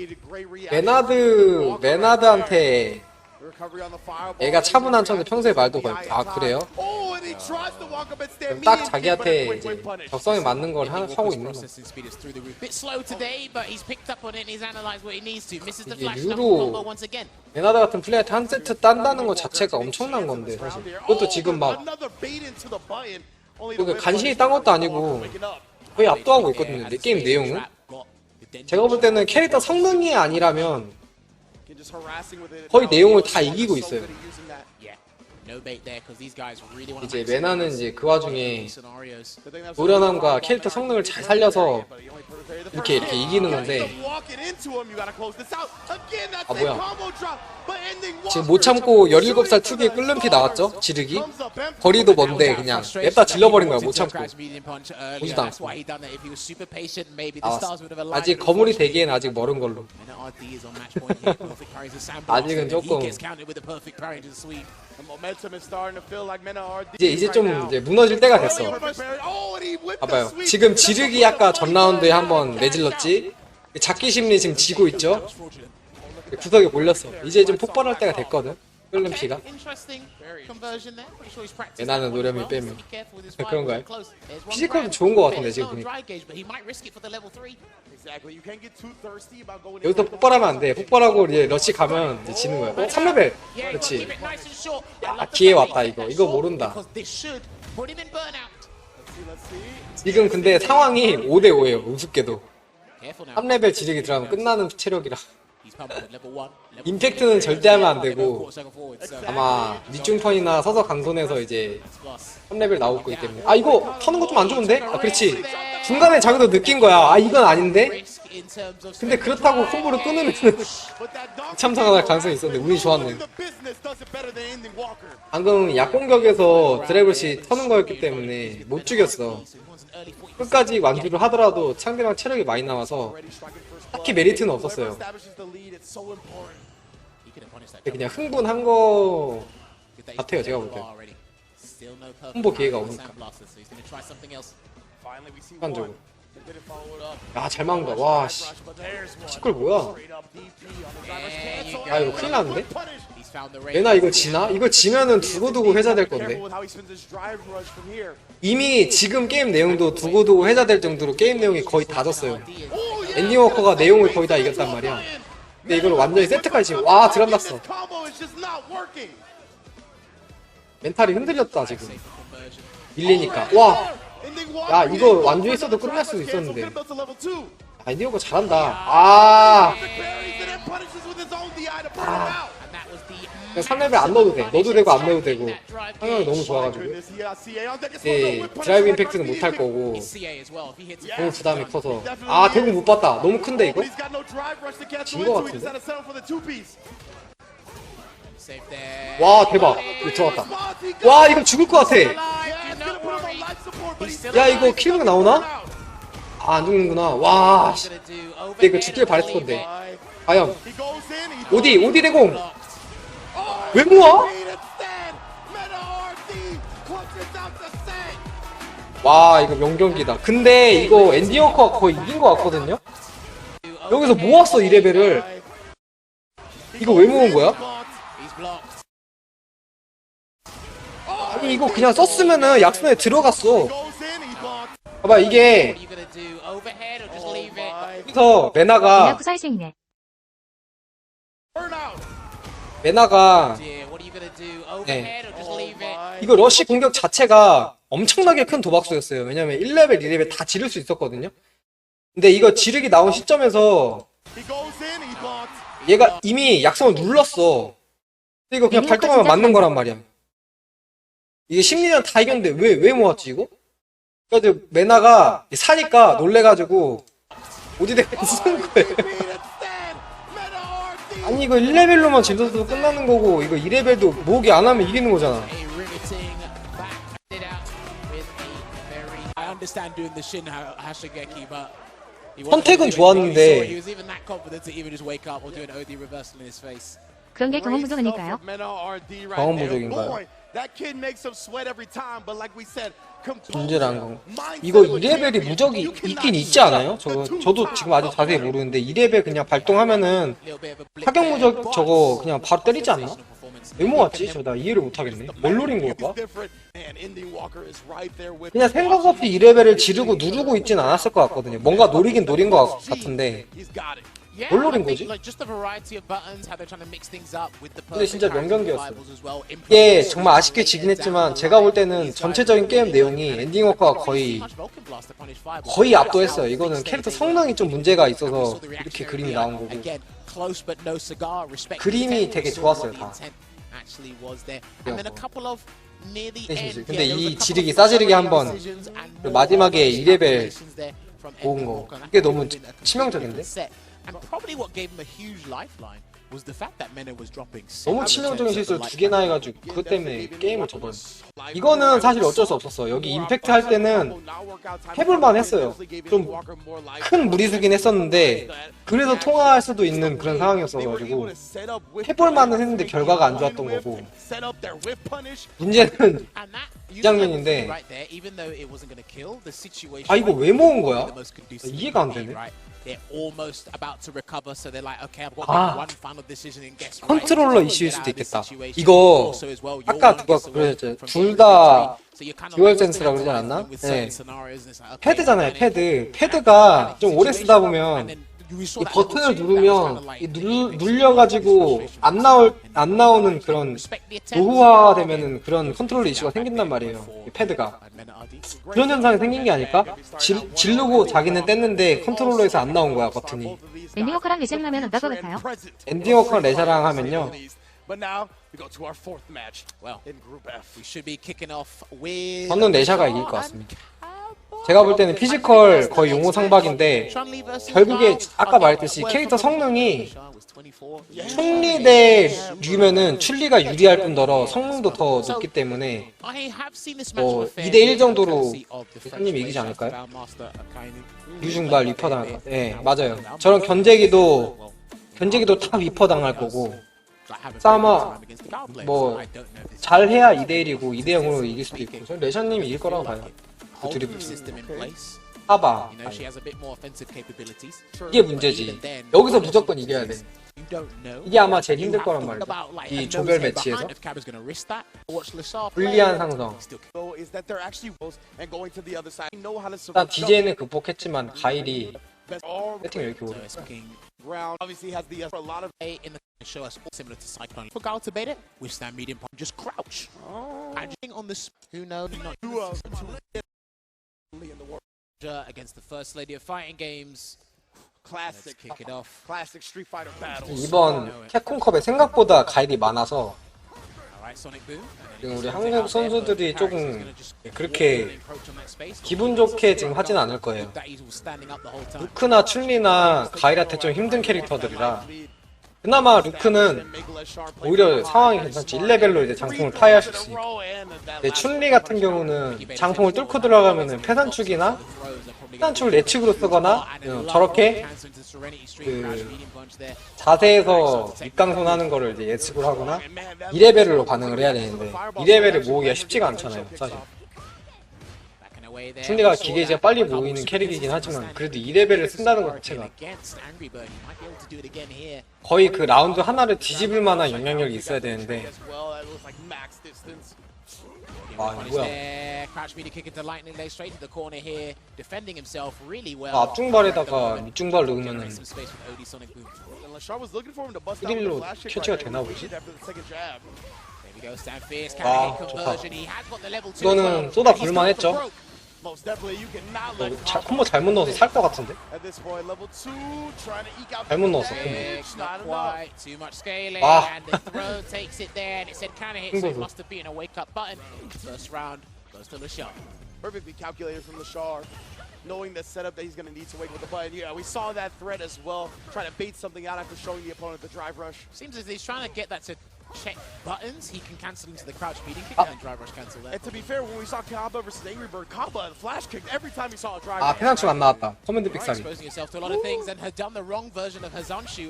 메나드한테 애가 차분한 척에 평소에 말도 걸고. 아 그래요? 딱 자기한테 이제 적성에 맞는 걸 하고 있는 거. 이게 류로 메나드 같은 플레이한테 한 세트 딴다는 거 자체가 엄청난 건데 사실. 그것도 지금 막 간신히 딴 것도 아니고 거의 압도하고 있거든요. 내 게임 내용은. 제가 볼 때는 캐릭터 성능이 아니라면 거의 내용을 다 이기고 있어요. 이제 메나는 이제 그 와중에 노련함과 캐릭터 성능을 잘 살려서 이렇게 이기는 건데 아 뭐야 지금 못 참고 17살 특유의 끓는 피 나왔죠? 지르기? 거리도 먼데 그냥 냅다 질러버린 거야. 못 참고 보지도 않고 나왔어. 아직 거물이 되기엔 아직 멀은 걸로. 아직은 조금 이제 좀 이제 무너질 때가 됐어. 봐봐요. 지금 지르기 아까 전 라운드에 한번 내질렀지. 잡기 심리 지금 지고 있죠. 구석에 몰렸어. 이제 좀 폭발할 때가 됐거든. 끓는 피가. 나는 노련미 빼면 그런가요? 피지컬도 좋은 것 같은데 지금 보니까. 여기서 폭발하면 안 돼. 폭발하고 이제 러시 가면 이제 지는 거야. 3레벨. 그렇지. 아, 기회 왔다 이거. 이거 모른다. 지금 근데 상황이 5대5예요. 우습게도. 3레벨 지르기 들어가면 끝나는 체력이라. 임팩트는 절대 하면 안 되고 아마 밑중턴이나 서서 강손에서 이제 3레벨 나올 거기 때문에 아 이거 터는 거 좀 안 좋은데? 아 그렇지. 중간에 자기도 느낀 거야. 아 이건 아닌데? 근데 그렇다고 콤보를 끊으면 참상할 가능성이 있었는데 운이 좋았네. 방금 약공격에서 드래블시 터는 거였기 때문에 못 죽였어. 끝까지 완주를 하더라도 상대방 체력이 많이 남아서 딱히 메리트는 없었어요. 그냥 흥분한 거 같아요. 제가 볼 때. 홍보 기회가 오니까. 순간적으로. 야, 잘 막는다. 와, 씨. 시끌 뭐야? 아, 이거 큰일 났는데? 얘나 이거 지나? 이거 지면은 두고두고 회자될 건데. 이미 지금 게임 내용도 두고두고 회자될 정도로 게임 내용이 거의 다 졌어요. 앤디 워커가 내용을 거의 다 이겼단 말이야. 근데 이걸 완전히 세트까지 와, 드럼났어. 멘탈이 흔들렸다 지금. 밀리니까. 와! 야, 이거 완주에 있어도 끝날 수도 있었는데. 아, 앤디 워커 잘한다. 그냥 3레벨 안 넣어도 돼. 넣어도 되고 안 넣어도 되고. 상황이 너무 좋아가지고. 네, 드라이브 임팩트는 못할 거고. 너무 부담이 커서. 아, 대공 못 봤다. 너무 큰데 이거? 진 거 같은데? 와, 대박. 이거 들어갔다. 와, 이거 죽을 것 같아. 야, 이거 킬링 나오나? 아, 안 죽는구나. 와, 씨. 근데 이거 죽길 바랬을 건데. 과연. 오디 대공. 왜 모아? 와, 이거 명경기다. 근데 이거 앤디 워커가 거의 이긴 것 같거든요? 여기서 모았어, 2레벨을. 이거 왜 모은 거야? 아니, 이거 그냥 썼으면은 약손에 들어갔어. 봐봐, 이게 여기서 메나가 네. 이거 러쉬 공격 자체가 엄청나게 큰 도박수였어요. 왜냐면 1레벨, 2레벨 다 지를 수 있었거든요. 근데 이거 지르기 나온 시점에서 얘가 이미 약성을 눌렀어. 근데 이거 그냥 발동하면 맞는 거란 말이야. 이게 심리전 다 이겼는데 왜 모았지 이거? 그래가지고 메나가 사니까 놀래가지고 오디덱을 쓰는 거예요. 아니, 이거 1레벨로만 질러도 끝나는 거고, 이거 2레벨도 모으기 안 하면 이기는 거잖아. 선택은 좋았는데 그런 게 경험 부족이니까요. 경험 부족인가요? 존재란 거. 이거 2레벨이 무적이 있긴 있지 않아요? 저도 지금 아직 자세히 모르는데 2레벨 그냥 발동하면은 타격 무적 저거 그냥 바로 때리지 않나? 왜 모았지? 나 이해를 못하겠네. 뭘 노린 걸까? 그냥 생각 없이 2레벨을 지르고 누르고 있진 않았을 것 같거든요. 뭔가 노리긴 노린 것 같은데 뭘 노린 거지? 근데 진짜 명경기였어요. 이게 정말 아쉽게 지긴 했지만 제가 볼 때는 전체적인 게임 내용이 엔딩 워커가 거의 압도했어요. 이거는 캐릭터 성능이 좀 문제가 있어서 이렇게 그림이 나온 거고 그림이 되게 좋았어요 다. 근데 이 지르기 싸지르기 한번 마지막에 2레벨 모은 거 이게 너무 치명적인데? 너무 치명적인 실수를 2개나 해가지고 그것 때문에 게임을 접었어. 이거는 사실 어쩔 수 없었어. 여기 임팩트 할 때는 해볼만 했어요. 좀 큰 무리수긴 했었는데 그래서 통화할 수도 있는 그런 상황이었어가지고 해볼만은 했는데 결과가 안 좋았던 거고 문제는 이 장면인데 아 이거 왜 모은 거야? 이해가 안 되네. 아, 컨트롤러 이슈일 수도 있겠다. 이거 아까 누가 그러셨죠? 둘 다 듀얼 센스라고 그러지 않았나? 네. 패드잖아요. 패드가 좀 오래 쓰다 보면 이 버튼을 누르면 눌려가지고 안 나오는 그런 노후화되면은 그런 컨트롤러 이슈가 생긴단 말이에요. 이 패드가. 그런 현상이 생긴 게 아닐까? 지르고 자기는 뗐는데 컨트롤러에서 안 나온 거야, 버튼이. 엔딩 워커랑 레시랑 하면 어떨 것 같아요? 엔딩 워커랑 레샤랑 하면요. 저는 레샤가 이길 것 같습니다. 제가 볼 때는 피지컬 거의 용호상박인데 결국에 아까 말했듯이 캐릭터 성능이 츤리 대 류면은 츤리가 유리할 뿐더러 성능도 더 높기 때문에 뭐 2대1 정도로 대표님이 이기지 않을까요? 유중발 리퍼 당할 것 같아요. 네, 맞아요. 저런 견제기도 다 리퍼 당할 거고 싸마 뭐 잘해야 2대1이고 2대0으로 이길 수도 있고 저는 레샤님이 이길 거라고 봐요. 그 드리블 사바. You know, she has a bit more offensive capabilities. 이게 문제지. 여기서 무조건 이겨야 돼. 이게 아마 제일 힘들 거란 말이야. 이 조별 매치에서. 불리한 상성. 일단 DJ는 극복했지만 가일이 세팅을 이렇게 오래. Obviously has the a lot of A in the show us similar to Cyclone. For Gal to bait it, we stand medium punch, just crouch. And on this, who knows? Not in the world against the first lady of fighting games. Classic kick it off. Classic Street Fighter battle. 이번 캡콤컵에 생각보다 가일이 많아서 지금 우리 한국 선수들이 조금 그렇게 기분 좋게 지금 하진 않을 거예요. 루크나 춘리나 가일한테 좀 힘든 캐릭터들이라 그나마 루크는 오히려 상황이 괜찮지. 1레벨로 이제 장풍을 타이할 수 있으니까. 근데 춘리 같은 경우는 장풍을 뚫고 들어가면은 패산축이나 패산축을 예측으로 쓰거나 저렇게 그 자세에서 밑강손 하는 거를 이제 예측을 하거나 2레벨로 반응을 해야 되는데 2레벨을 모으기가 쉽지가 않잖아요, 사실. 춘리가 기계지가 빨리 모이는 캐릭이긴 하지만 그래도 2레벨을 쓴다는 것 자체가 거의 그 라운드 하나를 뒤집을 만한 영향력이 있어야 되는데 아 뭐야 앞중발에다가 밑중발 넣으면은 1일로 캐치가 되나 보지? 아 좋다. 이거는 쏟아 불만했죠? 콤보 잘못 넣어서 살 것 같은데? 잘못 넣었어 콤보. 아 Perfectly calculated from Lashar, knowing the setup that he's going to need to wait with the button. Yeah, we saw that threat as well, trying to bait something out after showing the opponent the drive rush. Seems as he's trying to get that to check buttons. He can cancel into the crouch beating kick and drive rush cancel that. And to be fair, when we saw Kaba versus Angry Bird, Kaba flash kicked every time he saw a drive 아 rush. 페난축 안 나왔다. 커맨드 빅사리.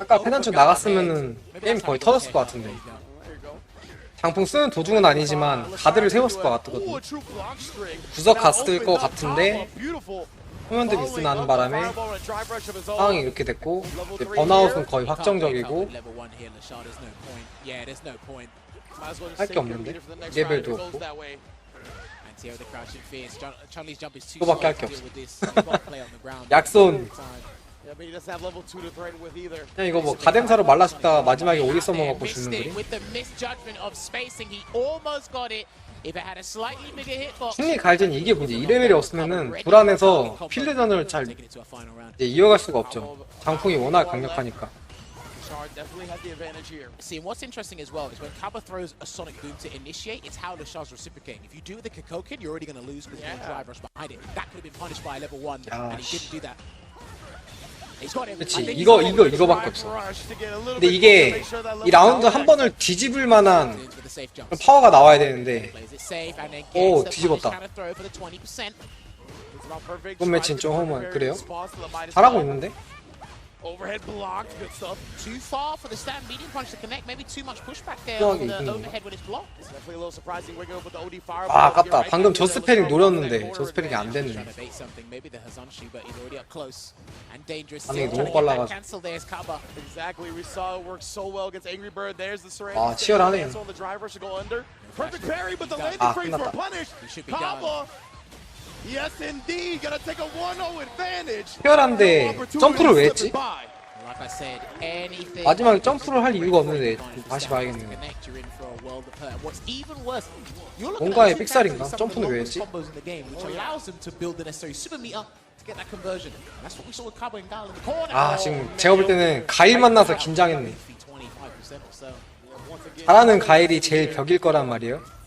아까 페난축 나갔으면은 게임 거의 터졌을 것 같은데. 장풍 쓰는 도중은 아니지만 가드를 세웠을 것 같거든요. 구석 갔을 것 같은데 커맨드 미스 나는 바람에 상황이 이렇게 됐고 번아웃은 거의 확정적이고 할 게 없는데 레벨도 없고 이거밖에 할 게 없어. 약손 그냥 이거 뭐 가뎀사로 말라 싶다가 마지막에 오리 써먹어갖고 죽는 거리. 승리 갈전이 이게 문제. 2레벨이 없으면은 불안해서 필드전을 잘 이제 이어갈 수가 없죠. 장풍이 워낙 강력하니까. See, and what's interesting as well is when Kaba throws a sonic boom to initiate, it's how Lashar's reciprocating. If you do the Kikoken, you're already going to lose because there's no drive rush behind it. That could have been punished by a level 1, and he didn't do that. 그치 이거밖에 없어. 근데 이게 이 라운드 한 번을 뒤집을 만한 파워가 나와야 되는데 오 뒤집었다. 이번 매치는 좀 허무해. 그래요? 잘하고 있는데? Overhead blocked, good stuff. Too far for the stand medium punch to connect. Maybe too much pushback there on the overhead when it's blocked. It's definitely a little surprising. We're going with the OD fire. 아 아깝다. 방금 저 스페링 노렸는데 저 스페링이 안 됐네. Maybe the Hazanshi, but he's already up close and dangerous. 아니 너무 빨라가지고. Cancel there's Kaba. Exactly. We saw it work so well against Angry Bird. There's the SURINI. 아 치열하네. On the driver should go under. Perfect parry, but the landing frames were punished. Kaba. Yes, indeed. Gonna take a 1-0 advantage. 치열한데 점프를 왜 했지? 마지막에 점프를 할 이유가 없는데 다시 봐야겠네요. 뭔가의 삑살인가? 점프는 왜 했지? 아 지금 제가 볼 때는 가일 만나서 긴장했네. 잘하는 가일이 제일 벽일 거란 말이에요.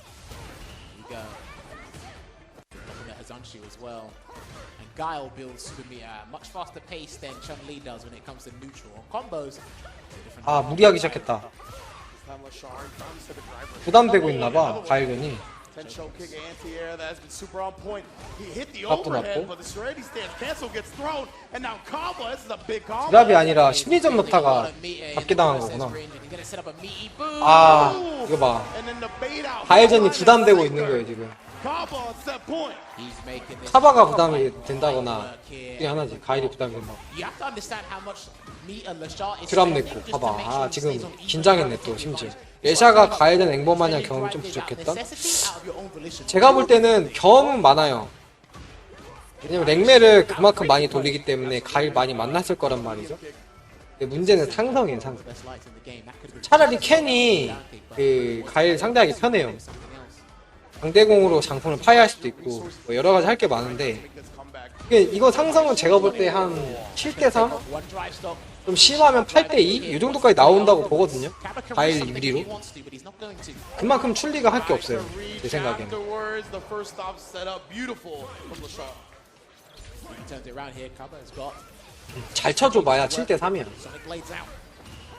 Guile builds Sumi at a much faster pace than Chun-Li does when it comes to neutral. On combos, 아 무리하기 시작했다. 부담되고 있나봐 가일전이. 값도 낮고 드랍이 아니라 심리전 넣다가 잡게 당한 거구나. 아 이거 봐 가일전이 부담되고 있는 거예요 지금. 카바가 부담이 된다거나 이게 하나지. 가일이 부담이 된다고. 드랍 냈고 카바. 아 지금 긴장했네 또 심지어. 레샤가 가일된 앵버마냥 경험이 좀 부족했다? 제가 볼 때는 경험은 많아요. 왜냐면 랭매를 그만큼 많이 돌리기 때문에 가일 많이 만났을 거란 말이죠. 근데 문제는 상성이에요, 상성. 차라리 캔이 그 가일 상대하기 편해요. 강대공으로 장풍을 파괴할 수도 있고 뭐 여러 가지 할 게 많은데 이거 상성은 제가 볼 때 한 7대3? 좀 심하면 8대2? 이 정도까지 나온다고 보거든요. 가일 유리로. 그만큼 출리가 할 게 없어요. 제 생각에는. 잘 쳐줘봐야 7대3이야.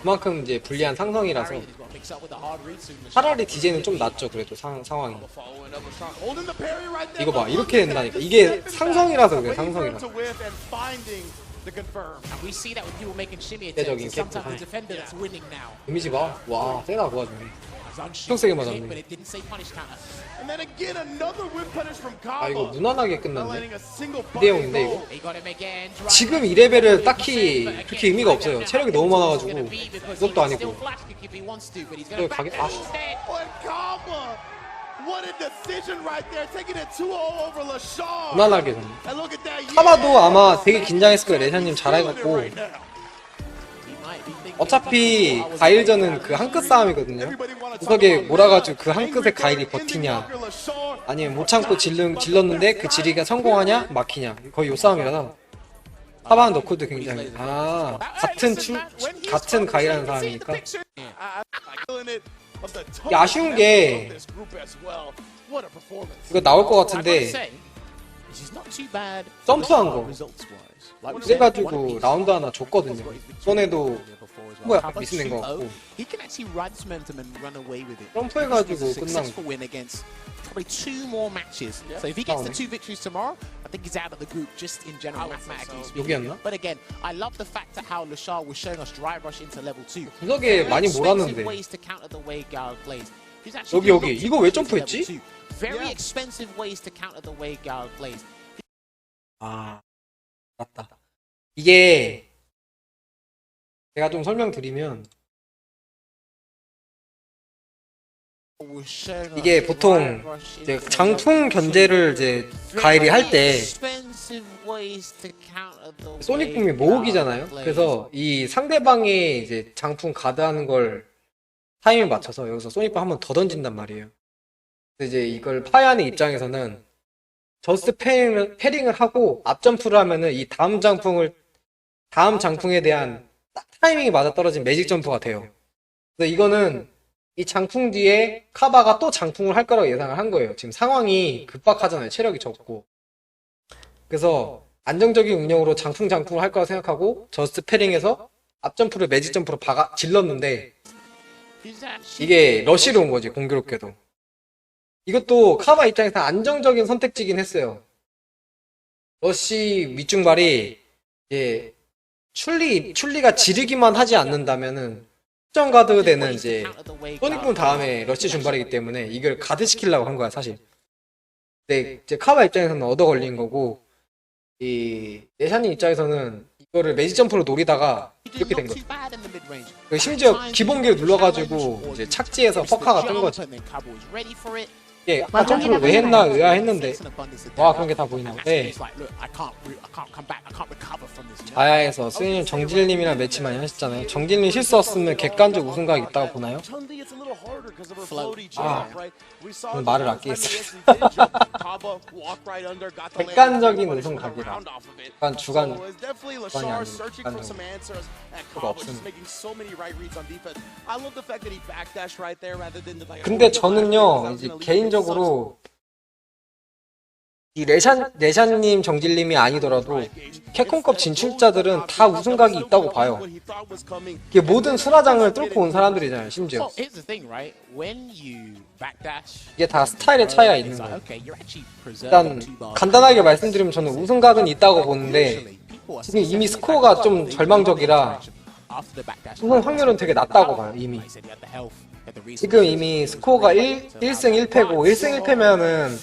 그만큼 이제 불리한 상성이라서 차라리 DJ는 좀 낫죠. 그래도 상황이. 이거 봐 이렇게 된다니까. 이게 상성이라서 그래. 상성이라서. 대적인 캡콤 이미지 봐. 와 세다 그 와중에 엄청 세게 맞았네. 아 이거 무난하게 끝났네. 2대0인데 이거 지금 2레벨을 딱히 그렇게 의미가 없어요. 체력이 너무 많아가지고 그것도 아니고 여기 가게 아 무난하게 졌네. 카바도 아마 되게 긴장했을 거예요. 레샤님 잘해갖고 어차피 가일전은 그 한 끗 싸움이거든요. 구석에 몰아가지고 그 한 끗에 가일이 버티냐 아니면 못 참고 질렀는데 그 지리가 성공하냐 막히냐 거의 요 싸움이라서 카바는 너코도 굉장히 같은 가일하는 사람이니까 아쉬운 게 이거 나올 것 같은데 점프한 거 그래가지고 라운드 하나 줬거든요. 이번에도 뭐 약간 미스낸 것 같고 점프해가지고 끝난 거. Probably 2 more matches. So if he gets the 2 victories tomorrow, I think he's out of the group just in general, mathematically speaking. But again, I love the fact that how Lashar was showing us drive rush into level 2. 구석에 많이 몰았는데. 여기 이거 왜 점프했지? Very expensive ways to counter the way Gal plays. 아 맞다. 이게 제가 좀 설명드리면 이게 보통 이제 장풍 견제를 이제 가일이 할 때 소닉붐이 모으기잖아요. 그래서 이 상대방이 이제 장풍 가드하는 걸 타이밍 맞춰서 여기서 소닉붐 한 번 더 던진단 말이에요. 근데 이제 이걸 파야하는 입장에서는 저스트 패링을 하고 앞점프를 하면은 이 다음 장풍에 대한 딱 타이밍이 맞아 떨어진 매직 점프가 돼요. 그래서 이거는 이 장풍 뒤에 카바가 또 장풍을 할 거라고 예상을 한 거예요. 지금 상황이 급박하잖아요. 체력이 적고. 그래서 안정적인 운영으로 장풍을 할 거라고 생각하고 저스트 패링해서 앞점프를 매직 점프로 질렀는데 이게 러쉬로 온 거지. 공교롭게도. 이것도 카바 입장에서 안정적인 선택지긴 했어요. 러쉬 밑중발이 이제 출리가 지르기만 하지 않는다면은 특정 가드 되는 이제 소닉붐 다음에 러쉬 중발이기 때문에 이걸 가드 시키려고 한 거야 사실. 근데 이제 카바 입장에서는 얻어 걸린 거고 이 레샤님 입장에서는 이거를 매직 점프로 노리다가 이렇게 된 거죠. 심지어 기본기를 눌러가지고 이제 착지해서 퍼카가 뜬 거지. 예, 아까 점프를 왜 했나 의아했는데 와 그런 게 다 보이나요? 네. 자야에서 스님 정진님이랑 매치 많이 하셨잖아요. 정진님 실수 없으면 객관적 우승각 있다고 보나요? 아, 오늘 말을 아끼겠어요. 객관적인 우승각이라 약간 주관이 아니고 객관적 그거 없습니다. 근데 저는요 이제 개인적으로 이 레샤님 정진님이 아니더라도 캡콤컵 진출자들은 다 우승각이 있다고 봐요. 이게 모든 수라장을 뚫고 온 사람들이잖아요. 심지어 이게 다 스타일의 차이가 있는 거예요. 일단 간단하게 말씀드리면 저는 우승각은 있다고 보는데 지금 이미 스코어가 좀 절망적이라 우승 확률은 되게 낮다고 봐요. 이미 지금 이미 스코어가 1승 1패고 1승 1패면은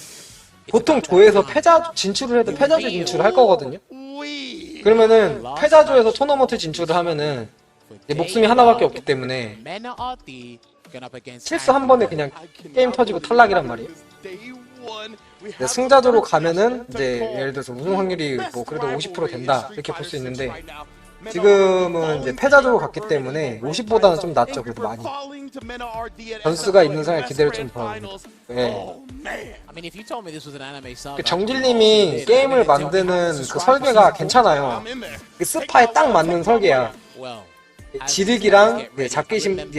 보통 조에서 패자 진출을 해도 패자조 진출을 할 거거든요. 그러면은 패자조에서 토너먼트 진출을 하면은 목숨이 하나밖에 없기 때문에 실수 한 번에 그냥 게임 터지고 탈락이란 말이에요. 승자조로 가면은 이제 예를 들어서 우승 확률이 뭐 그래도 50% 된다 이렇게 볼 수 있는데 지금은 이제 패자조로 갔기 때문에 50보다는 좀 낮죠. 그래도 많이 변수가 있는 상황에 기대를 좀 벌어요. 네. 정질님이 게임을 만드는 그 설계가 괜찮아요. 그 스파에 딱 맞는 설계야. 지르기랑 잡기심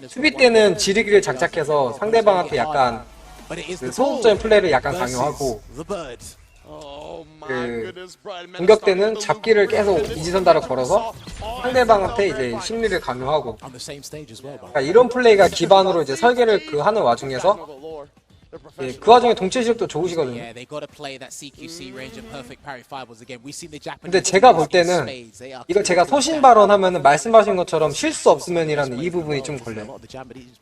수비 때는 지르기를 장착해서 상대방한테 약간 그 소극적인 플레이를 약간 강요하고 그 공격 때는 잡기를 계속 이지선다를 걸어서 상대방한테 이제 심리를 강요하고 그러니까 이런 플레이가 기반으로 이제 설계를 그 하는 와중에서 그 와중에 동체 실력도 좋으시거든요. 근데 제가 볼 때는 이거 제가 소신 발언하면은 말씀하신 것처럼 실수 없으면이라는 이 부분이 좀 걸려요.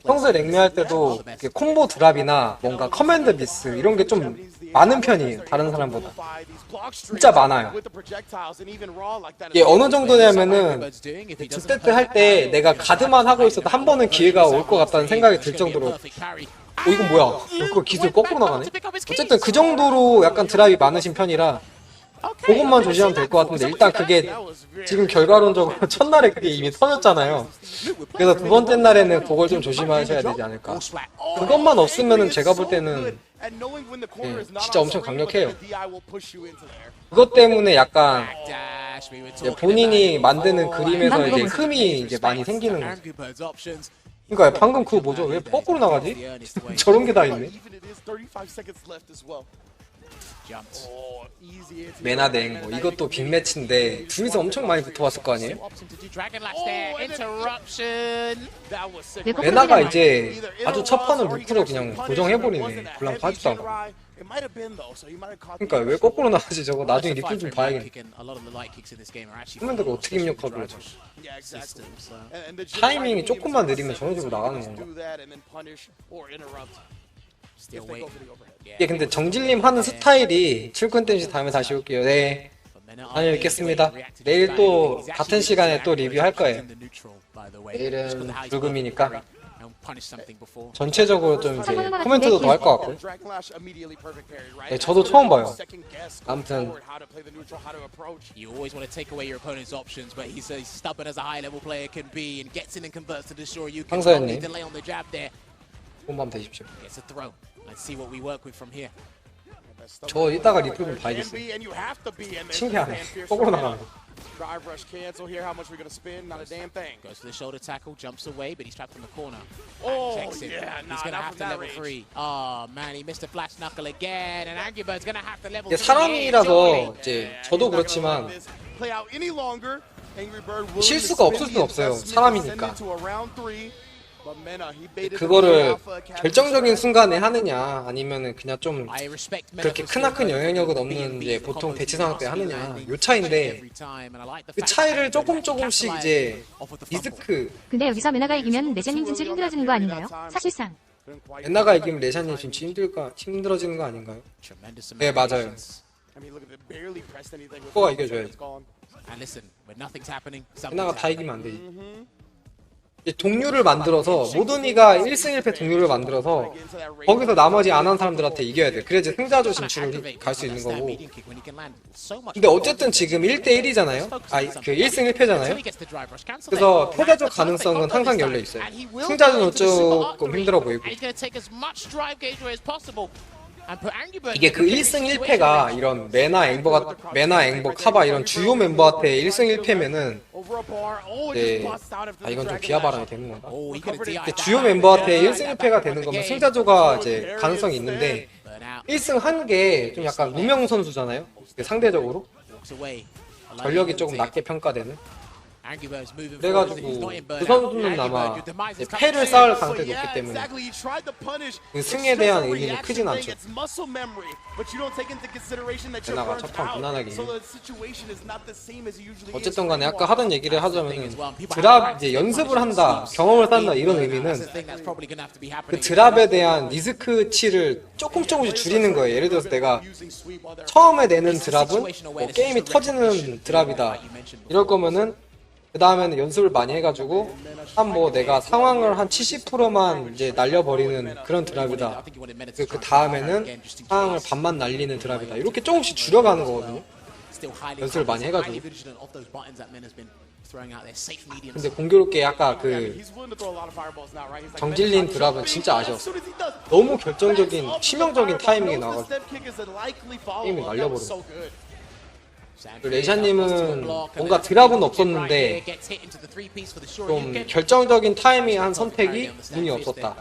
평소에 랭매할 때도 콤보 드랍이나 뭔가 커맨드 미스 이런 게 좀 많은 편이에요. 다른 사람보다. 진짜 많아요. 이게 어느 정도냐면은 즈세트 할 때 내가 가드만 하고 있어도 한 번은 기회가 올 것 같다는 생각이 들 정도로 이건 뭐야? 이거 기술 거꾸로 나가네? 어쨌든 그 정도로 약간 드랍이 많으신 편이라 그것만 조심하면 될 것 같은데 일단 그게 지금 결과론적으로 첫날에 그게 이미 터졌잖아요. 그래서 두 번째 날에는 그걸 좀 조심하셔야 되지 않을까. 그것만 없으면은 제가 볼 때는 진짜 엄청 강력해요. 그것 때문에 약간 본인이 만드는 그림에서 이제 흠이 이제 많이 생기는 거죠. 그러니까 방금 그거 뭐죠? 왜 거꾸로 나가지? 저런 게 다 있네. 메나댕 뭐 이것도 빅매치인데 둘이서 엄청 많이 붙어봤을 거 아니에요? 메나가 이제 아주 첫 판을 루프로 그냥 고정해버리네. 블랑 파지도 않고. 그러니까 왜 거꾸로 나가지 저거? 나중에 리플 좀 봐야겠네. 커맨드가 어떻게 입력하길래 저거. 타이밍이 조금만 느리면 저런 식으로 나가는 건가? 예, 근데 정질님 하는 스타일이 출근 땜시 다음에 다시 올게요. 네. 다음에 뵙겠습니다. 내일 또 같은 시간에 또 리뷰할 거예요. 내일은 불금이니까 전체적으로 좀 이제 코멘트도 더 할 것 같고. 네, 저도 처음 봐요. 아무튼 황서연님 본밤 되십시오. 저 이따가 리플 좀 봐야겠어요. 신기하네. 거꾸로 나가는 거. Drive rush cancel here. How much are we gonna spend? Not a damn thing. Goes to the shoulder tackle, jumps away, but he's trapped in the corner. Oh, yeah, he's gonna have to level 3. Oh man, he missed a flash knuckle again, and Angry Bird's gonna have to level 3. 사람이라서 이제 저도 그렇지만 Play out any longer. Angry Bird will 실수가 없을 수는 없어요. 사람이니까. 그거를 결정적인 순간에 하느냐 아니면은 그냥 좀 그렇게 크나큰 영향력은 없는 이제 보통 대치 상황 때 하느냐 요 차이인데 그 차이를 조금씩 이제 리스크. 근데 여기서 메나가 이기면 레제님 진출 힘들어지는 거 아닌가요? 사실상 메나가 이기면 레샤님 진출 힘들어지는 거 아닌가요? 네 맞아요. 코가 이겨줘야지. 메나가 다 이기면 안 되지. 동료를 만들어서 모든 이가 1승 1패 동료를 만들어서 거기서 나머지 안 한 사람들한테 이겨야 돼. 그래야지 승자조 진출을 갈 수 있는 거고. 근데 어쨌든 지금 1대1이잖아요. 그 1승 1패잖아요. 그래서 패자조 가능성은 항상 열려 있어요. 승자조는 조금 힘들어 보이고. 이게 그 1승 1패가 이런 메나, 앵버, 카바 이런 주요 멤버한테 1승 1패면은 네, 이건 좀 비하 발언이 되는 건가? 주요 멤버한테 1승 1패가 되는 거면 승자조가 이제 가능성이 있는데 1승 한 게 좀 약간 무명 선수잖아요. 상대적으로 전력이 조금 낮게 평가되는. 그래가지고 그 선수는 아마 패를 쌓을 가능성이 높기 때문에 그 승에 대한 의미는 크진 않죠. 레나가 첫판 무난하게. 어쨌든 간에 아까 하던 얘기를 하자면은 드랍 이제 연습을 한다, 경험을 쌓는다 이런 의미는 그 드랍에 대한 리스크치를 조금씩 줄이는 거예요. 예를 들어서 내가 처음에 내는 드랍은 뭐 게임이 터지는 드랍이다 이럴 거면은 그 다음에는 연습을 많이 해가지고 한 뭐 내가 상황을 한 70%만 이제 날려버리는 그런 드랍이다. 그 다음에는 상황을 반만 날리는 드랍이다. 이렇게 조금씩 줄여가는 거거든요. 연습을 많이 해가지고. 근데 공교롭게 아까 그 정질린 드랍은 진짜 아쉬웠어. 너무 결정적인 치명적인 타이밍이 나와가지고 게임이 날려버렸어. 레샤님은 뭔가 드랍은 없었는데 좀 결정적인 타이밍 한 선택이 운이 없었다.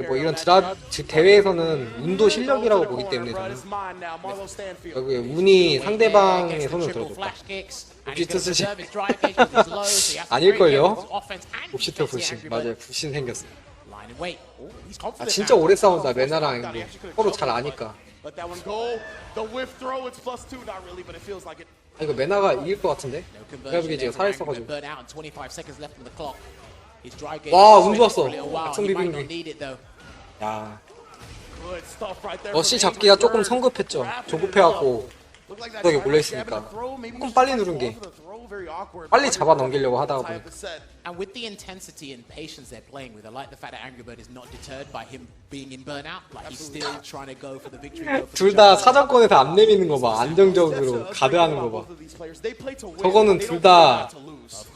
뭐 이런 드랍 대회에서는 운도 실력이라고 보기 때문에 저는 결국에 운이 상대방의 손을 들어줬다. 옵시트 쓰시 아닐걸요? 옵시트 불신. 맞아요, 불신 생겼어. 아 진짜 오래 싸운다 레나랑 앵글. 서로 잘 아니까. 이거 메나가 이길 것 같은데? 내가 보기에 지금 살아있어가지고. 와, 운 좋았어. 악성 비빙기. 야. 러시 잡기가 조금 성급했죠. 조급해갖고 구석에 몰려있으니까. 조금 빨리 누른 게. 빨리 잡아 넘기려고 하다가 보니까. And with the intensity and patience they're playing with, I like the fact that Angry Bird is not deterred by him being in burnout. Like he's still trying to go for the victory. 둘 다 사정권에서 안 내미는 거 봐. 안정적으로 가드하는 거 봐. 저거는 둘 다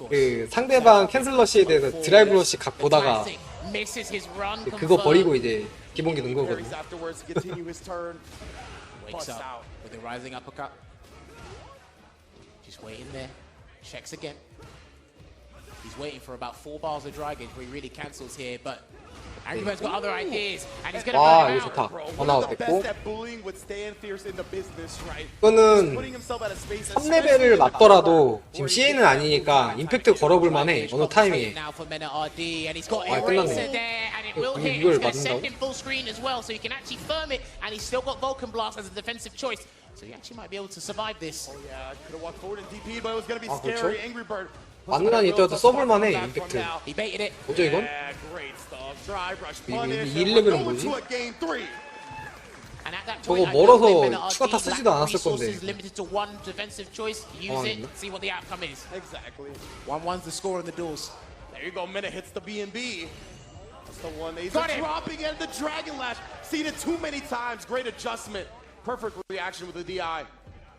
그 상대방 캔슬 러시에 대해서 드라이브 러시 각 보다가 그거 버리고 이제 기본기 넣은 거거든요. Wakes up with a rising uppercut. Just waiting there. Checks again. He's waiting for about 4 bars of dry gauge before he really cancels here, but Angry Bird's got other ideas, and he's gonna burn 이거 좋다. 하나 됐고. 이거는 이거는 3레벨을 맞더라도 지금 CA는 아니니까 임팩트 걸어볼 만해. 어느 타이밍에. now for Menard-D, and he's got 아, Eraser 끝났네. there, and it will hit. 이걸 He's gonna send 맞는다고? him full screen as well, so he can actually firm it, and he's still got Vulcan Blast as a defensive choice, so he actually might be able to survive this. 아 그렇죠? 맞는 한 있더라도 써볼 만해 임팩트. He baited it. 뭐죠 이건? 이 1레벨은 뭐지? And at that 저거 point, I 멀어서 don't think Menard-D 추가 타 쓰지도 lacked 않았을 건데. resources, limited to one defensive choice. Use it, see what the outcome is. Exactly. 1-1's the score on the doors. There you go, Mena hits the B&B. That's the one. He's Got him. dropping and the Dragon Lash. Seen it too many times. Great adjustment. Perfect reaction with the DI.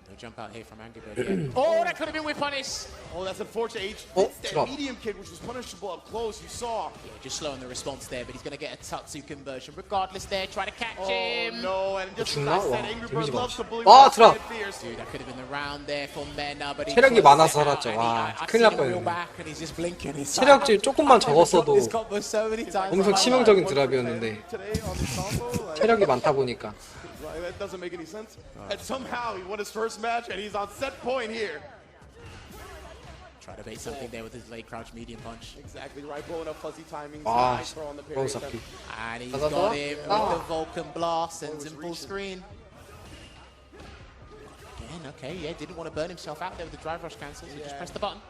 No jump out here from Angry Bird yet. Oh, that could have been with punish. Oh, that's unfortunate. Oh, It's that drop. medium kick, which was punishable up close. You saw. Yeah, just slowing the response there, but he's going to get a Tatsu conversion regardless there. Try to catch Oh him. no, and just as 죽나? I said, 와, Angry Bird 데미지가 loves to bully 와, with 드랍. that fierce. Dude, that could have been the round there for Mena, but he 체력이 closed 많아서 it out, 살았죠. and 와, I've 큰일 날 seen him reel 뻔했네. back, and he's just blinking. He's 체력질 조금만 적었어도 This combo so many times. 엄청 치명적인 드랍이었는데 Today on this console, like, 체력이 많다 보니까 that doesn't make any sense. And somehow he won his first match, and he's on set point here. Try to bait something there with his late crouch medium punch. Exactly right, blowing up fuzzy timings. 아, Nice throw on the parry. 그런 잡기. And he's 가자, got 가자. him with 아. the Vulcan Blast, sends him full screen. Again, okay, yeah, didn't want to burn himself out there with the drive rush cancel, so just press the button.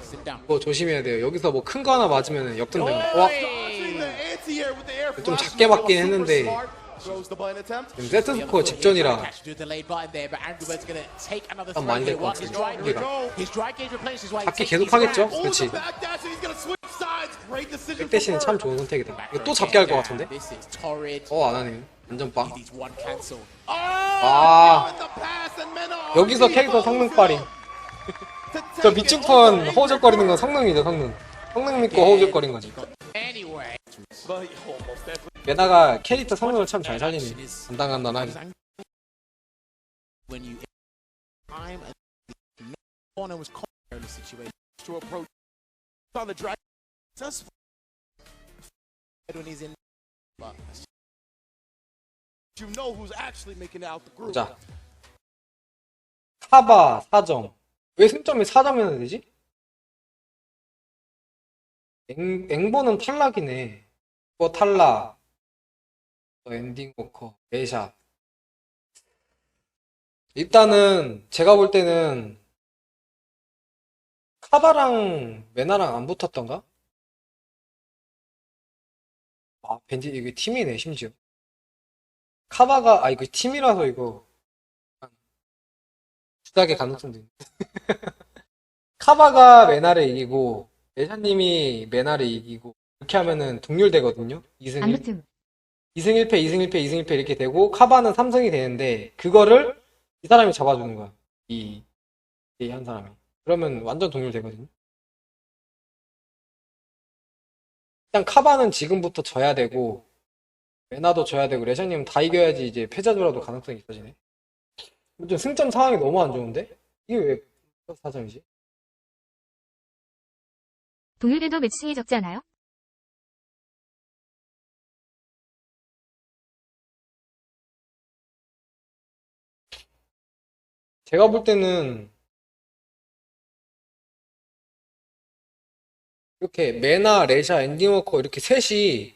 Sit down. 그거 조심해야 돼요. 여기서 뭐 큰 거 하나 맞으면 역전되는 거. 와, Dodging the anti-air with the air 좀 flash. 작게 맞긴 Super 했는데 smart. Throws the button attempt. 지금 세트 스코어 직전이라 Catch to a delayed button there, but Angry Bird's gonna take another 좀 throw 많이 here. 될 것 What his 같은데. dry 여기가. his dry gauge replenishes while he 잡기 takes 계속 these 하겠죠? rounds. 그렇지. Backdash, and he's gonna switch sides. Great decision. 백대시는 참 좋은 선택이다. 이거 또 잡게 할 것 같은데? This is torrid. 안 하네요. 완전 빵. He needs one cancel. 아, 여기서 캐릭터 성능 빨이. 저 밑중턴 허우적거리는 건 성능이죠, 성능. 성능 믿고 허우적거린 거지. Anyway, 메나가 캐릭터 성능을 참 잘 살리네. 간단하게. when you time and no corner was in the situation To approach on the Dragon. when he's in. But You know who's actually making out the group. 자, 타바 4점. 왜 승점이 4점이나 되지? 앵버는 탈락이네. 뭐 탈락, 엔딩 워커, 레샤. 일단은 제가 볼 때는 카바랑 메나랑 안 붙었던가? 아, 벤지 이게 팀이네 심지어. 카바가 이거 팀이라서 이거 주작의 가능성도 있네. 카바가 메나를 이기고 레샤님이 메나를 이기고 이렇게 하면은 동률되거든요. 2승 1. 2승 1패, 2승 1패, 2승 1패 이렇게 되고 카바는 3승이 되는데 그거를 이 사람이 잡아주는 거야. 이 한 사람이. 그러면 완전 동률되거든요. 일단 카바는 지금부터 져야 되고 메나도 져야 되고 레샤님은 다 이겨야지 이제 패자조라도 가능성이 있어지네. 좀 승점 상황이 너무 안 좋은데? 이게 왜 4점이지? 동일돼도 매칭이 적지 않아요? 제가 볼 때는 이렇게 메나, 레샤, 엔딩워커 이렇게 셋이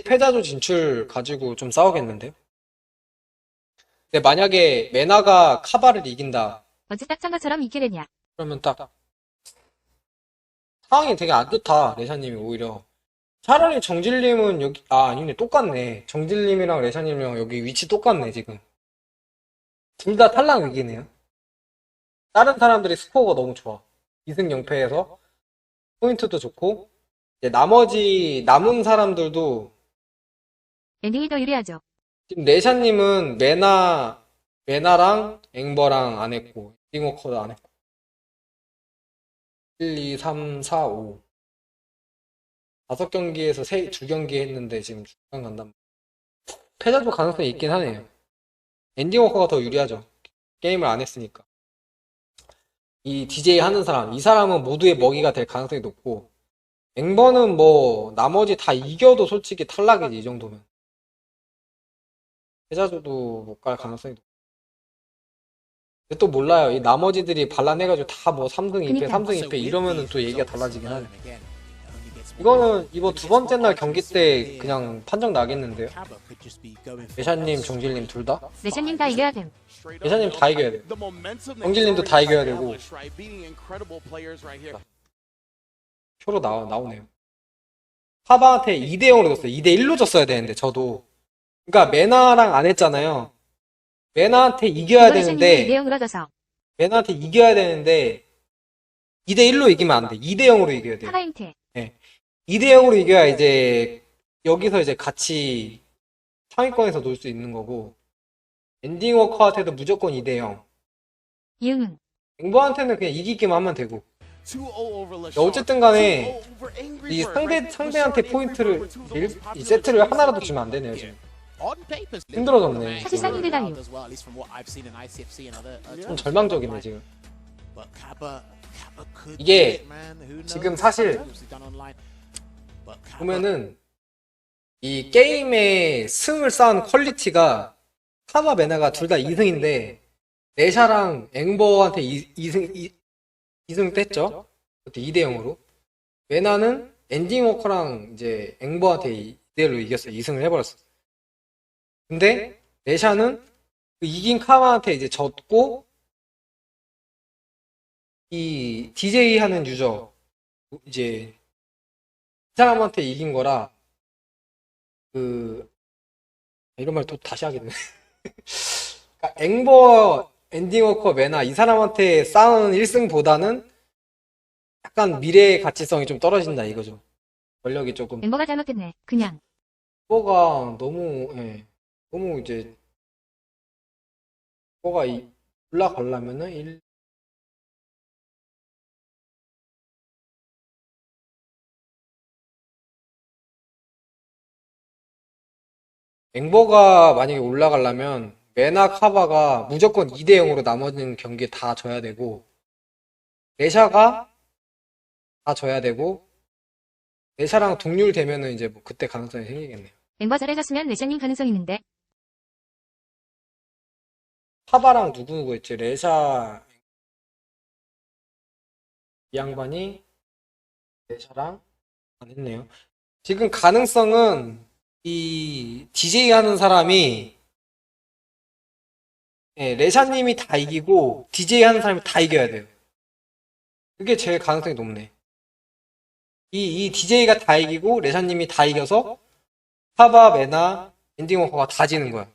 패자조 진출 가지고 좀 싸우겠는데요? 근데 만약에 메나가 카바를 이긴다. 어제 딱 참가처럼 이기랬냐? 그러면 딱 상황이 되게 안 좋다. 레샤님이 오히려. 차라리 정질님은 여기 아니네 똑같네. 정질님이랑 레샤님이랑 여기 위치 똑같네 지금. 둘 다 탈락 위기네요. 다른 사람들이 스코어가 너무 좋아. 2승 0패에서 포인트도 좋고 이제 나머지 남은 사람들도 엔딩이 더 유리하죠. 지금 레샤님은 메나랑 앵버랑 안 했고 딩워커도 안 했고 1, 2, 3, 4, 5 5경기에서 2경기 했는데 지금 중간 간단 말이야. 패자도 가능성이 있긴 하네요. 엔딩워커가 더 유리하죠. 게임을 안 했으니까. 이 DJ 하는 사람, 이 사람은 모두의 먹이가 될 가능성이 높고 앵버는 뭐 나머지 다 이겨도 솔직히 탈락이지 이 정도면. 패자조도 못 갈 가능성이 높고. 근데 또 몰라요. 이 나머지들이 반란해가지고 다 뭐 3승 2패, 3승 2패 이러면은 또 얘기가 달라지긴 하네. 이거는 이번 두 번째 날 경기 때 그냥 판정 나겠는데요? 레샤님, 정질님 둘 다? 레샤님 다 이겨야 됨. 레샤님 다 이겨야 돼. 정질님도 다 이겨야 되고. 표로 나오네요. 카바한테 2대0으로 졌어요. 2대1로 졌어야 되는데 저도. 그러니까 메나랑 안 했잖아요. 메나한테 이겨야 되는데 2대0으로 져서. 메나한테 이겨야 되는데 2대1로 이기면 안 돼. 2대0으로 이겨야 돼. 파라인트. 네. 2대0으로 이겨야 이제 여기서 이제 같이 상위권에서 놀 수 있는 거고 엔딩워커한테도 무조건 2대0. 이응은. 앵버한테는 그냥 이기기만 하면 되고. 어쨌든 간에 이 상대한테 포인트를 이 세트를 하나라도 주면 안 되네요 지금. 힘들어졌네. 사실상 힘들다요. 좀 절망적이네 지금. 이게 지금 사실 보면은 이 게임의 승을 쌓은 퀄리티가 카바 메나가 둘 다 2승인데 레샤랑 앵버한테 2승 뗐죠. 그때 2대0으로. 메나는 엔딩워커랑 이제 앵버한테 2대1로 이겼어요. 2승을 해버렸어. 근데 레샤는 그 이긴 카바한테 이제 졌고 이 DJ 하는 유저 이제 이 사람한테 이긴 거라 그 이런 말 또 다시 하게 되네. 그러니까 앵버, 엔딩워커, 메나 이 사람한테 쌓은 1승보다는 약간 미래의 가치성이 좀 떨어진다 이거죠. 전력이 조금. 앵버가 잘못됐네. 그냥. 앵버가 너무 너무 이제 앵버가 올라가려면은 앵버가 만약에 올라가려면 메나 카바가 무조건 2대0으로 나머지는 경기에 다 져야 되고 레샤가 다 져야 되고 레샤랑 동률 되면은 이제 뭐 그때 가능성이 생기겠네요. 앵버 잘해줬으면 레샤님 가능성 있는데. 카바랑 누구 했지? 레샤 이 양반이 레샤랑 안 했네요. 지금 가능성은 이 DJ 하는 사람이 예, 레샤님이 다 이기고 DJ 하는 사람이 다 이겨야 돼요. 그게 제일 가능성이 높네. 이 DJ가 다 이기고 레샤님이 다 이겨서 파바, 메나, 엔딩워커가 다 지는 거야.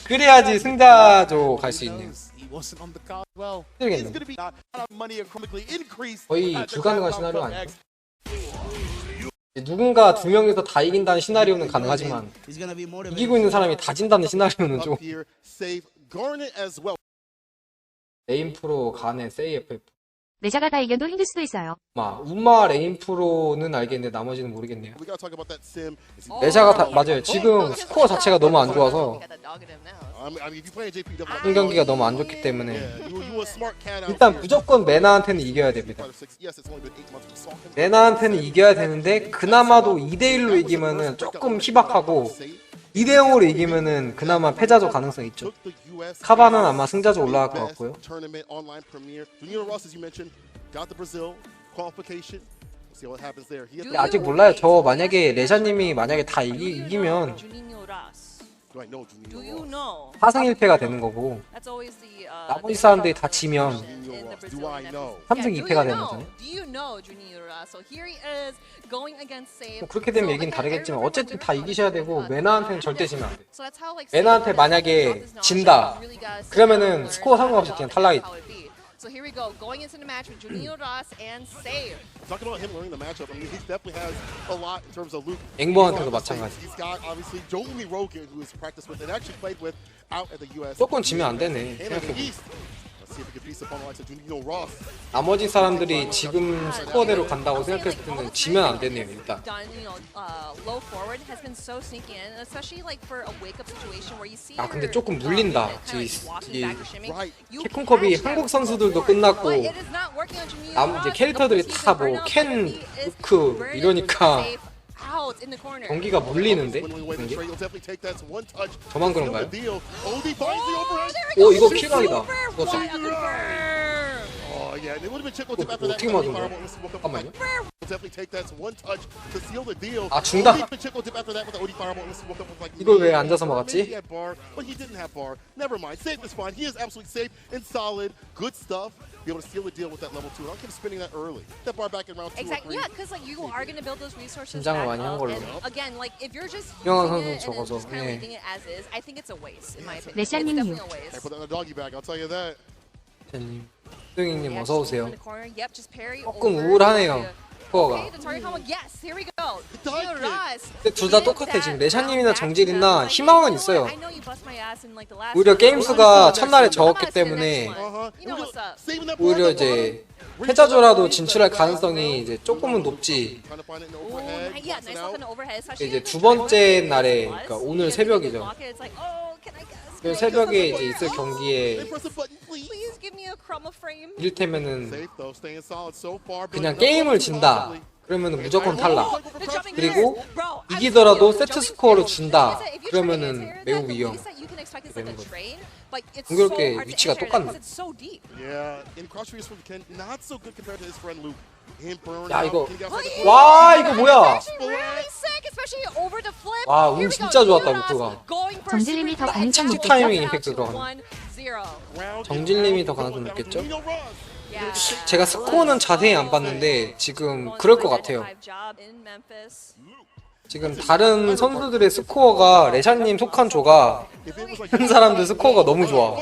그래야지 승자조 갈 수 있네요. 힘들겠네. 거의 불가능한 시나리오 아니야? 누군가 두 명이서 다 이긴다는 시나리오는 가능하지만 이기고 있는 사람이 다 진다는 시나리오는 좀. 레인 프로 간의 세이FF. 레샤가 다 이겨도 힘들 수도 있어요. 우마 레인 프로는 알겠는데 나머지는 모르겠네요. 레샤가 다 맞아요. 지금 스코어 자체가 너무 안 좋아서 한 경기가 너무 안 좋기 때문에 일단 무조건 메나한테는 이겨야 됩니다. 메나한테는 이겨야 되는데 그나마도 2대1로 이기면은 조금 희박하고 2대0으로 이기면은 그나마 패자조 가능성이 있죠. 카바는 아마 승자조 올라갈 것 같고요. 아직 몰라요. 저 만약에 레샤님이 만약에 다 이기면 4승 1패가 되는 거고 나머지 사람들이 다 지면 3승 2패가 되는 거잖아요. 뭐 그렇게 되면 얘기는 다르겠지만 어쨌든 다 이기셔야 되고 메나한테는 절대 지면 안 돼. 메나한테 만약에 진다 그러면은 스코어 상관없이 그냥 탈락이지. So here we go, going into the match with Juninho Ross and Save. Talking about him learning the matchup, I mean, he definitely has a lot in terms of Luke. 앵보한테도 마찬가지. He's got obviously Jolie Rogan, who has practiced with and actually played with out at the US. 조금 지면 안 되네. See if he can beat upon the likes of Juninho Ross. 나머지 사람들이 지금 스코어대로 간다고 생각했을 때는 지면 안 되네요. 일단. 아 근데 조금 물린다. 캡콤컵이 한국 선수들도 끝났고 이제 캐릭터들이 다 뭐 켄, 루크 이러니까 경기가 물리는데? 저만 그런가요? 오 이거 킬각이다. 어떻게 맞은 거야? 잠깐만요. 아 중다. 이걸 왜 앉아서 막았지? Be able to seal the deal with that level 2. I'll keep spinning that early. That bar back in round 2 or 3. Yeah, because like you are going to build those resources 긴장을 back 많이 한 up. 걸로. And again, like if you're just 유명한 using it 선수는 and then 적어서. just kind of 예. leaving it as is, I think it's a waste in my opinion. 네, It's definitely 샤님이요. a waste. Hey, put that in the doggy bag. I'll tell you that. 님, 수영이님 어서 오세요. Yep, just parry 조금 over 우울하네요. 스코어가. Okay, the target combo. Yes, here we go. Juninho Ross. 근데 둘 다 똑같아. 지금 레샤님이나 정질이나 희망은 있어요. I know you bust my ass in like the last 오히려 게임 수가 첫날에 적었기 때문에 You know what's up. 오히려 이제 패자조라도 진출할 가능성이 이제 조금은 높지. Yeah, nice look on the overhead. especially 이제 if 두 they're trying 번째 to 날에 plus. 그러니까 오늘 Yeah, 새벽이죠. block it, it's like, oh, can I guess? 그 새벽에 이제 있을 경기에 Please give me a chroma frame. 이를테면은 Safe though, staying solid so far. 그냥 게임을 진다. 그러면은 무조건 탈락. 그리고 이기더라도 세트 스코어로 준다. 그러면은 매우 위험. 되는 거죠. 공교롭게 위치가 똑같네. Yeah, in cross reads from Ken, not so good compared to his friend Luke. Him burn 야 out, 이거 getting outside the 와 이거 뭐야? 와, 운 진짜 좋았다 루크가. 정질님이 더 가능성 틱 타이밍 임팩트 들어가네. 정질님이 더 가능성 높겠죠? 제가 스코어는 자세히 안 봤는데 지금 그럴 것 같아요. 지금 다른 선수들의 스코어가 레샤님 속한 조가 한 사람들 스코어가 너무 좋아.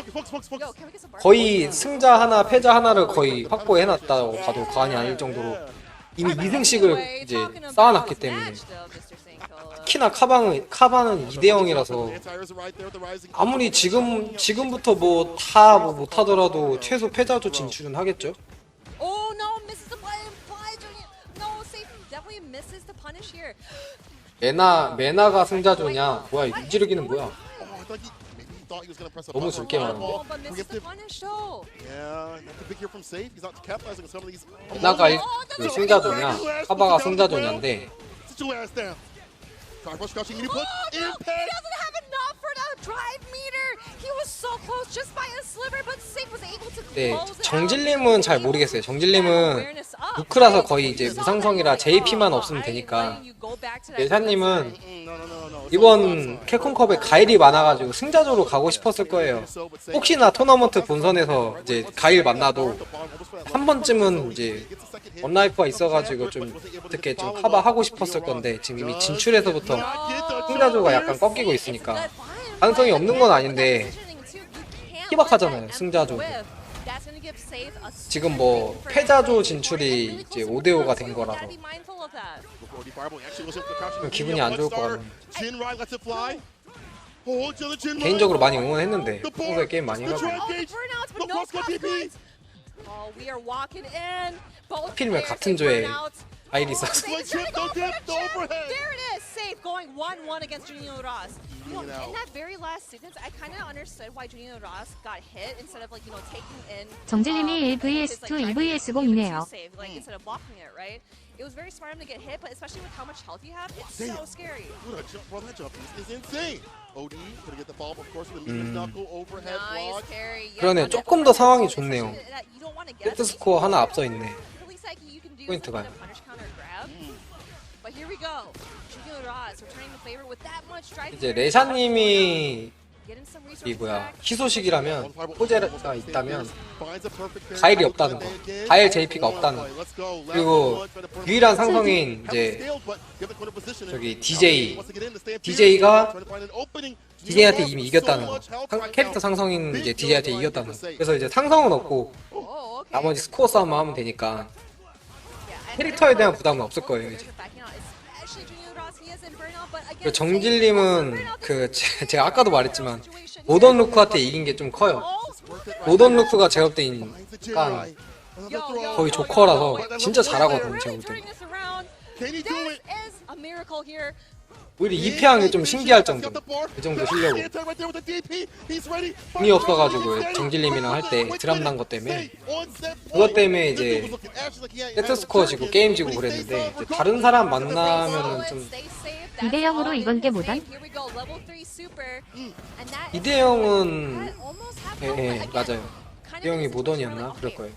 거의 승자 하나 패자 하나를 거의 확보해놨다고 봐도 과언이 아닐 정도로 이미 2승씩을 이제 쌓아놨기 때문에 특히나 카바는 2대0이라서 아무리 지금부터 뭐 다 뭐 못하더라도 최소 패자조 진출은 하겠죠? 메나가 승자조냐? 뭐야 유지르기는 뭐야? 너무 줄게 많은데. 메나가 승자조냐? 카바가 승자조냐인데 네, 정질님은 잘 모르겠어요. 정질님은 루크라서 거의 이제 무상성이라 JP만 없으면 되니까 예샤님은 이번 캡콤컵에 가일이 많아가지고 승자조로 가고 싶었을 거예요. 혹시나 토너먼트 본선에서 이제 가일 만나도 한 번쯤은 이제 원라이프가 있어가지고 좀 어떻게 좀 커버하고 싶었을 건데 지금 이미 진출해서부터 승자조가 약간 꺾이고 있으니까 가능성이 없는 건 아닌데 희박하잖아요 승자조. 지금 뭐 패자조 진출이 이제 5대5가 된 거라서 기분이 안 좋을 것 같네요. 개인적으로 많이 응원했는데 평소에 게임 많이 해가지고 하필이면 같은 조에 가일이 있어서 정질님이 1vs2 2vs0이네요. It was very smart of him to get hit, but especially with how much health you have, it's so scary. Bro, that jump is insane. OD gonna get the fall, of course, with the medium knuckle overhead block. 그러네. 조금 더 상황이 좋네요. 세트 스코어 하나 앞서 있네. 포인트가. 이제 레샤님이 이 뭐야 희소식이라면 호재가 있다면 가일이 없다는 거, 가일 JP가 없다는 거, 그리고 유일한 상성인 이제 저기 DJ가 DJ한테 이미 이겼다는 거, 캐릭터 상성인 이제 DJ한테 이겼다는 거. 그래서 이제 상성은 없고 나머지 스코어 싸움만 하면 되니까 캐릭터에 대한 부담은 없을 거예요 이제. 정질님은 그 제가 아까도 말했지만 모던 루크한테 이긴 게 좀 커요. 모던 루크가 제가 볼 때 약간 거의 조커라서 진짜 잘하거든요 제가 볼 때. 오히려 2패한 게 좀 신기할 정도. 그 정도 실력으로. 운이 없어가지고 정질님이랑 할 때 드랍 난 것 때문에 그것 때문에 이제 세트 스코어 지고 게임 지고 그랬는데 이제 다른 사람 만나면은 좀 2대0으로 이번 게 모던? 2대0은 예, 맞아요. 2대0이 모던이었나? 그럴 거예요.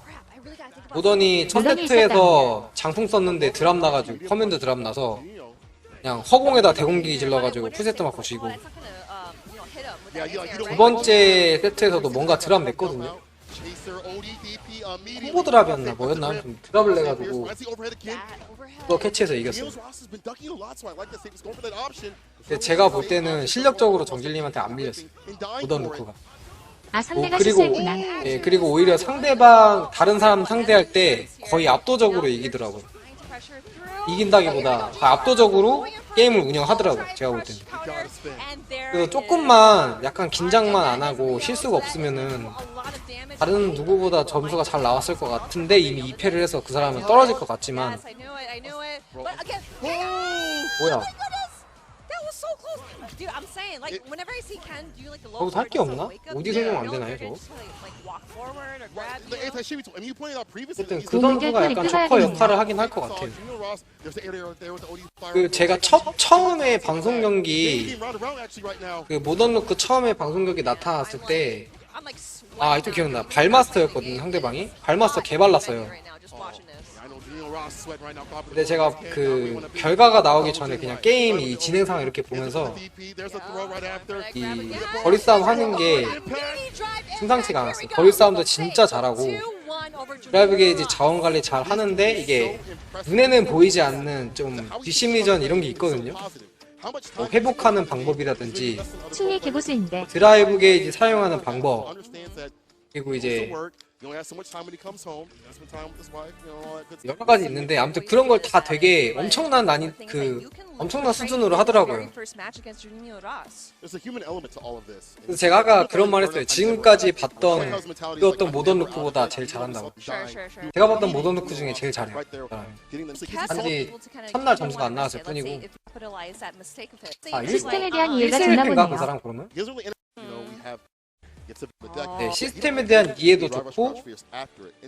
모던이 첫 세트에서 장풍 썼는데 드랍 나가지고 커맨드 드랍 나서 그냥 허공에다 대공기 질러가지고 풀세트 맞고 지고 두 번째 세트에서도 뭔가 드랍 냈거든요. 콤보 드랍이었나 뭐였나? 좀 드랍을 내가지고 그거 캐치해서 이겼어요. 근데 제가 볼 때는 실력적으로 정질님한테 안 밀렸어요. 모던 루크가. 아 상대가 그리고 실수했구나. 예, 그리고 오히려 상대방 다른 사람 상대할 때 거의 압도적으로 이기더라고요. 이긴다기보다 압도적으로 게임을 운영하더라고요. 제가 볼 때는. 그래서 조금만 약간 긴장만 안 하고 실수가 없으면은 다른 누구보다 점수가 잘 나왔을 것 같은데 이미 2패를 해서 그 사람은 떨어질 것 같지만 뭐야? 거기서 할 게 없나? 어디 설명 안 되나요 저거? 어쨌든 그 선수가 약간 조커 역할을 하긴 할 것 같아요. 그 제가 처음에 방송 경기 그 모던 루크 처음에 방송 경기 나타났을 때 아 이쪽 기억나. 발마스터였거든요 상대방이. 발마스터 개발랐어요. 근데 제가 그 결과가 나오기 전에 그냥 게임 이 진행 상황 이렇게 보면서 이 거리 싸움 하는 게 심상치가 않았어요. 거리 싸움도 진짜 잘하고 드라이브 게이지 자원 관리 잘 하는데 이게 눈에는 보이지 않는 좀 뒷심리전 이런 게 있거든요. 뭐 회복하는 방법이라든지 충이 개고수인데 드라이브 게이지 사용하는 방법 그리고 이제 여러 가지 있는데 아무튼 그런 걸 다 되게 엄청난 엄청난 수준으로 하더라고요. 그래서 제가 아까 그런 말 했어요. 지금까지 봤던 그 어떤 모던 루크보다 제일 잘한다고. 제가 봤던 모던 루크 중에 제일 잘해요. 단지 첫날 점수가 안 나왔을 뿐이고. 아, 시스템에 대한 이해가 좋나 1세일인가 보네요. 그 사람 그러면? 네, 시스템에 대한 이해도 좋고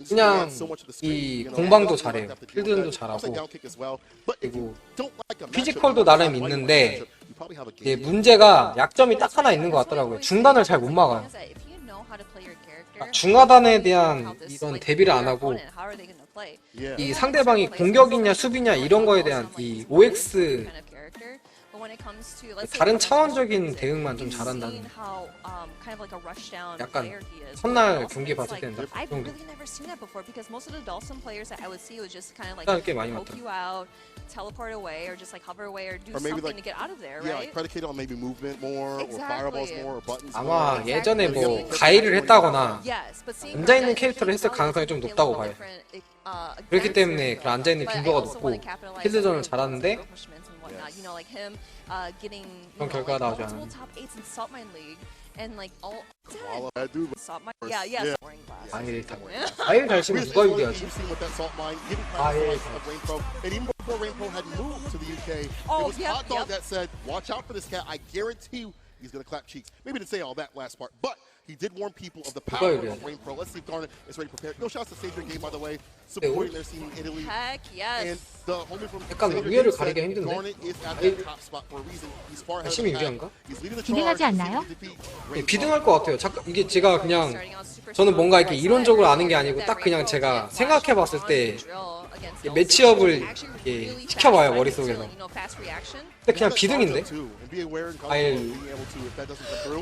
그냥 이 공방도 잘해요. 필드도 잘하고 그리고 피지컬도 나름 있는데 이제 문제가 약점이 딱 하나 있는 것 같더라고요. 중단을 잘 못 막아요. 중하단에 대한 이런 대비를 안 하고 이 상대방이 공격이냐 수비냐 이런 거에 대한 이 OX 다른 차원적인 대응만 좀 잘한다는 약간 첫날 경기 봤을 때는 그 정도. 시간을 꽤 많이 맞다. teleport away or just like hover away or do Or maybe something like- to get out of there, Yeah, right? like predicated on maybe movement more, or fireballs more, or buttons 아마 more. 예전에 뭐 가이를 했다거나 Yes, but seeing 앉아있는 Garnet, 캐릭터를 했을 가능성이 좀 높다고 봐요. 그렇기 때문에 그 앉아있는 빈도가 높고 필드전을 잘하는데 you know, like him getting 그런 결과가 나오지 multiple 않았는데. top 8s in Salt Mine League and like all Koala, that dude. Salt Mine. Yeah, yeah. 가이를 타고 가이를 잘 치면 누가 이겨야지. We've seen with that salt mine, getting Ah, yeah, practice of Rainpro, and even before Rainpro had moved to the UK, Oh, it was yep, Hot Dog yep. that said, "Watch out for this cat. I guarantee you, he's gonna clap cheeks." Maybe didn't say all that last part, but he did warn people of the power 이겨야 of 돼. Rainpro. Let's see if Garnet is ready to prepare. No shots to save your game, by the way. Supporting their team in Italy. Heck And yes. the homie from 약간 Savior 우위를 Game 가리기 said 힘든데? Garnet is at that top spot for a reason. He's far ahead of 열심히 the 유리한가? pack. He's leading the 비등하지 charge. 않나요? 비등할 것 같아요. 잠깐 이게 제가 그냥 저는 뭔가 이렇게 이론적으로 아는 게 아니고 딱 그냥 제가 생각해봤을 때 매치업을 이렇게 시켜봐요 머릿속에서. 근데 그냥 비등인데? 아예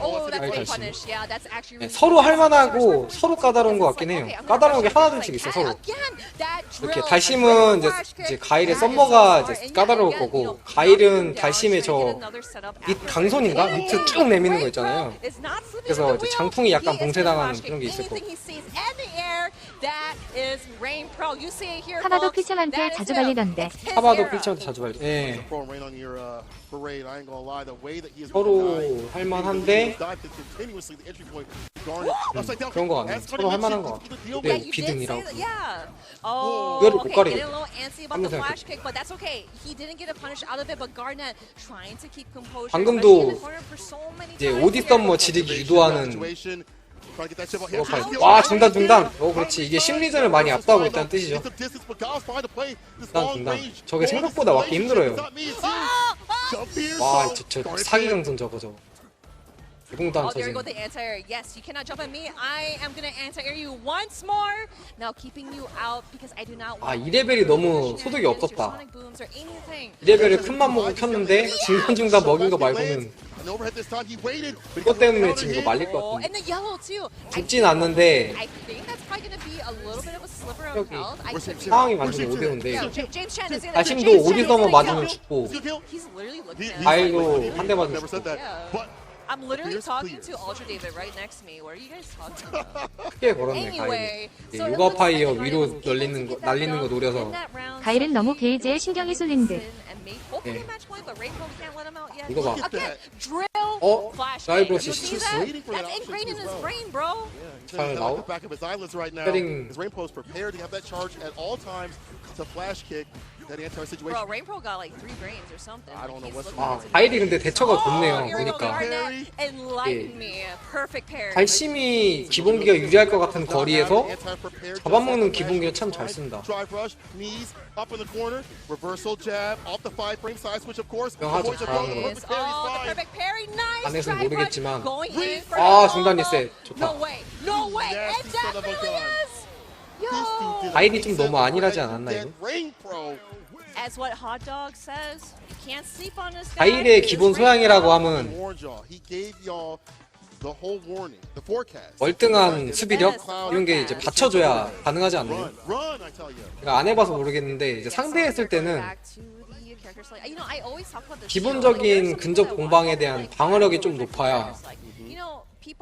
Oh, that's 아예 being 잘 punished. Yeah, that's actually really 서로 할만하고 서로 까다로운 것 같긴 해요. 까다로운 게 하나둘씩 있어 서로. Again, that 이렇게 drill, 달심은 that flash 이제 kick, 가일의 that is 썸머가 so 이제 hard. 까다로울 And yet, 거고 you know, 가일은 knocking down, 달심의 trying to 저 get another setup 밑 after. 강손인가? 밑에 쭉 내미는 거 있잖아요. It's not slipping 그래서 the 이제 wheel. 장풍이 약간 He is 봉쇄당하는 flash 그런 게 kick. 있을 거고. Anything he sees in the air, that is Rain Pro. You see it here, 하바도 folks. 필참한테 That is 자주 him. 발리던데. It's his 하바도 era. 필처한테 자주 발리. 예. Throwing rain on your parade. I ain't gonna lie. The way that he is 서로 denied, 할만한데 dive is continuously the entry point. Garnet, upside down. 그런 거 같네. That's 서로 할만한 거 gonna 같아. deal 근데 with. You did 비등이라고. say that, yeah. Oh, 이거를 못 okay. 가리겠다. Getting a little antsy about the 방금 flash kick, but that's okay. He didn't get a punish out of it, but Garnet trying to keep composure. 방금도 especially in the corner for so many 이제 times 오디 here. 썸머 지르기 유도하는 Situation. Trying to get that chip out. 그거 Here, 봐요. here's 와 the- 중단 중단. 그렇지. 이게 심리전을 많이 앞두고 있다는 뜻이죠. It's a distance, but Giles trying to play this 중단 long 중단. range. 저게 생각보다 맞기 힘들어요. It's not me, it's you. Jump here, 와 so 저 Garnet 사기강선 저거. 대공도 안 Oh, there you 쳐지네. go, the anti-air. Yes, you cannot jump at me. I am gonna anti-air you once more. Now keeping you out because I do not 아 want 2레벨이 너무 소득이 your 없었다. sonic booms or anything. 2레벨을 큰맘 먹고 켰는데 중간중간 먹인 거 말고는 An overhead this time, he waited, but he 그것 got 때문에 counter 지금 hit. 이거 말릴 것 Oh, 같은데. and the yellow too. 죽진 않는데 I think that's probably gonna be a little bit of a sliver of 여기 health. I could be 상황이 wrong. 완전히 5대5인데 Yeah, James Chan is gonna 달심도 James 오디 Chan is 썸머 gonna 맞으면 kill. 죽고 He's literally looking at 가일도 me. 한 대 맞으면 Never said 죽고 that. But I'm literally Here's talking clear. to Ultra David right next to me. What are you guys talking about? 크게 걸었네 Anyway, 가일이. so it 육아 looks 파이어 like 위로 Garnet was able to 날리는 거 get that 날리는 거 dub 노려서 in that round. 가일은 So 너무 he 게이지에 was 신경이 able to 쏠린 듯. win and make hopefully 예. match point, but Rainbow can't let him out yet. 이거 봐. Again, drill, 어? flash 라이브러시 kick. You see 실수? that? That's ingrained in his brain, bro. 잘 he's 나오? at the back of his eyelids right now. 패링. His Rainbow is prepared to have that charge at all times to flash kick that anti situation. Bro, Rainbow got like 3 brains or something. I don't know He's what's looking 아 into 가일이 근데 대처가 좋네요 here we go, 보니까. Garnet. Enlighten me. Perfect parry. 달심이 기본기가 유리할 것 같은 거리에서 잡아먹는 기본기가 참 잘 쓴다. Drive rush, knees up in the corner, reversal jab, off the 5-frame side switch, of course. 명하죠, Avoids the 잘하는 blow, 거. perfect parry, Oh, the fine. perfect parry. Nice. 안에서는 drive 모르겠지만. rush. Going in for 아 the 중단이 elbow. 세. 좋다. No way. No way. Nasty It son of a definitely gun. is. This dude Yo. did 가일이 좀 amazing 너무 안일하지 overhead 않았나, dead 이거? Rain Pro. As what Hot Dog says, you can't sleep on this guy. 가일의 기본 소양이라고 하면 Warned y'all. He gave y'all the whole warning, the forecast. 월등한 수비력 이런 게 이제 받쳐줘야 가능하지 않나요? Run, run, I tell you. 제가 안 해봐서 모르겠는데 이제 상대했을 때는 You know, I always talk about this 기본적인 근접 공방에 대한 방어력이 좀 높아야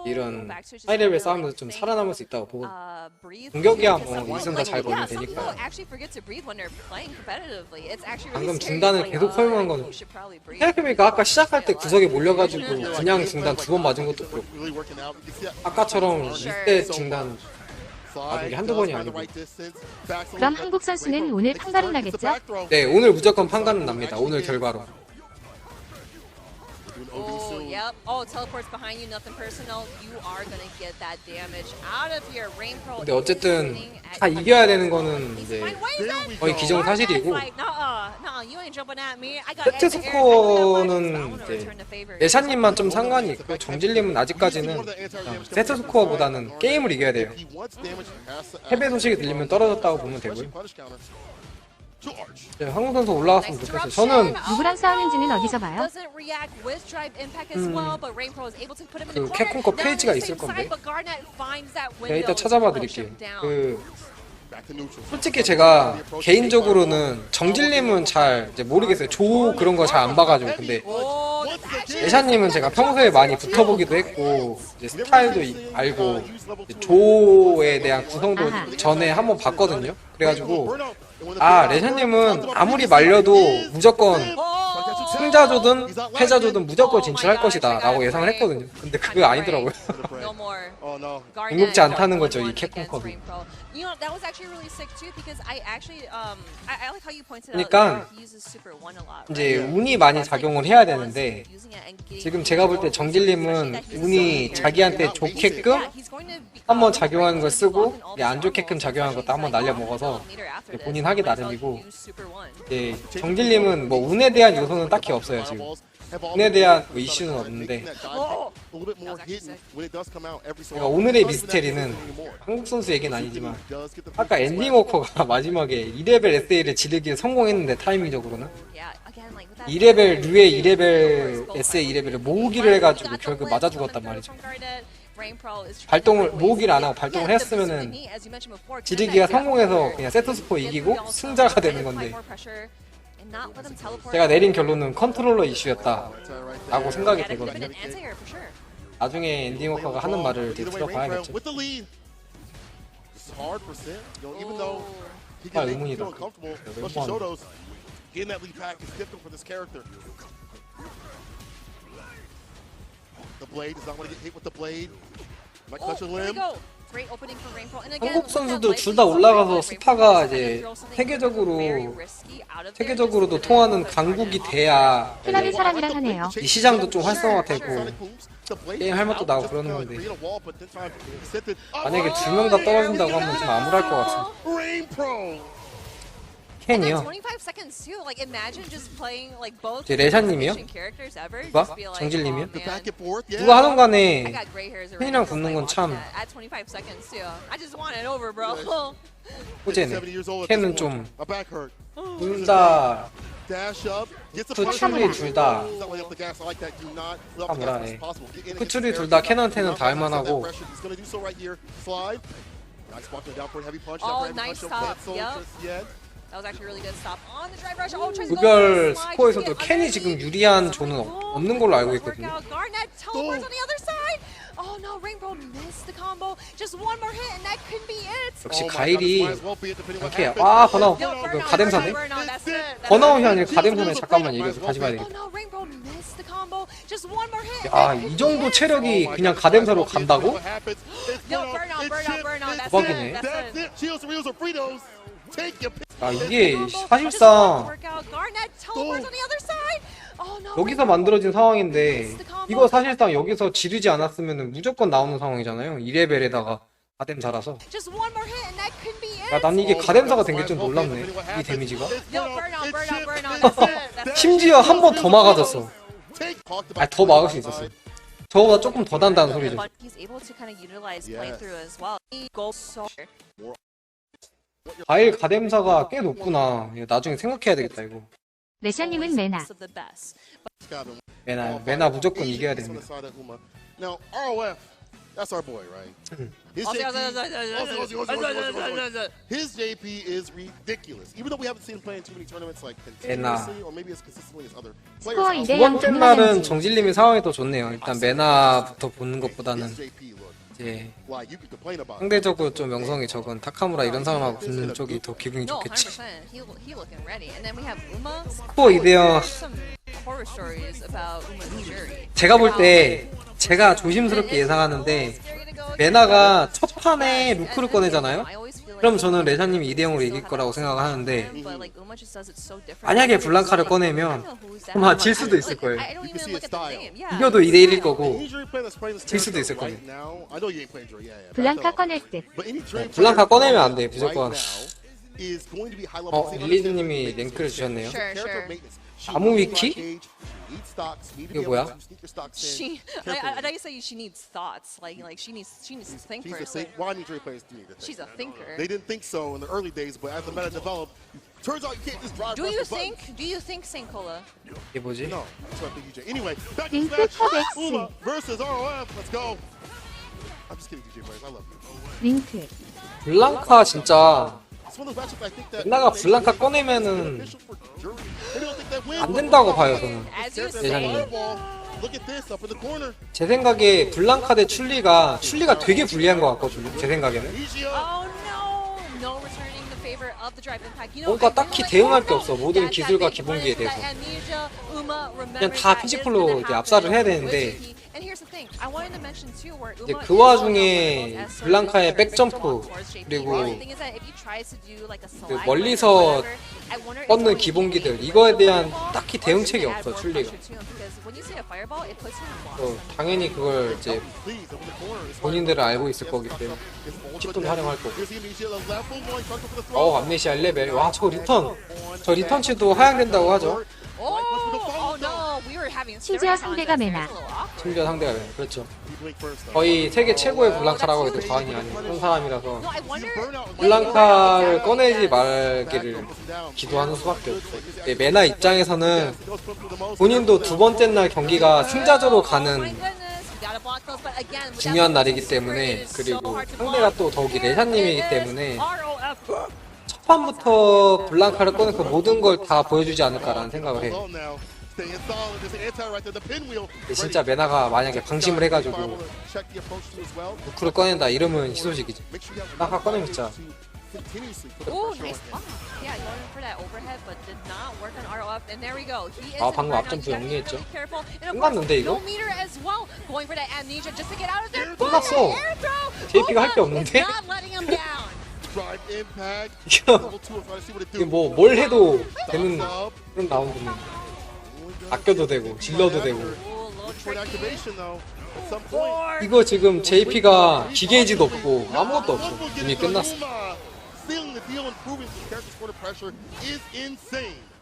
이런 하이레벨 싸움에서 좀 살아남을 수 있다고 보고 공격이야 뭐 이승 다 잘 걸면 되니까. 방금 중단을 계속 허용한 건 생각해보니까 아까 시작할 때 구석에 몰려가지고 그냥 중단 2번 맞은 것도 그렇고 아까처럼 이때 중단 맞은 게 한두 번이 아니고. 그럼 한국 선수는 오늘 판가름 나겠죠? 네 오늘 무조건 판가름 납니다. 오늘 결과로. Oh, yep. Oh, teleports behind you, nothing personal. You are gonna get that damage out of here. Rain Pro. 근데 어쨌든 다 이겨야 되는 거는 이제 거의 기정사실이고 세트 스코어는 이제 레샤님만 좀 상관이 있고 정질님은 아직까지는 세트 스코어보다는 게임을 이겨야 돼요. 패배 소식이 들리면 떨어졌다고 보면 되고요. 네, 한국 선수 올라갔으면 좋겠어요. 저는 누구랑 싸우는지는 어디서 봐요? 그 캡콤컵 페이지가 있을 건데 제가 이따 찾아봐 드릴게요. 그 솔직히 제가 개인적으로는 정질님은 잘 이제 모르겠어요. 조 그런 거 잘 안 봐가지고. 근데 레샤님은 제가 평소에 많이 붙어보기도 했고 이제 스타일도 알고 조에 대한 구성도 전에 한번 봤거든요. 그래가지고 아 레샤님은 아무리 말려도 무조건 승자조든 패자조든 무조건 진출할 것이다 라고 예상을 했거든요. 근데 그게 아니더라고요. 궁극지 않다는 거죠, 이 캡콤컵이. 그러니까 이제 운이 많이 작용을 해야 되는데 지금 제가 볼 때 정질님은 운이 자기한테 좋게끔 한번 작용하는 걸 쓰고 안 좋게끔 작용하는 것도 한번 날려먹어서 본인 하기 나름이고 정질님은 뭐 운에 대한 요소는 딱히 없어요. 지금 운에 대한 뭐 이슈는 없는데 그러니까 오늘의 미스테리는 한국 선수 얘기는 아니지만 아까 엔딩 워커가 마지막에 2레벨 SA를 지르기에 성공했는데 타이밍적으로는 2레벨 류의 2레벨 SA 2레벨을 모으기를 해가지고 결국 맞아 죽었단 말이죠. 발동을 모으기를 안 하고 발동을 했으면은 지르기가 성공해서 그냥 세트 스코어 이기고 승자가 되는 건데 제가 내린 결론은 컨트롤러 이슈였다 라고 생각이 되거든요. 나중에 엔딩 워커가 하는 말을 들어봐야겠죠. 아 의문이다. 한국 선수들 둘 다 올라가서 스파가 이제 세계적으로도 통하는 강국이 돼야 클럽이 사람이라 하네요. 이 시장도 좀 활성화되고 게임 할 맛도 나고 그러는 건데 만약에 두 명 다 떨어진다고 하면 좀 암울할 것 같아요. 캔이요. 제 레샤님이요? 누가? 정질님이요? 누가 하던 간에 캔이랑 붙는 건 참 호재네. 캔은 좀 둘 다 쿠츄리 둘 다 뭐라네. 쿠츄리 둘 다 캔한테는 다 할만하고 무별 스코어에서도 캔이 지금 유리한 조는 없는 걸로 알고 있거든요. 역시 가일이 이렇게 버나우 가뎀사네? 버나우이 아니라 가뎀사네. 잠깐만 얘기해서 다시 봐야 되겠다. 이 정도 체력이 그냥 가뎀사로 간다고? 대박이네. 이게 사실상 여기서 만들어진 상황인데 이거 사실상 여기서 지르지 않았으면 무조건 나오는 상황이잖아요. 2레벨에다가 가뎀사라서 난 이게 가뎀사가 된 게 좀 놀랍네. 이 데미지가 심지어 한 번 더 막아졌어. 더 막을 수 있었어. 저보다 조금 더 단다는 소리죠. 가일 가뎀사가 꽤 높구나. 나중에 생각해야 되겠다 이거. 레샤님은 메나 무조건 이겨야 됩니다. That's our boy, right? His JP is ridiculous. Even though we haven't seen him play in too many tournaments like continuously or maybe as consistently as other players. 두 번째 날은 정질님의 상황이 더 좋네요. 일단 메나부터 보는 것보다는 이제 상대적으로 좀 명성이 적은 타카무라 이런 사람하고 붙는 쪽이 더 기분이 좋겠지. 스코어 2대0. 제가 볼 때 제가 조심스럽게 예상하는데 메나가 첫 판에 루크를 꺼내잖아요. 그럼 저는 레샤님이 2대0으로 이길 거라고 생각하는데 만약에 블랑카를 꺼내면 아마 질 수도 있을 거예요. 이겨도 2대1일 거고 질 수도 있을 거예요. 블랑카 꺼낼 듯. 네, 블랑카 꺼내면 안 돼, 무조건. 릴리즈님이 랭크를 주셨네요. 나무 위키? 이거 뭐야? She, I thought you said she needs thoughts. Like she needs to think first. Why Nigeria players do need to She's a thinker. They didn't think so in the early days, but as the meta developed, turns out you can't just drive. Do you think Saint Cola? 이게 뭐지? No, that's what I think, DJ. Anyway, back to 링크 the match. 코덱스. Uma versus ROF. Let's go. I'm just kidding, DJ players. I love you. 링크. 블랑카 진짜 It's one of those matchups I think that 나가 블랑카 꺼내면은 안 된다고 봐요, 저는. 레샤님. Look at this up in the corner. 제 생각에 블랑카 대 출리가 되게 불리한 것 같거든요. 제 생각에는. Oh no! No returning the favor of the drive impact. You know, 뭔가 딱히 대응할 게 없어. 모든 기술과 기본기에 대해서. 그냥 다 피지컬로 이제 압살을 해야 되는데 이제 그 와중에 블랑카의 백점프 그리고 그 멀리서 뻗는 기본기들 이거에 대한 딱히 대응책이 없어 출리가. 당연히 그걸 이제 본인들은 알고 있을 거기 때문에 칩도 활용할 거고. 암네시아 1레벨. 와, 저 리턴치도 하향된다고 하죠. 심지어 상대가 메나. 심지어 상대가 메나. 그렇죠. 거의 세계 최고의 블랑카라고 해도 과언이 아닌 그런 사람이라서 블랑카를 꺼내지 말기를 기도하는 수밖에 없어요. 메나 입장에서는 본인도 두 번째 날 경기가 승자조로 가는 중요한 날이기 때문에, 그리고 상대가 또 더욱이 레샤님이기 때문에 첫 판부터 블랑카를 꺼내서 모든 걸 다 보여주지 않을까라는 생각을 해요. 진짜 메나가 만약에 방심을 해가지고 루크를 꺼낸다 이러면 희소식이지. 블랑카 꺼내면 진짜. 아, 방금 앞점프 영리했죠. 끝났는데 이거? 끝났어. JP가 할 게 없는데? 이게 뭐 뭘 해도 되는 그런 라운드네. 아껴도 되고 질러도 되고. 이거 지금 JP가 기계이지도 없고 아무것도 없어. 이미 끝났어.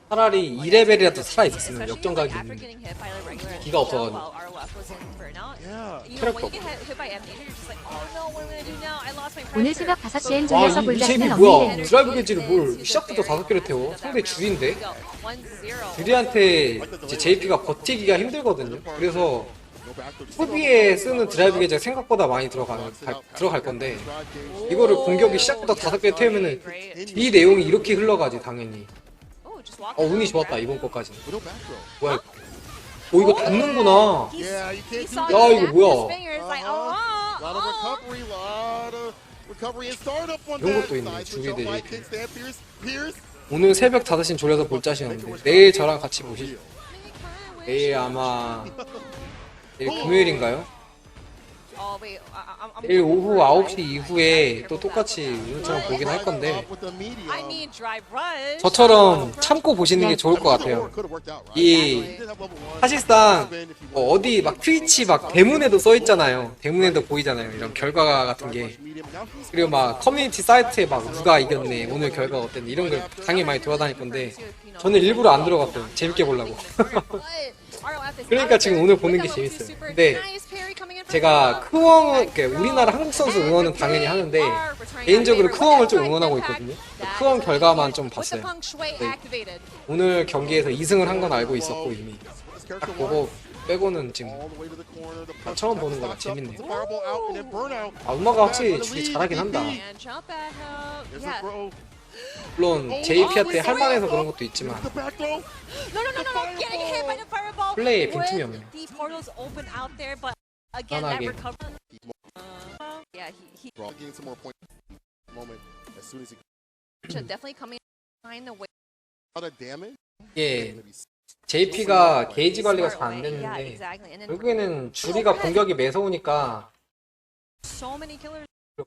차라리 2레벨이라도 살아있었으면 역전각이 있는데 기가 없어가지고 체력도 없고. 오늘 새벽 5시엔 와, 졸려서 이 볼 JP 자신은 뭐야. 없는데. 드라이브 게지를 뭘 시작부터 5개를 태워. 상대 줄인데 줄이한테 이제 JP가 버티기가 힘들거든요. 그래서 초기에 쓰는 드라이브 게이지가 생각보다 많이 들어갈 건데 이거를 공격이 시작부터 5개 태우면은 이 내용이 이렇게 흘러가지 당연히. 운이 좋았다 이번 거까지. 뭐야 이거. 이거 닿는구나. 야, 이거 뭐야. 이런 것도 있네. 주기들이. 오늘 새벽 5시엔 졸려서 볼 자신 없는데 내일 저랑 같이 보시죠. 내일 아마 내일 금요일인가요? 내일 오후 9시 이후에 또 똑같이 오늘처럼 보긴 할 건데 저처럼 참고 보시는 게 좋을 것 같아요. 이 사실상 어디 막 트위치 막 대문에도 써있잖아요. 대문에도 보이잖아요. 이런 결과 같은 게. 그리고 막 커뮤니티 사이트에 막 누가 이겼네, 오늘 결과가 어땠네, 이런 걸 당연히 많이 돌아다닐 건데 저는 일부러 안 들어갔어요. 재밌게 보려고. 그러니까 지금 오늘 보는 게 재밌어요. 근데 제가 크웡은, 우리나라 한국 선수 응원은 당연히 하는데 개인적으로 크웡을 좀 응원하고 있거든요. 크웡 결과만 좀 봤어요. 네. 오늘 경기에서 2승을 한 건 알고 있었고 이미 딱 그거 빼고는 지금 처음 보는 거라 재밌네요. 우마가 확실히 줄이 잘하긴 한다. 물론 JP한테 할만해서 그런 것도 있지만 플레이에 빈틈이 없네요. 편하게. 예, JP가 게이지 관리가 잘 안 됐는데 결국에는 주리가 공격이 매서우니까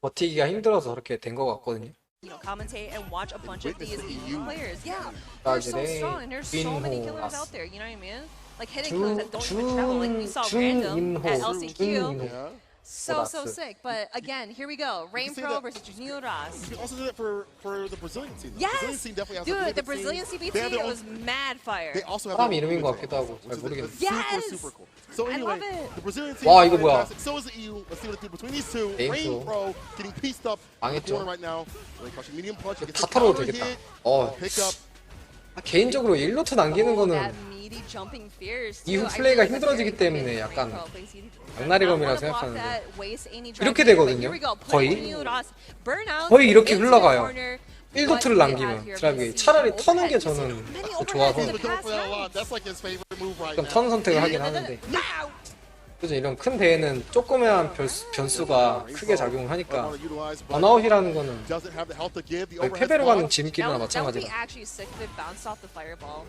버티기가 힘들어서 그렇게 된 것 같거든요. you know, commentate and watch a bunch of these EU players. Yeah, 아, they're so 그래. strong, and there's so many killers 윈호 out there. You know what I mean? Like hitting killers that don't even travel. Like we saw random at LCQ. So sick. But again, here we go. Rain Pro versus Junior Ross. You can also do that for the Brazilian team. Yes! The Brazilian team definitely has Dude, a the Brazilian CBT was mad fire. They also have 사람 their own 이름인 것 movement 같기도 하고 잘 which is 모르겠네. Yes! super cool. So I anyway, love it. the Brazilian team 와, is 이거 뭐야? fantastic. So is the EU. Let's see what they do between these two. Rain Rain Pro. Pro getting pieced up in the 망했죠. corner right now. Rain crushing medium punch. 다 털어도 되겠다. Pick up. 개인적으로 1노트 남기는 거는 That meaty jumping fierce. 이후 too. I 플레이가 feel like that's 힘들어지기 very good 때문에 for 약간 Rain Pro, please. 악나리검이라 Not wanna block 생각하는데 that waist any drive 이렇게 there, but 되거든요. here we go. 거의. Junior Ross. Burnout 거의 이렇게 into the 흘러가요. corner. 1도트를 남기면 드라이브가 차라리 터는 게 저는 좋아서 He's been going for that a lot. That's like his favorite move right 좀 now. 터는 선택을 하긴 하는데 그죠? 이런 큰 대회는 조그매한 변수가 크게 작용을 하니까 번아웃이라는 거는 Doesn't have the health to give. The 거의 overhead 패배로 spot. 가는 지름길이나 That would be 마찬가지라. actually sick if it bounced off the fireball.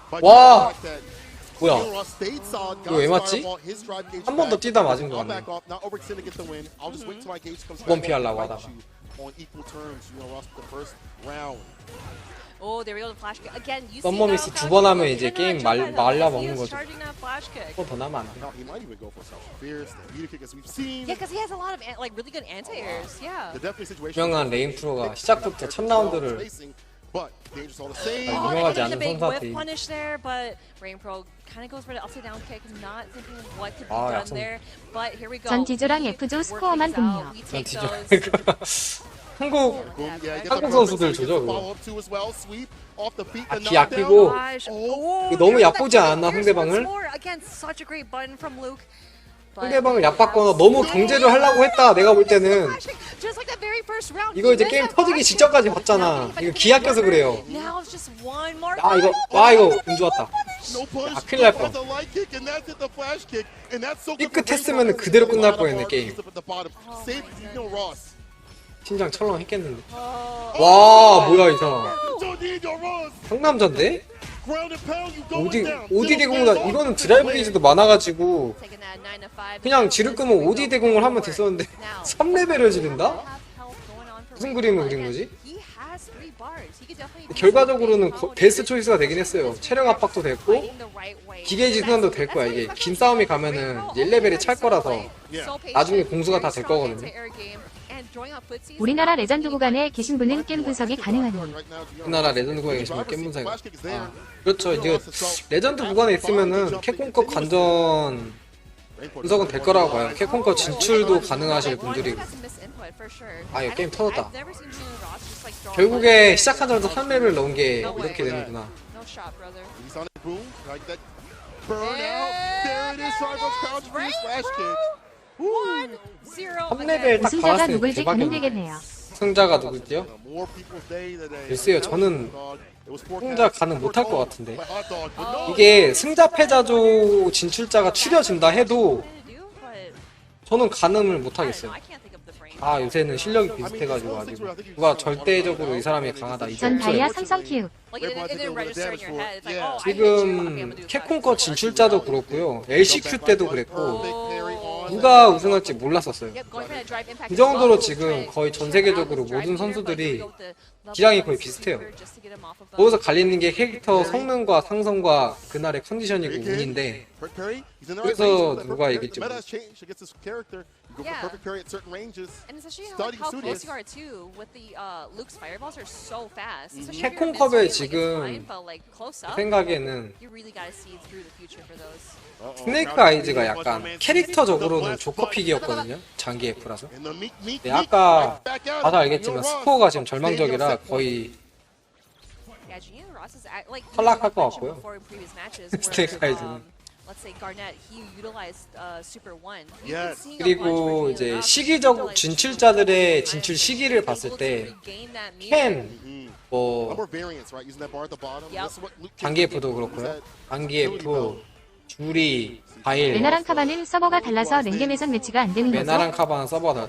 But 와! the fact that 뭐야? Junior Ross stayed solid, got 이거 왜 his 맞지? fireball, his drive gauge 한 번 더 back. 뛰다 맞은 거 I'll 같네. back off, not overextend to get the win. I'll just wait till my gauge comes 원 back. 피하려고 I'll 하다가. fight you on equal terms. Junior Ross with the first round. Oh, there we go, the flash kick. Again, you see 썸머미스 now 두 번 하면 Capcom 이제 cannot 게임 jump at him. 말려먹는 He is 거죠. charging that flash kick. 또 더 나면 안 돼. Now he might even go for self fierce, the meter kick as we've seen. Yeah, because he has a lot of like really good anti-airs. Yeah. The definitely situation. 유명한 레인 프로가 시작부터 첫 라운드를 But dangerous all the same. Oh, 유명하지 and 않은 the big 선수한테 whiff punish there, but Rain Pro kind of goes for the upside down kick, not thinking of what could be 아, done 약간- there. But here we go. 전 디조랑 F조 스코어만 공유. We 전 take 뒤져. those. 한국 Yeah, 한국 선수들 조져 그거. follow up too as well. Sweep off the feet. 아, the 기 knockdown. 아끼고 Gosh. Oh, 너무 there's 얕보지 that 않았나, fierce 상대방을? once more. Again, such a great button from Luke. But 상대방을 얕봤거나 너무 경제를 하려고 했다. 내가 볼 때는 just like that very first round. 이거 이제 게임 터지기 직전까지 봤잖아. 이거 기 아껴서 그래요. Now it's just one more. 아 이거 와 이거 운 좋았다. No punch. 아 큰일 날 뻔. The light kick, and that's it, the flash kick, and that's so good for 삐끗했으면 Rain Pro. 그대로 끝날 뻔했네 게임. At the bottom. Save Junior Ross. 심장 철렁했겠는데. 와 뭐야 이 사람. Junior Ross. 상남자인데? Ground and pound, you going 오디 down. 오디 대공보다 이거는 드라이브 게이지도 많아가지고 그냥 지를 거면 오디 대공을 하면 됐었는데 3레벨을 지른다? 무슨 그림을 그린 거지? 결과적으로는 베스트 초이스가 되긴 했어요. 체력 압박도 됐고 기계지 순환도 될 거야. 이게 긴 싸움이 가면은 1레벨이 찰 거라서 나중에 공수가 다 될 거거든요. 우리나라 레전드 구간에 계신 분은 게임 분석이 가능하니. 우리나라 레전드 구간에 계시면 게임 분석이 그렇죠. 이제 레전드 구간에 있으면은 캡콤컵 관전 분석은 될 거라고 봐요. 캡콤컵 진출도 가능하실 분들이고. 아 이거 게임 터졌다. 결국에 시작하자마자 3렙을 넣은 게 이렇게 되는구나. There it is, Cyber's crouch for his flash kick. 3레벨 딱 우승자가 받았으면 누굴지 대박이었네. 가늠되겠네요. 승자가 누구지요? 글쎄요, 저는 승자 가능 못할 것 같은데. 이게 승자 패자조 진출자가 추려진다 해도 저는 가늠을 못하겠어요. 아 요새는 실력이 비슷해가지고 아직 누가 절대적으로 이 사람이 강하다 이게 전 다이아 없어요. 삼성 큐. 지금 캡콤컵 진출자도 그렇고요. LCQ 때도 그랬고 누가 우승할지 몰랐었어요. 그 정도로 지금 거의 전 세계적으로 모든 선수들이 기량이 거의 비슷해요. 거기서 갈리는 게 캐릭터 성능과 상성과 그날의 컨디션이고 운인데 그래서 누가 이길지 모르겠어요. Yeah. And especially like how close you are too with the Luke's fireballs are so fast. Especially if you're 캡콤컵에 mid-range, like, it's 지금 fine, but, like, close up, 생각에는 you really gotta see through the future for those. 스네이크 아이즈가 약간 캐릭터적으로는 조커픽이었거든요. 장기 F라서. 근데 아까 봐서 알겠지만 스코어가 지금 절망적이라 거의 Yeah, Junior Ross is like 탈락할 것 mentioned 같고요. before in previous matches 스네이크 where 아이즈는. let's say Garnet he utilized Super 1. 그리고 이제 시기적 진출자들의 진출 시기를 봤을 때 캔, 뭐 장기 F도 그렇고요. 장기 F, 주리, 바일, 메나랑 카바는 서버가 달라서 랭겜에선 매치가 안 되는 거죠? 메나랑 카바는 서버다.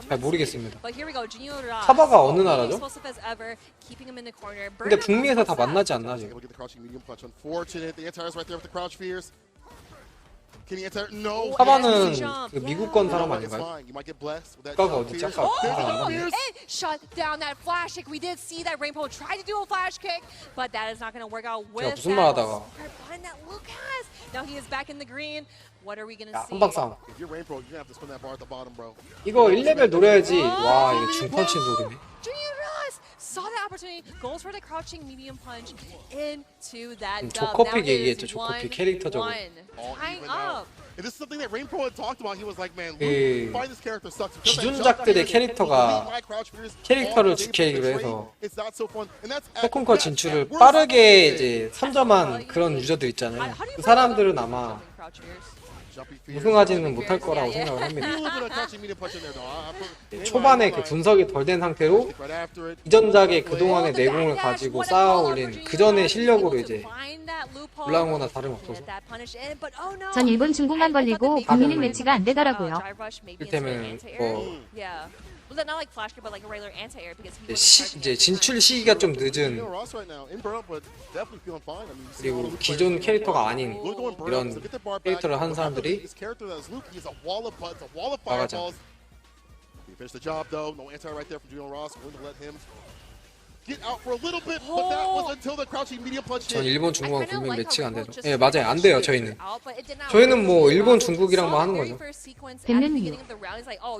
잘 모르겠습니다. 카바가 카바가 어느 나라죠? 근데 북미에서 다 만나지 않나 지금? 사바는 그 미국권 사람 아닌가요? 국가가 어디지? 아까 And shut down that flash kick. We did see that Rainbow try to do a flash kick, but that is not going to work out with 무슨 말 하다가 that that Luke has. Now he is back in the green. What are we going to see? 한방 싸움. If you're Rainbow, you're gonna have to spin that bar at the bottom, bro. 이거 1레벨 노려야지. 와, 이거 중펀치 노리네. Saw that opportunity, goes for the crouching medium punch into that dub. 조커픽 얘기했죠. 조커픽 캐릭터적으로. Tying up. And this is something that Rainbow had talked about. He was like, man, 그 why this character sucks. 기존작들의 캐릭터가 캐릭터를 주캐릭으로 해서 캡콤컵 진출을 빠르게 이제 선점한 그런 유저들 있잖아요. 그 사람들은 아마 우승하지는 못할 거라고 생각을 합니다. 초반에 그 분석이 덜 된 상태로 이전작의 그동안의 내공을 가지고 쌓아 올린 그 전의 실력으로 이제 올라온 거나 다름없어서 전 일본 중국만 걸리고 국민인 매치가 안 되더라고요. 이를테면 뭐 이제 진출 시기가 좀 늦은 그리고 기존 캐릭터가 아닌 이런 캐릭터를 하는 사람들이 나가자. 전 일본 중국하고 분명 매치가 안 되죠. 예, 맞아요. 안 돼요, 저희는. 저희는 뭐 일본 중국이랑만 하는 거죠. 뱀는요.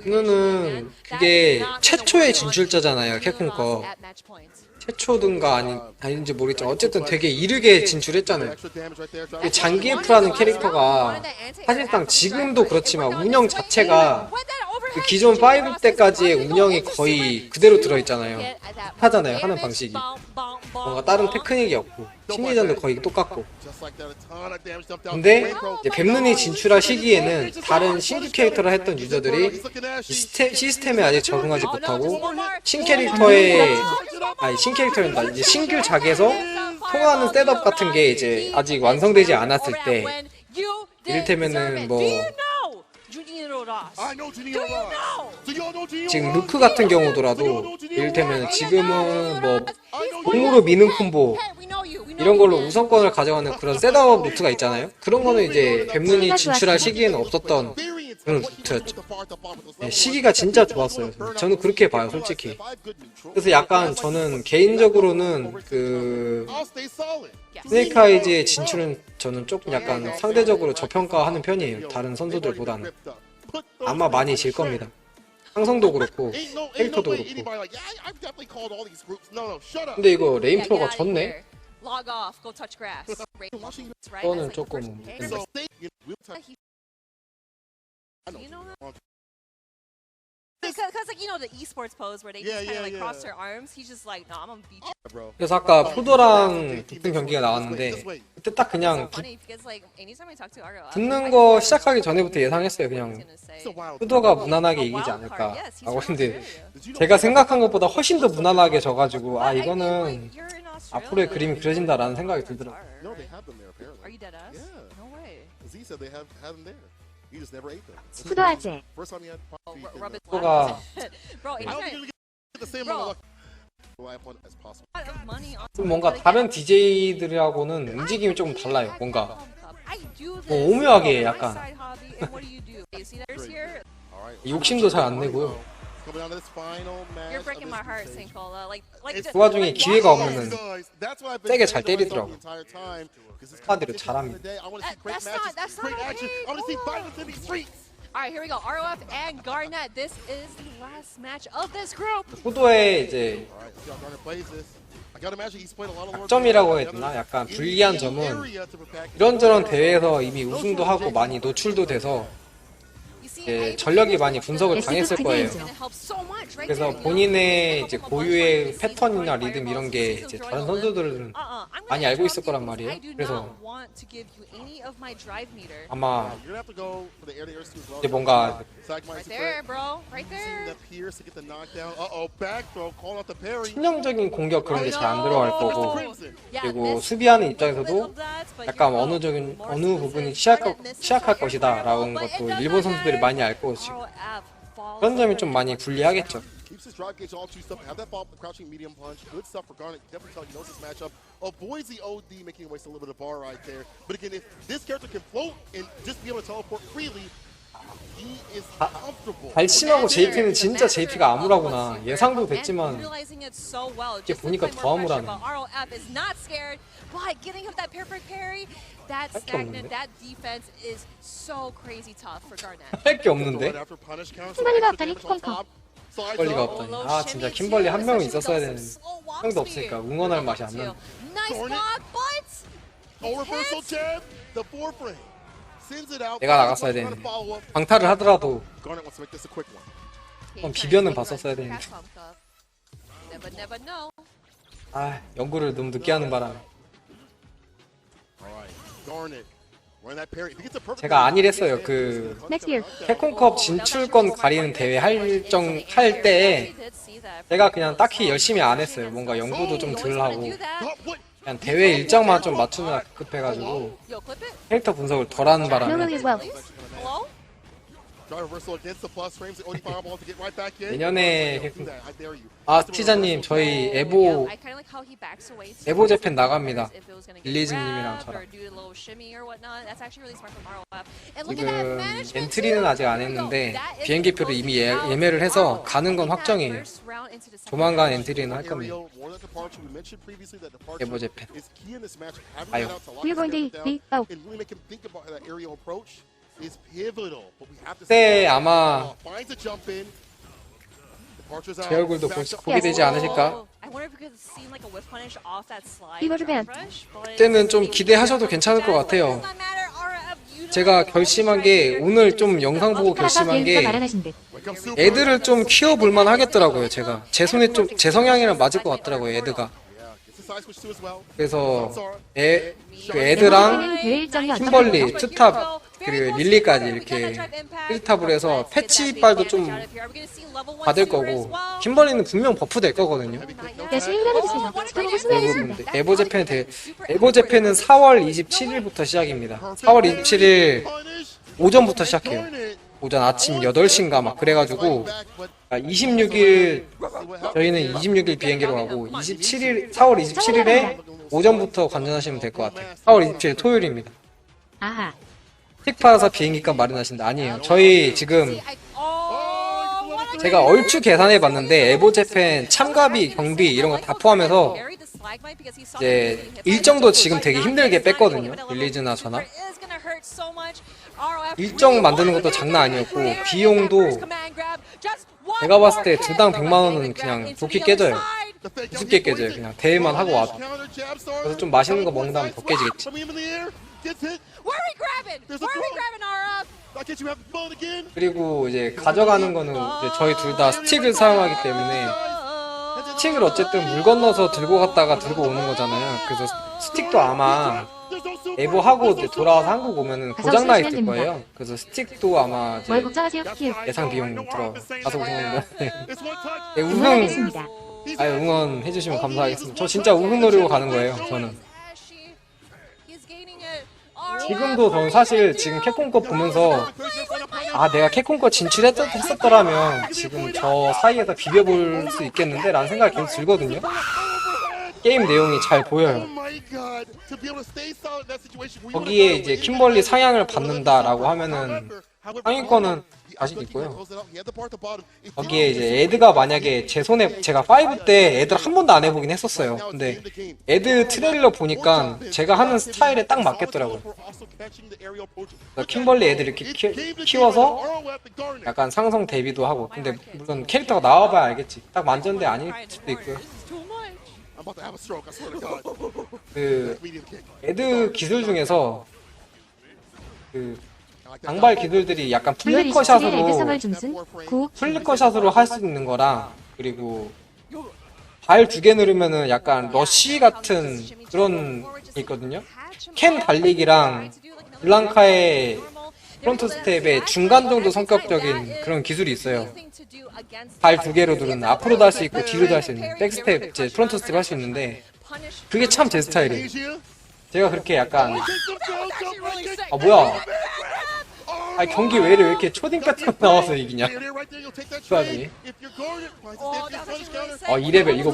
이거는 그게 최초의 진출자잖아요, 캡콤컵. 최초든가 아닌지 모르겠지만 어쨌든 되게 이르게 진출했잖아요. 장기프라는 캐릭터가 사실상 지금도 그렇지만 운영 자체가 그 기존 5 때까지의 운영이 거의 그대로 들어있잖아요. 하잖아요, 하는 방식이. 뭔가 다른 테크닉이 없고 심리전도 거의 똑같고. 근데 이제 뱀눈이 진출할 시기에는 다른 신규 캐릭터를 했던 유저들이 시스템에 아직 적응하지 못하고 신캐릭터란다. 이제 신규 작에서 통하는 셋업 같은 게 이제 아직 완성되지 않았을 때, 이를테면은 뭐 지금 루크 같은 경우더라도 이를테면 지금은 뭐 공으로 미는 콤보 이런 걸로 우선권을 가져가는 그런 셋업 루트가 있잖아요. 그런 거는 이제 뱀눈이 진출할 시기에는 없었던 그런 루트였죠. 네, 시기가 진짜 좋았어요. 저는 그렇게 봐요, 솔직히. 그래서 약간 저는 개인적으로는 그 스네이크 아이즈의 진출은 저는 조금 약간 상대적으로 저평가하는 편이에요, 다른 선수들보다는. 아마 많이 질 겁니다. 상성도 그렇고 캐릭터도 그렇고. 근데 이거 레인프로가 졌네? 그거는 조금 Because like you know the esports pose where they just kind of like cross their arms. He's just like, no, I'm gonna beat you. 그래서 아까 푸도랑 붙은 경기가 나왔는데 그때 딱 그냥 붙는 거 시작하기 전에부터 예상했어요. 그냥 푸도가 무난하게 이기지 않을까 라고 했는데 제가 생각한 것보다 훨씬 더 무난하게 져가지고 아 이거는 앞으로의 그림이 그려진다라는 생각이 들더라고요. 푸도아제. 푸도가 좀 뭔가 다른 DJ들하고는 움직임이 조금 달라요. 뭔가 뭐 오묘하게 약간 욕심도 잘 안 내고요. 그 와중에 기회가 오면은 세게 잘 때리더라고. 스파드를 잘합니다. Alright, here we go. ROF and Garnet. This is the last match of this group. 푸도의 이제 약점이라고 해야 되나? 약간 불리한 점은 이런저런 대회에서 이미 우승도 하고 많이 노출도 돼서 전력이 많이 분석을 당했을 거예요. 그래서 본인의 이제 고유의 패턴이나 리듬 이런 게 이제 다른 선수들은 많이 알고 있을 거란 말이에요. 그래서 아마 이제 뭔가 심령적인 공격 그런 게 잘 안 들어갈 거고, 그리고 수비하는 입장에서도 약간 어느 부분이 시약할 것이다 라는 것도 일본 선수들이 많이 알 것이고, 그런 점이 좀 많이 불리하겠죠. Keeps his drive gauge all two stuff. Have that follow up the crouching medium punch. Good stuff for Garnet. Definitely tell you knows this matchup. Avoids the OD, making him waste a little bit of bar right there. But again, if this character can float and just be able to teleport freely, he is comfortable. 발신하고 JP는 진짜 JP가 암울하구나. 예상도 됐지만 이게 보니까 더 암울하네. But getting him that perfect parry, that stagnant, that defense is so crazy tough for Garnet. 할 게 없는데? 킴벌리가 없다니 캡콤컵. 킴벌리가 없다니. 아 진짜 킴벌리 한 명은 있었어야 되는데 형도 없으니까 응원할 맛이 안 난다. Nice block, but reversal jab, the foreframe. 내가 나갔어야 되는데 방탈을 하더라도 한번 비벼는 봤었어야 되는데. 아 연구를 너무 늦게 하는 바람에 제가 안일했어요. 그 캡콤컵 진출권 가리는 대회 할 때에 제가 그냥 딱히 열심히 안 했어요. 뭔가 연구도 좀 덜 하고 그냥 대회 일정만 좀 맞추느라 급급해가지고 캐릭터 분석을 덜 하는 바람에 내년에 아 티자님 저희 에보 재팬 나갑니다. 릴리즈님이랑 저랑 지금 엔트리는 아직 안 했는데 비행기표를 이미 예매를 해서 가는 건 확정이에요. 조만간 엔트리는 할 겁니다. 에보 재팬 아유 그때 아마 제 얼굴도 보게 되지 않으실까? 그때는 좀 기대하셔도 괜찮을 것 같아요. 제가 결심한 게 오늘 좀 영상 보고 결심한 게 애들을 좀 키워볼만 하겠더라고요. 제가 제 손에 좀 제 성향이랑 맞을 것 같더라고요. 애드가. 그래서 그 애드랑 킴벌리, 투탑 그리고 릴리까지 이렇게 1탑으로 해서 패치빨도 좀 받을 거고 킴벌리는 분명 버프 될 거거든요. 에보 재팬은 4월 27일부터 시작입니다. 4월 27일 오전부터 시작해요. 오전 아침 8시인가 막 그래가지고 26일 저희는 26일 비행기로 가고 4월 27일에 오전부터 관전하시면 될 것 같아요. 4월 27일 토요일입니다. 아하. 틱 팔아서 비행기값 마련하신다. 아니에요. 저희 지금 제가 얼추 계산해 봤는데 에보 재팬 참가비, 경비 이런 거 다 포함해서 이제 일정도 지금 되게 힘들게 뺐거든요. 릴리즈나 저나 일정 만드는 것도 장난 아니었고 비용도 제가 봤을 때 두당 100만원은 그냥 좋게 깨져요. 우습게 깨져요. 그냥 대회만 하고 와도. 그래서 좀 맛있는 거 먹는 다음에 더 깨지겠지. 그리고 이제 가져가는 거는 이제 저희 둘 다 스틱을 사용하기 때문에 스틱을 어쨌든 물 건너서 들고 갔다가 들고 오는 거잖아요. 그래서 스틱도 아마 에보 하고 이제 돌아와서 한국 오면은 고장나 있을 거예요. 그래서 스틱도 아마 이제 예상 비용 들어 가서 오시는 거. 응원해 주시면 감사하겠습니다. 저 진짜 우승 노리고 가는 거예요. 저는 지금도 저는 사실 지금 캡콤컵 보면서 아 내가 캡콤컵 진출했었더라면 지금 저 사이에서 비벼볼 수 있겠는데 라는 생각이 계속 들거든요. 게임 내용이 잘 보여요. 거기에 이제 킴벌리 상향을 받는다라고 하면은 상위권은 자신 있고요. 거기에 이제 애드가 만약에 제 손에 제가 5 때 애들 한 번도 안 해보긴 했었어요. 근데 애드 트레일러 보니까 제가 하는 스타일에 딱 맞겠더라고요. 킴벌리 애들 이렇게 키워서 약간 상성 대비도 하고. 근데 물론 캐릭터가 나와봐야 알겠지. 딱 만졌는데 아닐 수도 있고요. 그 애드 기술 중에서 그 장발 기술들이 약간 플리커샷으로 할 수 있는 거랑 그리고 발 2개 누르면은 약간 러쉬 같은 그런 게 있거든요. 캔 달리기랑 블랑카의 프론트 스텝의 중간 정도 성격적인 그런 기술이 있어요. 발 2개로 누르는 앞으로도 할 수 있고 뒤로도 할 수 있는 백스텝, 이제 프론트 스텝 할 수 있는데 그게 참 제 스타일이에요. 제가 그렇게 약간 뭐야 아 경기 왜 이렇게 초딩 패턴 나와서 이기냐? 그 와중에. 2레벨 이거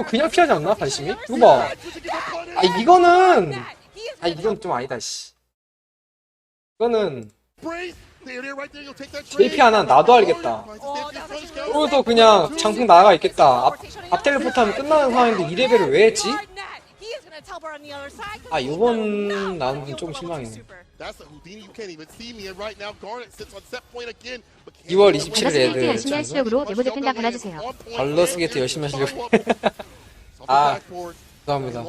그냥 피하지 않나? 관심이? 이거 봐. 아 이거는 이건 좀 아니다 씨. 이거는 JP 하나 나도 알겠다. 그래도 그냥 장풍 나가 있겠다. 앞 텔레포트 하면 끝나는 상황인데 2레벨을 왜 했지? 아 이번 라운드는 좀 실망이네. 2월 27일 애들 열심히 할 실력으로 내부 제품 다 갈아주세요. 발러스 게이트 열심히 하시려고. 아 감사합니다.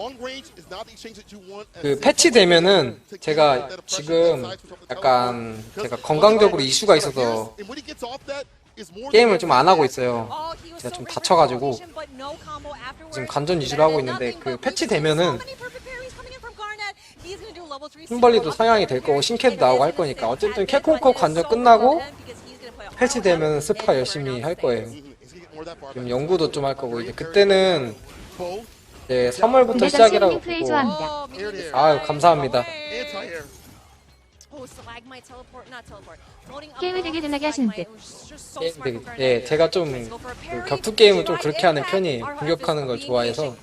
그 패치 되면은 제가 지금 약간 제가 건강적으로 이슈가 있어서 게임을 좀 안 하고 있어요. 제가 좀 다쳐가지고 지금 관전 위주로 하고 있는데 그 패치 되면은 흰벌리도 상향이 될 거고 신캐도 나오고 할 거니까 어쨌든 캡콤컵 관전 끝나고 패치 되면 스파 열심히 할 거예요. 지금 연구도 좀 할 거고 이제 그때는 이제 3월부터 시작이라고 보고. 아유 감사합니다. 게임을 되게 재밌게 하시는 듯. 예, 제가 좀 그 격투 게임을 좀 그렇게 하는 편이에요. 공격하는 걸 좋아해서.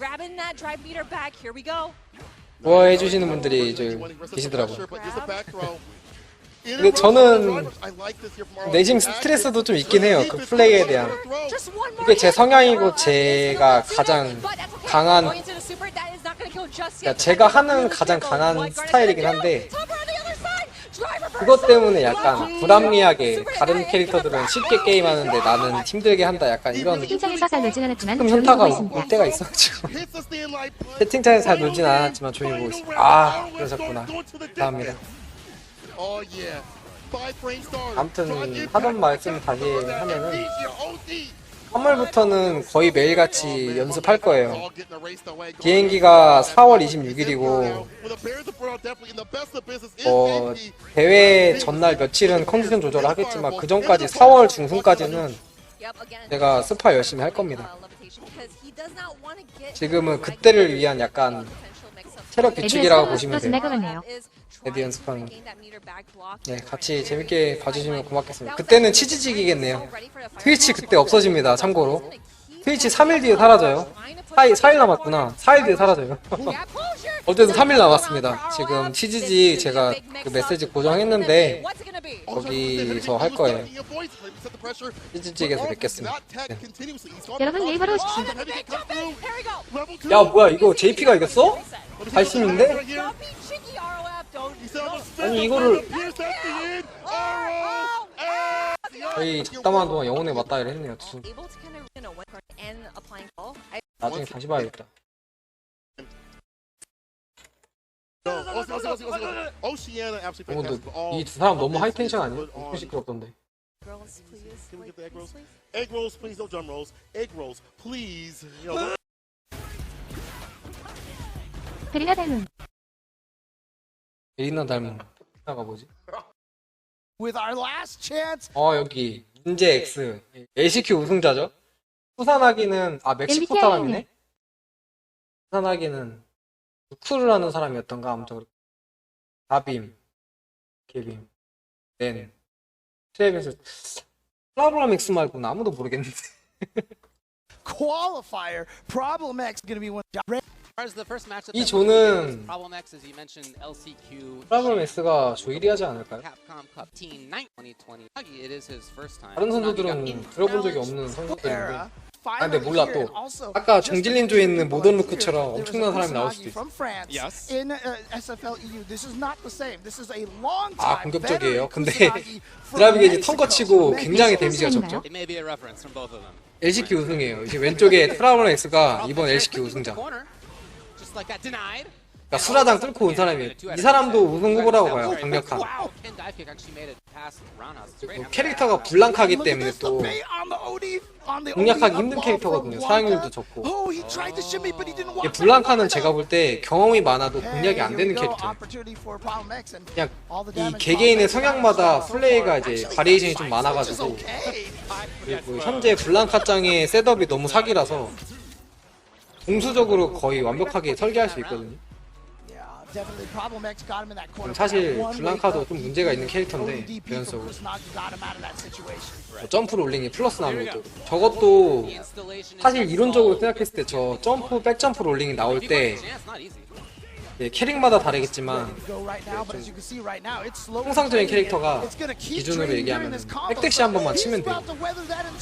좋아해 주시는 분들이 이제 계시더라고요. 근데 저는 내심 스트레스도 좀 있긴 해요. 그 플레이에 대한. 이게 제 성향이고 제가 가장 강한, 그러니까 제가 하는 가장 강한 스타일이긴 한데 그것 때문에 약간 불합리하게 다른 캐릭터들은 쉽게 게임하는데 나는 힘들게 한다 약간 이런 채팅창에서 잘 놀진 않았지만 조금 조용히 현타가 보고 있습니다. 올 때가 있어가지고 채팅창에서 잘 놀진 않았지만 조용히 보고 있습니다. 아 그러셨구나. 감사합니다. 아무튼 하던 말씀 다시 하면은 3월부터는 거의 매일같이 연습할 거예요. 비행기가 4월 26일이고 대회 전날 며칠은 컨디션 조절을 하겠지만 그 전까지 4월 중순까지는 제가 스파 열심히 할 겁니다. 지금은 그때를 위한 약간 체력 비축이라고 보시면 돼요. 레드 연습하는 거. 네, 같이 재밌게 봐주시면 고맙겠습니다. 그때는 치즈직이겠네요. 트위치 그때 없어집니다. 참고로 트위치 3일 뒤에 사라져요. 4일 남았구나. 4일 뒤에 사라져요. 어쨌든 3일 남았습니다. 지금 치즈직 제가 그 메시지 고정했는데 거기서 할 거예요. 치즈직에서 뵙겠습니다. 네. 여러분 네이버로 오십시오. 야 뭐야 이거 JP가 이겼어? 발심인데? 아니 이거를 저희 잡담하는 동안 영혼의 맞다이를 했네요. 나중에 다시 봐야겠다. 이 두 사람 너무 하이텐션 아니야? 엄청 시끄럽던데. 베리나 닮은. 베리나 닮은 나가 뭐지? With our last chance. 여기 문제 X LCQ 우승자죠? 후산하기는 멕시코 사람이네? 후산하기는 쿠르라는 사람이었던가 아무튼 다빔 개빔 넨 트랩에서 플라브라믹스 말고는 아무도 모르겠는데. Qualifier. Problem X going to be one. 이 조는 프라브럼X가 조일이 하지 않을까요? 다른 선수들은 들어본 적이 없는 선수들인데 근데 몰라 또 아까 정질린 조에 있는 모던 루크처럼 엄청난 사람이 나올 수도 있어. 공격적이에요. 근데 드라비 게이지 턴 거치고 굉장히 데미지가 적죠. LCQ 우승이에요. 이제 왼쪽에 프라브럼X가 이번 LCQ 우승자. 그러니까 수라장 뚫고 온 사람이에요. 이 사람도 우승 후보라고 봐요. 강력한. 캐릭터가 블랑카기 때문에 또 공략하기 힘든 캐릭터거든요. 사용률도 적고. 블랑카는 제가 볼 때 경험이 많아도 공략이 안 되는 캐릭터예요. 그냥 이 개개인의 성향마다 플레이가 이제 바리에이션이 좀 많아가지고. 그리고 현재 블랑카짱의 셋업이 너무 사기라서 공수적으로 거의 완벽하게 설계할 수 있거든요. 사실 블랑카도 좀 문제가 있는 캐릭터인데 변속으로 점프 롤링이 플러스 나오는 것도 저것도 사실 이론적으로 생각했을 때 저 점프 백점프 롤링이 나올 때 예, 캐릭마다 다르겠지만 통상적인 캐릭터가 기준으로 얘기하면 백대시 한 번만 치면 돼요.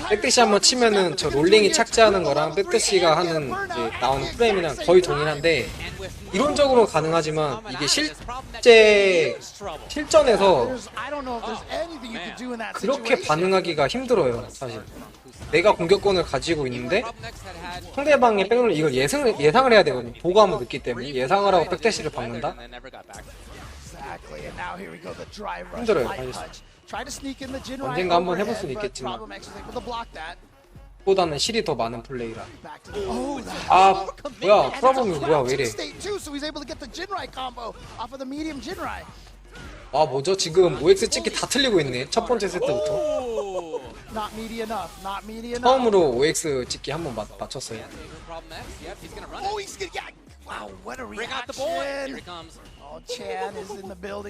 백대시 한 번 치면은 저 롤링이 착지하는 거랑 백대시가 하는 이제 나오는 프레임이랑 거의 동일한데 이론적으로 가능하지만 이게 실전에서 그렇게 반응하기가 힘들어요. 사실 내가 공격권을 가지고 있는데 상대방의 백롤 이걸 예상을 해야 되거든요. 보고 한번 늦기 때문에 예상을 하고 백대시를 박는다? 힘들어요. 언젠가 한번 해볼 수는 있겠지만 보다는 실이 더 많은 플레이라. 아 뭐야 프라범이 뭐야 왜 이래. 아 뭐죠 지금 OX 찍기 다 틀리고 있네. 첫 번째 세트부터 처음으로 OX 찍기 한번 맞췄어요.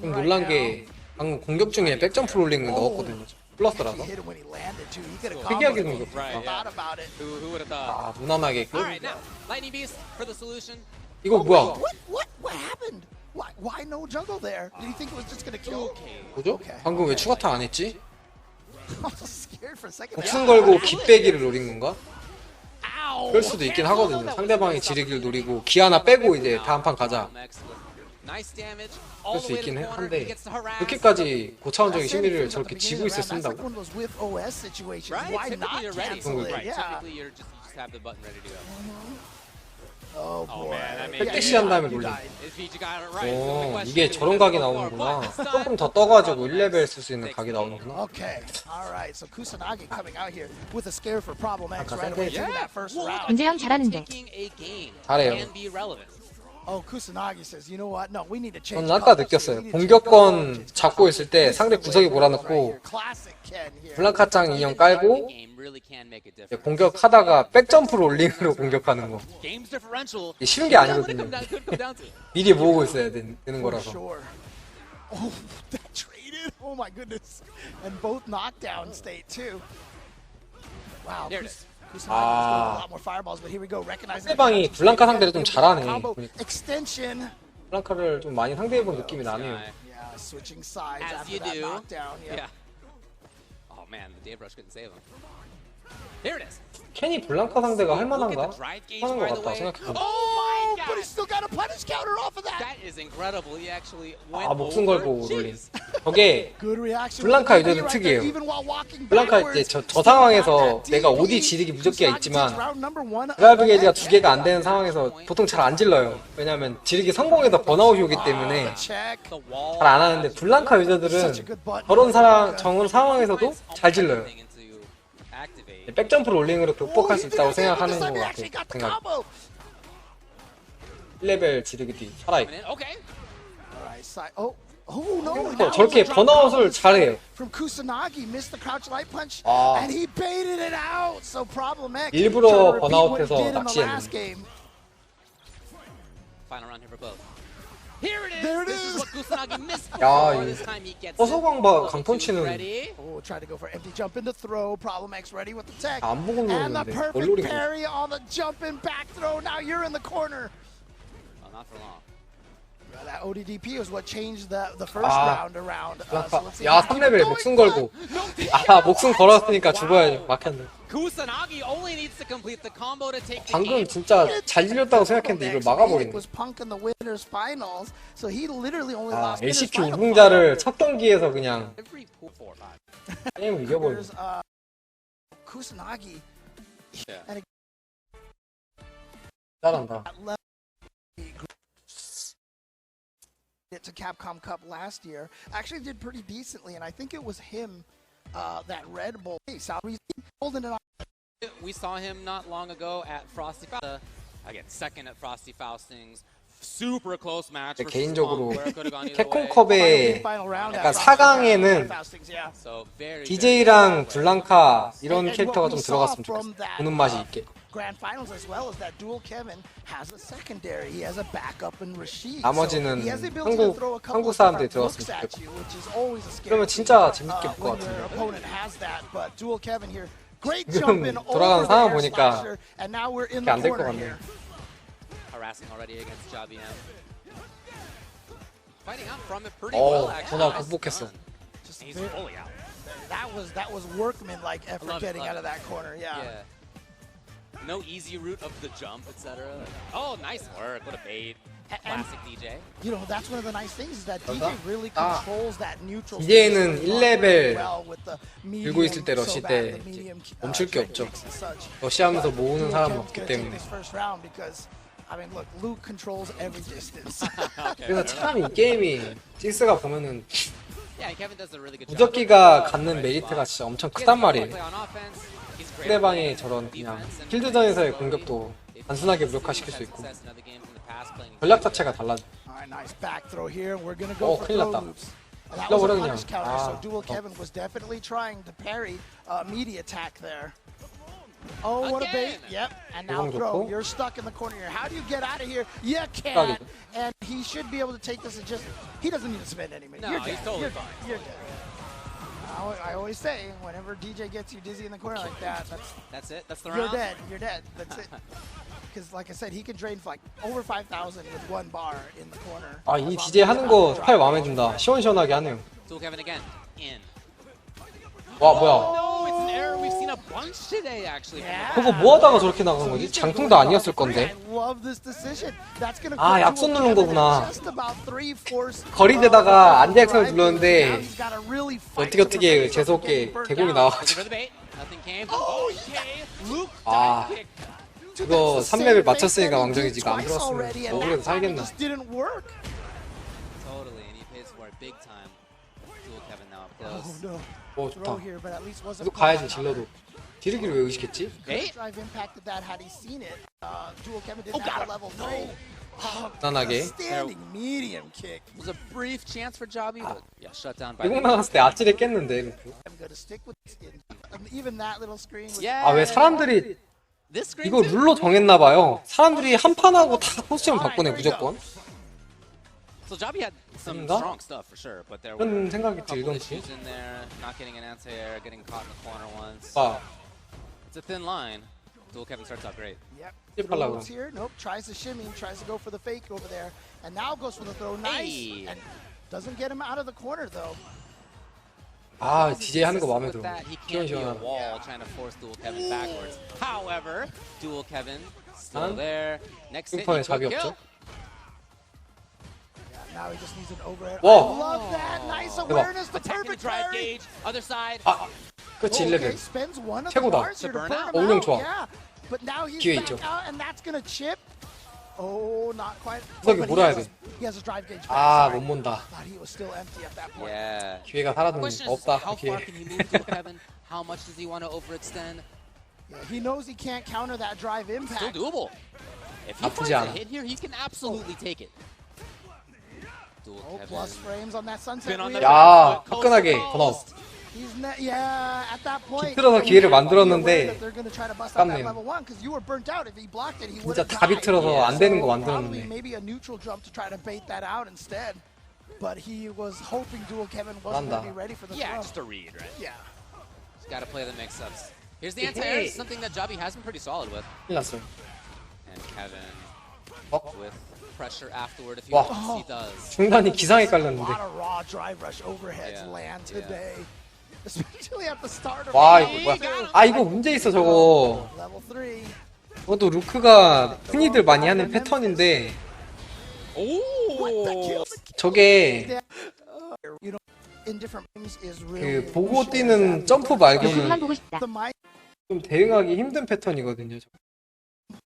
좀 놀란 게 방금 공격 중에 백점프 롤링을 넣었거든요. 플러스라서 특이하게 공격했다. 아 무난하게 끝. 이거 뭐야? 뭐죠? 방금 왜 추가타 안 했지? 목숨 걸고 기 빼기를 노린 건가? 그럴 수도 있긴 하거든요. 상대방이 지르기를 노리고 기 하나 빼고 이제 다음 판 가자. 그럴 수 있긴 한데 그렇게까지 고차원적인 심리를 저렇게 지고 있어 쓴다고? 백대시 한 다음에 롤링. 오, 이게 저런 각이 나오는구나. 조금 더 떠가지고 1레벨 쓸 수 있는 각이 나오는구나. 문재영 잘하는데. 잘해요. 저는 아까 느꼈어요. 공격권 잡고 있을 때 상대 구석에 몰아넣고 블랑카짱 인형 깔고 공격하다가 백점프 롤링으로 공격하는 거. 이게 쉬운 게 아니거든요. 미리 모으고 있어야 되는 거라서. 아, 상대방이 블랑카 상대를 좀 잘하네. 보니까. 블랑카를 좀 많이 상대해본 느낌이 나네요. 캔이 블랑카 상대가 할만한가? 하는 것 같다 생각해보니까. 아 목숨 걸고 롤링. 저게 블랑카 유저는 특이해요. 블랑카 이제 저 상황에서 내가 OD 지르기 무적기가 있지만 드라이브 게이지가 2개가 안 되는 상황에서 보통 잘 안 질러요. 왜냐면 지르기 성공해서 번아웃이 오기 때문에 잘 안 하는데 블랑카 유저들은 저런 상황에서도 잘 질러요. 백점프 롤링으로 극복할 수 있다고 생각하는 것 같아요. 생각. 1레벨 지르기 뒤 살아있고 저렇게 번아웃을 잘해요. 아, 일부러 번아웃해서 낚시했네. 야, 허서광바 강펀치는 안 보고 누르는데 뭘 노린 거야? 야 3레벨 목숨 걸고 아 목숨 걸었으니까 죽어야죠. 막혔네. 방금 진짜 잘 질렸다고 생각했는데 이걸 막아버리네. 아 LCK 우승자를 첫 경기에서 그냥 게임을 이겨버리네. 잘한다. To Capcom Cup last year, actually did pretty decently, and I think it was him that Red Bull holding it on. We saw him not long ago at Frosty Faust. Again, second at Frosty Faustings. Super close match. 개인적으로 캡콤컵의 약간 4강에는 DJ랑 블랑카 이런 캐릭터가 좀 들어갔으면 좋겠어. 보는 맛이 있게. grand finals as well is that Dual Kevin has a secondary. He has a backup in Rashid. 나머지는 So he has the ability to throw a couple 한국 of 사람들이 different looks 들어왔으면 at 좋겠고. you, which is always a scary 그러면 thing, 진짜 재밌게 볼 것 when your 같은데. opponent has that. But Dual Kevin here, great jump in 지금 over 돌아가는 the 상황 air 보니까 slasher, and now we're in 그게 the 안될 것 corner 같네. here. Harassing already against Javi M. Fighting out from it pretty well, actually. 전화 극복했어. Just He's fully out. that was workman-like effort getting out of that corner. Yeah. No easy route of the jump, etc. Oh, nice work. What a bait. Classic DJ. You know, that's one of the nice things is that DJ really controls that neutral. DJ는 1레벨 well with the 들고 있을 때 러시 때 멈출 게 없죠. 러시하면서 모으는 사람은 없기 때문에. I mean, look, Luke controls every distance. 그래서 참 이 게임이 식스가 보면은 Yeah, Kevin does a really good job. 무적기가 갖는 메리트가 진짜 엄청 크단 말이에요. 상대방의 저런 그냥 필드전에서의 공격도 단순하게 무력화시킬 수 있고 전략 자체가 달라져. 큰일 났다. 킬러버려 그냥. So Dual Kevin was definitely trying to parry media attack there. Oh, what a bait. Yep. And now throw. You're stuck in the corner here. How do you get out of here? You can't. And he should be able to take this and just, he doesn't need to spend any money. No, You're he's dead. totally You're fine. dead. You're dead. I always say, whenever DJ gets you dizzy in the corner like that, that's it. That's the you're round. dead. You're dead. That's it. Because, like I said, he can drain for like over 5,000 with one bar in the corner. 아, 이 DJ 하는 거 스타일 마음에 든다. 시원시원하게 하네요. Dual Kevin again. In. 와, 뭐야. No, it's an error we've seen a bunch today, actually. 그거 뭐 하다가 저렇게 나간 거지? 장풍도 아니었을 건데. 아, 약손 누른 거구나. 거리대다가 안대약선을 눌렀는데 어떻게 재수없게 대공이 나와가지고. 아, 그거 3렙을 맞췄으니까 왕정이지. 이거 안 들어왔으면 억울해서 살겠나. Totally, and he pays for it big time. Dual Kevin now up close. 오, 좋다. 계속 가야지, 질러도. 디르기를 왜 의식했지? 간단하게. Was a brief chance for Javi, but yeah, shut down by. 외국 나갔을 때 아찔에 깼는데. 루크. 아, 왜 사람들이 이거 룰로 정했나봐요. 사람들이 한 판하고 다 코스튬을 바꾸네, 무조건. So Javi had some strong stuff for sure, but there were 그런 생각이 a couple 들던지. issues in there, not getting an anti-air, getting caught in the corner once. 아, It's a thin line. Dual Kevin starts out great. Yep. Throws here. Nope. Tries to shimmy. Tries to go for the fake over there, and now goes for the throw. Nice. Hey. And doesn't get him out of the corner though. 아, DJ 하는 거 마음에 With 들어. that, he can't be a 시원시원하다. wall trying to force Dual Kevin backwards. However, Dual Kevin still there. Next hit, 슈퍼에 he 잡이 could 없죠? kill. Now he just needs an overhead. Whoa. I love that. Nice awareness. The Attacking the perfect drive parry. gauge. Other side. 아, 그렇지, 1레벨. Spends one of the 최고다. bars here to burn him 오운영 out. 좋아. Yeah. But now he's 기회 back 있죠. out, and that's gonna chip. Oh, not quite. 구석이 But 몰아야 돼. he has a drive gauge. 아, back. 못 mon다. Thought he was still empty at that point. Yeah. 기회가 사라졌네. Question is, 없다, how 기회. far can he move Dual Kevin? How much does he want to overextend? Yeah, he knows he can't counter that drive impact. Still doable. If he 아프지 finds a 않아. hit here, he can absolutely take it. Dual Oh, Kevin. plus frames on that sunset Been on wheel. the 야, 화끈하게 번호. Yeah, at that point. 비틀어서 기회를 만들었는데 깜네요. 진짜 다 비틀어서 안 되는 거 만들었는데. Maybe a neutral jump to try to bait that out instead. But he was hoping Dual Kevin wasn't going to be ready for the Yeah, throw. just a read, right? Yeah. He's got to play the mix-ups. Here's the anti-air, something that Javi has been pretty solid with. 큰일 났어요. And Kevin 어? with pressure afterward if he 와, wants, he does. 중간이 기상에 A 깔렸는데. lot of raw drive rush overheads land today. Especially at the start of 와, 이거 뭐야. 아, 이거 문제 있어, 저거. level 3. 그것도 루크가 흔히들 많이 하는 패턴인데 저게 그 보고 뛰는 점프 말고는 보고 싶다. 좀 대응하기 힘든 패턴이거든요.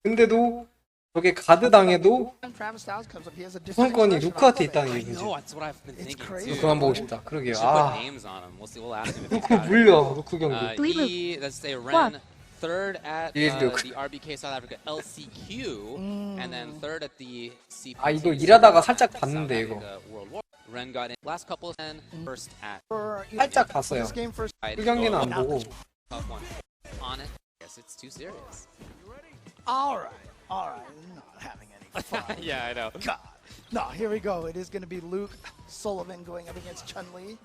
근데도 저게 가드 당해도 우선권이 루크한테 있다는 게 문제. 루크만 보고 싶다. 그러게요. 아, 루크 물려, 루크 경기. Third at the RBK South Africa LCQ, and then third at the CP. 아, 이거 일하다가 살짝 봤는데 이거. Ren got in last couple and first at. 살짝 봤어요. 그 경기는 안 보고. Tough one. On it. Guess it's too serious. All right. Not having any fun. Yeah, I know. God. No, here we go. It is going to be Luke Sullivan going up against Chun-Li.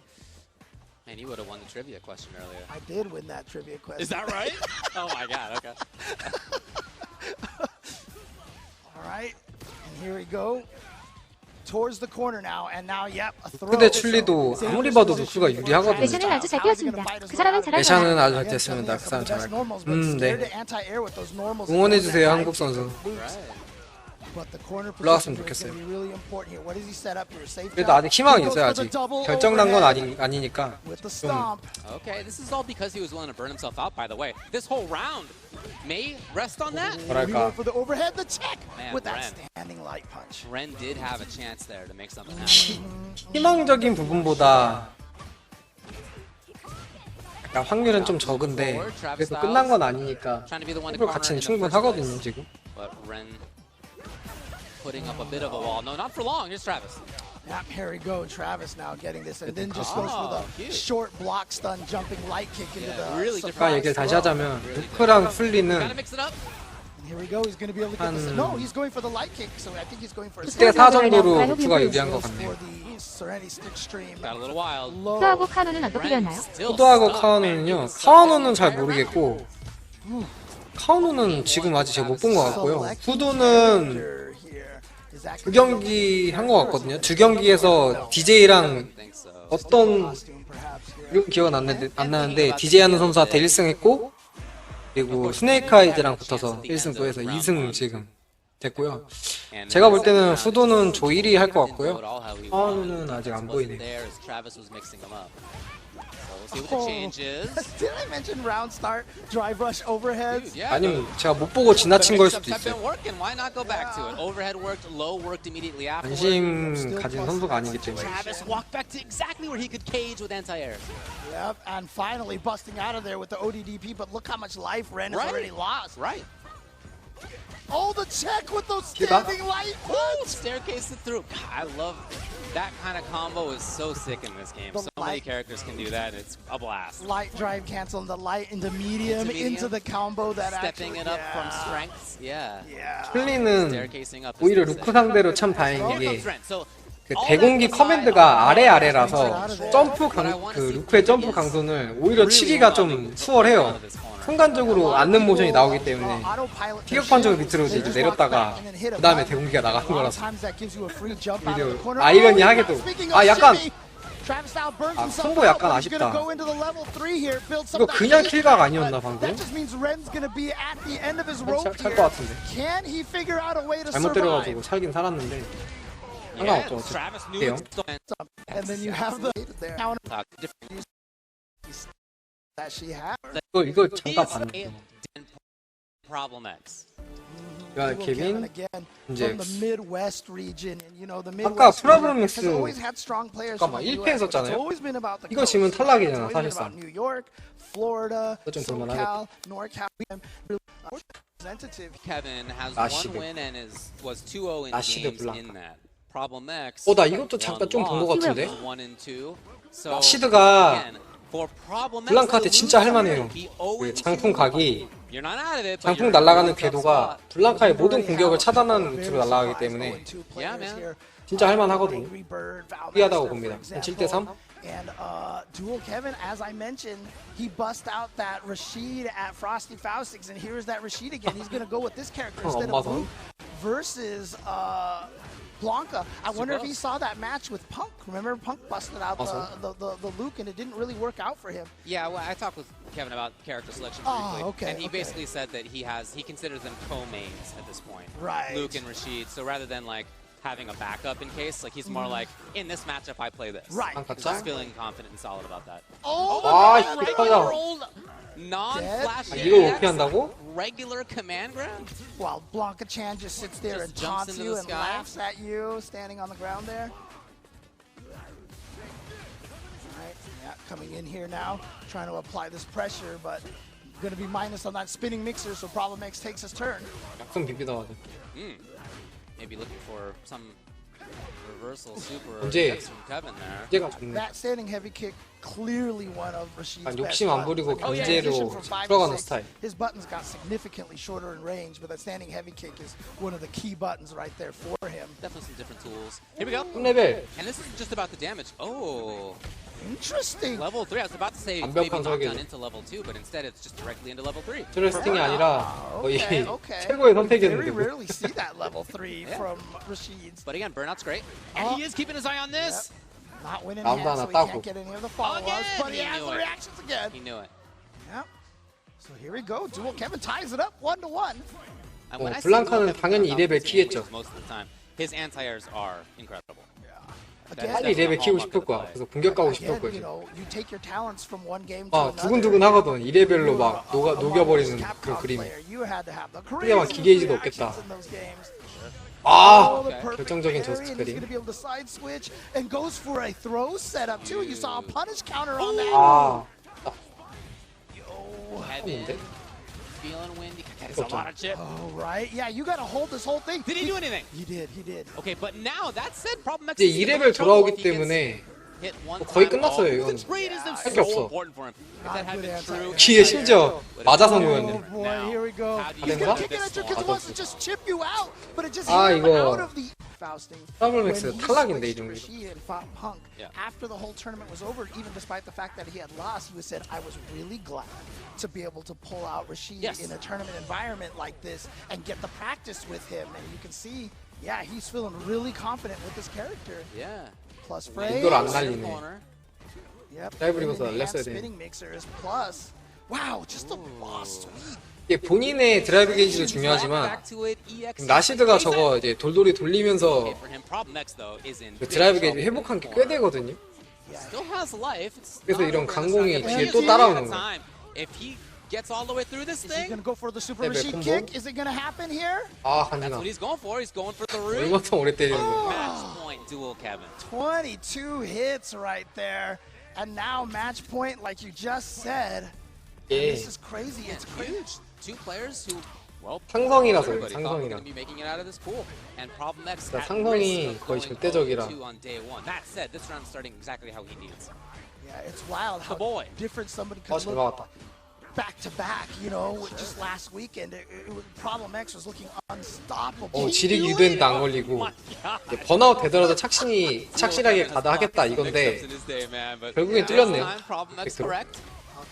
Man, you would have won the trivia question earlier. I did win that trivia question. Is that right? Oh my God, okay. All right, and here we go. Towards the corner now, and now, yep, a throw. 근데 출리도 아무리 봐도 루크가 유리하거든요. 레션은 아주 잘 뛰었습니다. 그 사람은 잘할 레션은 거야. 아주 잘 뛰었습니다. 그 사람 잘할 거야. 네. 응원해주세요, 한국 선수. 올라갔으면 좋겠어요. 그래도 아직 희망이 있어요, 아직. 결정난 건 아니니까. 좀. Okay, this is all because he was willing to burn himself out, by the way. This whole round may rest on that. 뭐랄까. Man, Ren did have a chance there to make something happen. 희망적인 부분보다 약간 확률은 좀 적은데 그래도 끝난 건 아니니까 해볼 가치는 충분하거든요, 지금. But Ren putting up a bit of a wall. No, not for long. Here's Travis. Yep, here we go. Travis now getting this, and then just goes for the short block stun jumping light kick into the. Really 아까 얘기를 다시 하자면 루크랑 풀리는 Here we go. He's going to be able to get this. No, he's going for the light kick, so I think he's going for a 6대4 정도로 루크가 유리한 것 같네요. Got a little wild. 후드하고 카노는 어떻게 되었나요? 후드하고 카와노는요. 카와노는 잘 모르겠고 카와노는 지금 아직 제가 못 본 것 같고요. 후드는 2경기 한 것 같거든요. 2경기에서 DJ랑 어떤 이름 기억은 안 나는데 DJ 하는 선수한테 1승 했고 그리고 스네이크 아이즈랑 붙어서 1승 또 해서 2승 지금 됐고요. 제가 볼 때는 후도는 조 1위 할 것 같고요. 카와노는 아직 안 보이네요. Did I mention round start, drive rush, overheads? 아니면 제가 못 보고 지나친 걸 수도 있어요. 관심 가진 선수가 아니기 때문에. Travis walked back to exactly where he could cage with anti-air. Yep, and finally busting out of there with the ODDP, but look how much life Ren has already lost. Right. Oh, the check with those standing light punch! Staircase it through. God, I love that kind of combo is so sick in this game. So many characters can do that. It's a blast. Light drive canceling the light into medium, into the combo that stepping it up from strengths. Yeah. 플리는 오히려 루크 상대로 참 다행인 게 그 대공기 커맨드가 아래라서 그 루크의 점프 강도는 오히려 치기가 좀 수월해요. 순간적으로 앉는 모션이 나오기 때문에 피격판적으로 밑으로 이제 내렸다가 그 다음에 대공기가 나가는 거라서 오히려 아이러니하게도 약간 콤보 약간 아쉽다. 이거 그냥 킬각 아니었나 방금? 찰 것 같은데 잘못 때려가지고 살긴 살았는데 상관없죠. 어때요? 이거 잠깐 봤는데 야, 케빈, 이제 아까 프라브로믹스 잠깐만 1패 했었잖아요? 이거 지면 탈락이잖아 사실상. 이거 좀 볼만하겠다. Kevin has one win and was 2-0 in games in that. Problem X. 나 이것도 잠깐 좀 본 것 같은데? 라시드가 블랑카한테 진짜 할만해요. 그 장풍 각이 장풍 날아가는 궤도가 블랑카의 모든 공격을 차단하는 루트로 날아가기 때문에 진짜 할만하거든요. 유리하다고 봅니다. 7대3. And Dual Kevin, as I mentioned, he bust out that Rashid at Frosty Faustix, and here's that Rashid again. He's going to go with this character instead of Luke versus Blanca. I wonder if he saw that match with Punk. Remember, Punk busted out the Luke, and it didn't really work out for him. Yeah, well, I talked with Kevin about character selection briefly, and he basically said that he considers them co-mains at this point. Right. Luke and Rashid. So rather than like having a backup in case, like he's more like, in this matchup I play this. Right. Just feeling confident and solid about that. Non-flash 이걸 어떻게 한다고? regular command grab? While Blanca Chan just sits there and taunts you and laughs at you, standing on the ground there. Alright, yeah, coming in here now, trying to apply this pressure, but going to be minus on that spinning mixer, so Problem X takes his turn. 약간 비비다 가지고. Maybe looking for some Reversal super 언제 gets from Kevin there. 문제가 좋네. That standing heavy kick clearly one of Rashid's 아, best 욕심 안 buttons. 부리고 Like, 견제로 transition from 5 to 들어가는 6, 스타일. His buttons got significantly shorter in range, but that standing heavy kick is one of the key buttons right there for him. Definitely some different tools. Here we go. 3레벨. And this isn't just about the damage. Oh. Interesting. Level 3. I was about to say maybe 완벽한 knock down 설계죠. into level 2, but instead it's just directly into level 3. 트레스팅이 아니라 거의 Okay. 최고의 We very 선택이었는데 뭐. rarely see that level 3 from Rashid's. But again, Burnout's great. And he is keeping his eye on this. Not winning 라운드 hand, 하나 so he 따고. can't get any of the follow-ups, but he He has knew the it. reactions again. He knew it. Yep. So here we go. Duel Kevin ties it up 1-1. And when I see 블랑카는 Kevin 당연히 Burnout 2레벨 using 키겠죠. waves most of the time, his anti-airs are incredible. 빨리 2레벨 키고 싶을 거야. 그래서 공격 가고 싶을 Again, 거야. you 지금. know, you take your talents from one game to 아 another. 두근두근 하거든. 2레벨로 막 녹여버리는 Capcom 그런 그림이. player, you had to have the 상대방 craziest 기계이지도 reactions 없겠다. in those games. 아 The perfect 결정적인 parry, 저스트 and he's 그림. gonna be able to side switch and goes for a throw setup too. You saw a punish counter on that. 아 Kevin 했는데? feeling windy. There's a lot of chip. Oh, right. Yeah, you gotta hold this whole thing. Did he do anything? He did. He did. Okay, but now that said, problem X 이제 is in 2레벨 trouble 돌아오기 if he gets 때문에 hit one 거의 time. 끝났어요, Oh, 이건. the trade is 할 게 so 없어. important for him. If that had been true, 기에 심지어 맞아서 Oh 누웠네. boy, here we go. How do He's you gonna get kick it this at you one? because he wants to just chip you out, but it just 아, hit him 이거 out of the Fausting. 트러블맥스 When he 탈락인데 이 switched to 정도. Rashid and fought Punk, Yeah. after the whole tournament was over, even despite the fact that he had lost, he said, "I was really glad to be able to pull out Rashid Yes. in a tournament environment like this and get the practice with him." And you can see, yeah, he's feeling really confident with this character. Yeah. Plus Frey. 이걸 안 날리네. Yep. 드라이브 리버스 and 날렸어야 돼. spinning mixers plus. Wow, just a sweet. 이게 본인의 드라이브 게이지도 중요하지만 라시드가 저거 이제 돌돌이 돌리면서 그 드라이브 게이지 회복한 게 꽤 되거든요. Still has life. It's 그래서 not 이런 over. 강공이 It's not 뒤에 gonna 또 be 따라오는 a 거야. time. If he gets all the way through this Is he thing, gonna go for the super 네, Rashid 콤보. kick? Is it gonna happen here? 아 that's 간지나. what he's going for. He's going for the root. 얼마나 오래 때리는데. Match point duel, Kevin. 22 hits right there. And now match point, like you just said. And 예. this is crazy. It's crazy. Huge. Two players who, well, 상성이라서 everybody thought were 상성이라. going to be making it out of this pool. And problem X 진짜 at 상성이 risk of 거의 going 절대적이라. 0-2 on day one. That said, this round's starting exactly how he needs. Yeah, it's wild how boy. different somebody 아 could 잘 look 막았다. back to back. You know, just last weekend, Problem X was looking unstoppable. 지릭 유도했는데 안 걸리고 이제 번아웃 되더라도 착실하게 가다 하겠다 이건데 결국엔 뚫렸네요. 벡터로.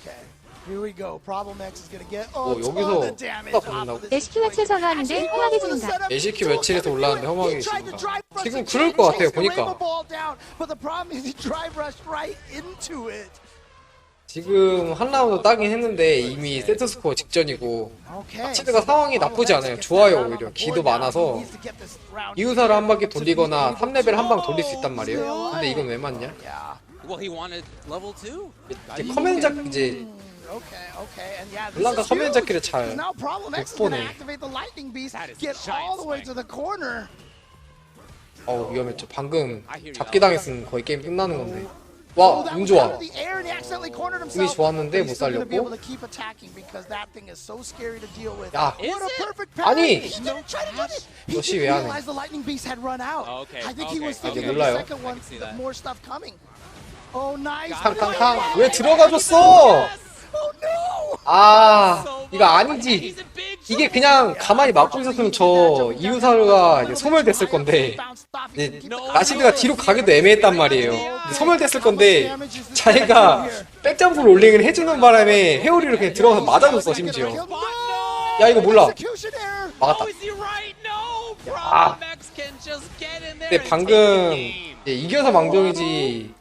Okay. Here we go. Problem X is gonna get 여기서 the damage 딱 off 붙는다고? of this. 레시큐 매치 전화하는데 험하게 진다. LCQ 며칠에서 올라왔는데 험하게 진다. 지금 그럴 것 같아요 보니까. But the problem is he drive rushed right into it. 지금 한 라운드 따긴 했는데 이미 세트 스코어 직전이고 라시드가 상황이 나쁘지 않아요. 좋아요 오히려. 기도 많아서 이우사를 한 바퀴 돌리거나 3레벨 한 방 돌릴 수 있단 말이에요. 근데 이건 왜 맞냐? Well, he wanted level 2. 이제 커맨 잡 이제 블랑카 커맨 잡기를 잘 못 보네. 위험했죠. 방금 잡기 당했으면 거의 게임 끝나는 건데. 와, 운 좋아. 운이 좋았는데 못 살렸고. 야, 아니! 너시 왜 안 해? 이제 몰라요. 탕탕탕. 왜 들어가줬어? 아, 이거 아니지. 이게 그냥 가만히 막고 있었으면 저 이우사루가 이제 소멸됐을 건데 이제 라시드가 뒤로 가기도 애매했단 말이에요. 소멸됐을 건데 자기가 백점프 롤링을 해주는 바람에 회오리를 그냥 들어가서 맞아줬어 심지어. 야 이거 몰라. 막았다. 야. 근데 방금 이겨서 망정이지.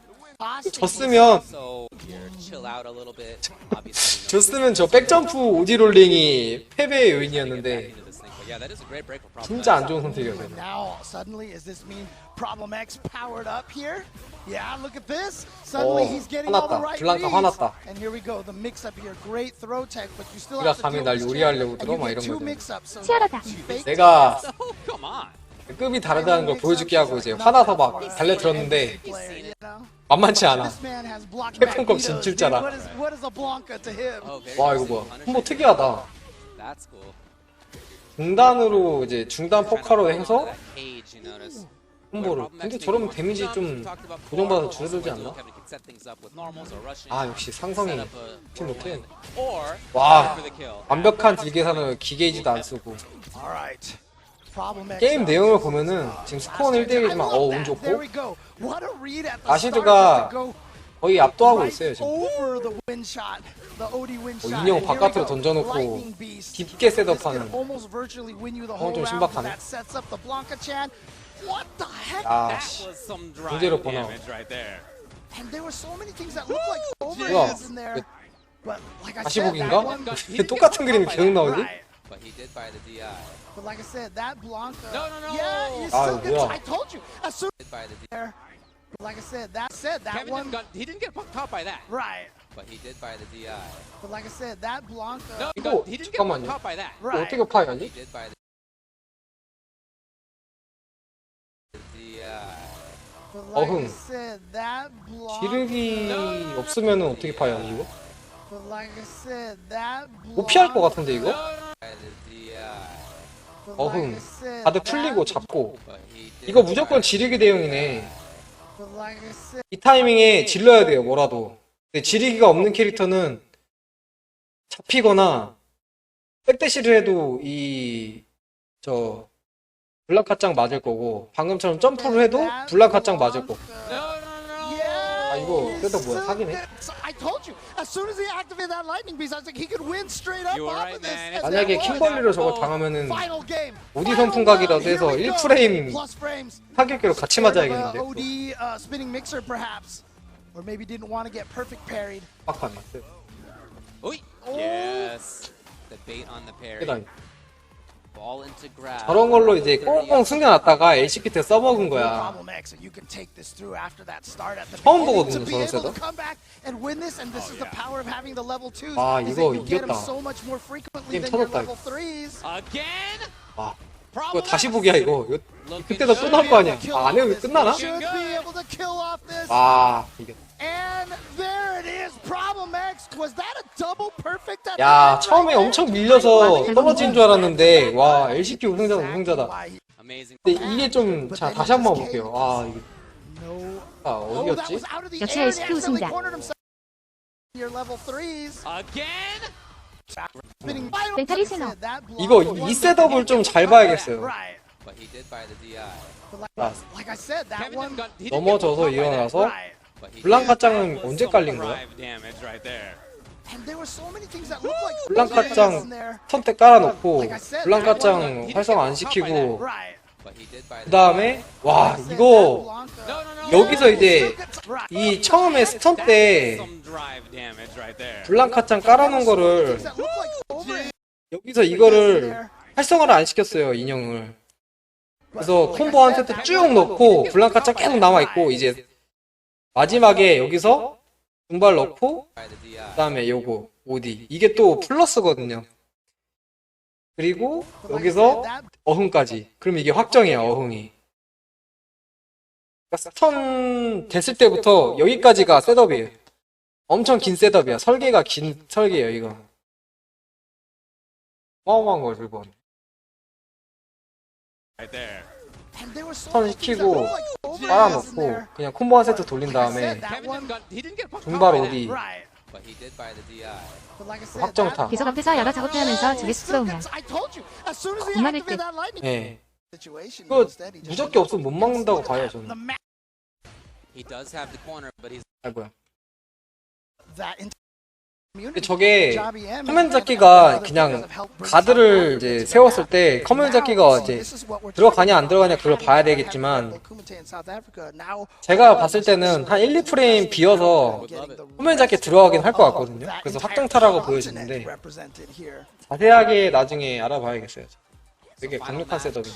졌으면 저 백점프 오지롤링이 패배의 요인이었는데 진짜 안 좋은 선택이었어요. 화났다. 블랑카 화났다. 네가 감히 날 요리하려고 들어? 막 이런 거죠. 치열하다. 내가 급이 다르다는 걸 보여줄게 하고 이제 화나서 막 달려들었는데 만만치 않아. 캡콤컵 진출자라. 와 이거 뭐야? 콤보 특이하다. 중단으로 이제 중단 포카로 해서 콤보를. 근데 저러면 데미지 좀 고정받아서 줄어들지 않나? 아 역시 상성이 팀 못해. 와 완벽한 딜계산을 기계이지도 안 쓰고. 게임 내용을 보면은 지금 스코어는 1대1이지만 운 좋고 아시드가 거의 압도하고 있어요 지금. 인형 바깥으로 던져놓고 깊게 셋업하는 좀 신박하네. 아 씨 문제로 보나. 뭐야 다시 보기인가? 똑같은 그림이 계속 나오지? But like I said, that Blanca. 아 I 뭐야? told you. But like I said, that one. He didn't get caught by that. Right. But he did by the DI. But like I said, that Blanca. 이거 he didn't get 잠깐만요. caught by that. 이거 어떻게 파야지? He did by the DI. But like I 어흥. said, that Blanca. 지르기 없으면은 어떻게 파야지 이거? But like I said, that 못 피할 것 같은데 이거? By the DI. But like 어흥. I said, 다들 that 풀리고 잡고. But he did 이거 무조건 지르기 대응이네. But like I said, 이 타이밍에 질러야 돼요 뭐라도. 근데 지르기가 없는 캐릭터는 잡히거나 백대시를 해도 저 블랑카짱 맞을 거고 방금처럼 점프를 해도 블랑카짱 맞을 거고. 아 이거 뜯어 뭐야 사기네. I told you. As soon as he activated that lightning beast, I was like, he could win straight up off of this. 만약에 킹벌리로 저걸 당하면은 Final game. 오디션 풍각이라도 해서 1프레임 Plus frames. 타격기로 같이 맞아야겠는데. OD spinning mixer perhaps, or maybe didn't want to get perfect parried. 빡하네. Yes. The bait on the parry. 대단히. Ball into grab. 저런 걸로 이제 꽁꽁 숨겨놨다가 LCK 때 써먹은 거야. 처음 보거든요 저런 셋업. 아 이거 이겼다. 게임 터졌다 이거. 와 이거 다시 보기야 이거. 그때도 또 나올 거 아니야. 아 안 해도 끝나나? 와 이겼다. 야 처음에 엄청 밀려서 떨어진 줄 알았는데 와 LCK 우승자다. 근데 이게 좀 자 다시 한번 볼게요. 아 이게 어디였지? 역시 LCK 우승자. 멘탈이 세너. 이거 이 셋업을 좀 잘 봐야겠어요. 넘어져서 일어나서 블랑카짱은 언제 깔린 거야? 블랑카짱 턴 때 깔아놓고 블랑카짱 활성화 안 시키고 그 다음에 와 이거 여기서 이제 이 처음에 스턴 때 블랑카짱 깔아놓은 거를 여기서 이거를 활성화를 안 시켰어요 인형을. 그래서 콤보 한 세트 쭉 넣고 블랑카짱 계속 남아있고 이제 마지막에 여기서 중발 넣고 그 다음에 요거 OD 이게 또 플러스거든요. 그리고 여기서 어흥까지. 그럼 이게 확정이야 어흥이. 그러니까 스턴 됐을 때부터 여기까지가 셋업이에요. 엄청 긴 셋업이야. 설계가 긴 설계예요 이거. 어마어마한 걸 들고 왔네. 스턴 시키고 빨아놓고 그냥 콤보 한 세트 돌린 다음에 중발 OD 확정타. 계속 앞에서 여러 작업해하면서 저게 쑥스러우면 못 막을 듯. 네. 그거 무적기 없으면 못 막는다고 봐요 저는. 아이고야. 근데 저게 커맨드 잡기가 그냥 가드를 이제 세웠을 때 커맨드 잡기가 이제 들어가냐 안 들어가냐 그걸 봐야 되겠지만 제가 봤을 때는 한 1, 2프레임 비어서 커맨드 잡기 들어가긴 할 것 같거든요. 그래서 확정타라고 보여지는데 자세하게 나중에 알아봐야겠어요. 되게 강력한 셋업이.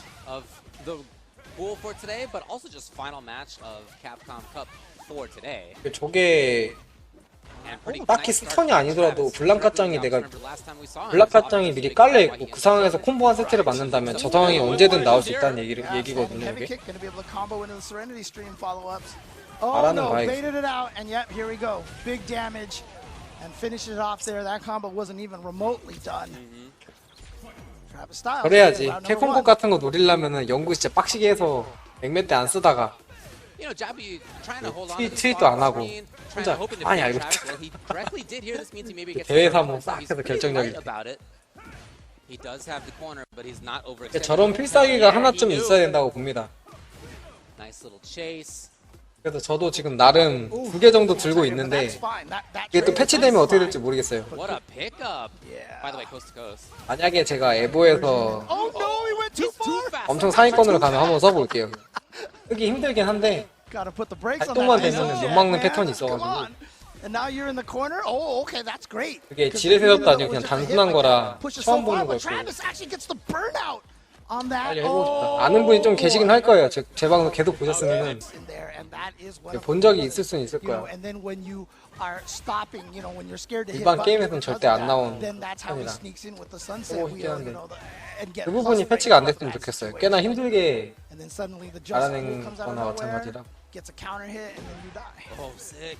저게 딱히 스턴이 아니더라도 블랑카짱이 내가 블랑카짱이 미리 깔려있고 그 상황에서 콤보 한 세트를 맞는다면 저 상황이 언제든 나올 수 있다는 얘기거든요 이게. 말하는 바에 그래야지. 캡콤컵 같은 거 노리려면은 연구 진짜 빡시게 해서 맥매 때 안 쓰다가 You know, Jabi trying to hold on to the 트윗도 안 하고 screen, trying 혼자 to hoping to 아니 finish 알고 Travis. Well, he directly did here. This means he maybe gets 대회에서 the 한번 싹 He's 해서 pretty 결정적일 light 때. about it. He does have the corner, but he's not overextended. 저런 필살기가 하나쯤 있어야 된다고 봅니다. Nice little chase. 그래서 저도 지금 나름 2개 정도 들고 있는데 이게 또 패치되면 어떻게 될지 모르겠어요. What a pickup. By the way, coast to coast. 만약에 제가 에보에서 Oh no, he went too far. 엄청 상위권으로 가면 한번 써볼게요. 쓰기 힘들긴 한데 Gotta put the brakes on 활동만 that. 되면 Yeah, 못 막는 man. 패턴이 Come 있어가지고 on. And now you're in the corner. Oh, okay, that's great. 그게 지뢰 세웠도 아니고 그냥 단순한 거라 처음 보는 거였고 Travis actually gets the burnout on that. 빨리 해보고 싶다. 아는 분이 좀 계시긴 할 거예요. 제 방송 계속 보셨으면 본 적이 있을 수는 있을 거야. And then when you are stopping, you know, when you're scared to hit 일반 buttons 게임에서는 because 절대 of 안 that, 나온 then that's how he 편이라 sneaks in with the sunset 해보고 싶긴 wheel, 한데 you know, and get 그 부분이 패치가 안 됐으면 좋겠어요. 꽤나 힘들게 and then suddenly the just 알아낸 comes out of 거나 nowhere, 마찬가지라 gets a counter hit, and then you die. Oh, sick.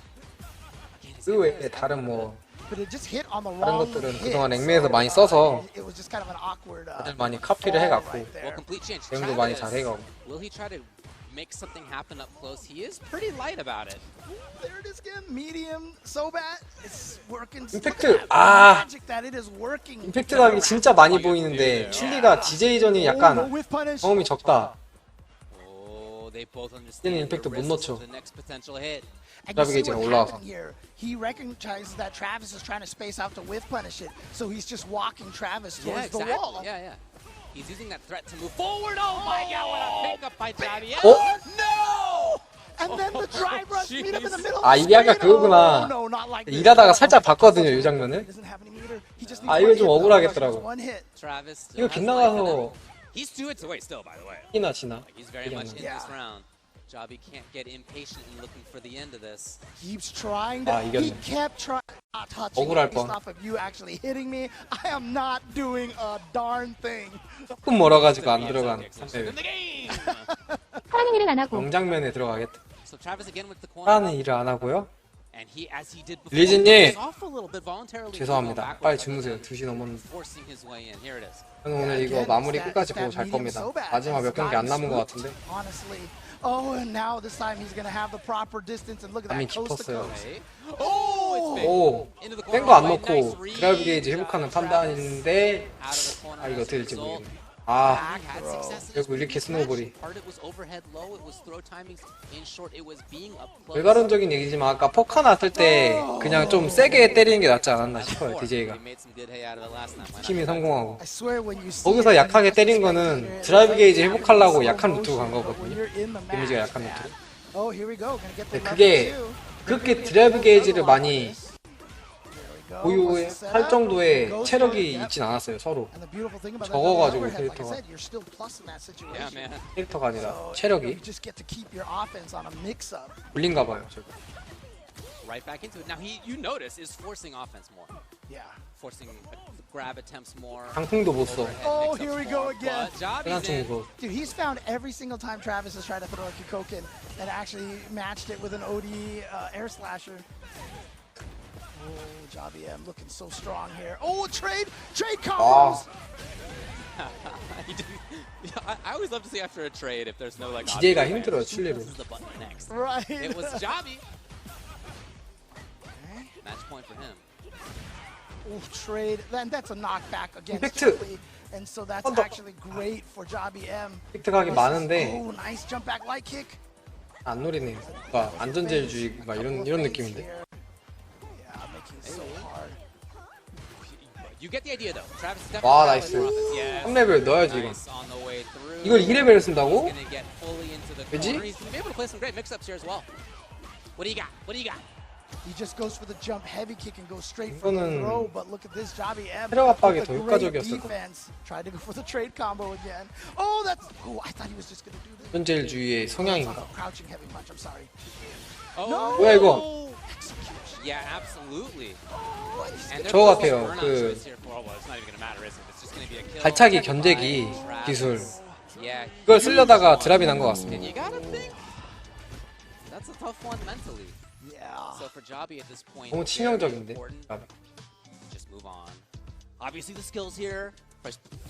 그 외에 다른 뭐 But it just hit on the 다른 wrong 것들은 hit, 그동안 so, 앵매에서 많이 써서 it was just kind of an awkward 다들 많이 카피를 해갖고 Well, complete change. 대응도 많이 Travis, 잘해가고 will he try to make something happen up close? He is pretty light about it. There it is again, medium, so bad. It's working. 임팩트 Magic that it is working. 임팩트 각이 진짜 많이 보이는데 출리가 DJ전이 약간 경험이 적다. Oh, they both understand 얘는 the 임팩트 못 risks 넣죠. of the next potential hit. And you see 게이지가 what 올라와서. happened here. He recognizes that Travis is trying to space out to whiff punish it, so he's just walking Travis Yeah, towards the exactly. wall. Yeah, yeah. He's using that threat to move forward. Oh my God! What a pickup by Javi. 어? No! And then the drive rush meet him in the middle. 아 of the 이게 아까 screen. 그거구나. Oh, no, not like this. 일하다가 살짝 봤거든요 이 장면을. Doesn't have any meter. He just needs 아 one 이거 좀 hit, though. 억울하겠더라고. One hit. Travis 이거 still has life in him. 빗나가서 He's 2 hits away still, by the way. 이나 지나. He's very much in Yeah. this round. Javi can't get impatient and looking for the end of this. Keeps trying to. 아, He 이겼네. kept trying. Not touching 억울할 it based 뻔. off of you actually hitting me. I am not doing a darn thing. 조금 멀어가지고 안 들어간 3레벨. 하라는 일은 안 하고 명장면에 들어가겠다. So Travis again with the corner. 하라는 일을 안 하고요. And he, as he did before, 리즈님 backs off a little bit voluntarily. 죄송합니다. 빨리 주무세요. 2시 넘었는데. Forcing his way in. Here it is. 저는 오늘 이거 마무리 끝까지 보고 잘 겁니다. 마지막 몇 경기 안 남은 것 같은데. Honestly. Oh, and now this time he's gonna have the proper distance and look at 감이 that coast to 깊었어요. coast. Oh, it's big. 오, Into the 뺀 corner. 거 안 Quite nice 넣고 read. 드라이브 게이지 회복하는 판단인데 Out of the corner 아 이거 as 어떻게 a 될지 result. 모르겠네. 아 Had success in 결국 his 이렇게 previous 스노우볼이. match. Part it was overhead low. It was throw timings. In short, it was being up close. 결과론적인 얘기지만 아까 포카 났을 때 그냥 좀 세게 때리는 게 낫지 않았나 싶어요 DJ가. He made some good hay out of it last time. Why not? 팀이 성공하고 I swear when you see 거기서 it, 약하게 때린 거는 드라이브 게이지 회복하려고 약한 루트로 간 when 거거든요. you're in the match, 데미지가 약한 루트로. Oh, here we go. Gonna get the 근데 그게 level two. 그렇게 드라이브 게이지를 많이 보유할 정도의 체력이 있진 않았어요 서로. And the beautiful thing about 적어가지고 that, like I 캐릭터가. said, you're still plus in that situation. Yeah, man. 캐릭터가 아니라 So, 체력이 you just get to keep your offense on a mix-up. 물린가 봐요. 제가. Right back into it. Now he, you notice, is forcing offense more. Yeah. Forcing grab attempts more. 강풍도 못 써. Oh, here we go again. But Javi's 그냥 in. 이거 Dude, he's found every single time Travis has tried to throw a Kikoken and actually matched it with an OD air slasher. Oh, Javi M looking so strong here. Oh, trade combos. I always love to see after a trade if there's no like. DJ가 obvious 힘들어요, answer. Who 칠레로. presses the button next? Right. It was Javi. Match point for him. Oh, trade. Then that's a knockback against 임팩트. Chili. And so that's 더. actually great for Javi M. 픽트 각이 많은데 Oh, nice jump back light kick. 안 노리네요. 뭔가 안전제일주의 막 이런 느낌인데. Yeah, making it so hard. You get the idea though. Travis is 와 definitely 나이스. trying to offense. Yes. 3레벨 넣어야지 이건. Nice on the way through. 이걸 2레벨을 쓴다고? He's gonna get fully into the 그지? corner. He's gonna be able to play some great mix-ups here as well. What do you got? What do you got? He just goes for the jump heavy kick and goes straight for the 이거는 throw. But look at this, Javi M. 체력 압박이 with 더 a great 효과적이었을 것 defense. Tried to go for the trade combo again. Oh, that's. Oh, I thought he was just gonna do this. 안전제일주의의 성향인가? Crouching heavy punch. I'm sorry. Oh. 뭐야 이거? Yeah, absolutely. And 저거 there's 같아요. burnout 그 choice here for- well, it's not even gonna matter, is it? It's just gonna be a kill 발차기 by 견제기 Travis. 기술. Yeah. 그걸 쓰려다가 드랍이 난 것 And 같습니다. you gotta think that's a tough one mentally. Yeah. So for Javi at this point, 너무 very 치명적인데. important. Just move on. Obviously the skills here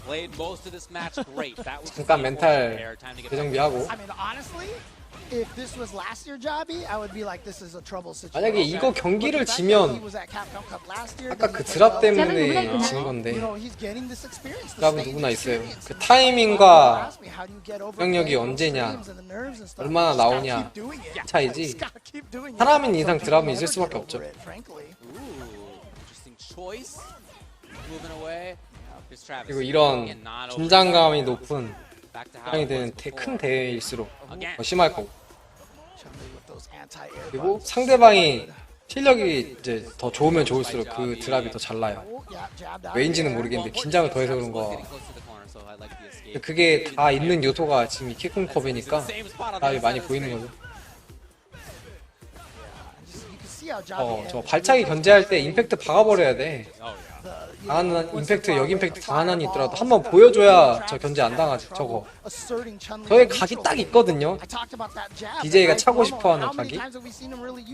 Played most of this match great. That was 잠깐 멘탈 재정비하고. I mean, honestly, if this was last year Jobby, I would be like, this is a trouble situation. 만약에 이거 경기를 지면 아까 그 드랍 때문에 지는 건데 드랍은 누구나 있어요. 그 타이밍과 영역이 언제냐, 얼마나 나오냐 차이지. 사람인 이상 드랍은 있을 수밖에 없죠. 그리고 이런 긴장감이 높은 상황이 되는 큰 대회일수록 더 심할 거고, 그리고 상대방이 실력이 이제 더 좋으면 좋을수록 그 드랍이 더 잘 나요. 왜인지는 모르겠는데 긴장을 더해서 그런 거. 그게 다 있는 요소가 지금 이 캡콤컵이니까 드랍이 많이 보이는 거죠. 저 발차기 견제할 때 임팩트 박아버려야 돼. 당하는 임팩트, 역임팩트 당하는 한이 있더라도 한번 보여줘야 저 견제 안 당하지. 저거 저의 각이 딱 있거든요. DJ가 차고 싶어하는 각이.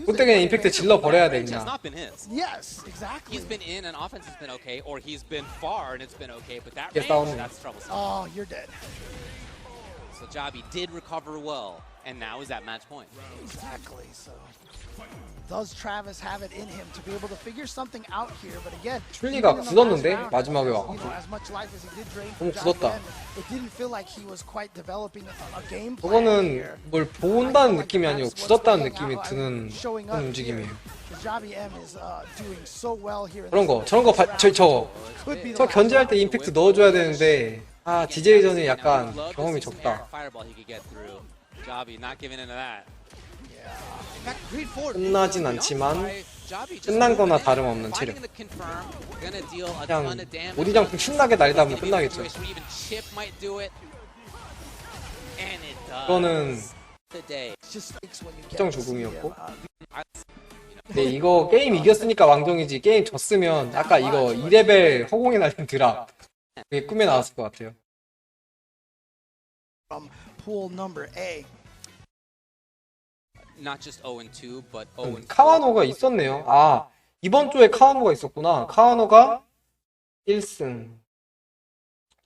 그때 그냥 임팩트 질러버려야 돼 그냥. 이게 싸우는 거야. So Jobby did recover well, and now is at match point. Exactly. So does Travis have it in him to be able to figure something out here? But again, 슐리가 굳었는데 마지막에 와. 너무 굳었다. 저거는 뭘 보온다는 느낌이 아니고 굳었다는 느낌이 드는 그런 움직임이에요. 저런 거 저 견제할 때 임팩트 넣어줘야 되는데 DJ전이 약간 경험이 적다. 끝나진 않지만 끝난 거나 다름없는 체력. 그냥 오디장풍 신나게 날리다 보면 끝나겠죠. 이거는 특정 조금이었고, 근데 이거 게임 이겼으니까 왕정이지, 게임 졌으면 아까 이거 2레벨 허공에 날린 드랍 그게 꿈에 나왔을 것 같아요. Not just 0-2, but 0-4. 카와노가 있었네요. 이번 주에 카와노가 있었구나. 카와노가 1승,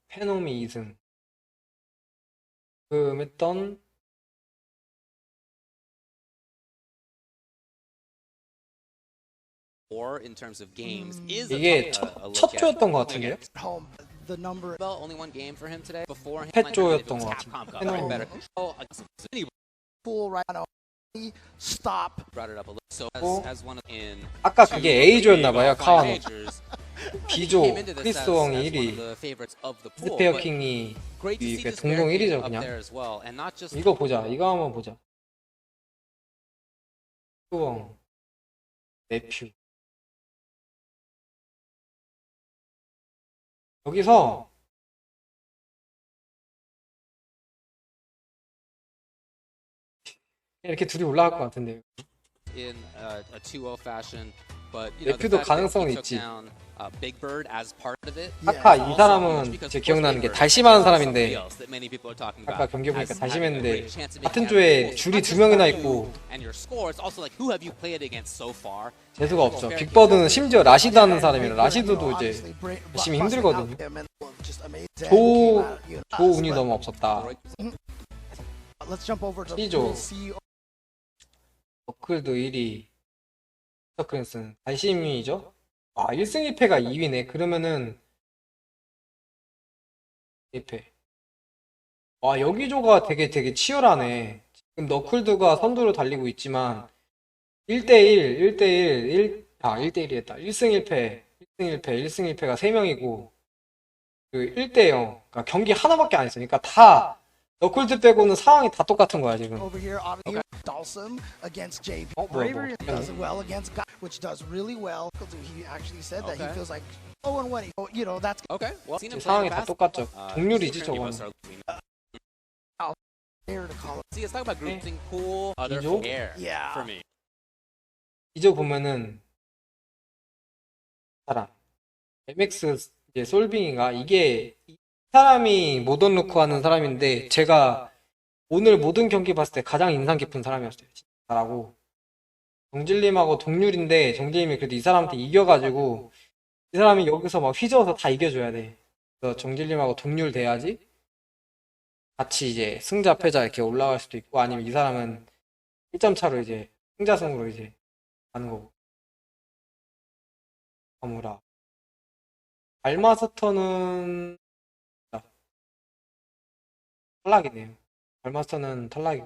페놈이 2승. 했던 Or in terms of games is 이게 첫 조였던 것 같은데요? Only one game for him today. Before him, 첫 조였던 것 Capcom 같은데. Cup, right? Better control. Stop. Brought it up a little. So as one in 아까 그게 A조였나봐요, 카와노. B조, 크리스 웡이 1위, 스페어킹이 2위, 동동 1위죠 그냥. 이거 보자, 이거 한번 보자. 크리스 네퓨. 여기서 이렇게 둘이 올라갈 것 같은데요. 네퓨도 가능성은 있지. 아까 이 사람은 제 기억나는 게 달심하는 사람인데, 아까 경기 보니까 달심했는데 같은 조에 줄이 2명이나 있고 재수가 없죠. 빅버드는 심지어 라시드 하는 사람이라 라시드도 이제 열심히 힘들거든요. 운이 너무 없었다. C조 버클도 1위, 서크랜슨 달심이죠? 1승 1패가 2위네. 그러면은 1패. 여기조가 되게 치열하네. 지금 너클드가 선두로 달리고 있지만 1대1이랬다. 1승 1패, 1승 1패가 3명이고 그 1대0. 그러니까 경기 하나밖에 안 했어. 그러니까 다 너클드 빼고는 상황이 다 똑같은 거야 지금. Dalsum against JP. Bravery does well against God, which does really well. He actually said that he feels like 0-1. You know, that's okay. Well, 상황이 다 똑같죠. 동률이지 저건. See, let's talk about grouping pool. 이조? For me. 이조 보면은 사람 MX 이제 솔빙인가 이게 이 사람이 모던 루크 하는 사람인데 제가 오늘 모든 경기 봤을 때 가장 인상 깊은 사람이었어요. 진짜 잘하고 정질님하고 동률인데 정질님이 그래도 이 사람한테 이겨가지고 이 사람이 여기서 막 휘저어서 다 이겨줘야 돼. 그래서 정질님하고 동률 돼야지 같이 이제 승자 패자 이렇게 올라갈 수도 있고, 아니면 이 사람은 1점 차로 이제 승자승으로 이제 가는 거고. 아무라 발마스터는 탈락이네요. 발마스터는 탈락이.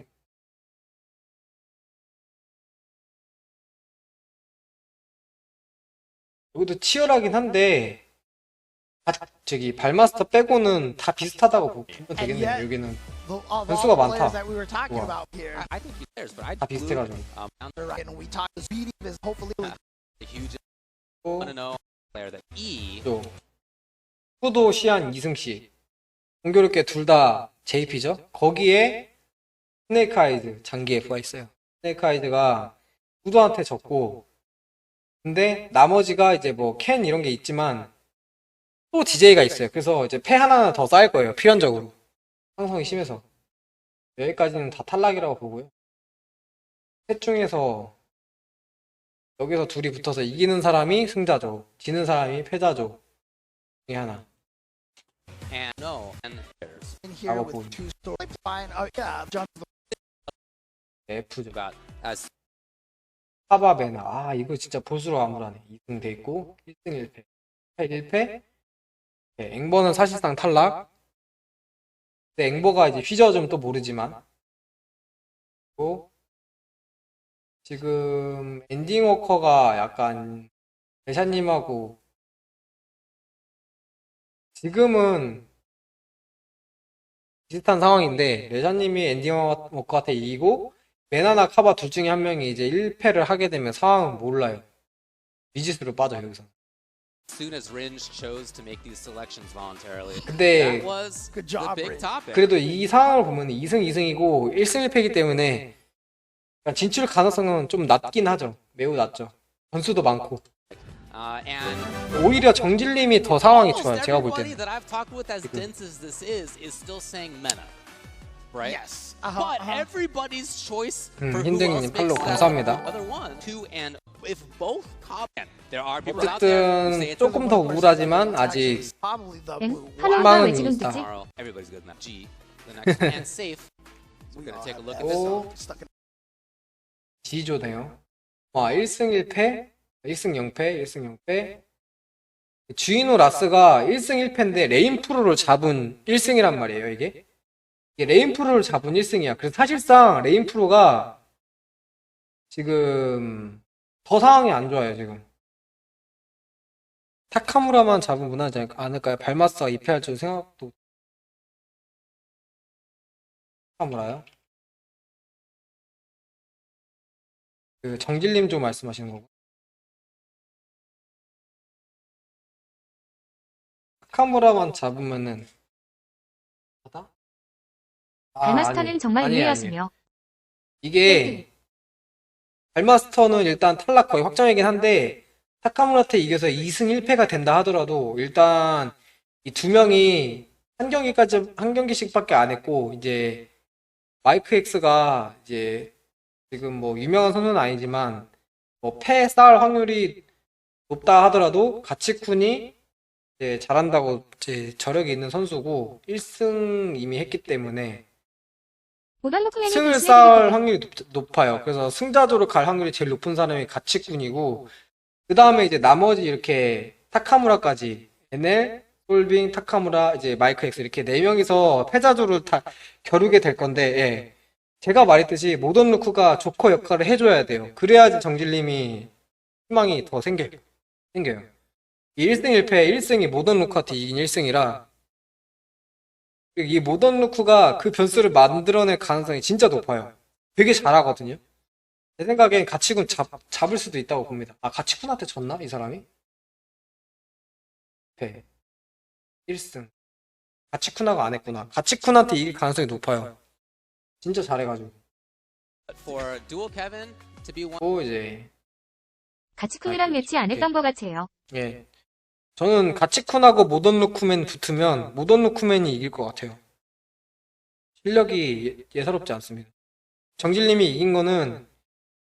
여기도 치열하긴 한데, 저기 발마스터 빼고는 다 비슷하다고 보면 되겠네요. 여기는 변수가 많다. 좋아. 다 비슷해가지고. 또 후도 시안 이승씨 공교롭게 둘 다 JP죠. 거기에 스네이크 아이드 장기 F가 있어요. 스네이크 아이드가 후도한테 졌고, 근데 나머지가 이제 뭐 캔 이런 게 있지만 또 DJ가 있어요. 그래서 이제 패 하나는 더 쌓일 거예요. 필연적으로 상성이 심해서. 여기까지는 다 탈락이라고 보고요. 셋 중에서 여기서 둘이 붙어서 이기는 사람이 승자죠. 지는 사람이 패자죠. 중에 하나. 라고 보입니다. F죠. 사바베나. 아, 이거 진짜 볼수록 암울하네. 2승 돼 있고 1승 1패. 1패. 네, 앵버는 사실상 탈락. 근데 앵버가 이제 휘저어주면 또 모르지만. 그리고 지금 엔딩 워커가 약간 레샤님하고 지금은 비슷한 상황인데, 레샤님이 엔딩 워커한테 이기고 메나나 카바 둘 중에 한 명이 이제 1패를 하게 되면 상황은 몰라요. 미지수로 빠져요 여기서. 근데 그래도 이 상황을 보면 2승 2승이고 1승 1패이기 때문에 진출 가능성은 좀 낮긴 하죠. 매우 낮죠. 변수도 많고. 오히려 정질님이 더 상황이 좋아요. 제가 볼 때는. Right? Yes. But everybody's choice for 힌딩님 팔로우 감사합니다. 어쨌든 조금 더 우울하지만 아직 희망은 있다. G조네요. 와, 1승 1패, 1승 0패, 1승 0패. 주인호 라스가 1승 1패인데 레인프로를 잡은 1승이란 말이에요, 이게 레인프로를 잡은 1승이야. 그래서 사실상 레인프로가 지금 더 상황이 안 좋아요, 지금. 타카무라만 잡으면 무난하지 않을까요? 발마스가 2패할 줄 생각도. 타카무라요? 그 정질님 좀 말씀하시는 거고. 타카무라만 잡으면은 발마스터는 정말 유리하시며. 이게 발마스터는 일단 탈락 거의 확정이긴 한데 타카무라한테 이겨서 2승 1패가 된다 하더라도 일단 이 두 명이 한 경기씩밖에 안 했고, 이제 마이크 X가 이제 지금 뭐 유명한 선수는 아니지만 뭐 패 쌓을 확률이 높다 하더라도 가치쿤이 이제 잘한다고 이제 저력이 있는 선수고 1승 이미 했기 때문에 승을 쌓을 확률이 높아요. 그래서 승자조로 갈 확률이 제일 높은 사람이 가치쿤이고, 그 다음에 이제 나머지 이렇게 타카무라까지 NL, 솔빙, 타카무라, 이제 마이크 X 이렇게 4명이서 패자조를 다 겨루게 될 건데, 예. 제가 말했듯이 모던 루크가 조커 역할을 해줘야 돼요. 그래야지 정질님이 희망이 더 생겨요. 이 1승 1패, 1승이 모던 루크한테 이긴 1승이라 이 모던 루크가 그 변수를 만들어낼 가능성이 진짜 높아요. 되게 잘하거든요. 제 생각엔 가치군 잡을 수도 있다고 봅니다. 아, 가치군한테 졌나? 이 사람이? 네. 1승. 가치쿤하고 안 했구나. 가치쿤한테 이길 가능성이 높아요. 진짜 잘해가지고. 또 이제 가치쿤이랑 매치 안 했던 것 같아요. 예. 저는 가치쿤하고 모던 루크맨 붙으면 모던 루크맨이 이길 것 같아요. 실력이 예사롭지 않습니다. 정질님이 이긴 거는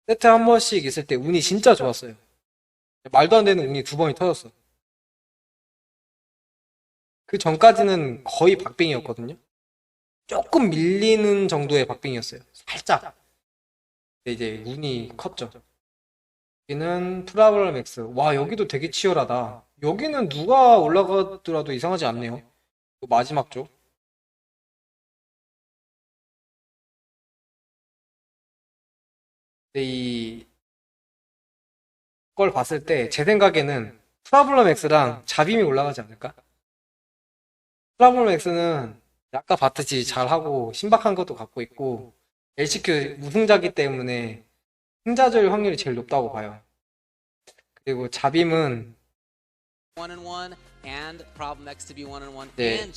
세트 한 번씩 있을 때 운이 진짜 좋았어요. 말도 안 되는 운이 2번이 터졌어. 그 전까지는 거의 박빙이었거든요. 조금 밀리는 정도의 박빙이었어요. 살짝. 근데 이제 운이 컸죠. 여기는 프라블럼 X. 와, 여기도 되게 치열하다. 여기는 누가 올라가더라도 이상하지 않네요. 마지막 쪽. 근데 이걸 봤을 때 제 생각에는 프라블럼 X랑 자빔이 올라가지 않을까? 프라블럼 X는 아까 봤듯이 잘하고 신박한 것도 갖고 있고 LCQ 우승자기 때문에 승자될 확률이 제일 높다고 봐요. 그리고 자빔은 네,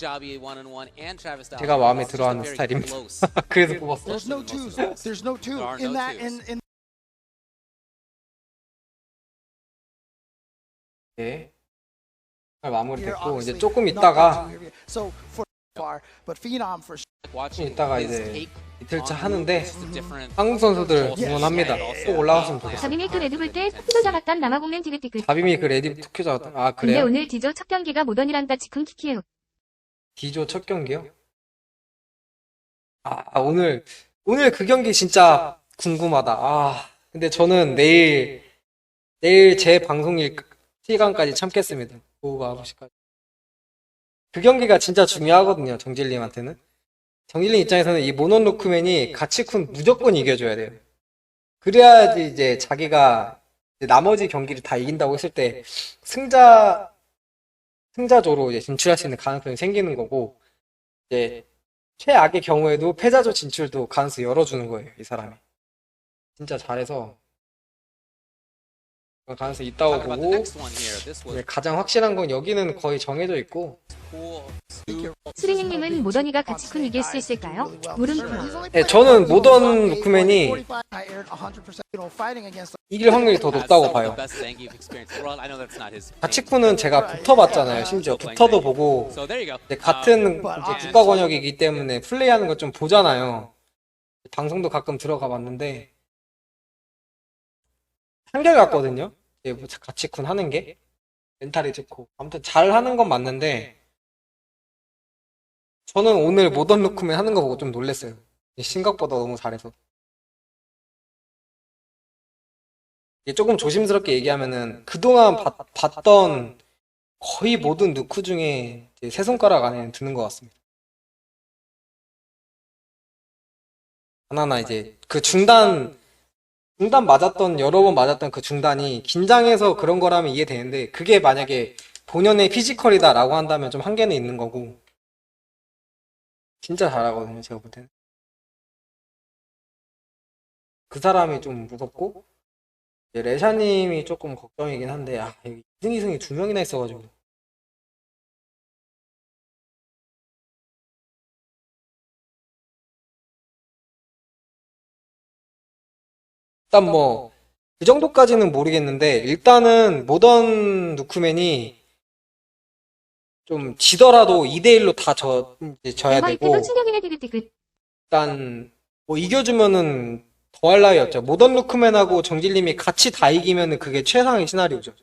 제가 마음에 들어하는 스타일입니다. 그래서 뽑았어요. There's no twos. There's no two in that. 네, 마무리됐고 이제 조금 있다가 이제 이틀차 하는데 한국 선수들 응원합니다. 꼭 올라갔으면 좋겠어요. 자빔이 그 레드불 때 토끼도 잡았단 남아공랭 디귿디귿. 자빔이 그 레디 투표 잡았다. 아, 근데 그래요? 오늘 디조 첫 경기가 모던이랑 같이 큰 키키예요. D조 첫 경기요? 오늘 그 경기 진짜 궁금하다. 근데 저는 내일 제 방송일 시간까지 참겠습니다. 오후 9시까지. 그 경기가 진짜 중요하거든요, 정질님한테는. 정질님 입장에서는 이 모논 루크맨이 가치쿤 무조건 이겨줘야 돼요. 그래야지 이제 자기가 이제 나머지 경기를 다 이긴다고 했을 때 승자조로 이제 진출할 수 있는 가능성이 생기는 거고, 이제 최악의 경우에도 패자조 진출도 가능성 열어주는 거예요, 이 사람이. 진짜 잘해서 가능성이 있다고 보고, 가장 확실한 건 여기는 거의 정해져 있고. 수리닝님은 모던이가 가치쿤 이길 수 있을까요? 물음표. 네, 저는 모던 루크맨이 이길 확률이 더 높다고 봐요. 가치쿤은 제가 붙어봤잖아요. 심지어 붙어도 보고 같은 이제 국가 권역이기 때문에 플레이하는 거 좀 보잖아요. 방송도 가끔 들어가 봤는데 한결같거든요. 가치쿤 하는 게 멘탈이 좋고 아무튼 잘 하는 건 맞는데 저는 오늘 모던 루크맨 하는 거 보고 좀 놀랐어요. 생각보다 너무 잘해서. 조금 조심스럽게 얘기하면은 그동안 봤던 거의 모든 누크 중에 세 손가락 안에 드는 것 같습니다. 하나하나 이제 그 중단 맞았던 여러 번 맞았던 그 중단이 긴장해서 그런 거라면 이해되는데 그게 만약에 본연의 피지컬이다라고 한다면 좀 한계는 있는 거고 진짜 잘하거든요, 제가 볼 때는. 그 사람이 좀 무섭고 레샤님이 조금 걱정이긴 한데 여기 2승 2승이 2명이나 있어가지고 일단 뭐 그 정도까지는 모르겠는데 일단은 모던 누크맨이 좀 지더라도 2대1로 다 져야 되고 일단 뭐 이겨주면은 더할 나위 없죠. 모던 루크맨하고 정질님이 같이 다 이기면은 그게 최상의 시나리오죠.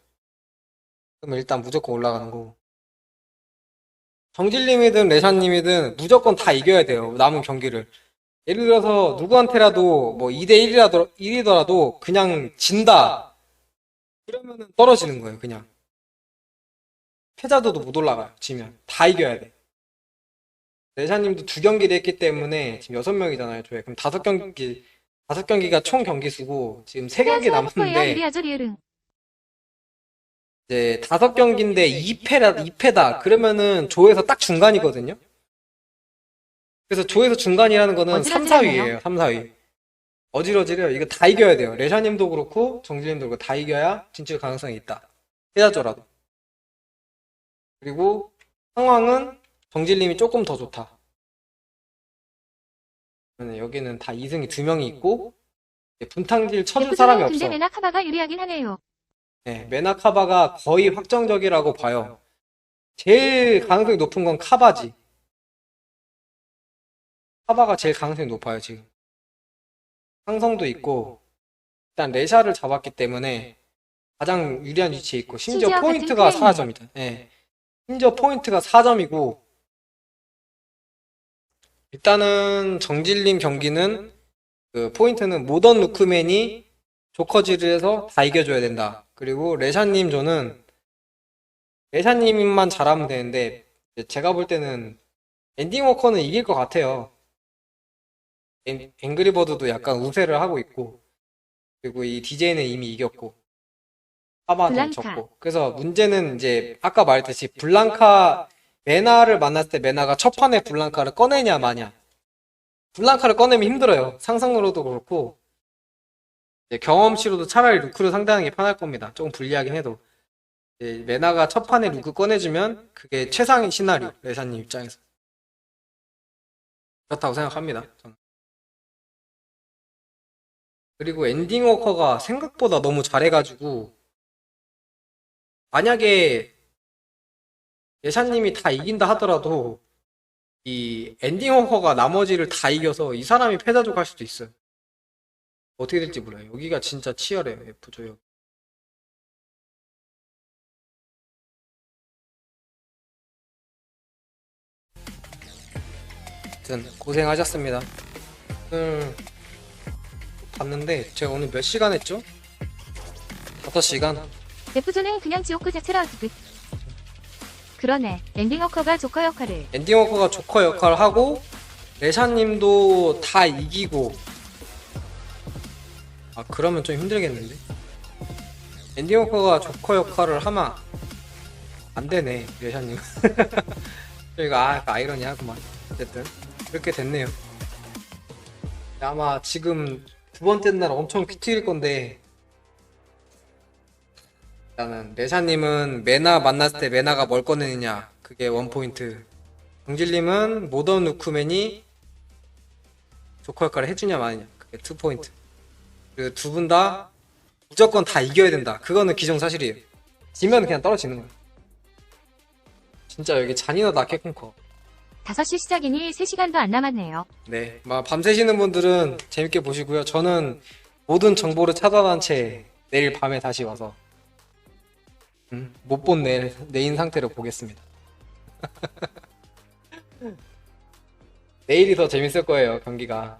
그럼 일단 무조건 올라가는 거고 정질님이든 레샤님이든 무조건 다 이겨야 돼요. 남은 경기를. 예를 들어서 누구한테라도 뭐 2대1이더라도 그냥 진다 그러면은 떨어지는 거예요. 그냥 패자도도 못 올라가요. 지면 다 이겨야 돼. 레샤님도 2경기를 했기 때문에 지금 6명이잖아요. 조에. 그럼 5경기가 총 경기 수고 지금 3경기 남았는데 이제 5경기인데 2패다. 그러면은 조에서 딱 중간이거든요. 그래서 조에서 중간이라는 거는 3, 4위예요. 3, 4위. 어지러지래요. 이거 다 이겨야 돼요. 레샤님도 그렇고 정진님도 그렇고 다 이겨야 진출 가능성이 있다. 패자조라도. 그리고 상황은 정진님이 조금 더 좋다. 여기는 다 2승이 2명이 있고 분탕질 쳐줄 사람이 없어. 근데 메나카바가 유리하긴 하네요. 네, 메나카바가 거의 확정적이라고 봐요. 제일 가능성이 높은 건 카바지. 카바가 제일 가능성이 높아요, 지금. 상성도 있고 일단 레샤를 잡았기 때문에 가장 유리한 위치에 있고 심지어 포인트가 4점이다. 네. 심지어 포인트가 4점이고 일단은 정질림 경기는 그 포인트는 모던 루크맨이 조커질을 해서 다 이겨줘야 된다. 그리고 레샤님 조는 레샤님만 잘하면 되는데 제가 볼 때는 엔딩 워커는 이길 것 같아요. 앵그리버드도 약간 우세를 하고 있고 그리고 이 DJ는 이미 이겼고 파바한테 졌고 그래서 문제는 이제 아까 말했듯이 블랑카 메나를 만났을 때 메나가 첫 판에 블랑카를 꺼내냐 마냐. 블랑카를 꺼내면 힘들어요. 상상으로도 그렇고 경험치로도 차라리 루크를 상대하는 게 편할 겁니다. 조금 불리하긴 해도 메나가 첫 판에 루크 꺼내주면 그게 최상의 시나리오. 레샤님 입장에서 그렇다고 생각합니다. 저는. 그리고 엔딩 워커가 생각보다 너무 잘해가지고 만약에 예샤님이 다 이긴다 하더라도 이 엔딩 워커가 나머지를 다 이겨서 이 사람이 패자족 할 수도 있어요. 어떻게 될지 몰라요. 여기가 진짜 치열해요. F조요. 아무튼 고생하셨습니다. 오늘 봤는데 제가 오늘 몇 시간 했죠? 5시간? F조는 그냥 지옥 그 자체라 듯. 그러네. 엔딩워커가 조커 역할을. 엔딩워커가 조커 역할을 하고 레샤님도 다 이기고 아 그러면 좀 힘들겠는데? 엔딩워커가 조커 역할을 하면 안되네 레샤님. 저희가 아이러니하구만. 어쨌든 그렇게 됐네요. 아마 지금 두 번째 날 엄청 피 튀길 건데 일단은 레샤님은 메나 만났을 때 메나가 뭘 꺼내느냐 그게 원포인트. 정질님은 모던 루크맨이 조커 역할을 해주냐 마느냐 그게 2포인트. 그리고 두 분 다 무조건 다 이겨야 된다. 그거는 기정사실이에요. 지면 그냥 떨어지는 거예요. 진짜 여기 잔인하다 캡콤컵. 5시 시작이니 3시간도 안 남았네요. 네, 밤새시는 분들은 재밌게 보시고요. 저는 모든 정보를 차단한 채 내일 밤에 다시 와서 못 본 내인 상태로 보겠습니다. 내일이 더 재밌을 거예요, 경기가.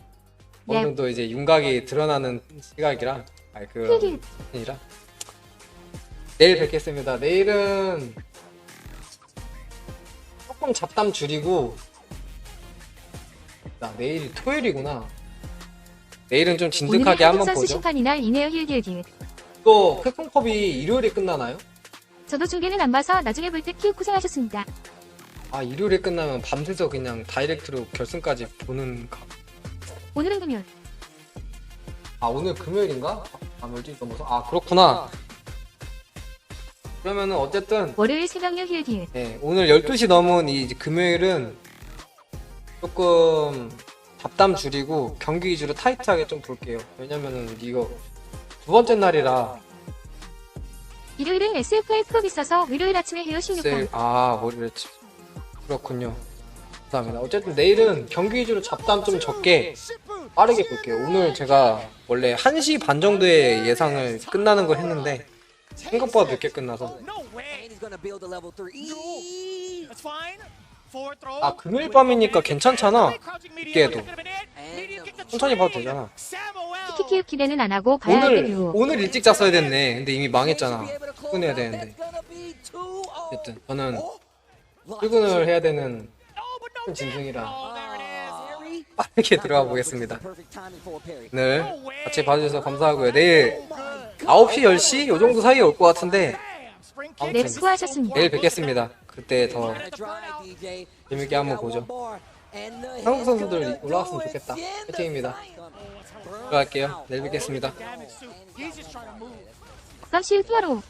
어느 정도 이제 윤곽이 드러나는 시각이라, 아니라. 내일 뵙겠습니다. 내일은 조금 잡담 줄이고, 내일이 토요일이구나. 내일은 좀 진득하게 한번 보죠. 선수 심판이 날이네요. 힐. 또 캡콤컵이 일요일에 끝나나요? 저도 중계는 안 봐서 나중에 볼 때 키우 고생하셨습니다. 아 일요일에 끝나면 밤새서 그냥 다이렉트로 결승까지 보는 가. 오늘은 금요일. 아 오늘 금요일인가? 아 멀지 넘어서. 아 그렇구나. 그러면은 어쨌든 월요일 새벽녘 힐. 네, 오늘 12시 넘은 이 금요일은 조금 잡담 줄이고 경기 위주로 타이트하게 좀 볼게요. 왜냐면은 이거 두 번째 날이라. 일요일은 SFA 프로 있어서 일요일 아침에 해요 16번. 아 월요일 아침. 그렇군요. 감사합니다. 어쨌든 내일은 경기 위주로 잡담 좀 적게 빠르게 볼게요. 오늘 제가 원래 1시 반 정도에 예상을 끝나는 걸 했는데 생각보다 늦게 끝나서. 아 금요일 밤이니까 괜찮잖아. 늦게도 천천히 봐도 되잖아. 키키키우 기대는 안 하고 봐야 할게요. 오늘 일찍 잤어야 됐네. 근데 이미 망했잖아. 출근해야 되는데. 어쨌든 저는 출근을 해야 되는 큰 짐승이라 빠르게 들어가 보겠습니다. 오늘 같이 봐주셔서 감사하고요. 내일 9시, 10시 요 정도 사이에 올 것 같은데 네, 수고하셨습니다. 내일 뵙겠습니다. 그때 더 재밌게 한번 보죠. 한국 선수들 올라왔으면 좋겠다. 화이팅입니다. 들어갈게요. 내일 뵙겠습니다. 그럼 실수하러.